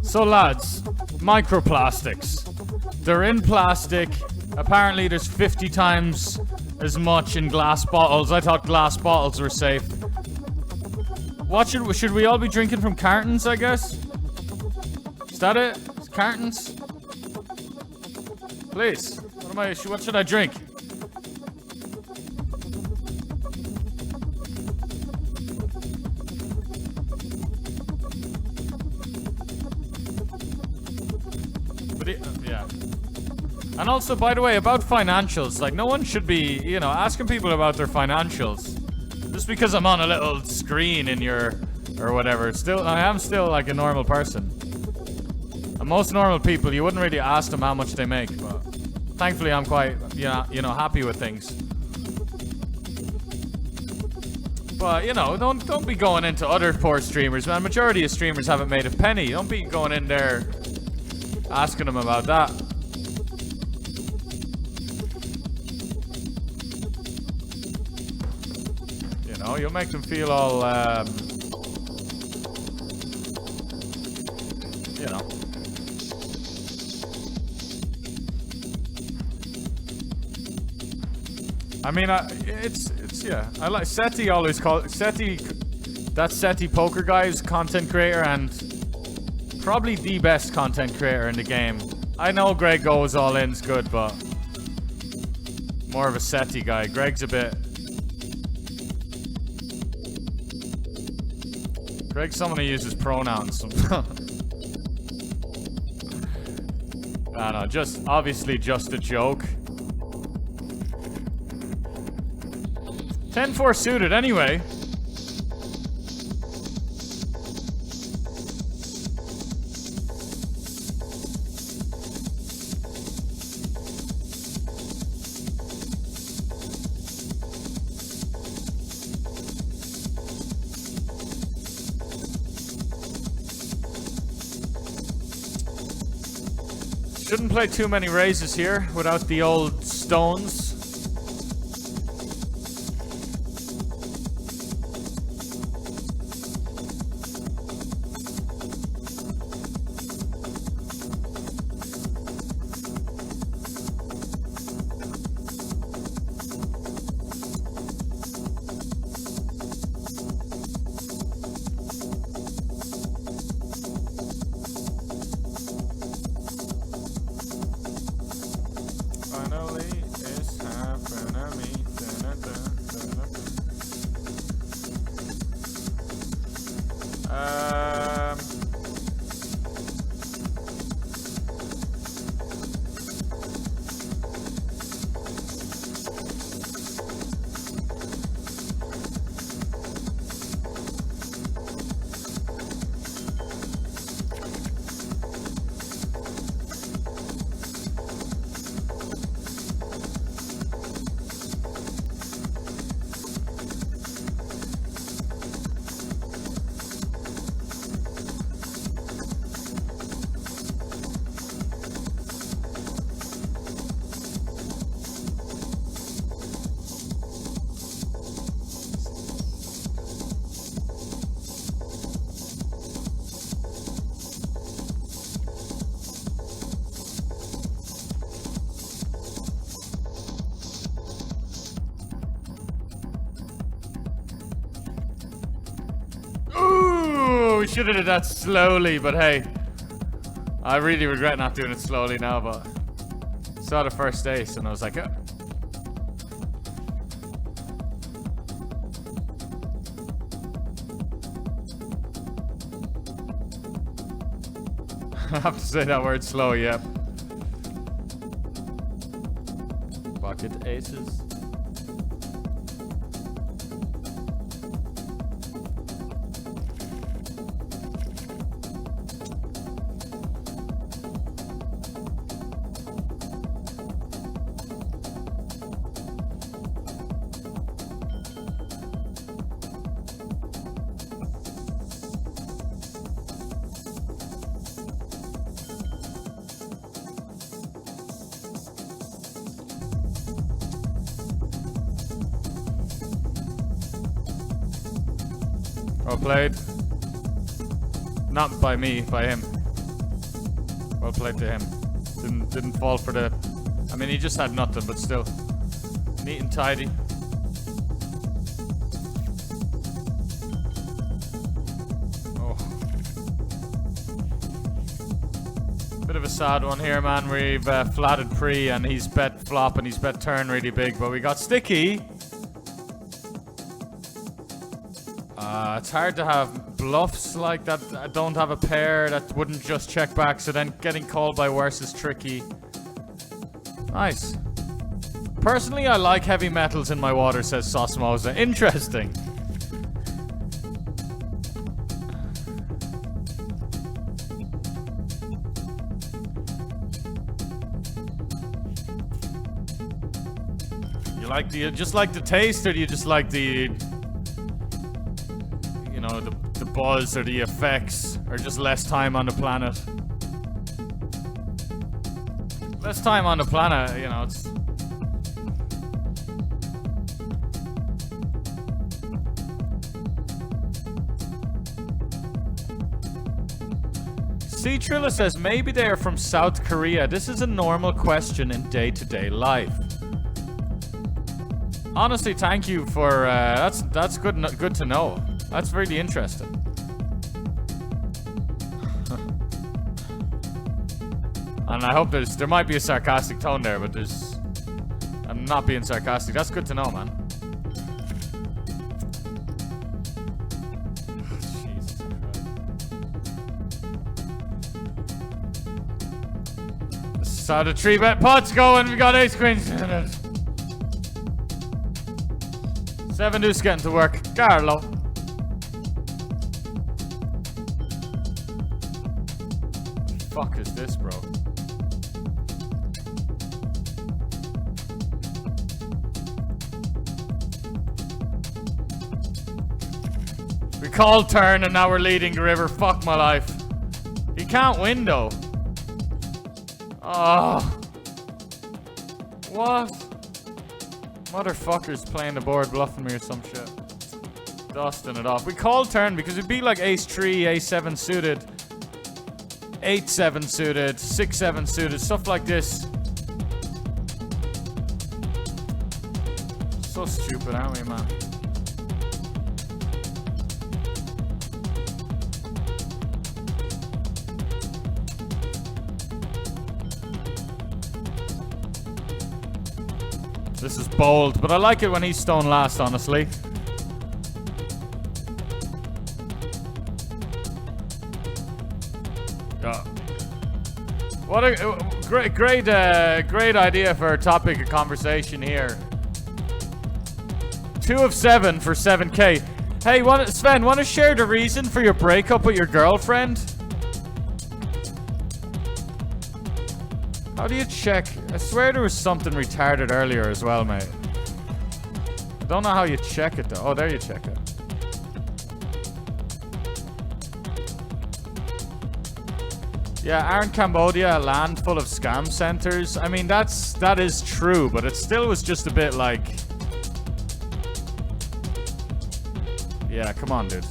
Speaker 1: So lads, microplastics. They're in plastic. Apparently there's 50 times as much in glass bottles. I thought glass bottles were safe. What should we all be drinking from cartons, I guess? Is that it? Cartons? Please. What should I drink? Yeah. And also, by the way, about financials, like, no one should be, you know, asking people about their financials. Just because I'm on a little screen in your, or whatever. I am still like a normal person. And most normal people, you wouldn't really ask them how much they make, but thankfully I'm quite, you know, happy with things. But, you know, don't be going into other poor streamers, man. Majority of streamers haven't made a penny. Don't be going in there asking them about that. You know, you'll make them feel all, you know. I mean, it's yeah. I like Seti. Always call Seti. That Seti poker guy is content creator and probably the best content creator in the game. I know Greg goes all in's good, but more of a Seti guy. Greg's a bit. Greg's someone who uses pronouns. No, just obviously just a joke. 10-4 suited anyway. Shouldn't play too many raises here without the old stones. We should have did that slowly, but hey. I really regret not doing it slowly now, but saw the first ace and I was like, oh. I have to say that word slow, yep. Bucket aces. Well played. Not by me, by him. Well played to him. Didn't fall for the... I mean, he just had nothing, but still. Neat and tidy. Oh. Bit of a sad one here, man. We've flatted pre and he's bet flop and he's bet turn really big, but we got sticky. It's hard to have bluffs like that. I don't have a pair that wouldn't just check back, so then getting called by worse is tricky. Nice. Personally, I like heavy metals in my water, says Sosmoza. Interesting. Do you just like the taste, or do you just like the... the buzz or the effects, or just less time on the planet? Less time on the planet, it's... C. Trilla says, maybe they are from South Korea. This is a normal question in day-to-day life. Honestly, thank you for, that's good to know. That's really interesting. And I hope there might be a sarcastic tone there, but I'm not being sarcastic. That's good to know, man. That's how the 3-bet pot's going. We got ace queens in it. 7 deuce getting to work. Carlo. Fuck is this, bro? We called turn and now we're leading the river. Fuck my life. He can't win though. Oh. What? Motherfucker's playing the board, bluffing me or some shit. Dusting it off. We called turn because it'd be like ace 3, a7 suited, 8-7 suited, 6-7 suited, stuff like this. So stupid, aren't we, man? This is bold, but I like it when he's stone last, honestly. Yeah. What a great idea for a topic of conversation here. 2 of 7 for 7K. Hey, Sven, want to share the reason for your breakup with your girlfriend? How do you check? I swear there was something retarded earlier as well, mate. I don't know how you check it though. Oh, there you check it. Yeah, aren't Cambodia a land full of scam centers? I mean, that is true, but it still was just a bit like... Yeah, come on, dude.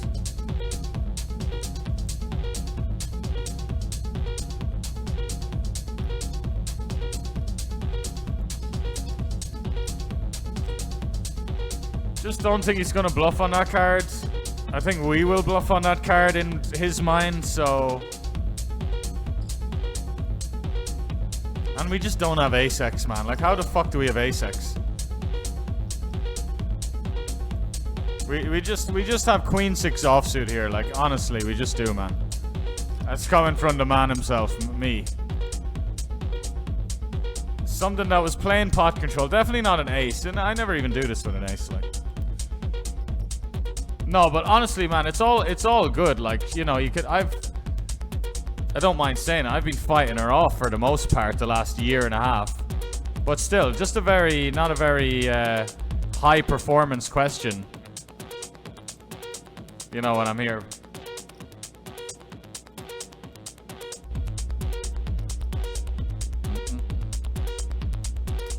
Speaker 1: Just don't think he's gonna bluff on that card. I think we will bluff on that card in his mind, so... And we just don't have ace-x, man. Like, how the fuck do we have ace-x? We just have queen-6 offsuit here. Like, honestly, we just do, man. That's coming from the man himself, me. Something that was playing pot control. Definitely not an ace. And I never even do this with an ace, like. No, but honestly, man, it's all good. Like, you know, I don't mind saying it. I've been fighting her off for the most part the last year and a half. But still, just not a very high performance question. You know, when I'm here.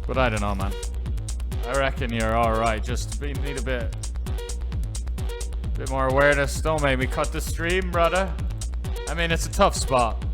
Speaker 1: But I don't know, man. I reckon you're alright. Just need a bit more awareness. Don't make me cut the stream, brother. I mean, it's a tough spot.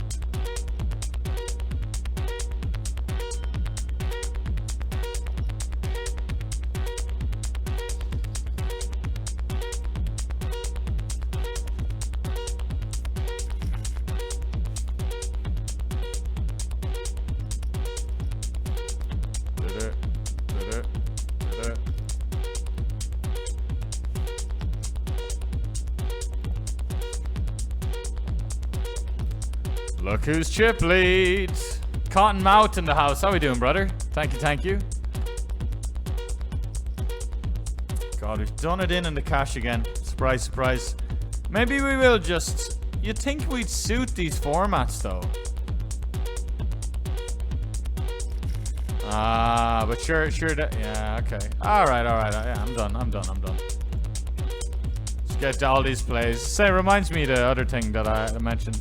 Speaker 1: Look who's chip lead. Cottonmouth in the house. How we doing, brother? Thank you. God, we've done it in the cash again. Surprise, surprise. Maybe we will just... You'd think we'd suit these formats, though. Ah, but sure. Yeah, okay. Alright. Yeah, I'm done. Let's get to all these plays. Say, reminds me of the other thing that I mentioned.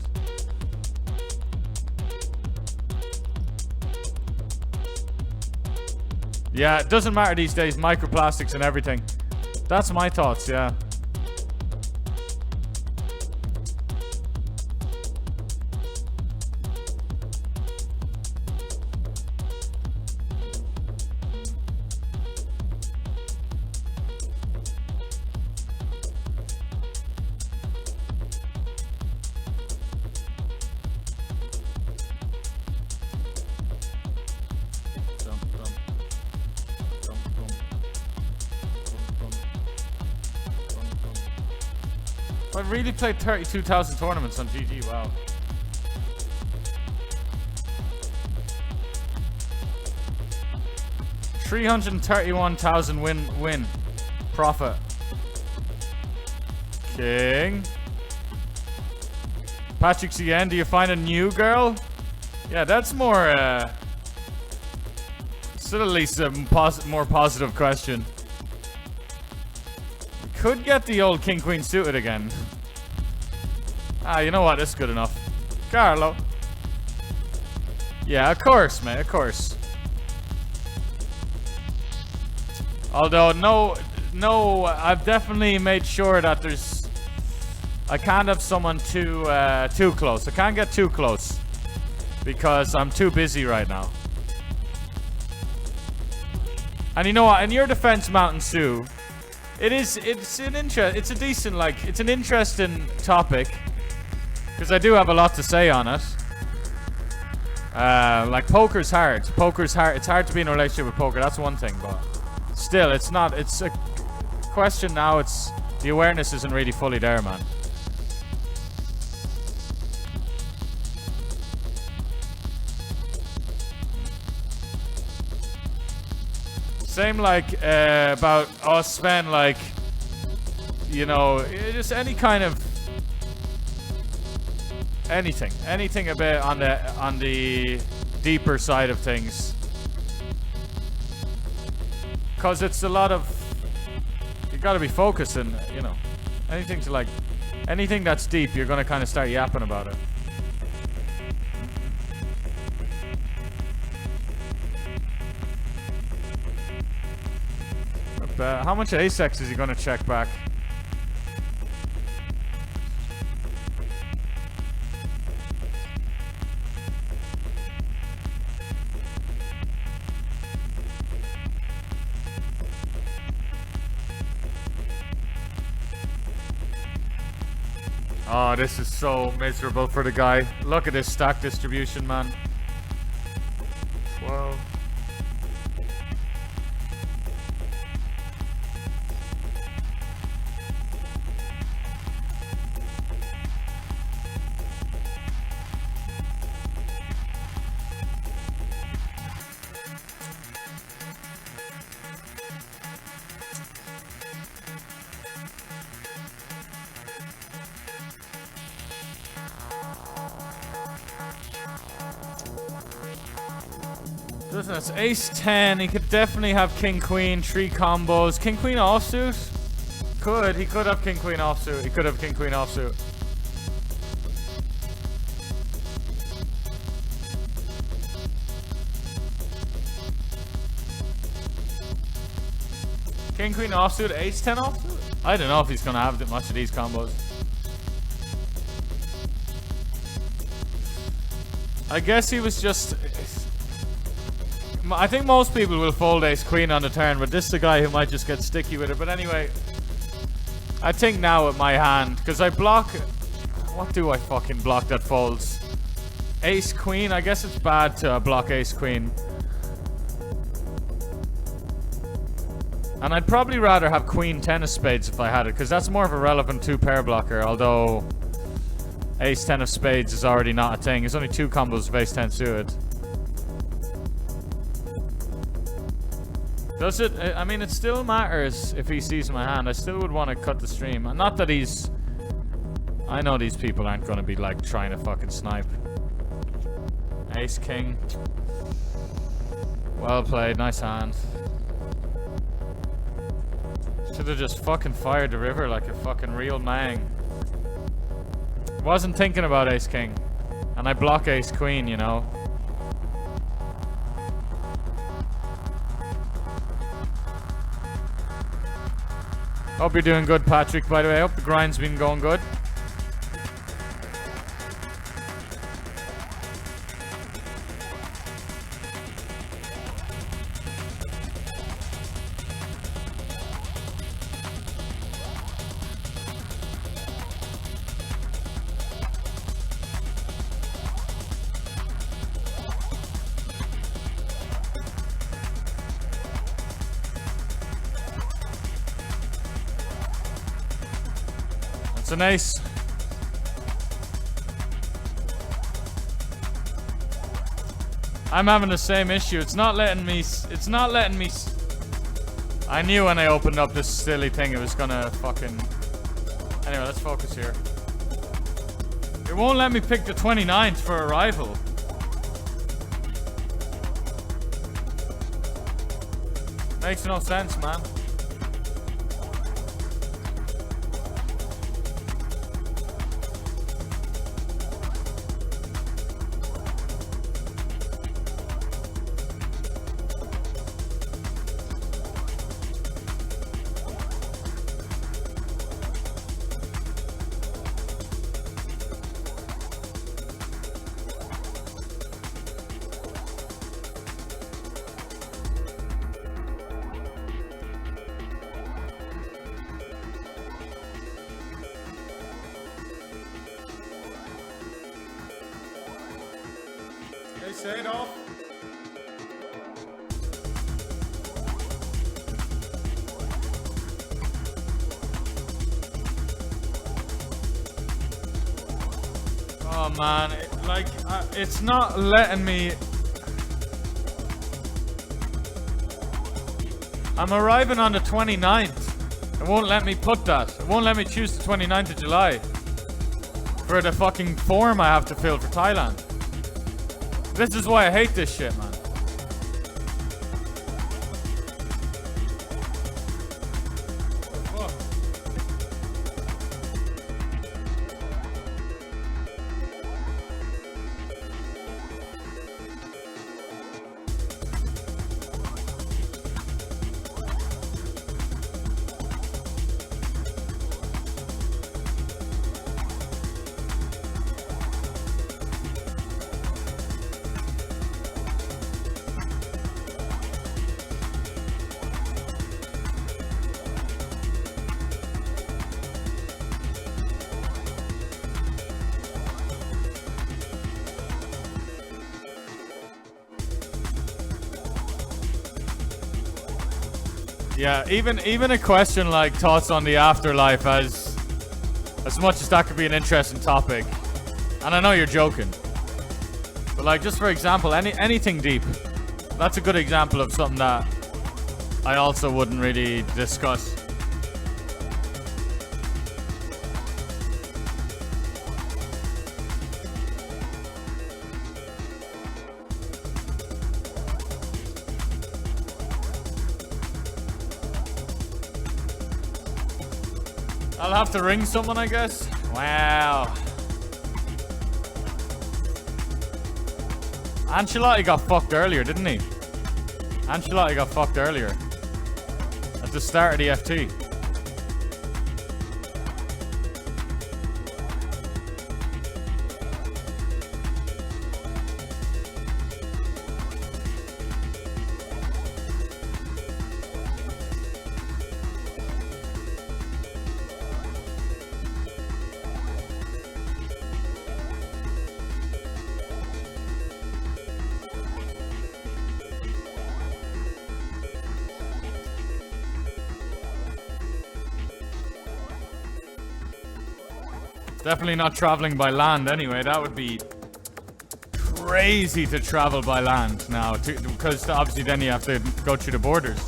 Speaker 1: Yeah, it doesn't matter these days. Microplastics and everything. That's my thoughts, yeah. I've really played 32,000 tournaments on GG, wow. 331,000 win profit. King. Patrick CN, do you find a new girl? Yeah, that's more, still at least a more positive question. We could get the old King Queen suited again. Ah, you know what? That's good enough. Carlo. Yeah, of course, mate, of course. Although, no, I've definitely made sure that I can't have someone too close. I can't get too close because I'm too busy right now. And you know what? In your defense, Mountain Sue, it's an interesting topic because I do have a lot to say on it. Like poker's hard. It's hard to be in a relationship with poker. That's one thing, but still, it's not. It's a question now. It's the awareness isn't really fully there, man. Same like about us, Sven. Like, you know, just any kind of anything a bit on the deeper side of things. Cause it's a lot of, you gotta be focusing, you know, anything that's deep, you're gonna kind of start yapping about it. How much asex is he gonna check back? Oh, this is so miserable for the guy. Look at this stack distribution, man. 12. That's ace 10. He could definitely have king queen, 3 combos. King queen offsuit? He could have king queen offsuit. He could have king queen offsuit. King queen offsuit, ace 10 offsuit? I don't know if he's gonna have that much of these combos. I guess he was just. I think most people will fold ace queen on the turn, but this is the guy who might just get sticky with it. But anyway, I think now with my hand, because I block. What do I fucking block that folds? Ace queen. I guess it's bad to block ace queen. And I'd probably rather have queen 10 of spades if I had it, because that's more of a relevant 2-pair blocker. Although ace 10 of spades is already not a thing. There's only 2 combos of ace 10 suited. Does it? I mean, it still matters if he sees my hand. I still would want to cut the stream. And not that he's. I know these people aren't going to be like trying to fucking snipe. Ace king. Well played. Nice hand. Should have just fucking fired the river like a fucking real mang. Wasn't thinking about ace king. And I block ace queen, you know. Hope you're doing good, Patrick, by the way. I hope the grind's been going good. It's an ace. I'm having the same issue. It's not letting me. It's not letting me. I knew when I opened up this silly thing it was gonna fucking. Anyway, let's focus here. It won't let me pick the 29th for arrival. Makes no sense, man. Hey, say it off. Oh man, it's not letting me. I'm arriving on the 29th. It won't let me put that. It won't let me choose the 29th of July for the fucking form I have to fill for Thailand. This is why I hate this shit, man. Yeah, even a question like thoughts on the afterlife, as much as that could be an interesting topic, and I know you're joking, but like just for example, anything deep, that's a good example of something that I also wouldn't really discuss. I'll have to ring someone, I guess. Wow. Ancelotti got fucked earlier, didn't he? Ancelotti got fucked earlier. At the start of the FT. Definitely not traveling by land anyway. That would be crazy to travel by land now, because obviously then you have to go through the borders.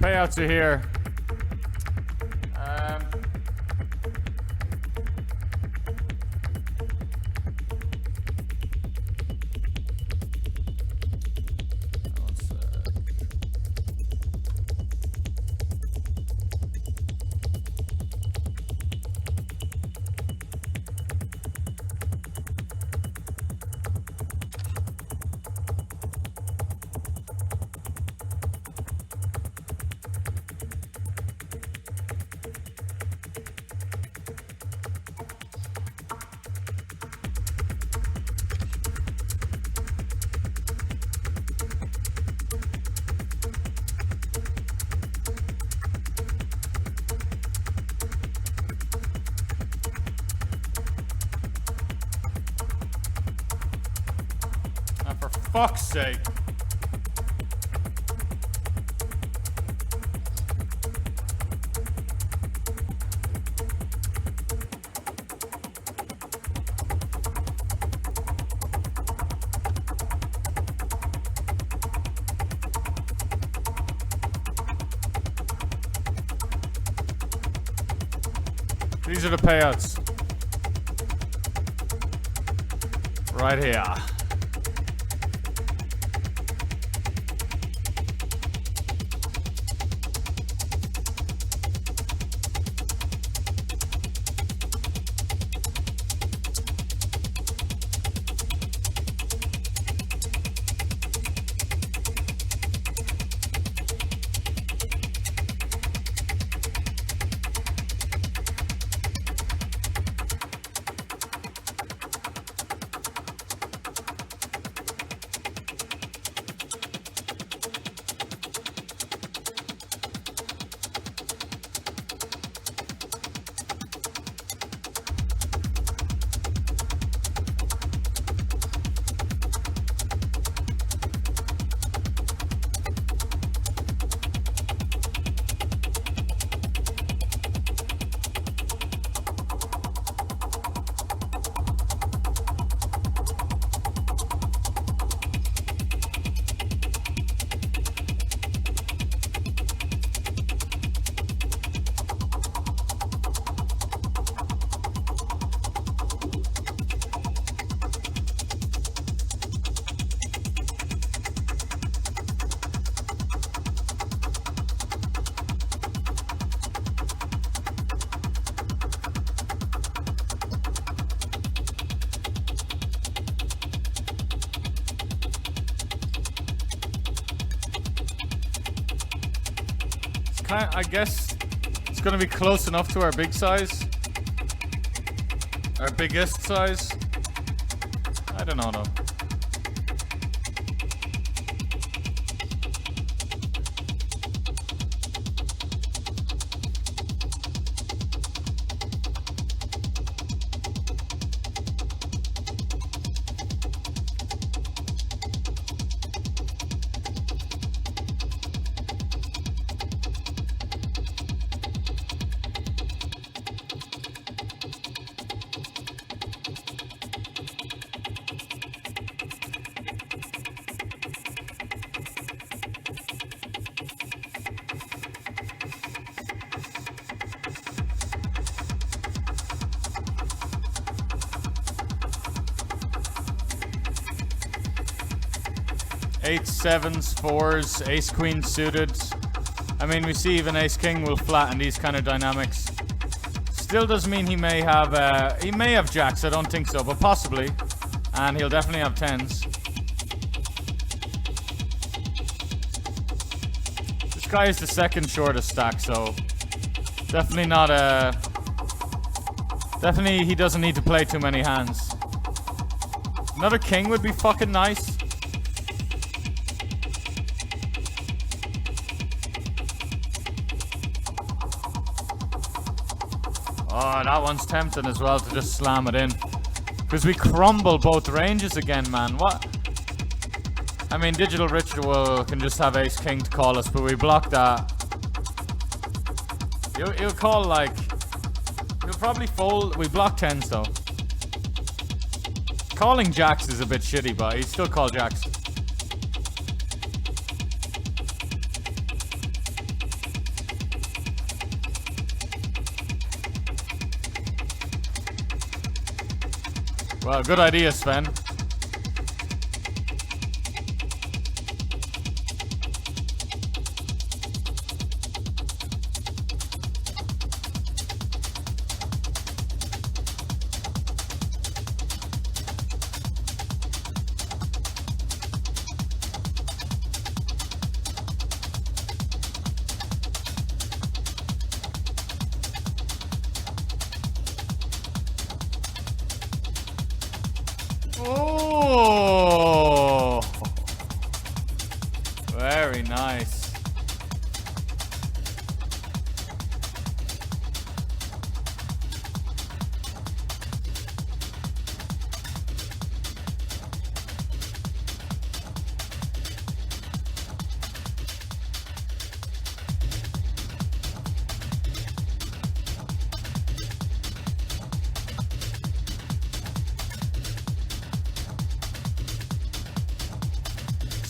Speaker 1: Payouts are here. For fuck's sake. These are the payouts. Right here. I guess it's gonna be close enough to our big size. Our biggest size. I don't know though. Eights, sevens, fours, ace queen suited. I mean, we see even ace king will flatten these kind of dynamics. Still doesn't mean he may have jacks. I don't think so, but possibly. And he'll definitely have tens. This guy is the second shortest stack, so definitely not a. Definitely, he doesn't need to play too many hands. Another king would be fucking nice. Oh, that one's tempting as well to just slam it in. Because we crumble both ranges again, man. What? I mean, Digital Ritual can just have ace king to call us, but we block that. He'll call like... He'll probably fold. We block tens though. Calling jacks is a bit shitty, but he'd still call jacks. Well, good idea, Sven. Oh, very nice.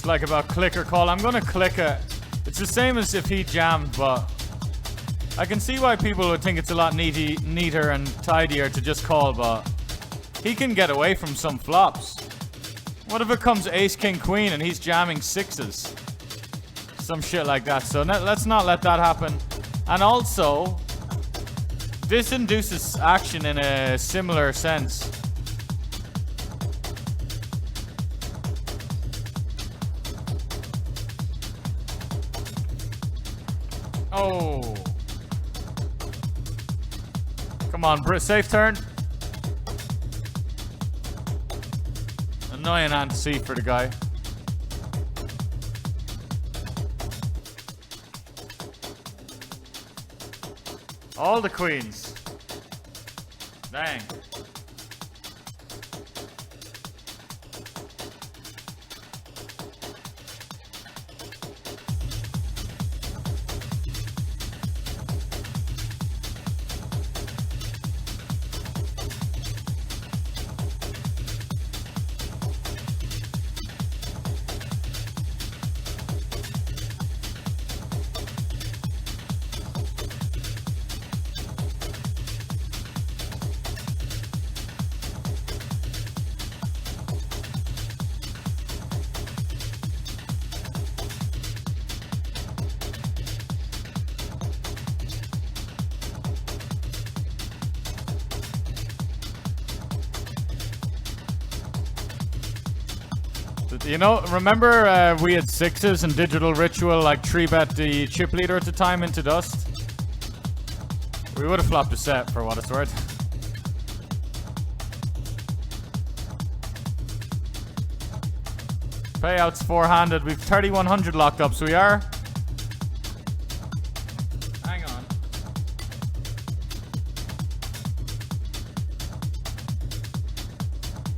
Speaker 1: Like about clicker call. I'm gonna click it. It's the same as if he jammed, but I can see why people would think it's a lot neater and tidier to just call, but he can get away from some flops. What if it comes ace, king, queen and he's jamming sixes? Some shit like that. So let's not let that happen. And also, this induces action in a similar sense. Oh. Come on, Brit. Safe turn. Annoying ant C for the guy. All the queens. Dang. You know, remember we had sixes and Digital Ritual like 3-bet the chip leader at the time into dust? We would have flopped a set for what it's worth. Payouts 4-handed. We've 3,100 locked up, so we are. Hang on.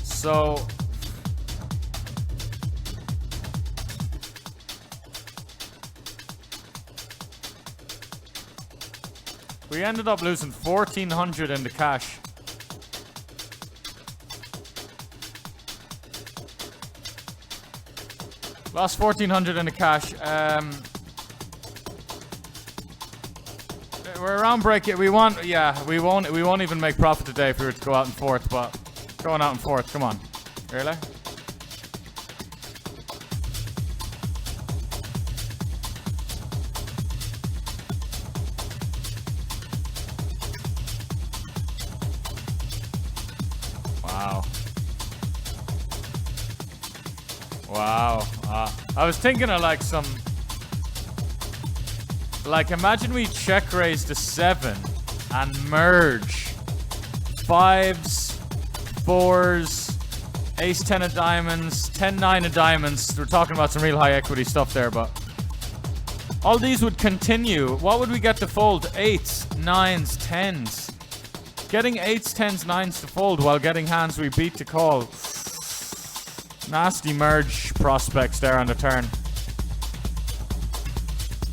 Speaker 1: So we ended up losing 1,400 in the cash. Lost 1,400 in the cash. We're around break it. We won't even make profit today if we were to go out in fourth, but going out in fourth, come on. Really? Wow. I was thinking of like some... Like imagine we check raise to 7 and merge 5s, 4s, ace 10 of diamonds, 10 9 of diamonds. We're talking about some real high equity stuff there, but all these would continue. What would we get to fold? 8s, 9s, 10s. Getting 8s, 10s, 9s to fold while getting hands we beat to call. Nasty merge prospects there on the turn.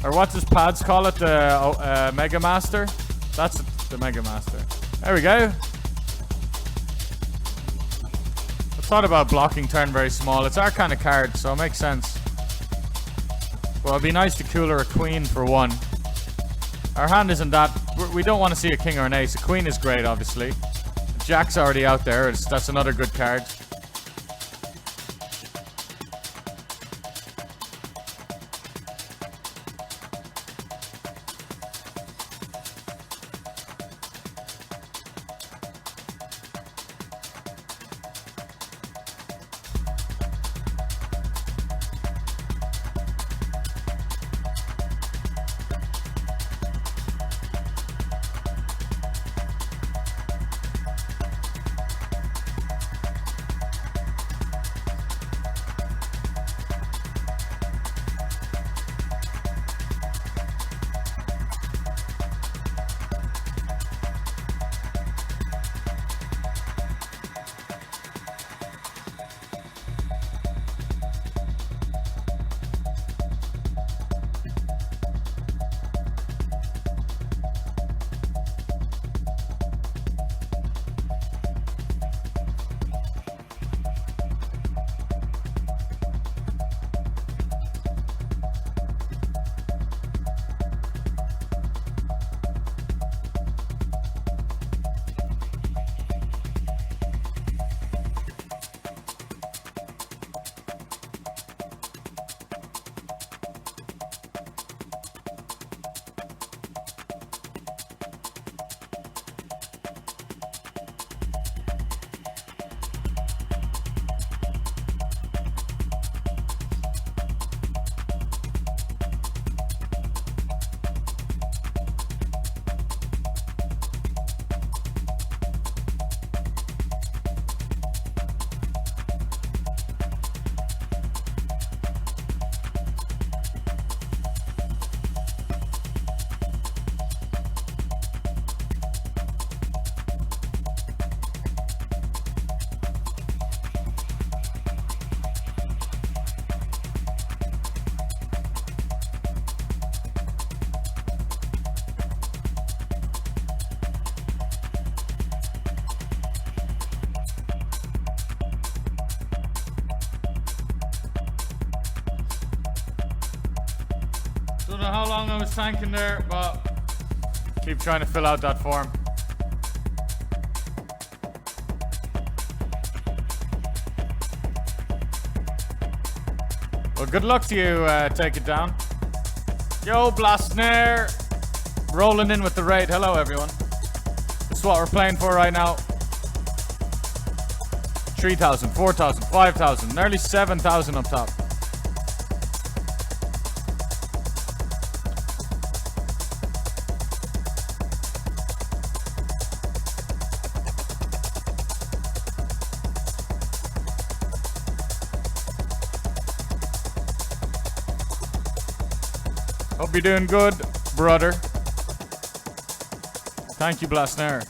Speaker 1: Or what does Pads call it? The Mega Master? That's the Mega Master. There we go. I thought about blocking turn very small. It's our kind of card, so it makes sense. Well, it'd be nice to cooler a queen for one. Our hand isn't that... We don't want to see a king or an ace. A queen is great, obviously. A Jack's already out there. That's another good card. Don't know how long I was tanking there, but keep trying to fill out that form. Well, good luck to you. Take it down. Yo, Blastner. Rolling in with the raid. Hello, everyone. This is what we're playing for right now. 3,000, 4,000, 5,000, nearly 7,000 up top. Hope you're doing good, brother. Thank you, Blastner.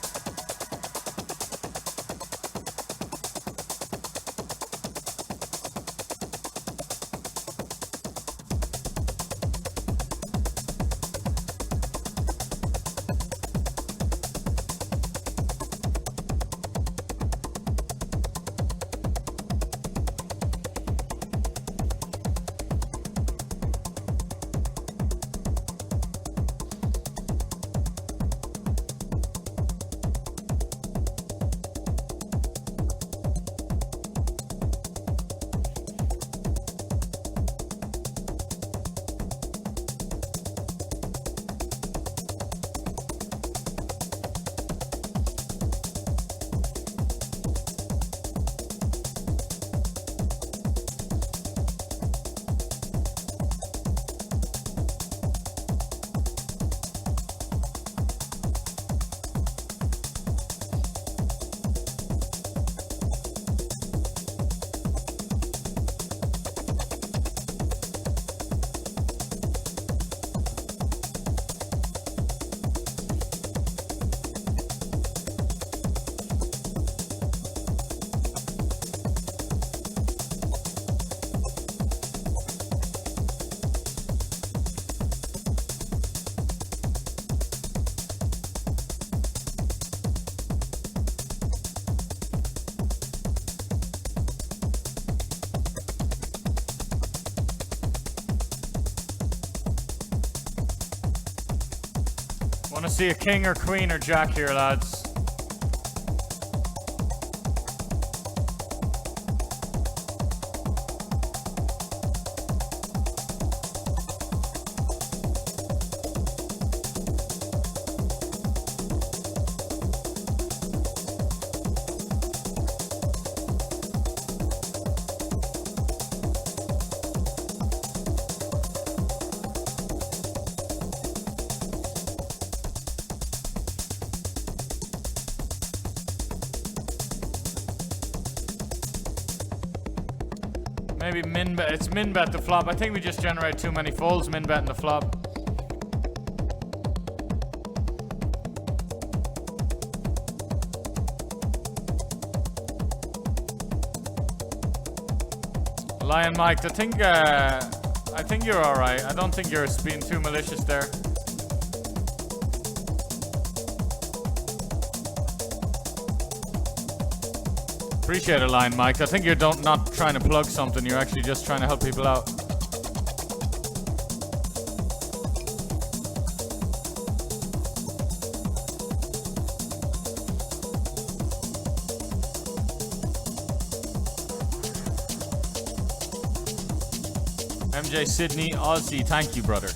Speaker 1: Want to see a king or queen or jack here, lads? Maybe min bet. It's min bet the flop. I think we just generate too many folds. Min bet in the flop. Lion Mike, I think you're all right. I don't think you're being too malicious there. Appreciate it, Lion Mike. I think you're not trying to plug something. You're actually just trying to help people out. MJ Sydney, Aussie, thank you, brother.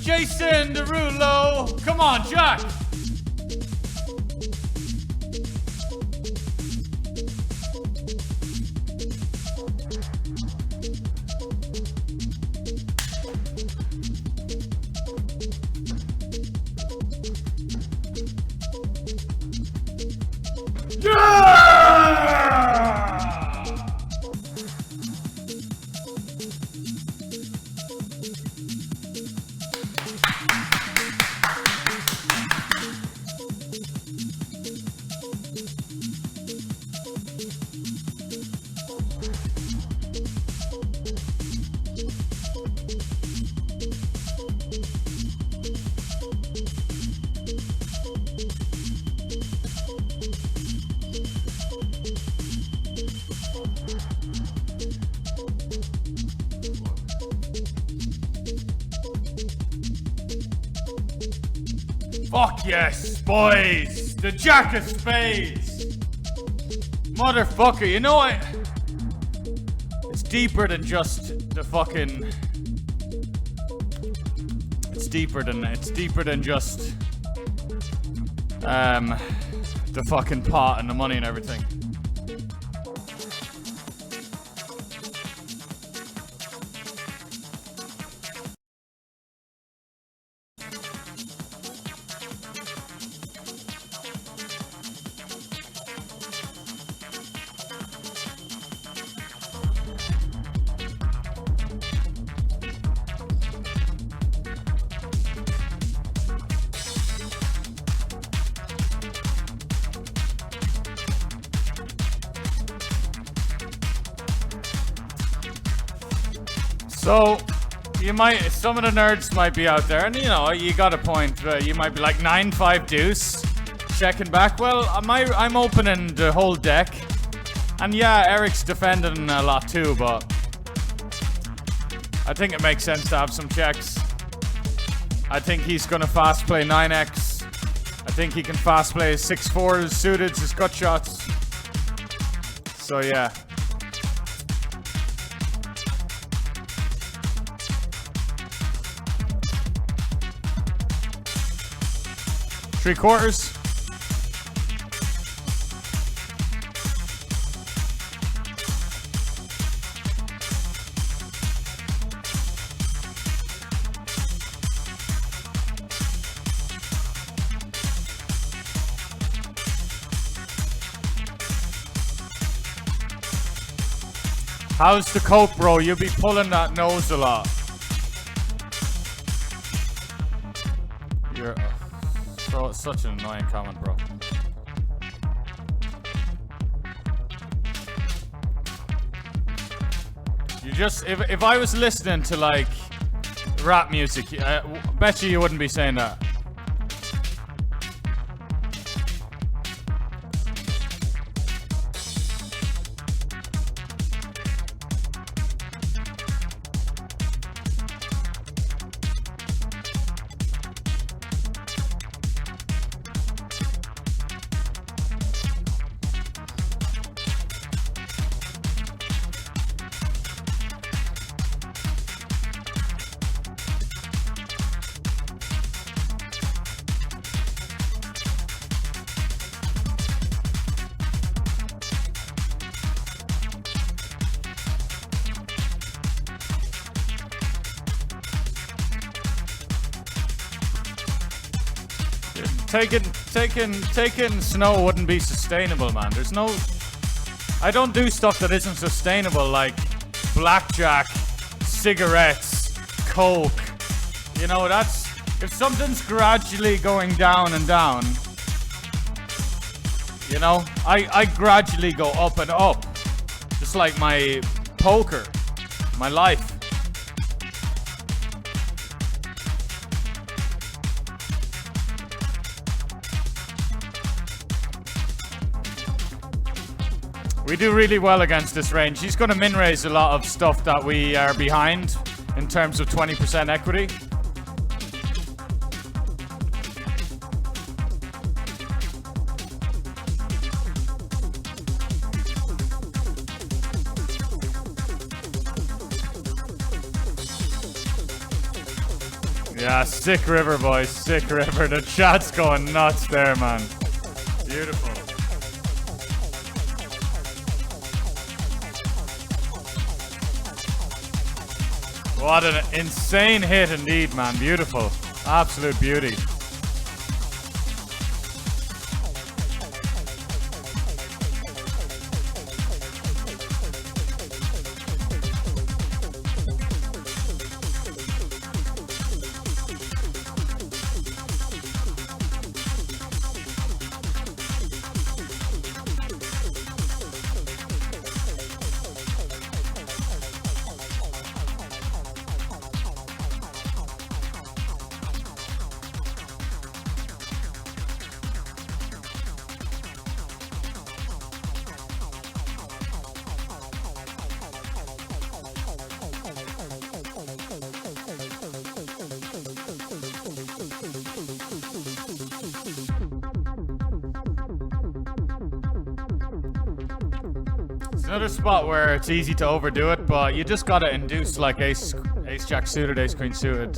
Speaker 1: Jason Derulo. Come on, Jack. Fuck yes, boys! The Jack of Spades! Motherfucker, you know what? It's deeper than just the fucking... It's deeper than just... the fucking pot and the money and everything. So, some of the nerds might be out there, and you know, you got a point. You might be like 9-5 deuce, checking back. Well, I'm opening the whole deck, and yeah, Eric's defending a lot too, but I think it makes sense to have some checks. I think he's gonna fast play 9x. I think he can fast play 6-4 suited, his gut shots. So yeah. 3/4. How's the coke, bro? You be pulling that nose a lot. You're such an annoying comment, bro. You just, if I was listening to like rap music, bet you wouldn't be saying that. Taking snow wouldn't be sustainable, man. There's no... I don't do stuff that isn't sustainable, like blackjack, cigarettes, coke. You know, that's... If something's gradually going down and down, you know, I gradually go up and up. Just like my poker, my life. We do really well against this range. He's going to min-raise a lot of stuff that we are behind in terms of 20% equity. Yeah, sick river, boys. Sick river. The chat's going nuts there, man. Beautiful. What an insane hit indeed, man. Beautiful. Absolute beauty. Another spot where it's easy to overdo it, but you just gotta induce like ace jack suited, ace queen suited.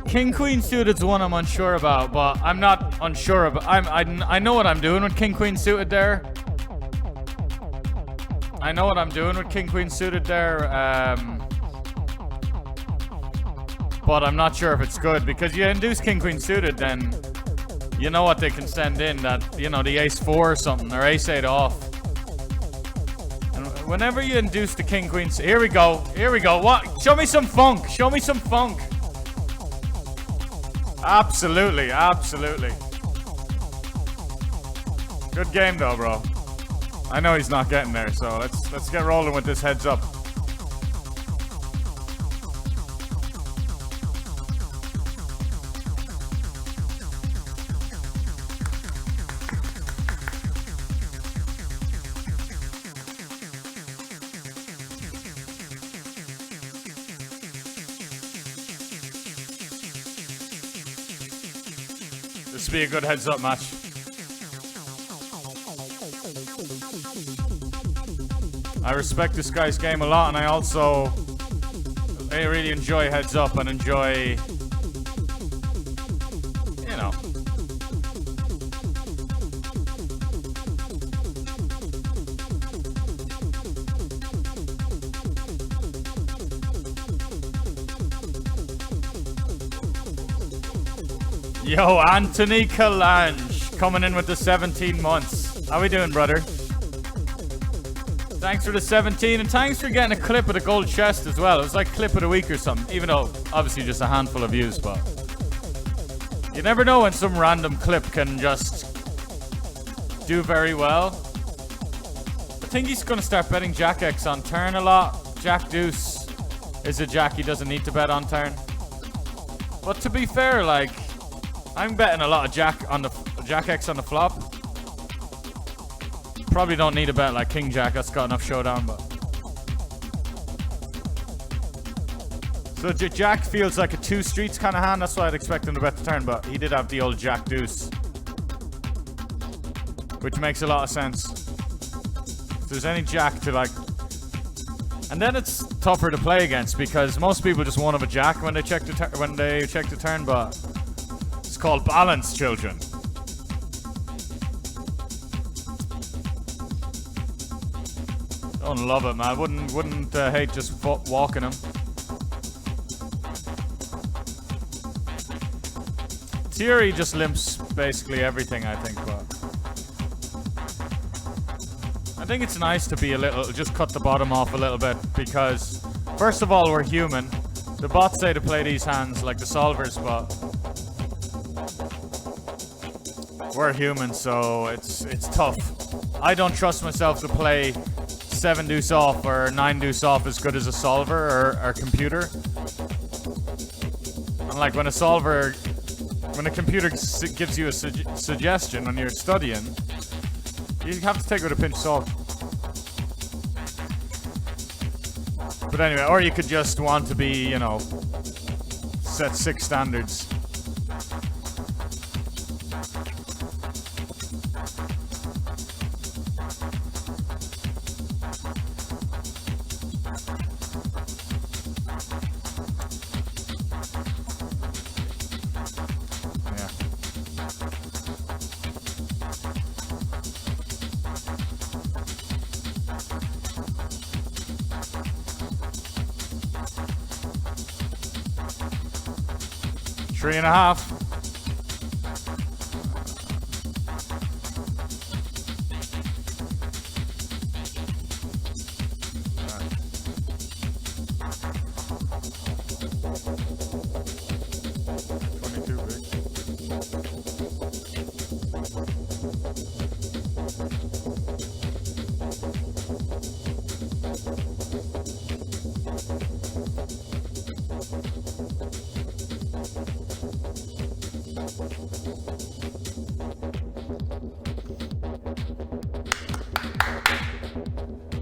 Speaker 1: King queen suited's one I'm unsure about, but I'm not unsure about. I know what I'm doing with king queen suited there. I know what I'm doing with king queen suited there, but I'm not sure if it's good because you induce king queen suited, then you know what they can send in, that, you know, the ace 4 or something, or ace 8 off. And whenever you induce the king queen, here we go. What? Show me some funk. Show me some funk. Absolutely, absolutely. Good game though, bro. I know he's not getting there, so let's get rolling with this heads up. This will be a good heads up match. I respect this guy's game a lot, and I really enjoy heads up and enjoy Yo, Anthony Kalange coming in with the 17 months. How we doing, brother? Thanks for the 17, and thanks for getting a clip of the gold chest as well. It was like clip of the week or something, even though obviously just a handful of views, but you never know when some random clip can just do very well. I think he's going to start betting Jack X on turn a lot. Jack Deuce is a jack he doesn't need to bet on turn. But to be fair, like, I'm betting a lot of Jack X on the flop. Probably don't need a bet like King Jack. That's got enough showdown, but. So Jack feels like a two streets kind of hand. That's why I'd expect him to bet the turn, but he did have the old Jack Deuce, which makes a lot of sense. If there's any Jack to like, and then it's tougher to play against because most people just won't have a Jack when they check the turn, but it's called balance, children. Don't love it, man. Wouldn't hate just walking him. Theory just limps basically everything, I think, but I think it's nice to be just cut the bottom off a little bit because, first of all, we're human. The bots say to play these hands like the solvers, but we're human, so it's tough. I don't trust myself to play 7 deuce off or 9 deuce off as good as a solver or computer. And like when a computer gives you a suggestion when you're studying, you have to take it with a pinch of salt. But anyway, or you could just want to be, you know, set 6 standards. Three and a half.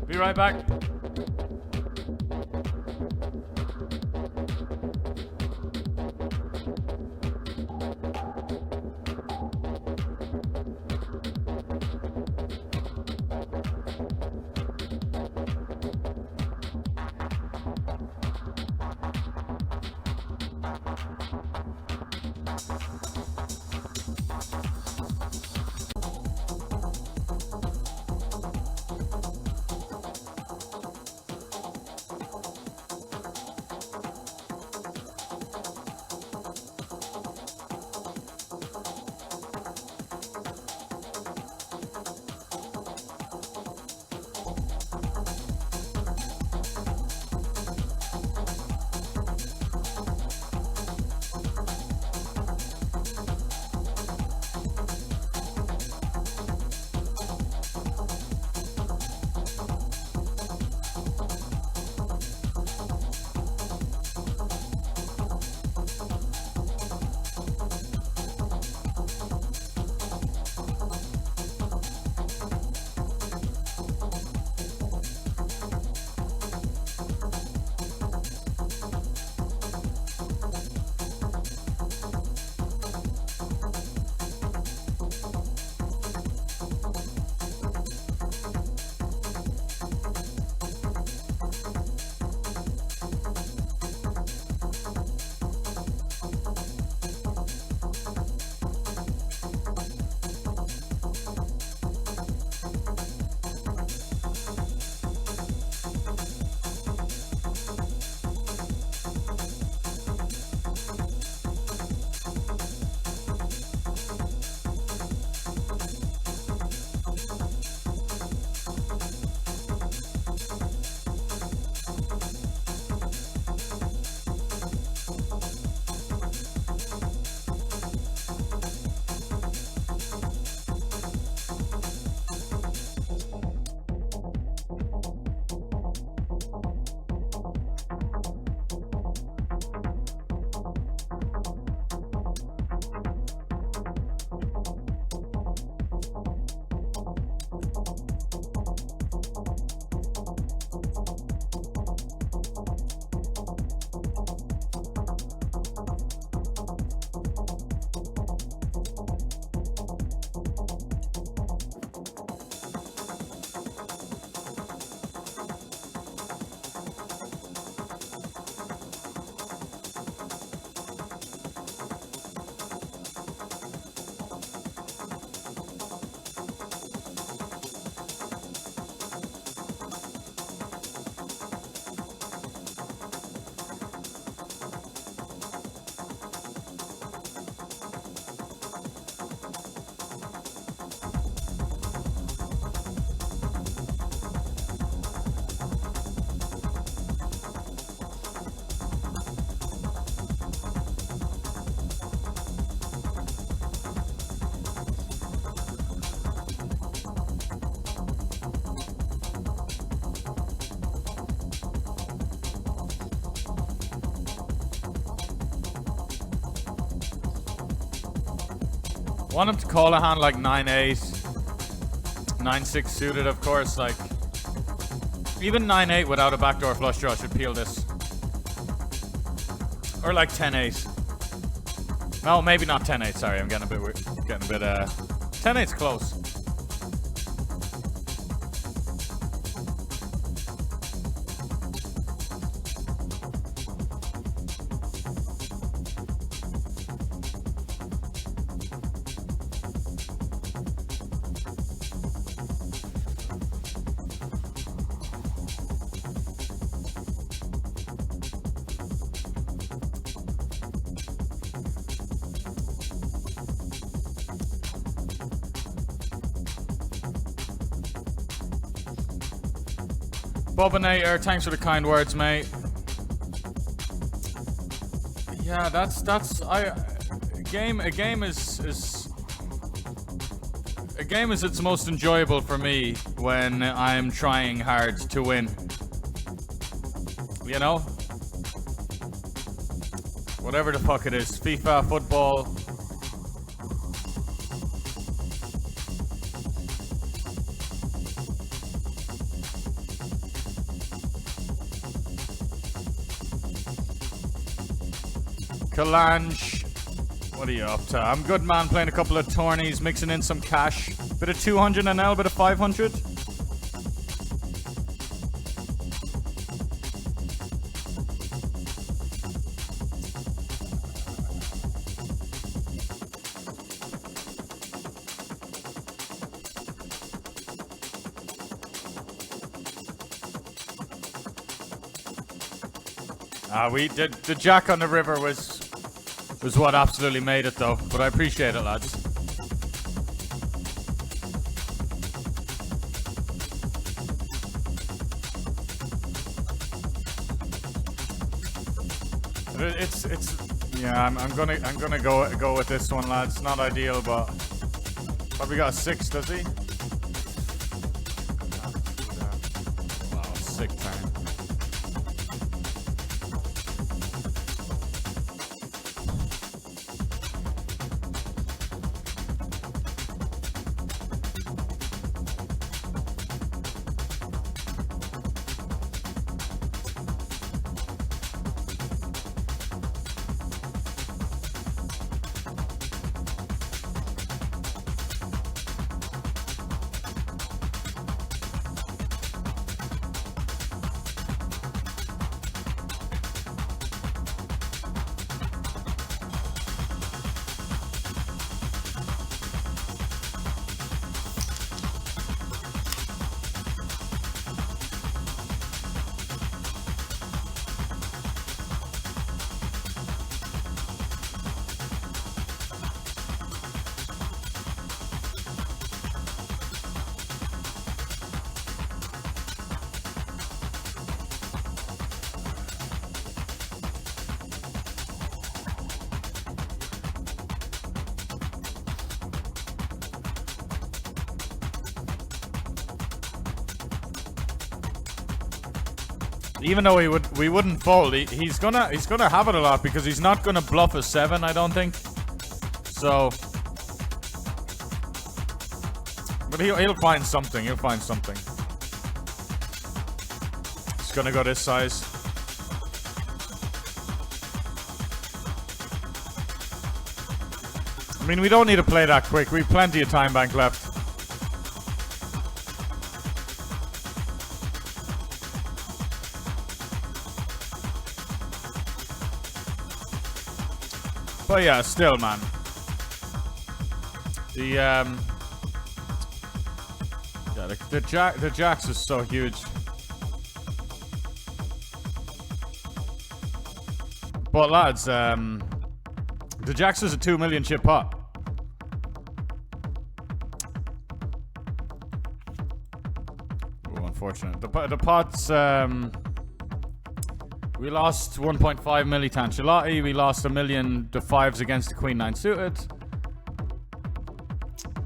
Speaker 1: Be right back. Want him to call a hand like 9-8, 9-6 suited, of course. Like even 9-8 without a backdoor flush draw should peel this. Or like 10-8. No, maybe not 10-8. Sorry, I'm getting a bit weird. 10-8's close. Bobinator, thanks for the kind words, mate. Yeah, a game is its most enjoyable for me when I'm trying hard to win. You know? Whatever the fuck it is, FIFA, football. Kalange, what are you up to? I'm good, man, playing a couple of tourneys, mixing in some cash. Bit of 200 NL, bit of 500. We did the jack on the river was what absolutely made it though, but I appreciate it, lads. Yeah, I'm gonna go with this one, lads. Not ideal, but probably got a 6, does he? Wow, sick turn. Even though we wouldn't fold, he's gonna have it a lot because he's not gonna bluff a 7, I don't think. So, but he'll find something. He'll find something. He's gonna go this size. I mean, we don't need to play that quick. We've plenty of time bank left. But yeah, still, man. The jacks is so huge. But lads, the jacks is a 2 million chip pot. Oh, unfortunate. The pot's we lost 1.5 milli to Ancelotti. We lost 1 million to 5s against the Queen 9 suited.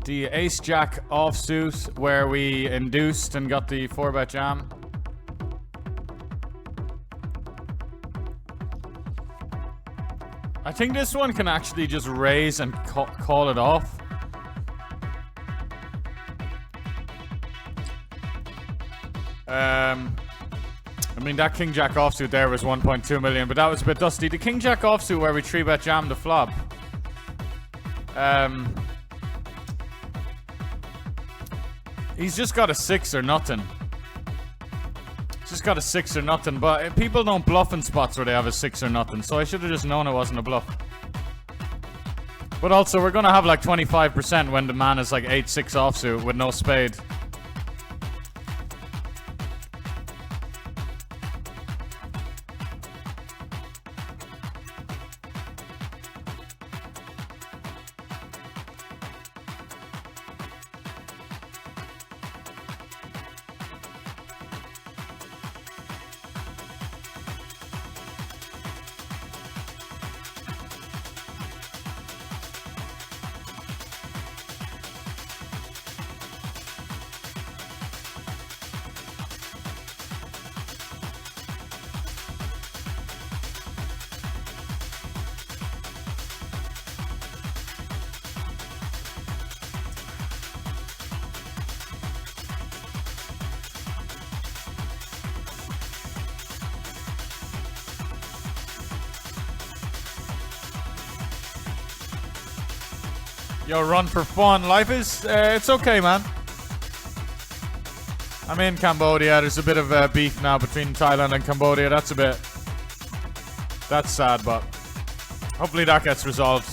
Speaker 1: The Ace Jack offsuit where we induced and got the 4-bet jam. I think this one can actually just raise and call it off. I mean, that King Jack offsuit there was 1.2 million, but that was a bit dusty. The King Jack offsuit where we 3-bet jammed the flop. He's just got a 6 or nothing. He's just got a 6 or nothing, but people don't bluff in spots where they have a 6 or nothing, so I should have just known it wasn't a bluff. But also, we're gonna have like 25% when the man is like 8-6 offsuit with no spade. Yo, run for fun. Life is, it's okay, man. I'm in Cambodia. There's a bit of beef now between Thailand and Cambodia. That's sad, but hopefully that gets resolved.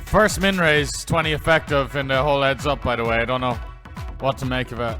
Speaker 1: First min raise, 20 effective in the whole heads up, by the way. I don't know what to make of it.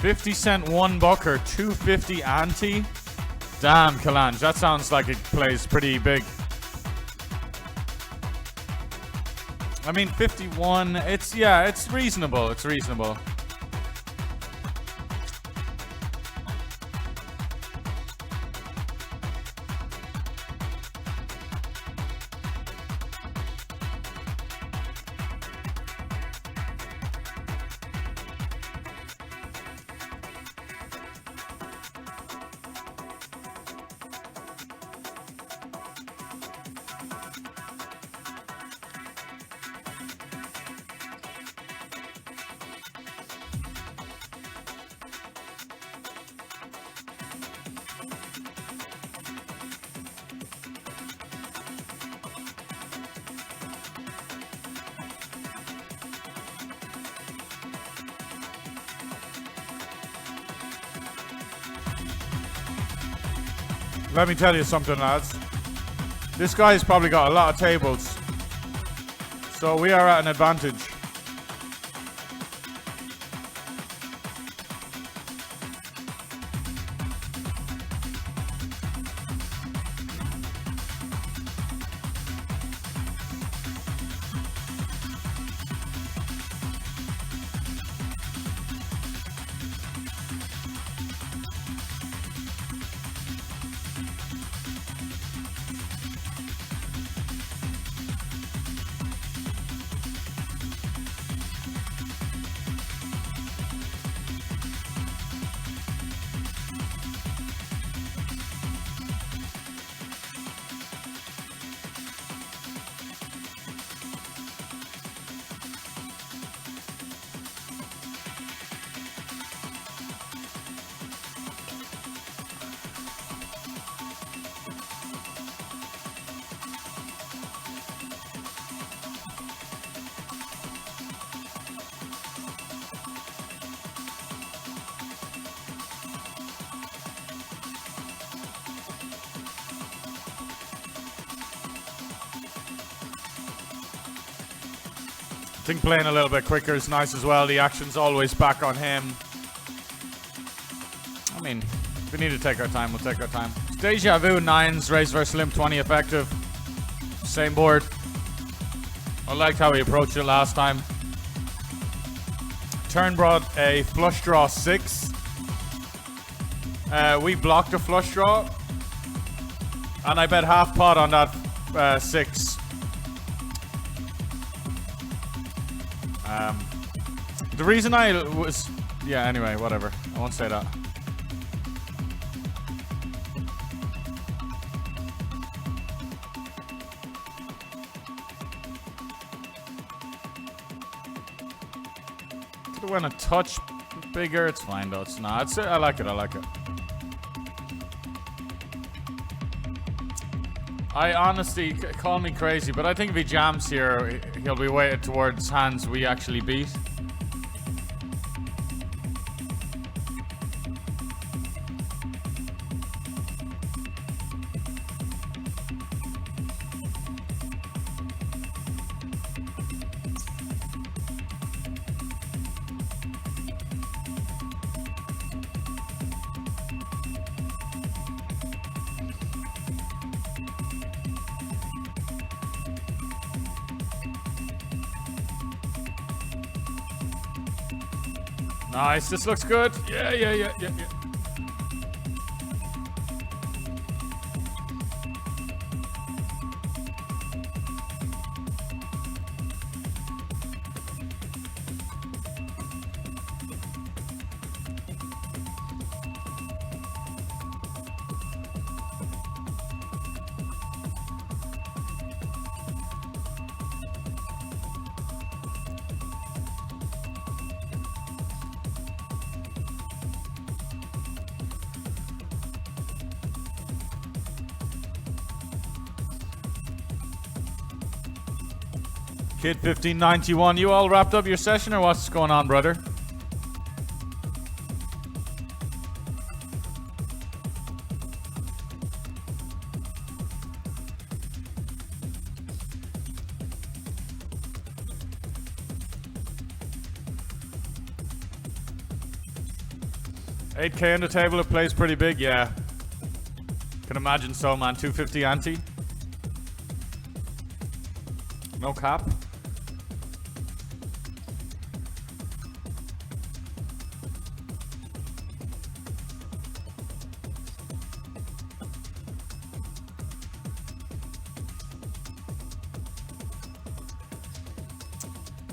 Speaker 1: $0.50 $1 or $2.50 ante. Damn, Kalanj, that sounds like it plays pretty big. I mean, 51. It's reasonable. It's reasonable. Let me tell you something, lads. This guy's probably got a lot of tables. So we are at an advantage. I think playing a little bit quicker is nice as well. The action's always back on him. I mean, if we need to take our time, we'll take our time. Deja Vu 9s, Race vs Limp 20 effective. Same board. I liked how he approached it last time. Turn brought a flush draw 6. We blocked a flush draw. And I bet half pot on that 6. The reason I was... Yeah, anyway, whatever. I won't say that. Could've went a touch bigger. It's fine though. It's not. It's, I like it. I like it. I honestly, call me crazy, but I think if he jams here, he'll be weighted towards hands we actually beat. Nice, this looks good. Yeah. Kid 1591, you all wrapped up your session or what's going on, brother? $8K on the table, it plays pretty big, yeah. Can imagine so, man. 250 ante. No cap.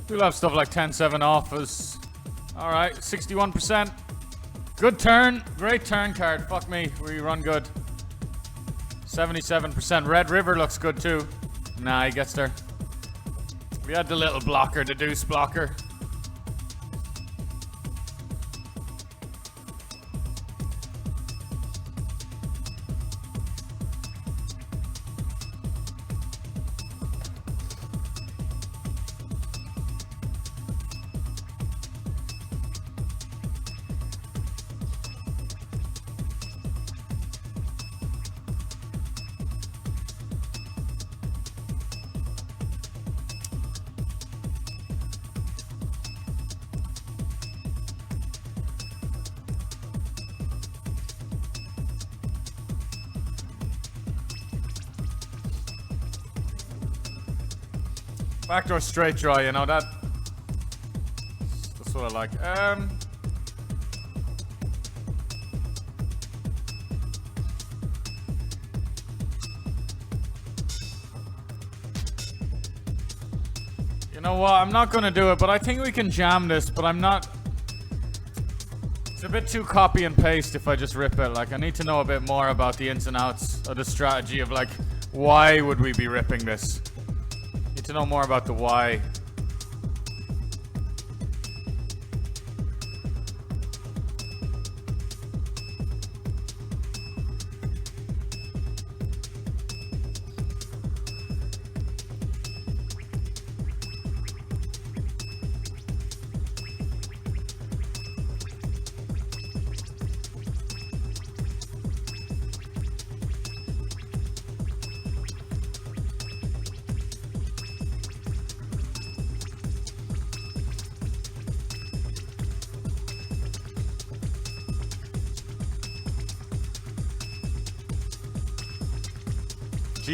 Speaker 1: We'll have stuff like 10-7 offers. Alright, 61%. Good turn. Great turn card. Fuck me. We run good. 77%. Red River looks good too. Nah, he gets there. We had the little blocker, the deuce blocker. Backdoor straight draw, you know, that's what I like. You know what, I'm not gonna do it, but I think we can jam this, but I'm not... It's a bit too copy and paste if I just rip it. Like, I need to know a bit more about the ins and outs of the strategy of, like, why would we be ripping this? Need to know more about the why.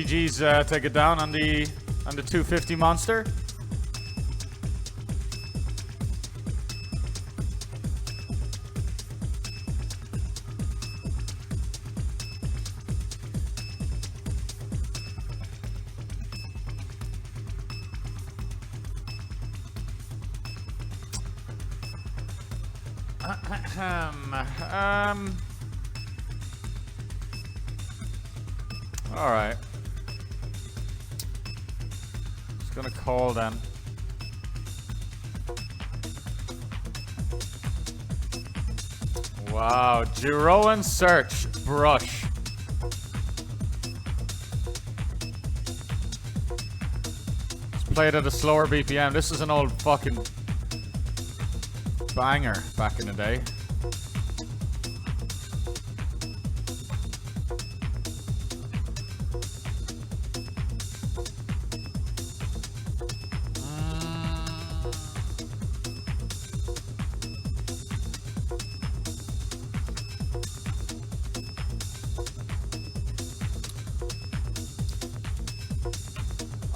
Speaker 1: GG's take it down on the 250 monster. All right. Just gonna call then. Wow, Giroan search brush. Let's play it at a slower BPM. This is an old fucking banger back in the day.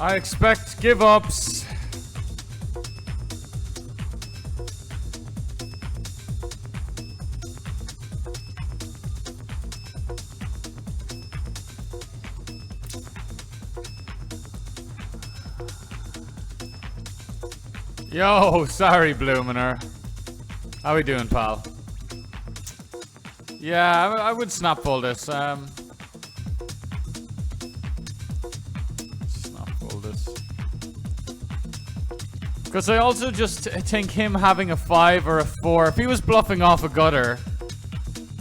Speaker 1: I expect give-ups. Yo, sorry, Bluminer. How we doing, pal? Yeah, I would snap fold this. Because I also just think him having a 5 or a 4, if he was bluffing off a gutter,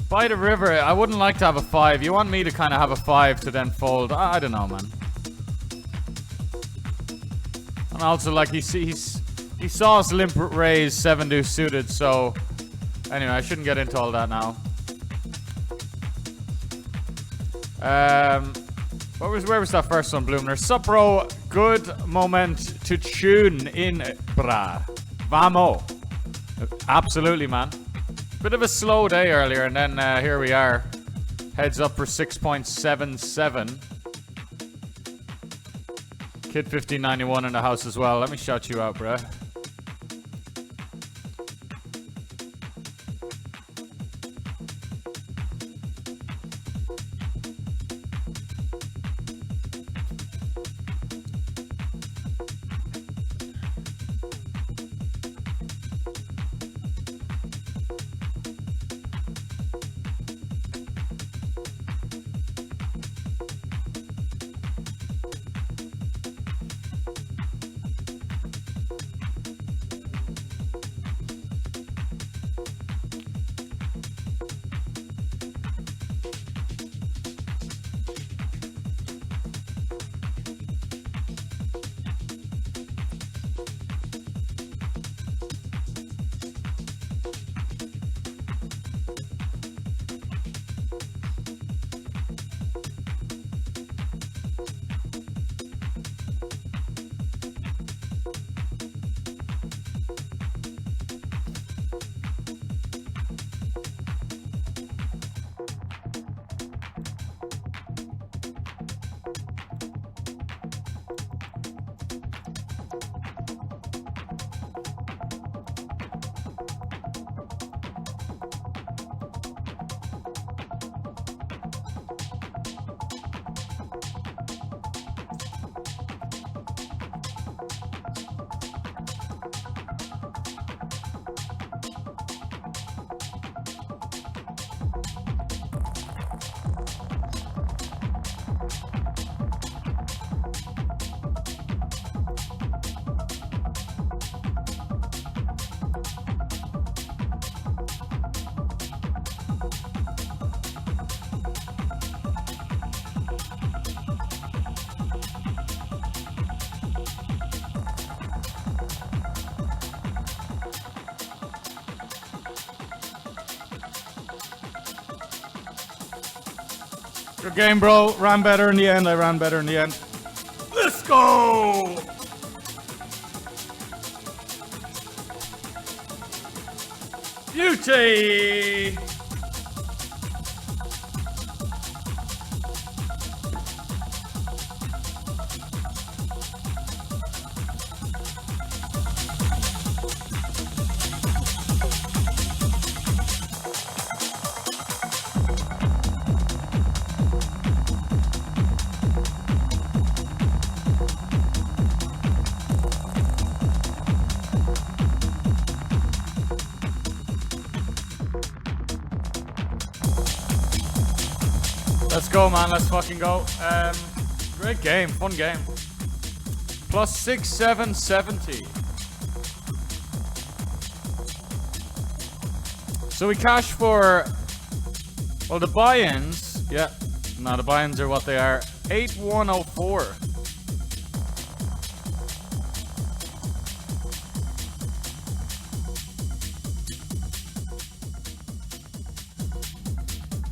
Speaker 1: by the river, I wouldn't like to have a 5. You want me to kind of have a 5 to then fold. I don't know, man. And also, like, he saw us limp raise 7 deuce suited, so... Anyway, I shouldn't get into all that now. Where was that first one, Blumner? Sup, bro? Good moment to tune in, brah. Vamo. Absolutely, man. Bit of a slow day earlier, and then here we are. Heads up for 6.77. Kid 1591 in the house as well. Let me shout you out, bruh. Good game, bro. Ran better in the end. I ran better in the end. Let's go! Beauty! go, man. Let's fucking go. Great game. Fun game. Plus 6,770. So we cash for, well, the buy-ins. Yeah. No, the buy-ins are what they are. 8,104.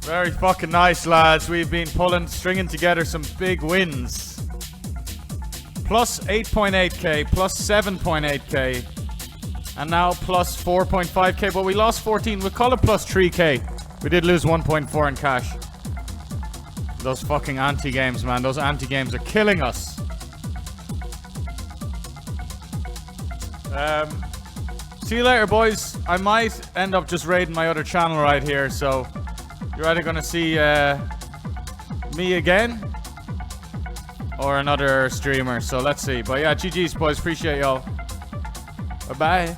Speaker 1: Very fucking nice, lads. We've been stringing together some big wins. Plus 8.8k, plus 7.8k, and now plus 4.5k, but we lost 14. We'll call it plus 3k. We did lose 1.4 in cash. Those fucking anti-games, man. Those anti-games are killing us. See you later, boys. I might end up just raiding my other channel right here, so you're either gonna see me again or another streamer. So let's see. But yeah, GG's, boys. Appreciate y'all. Bye-bye.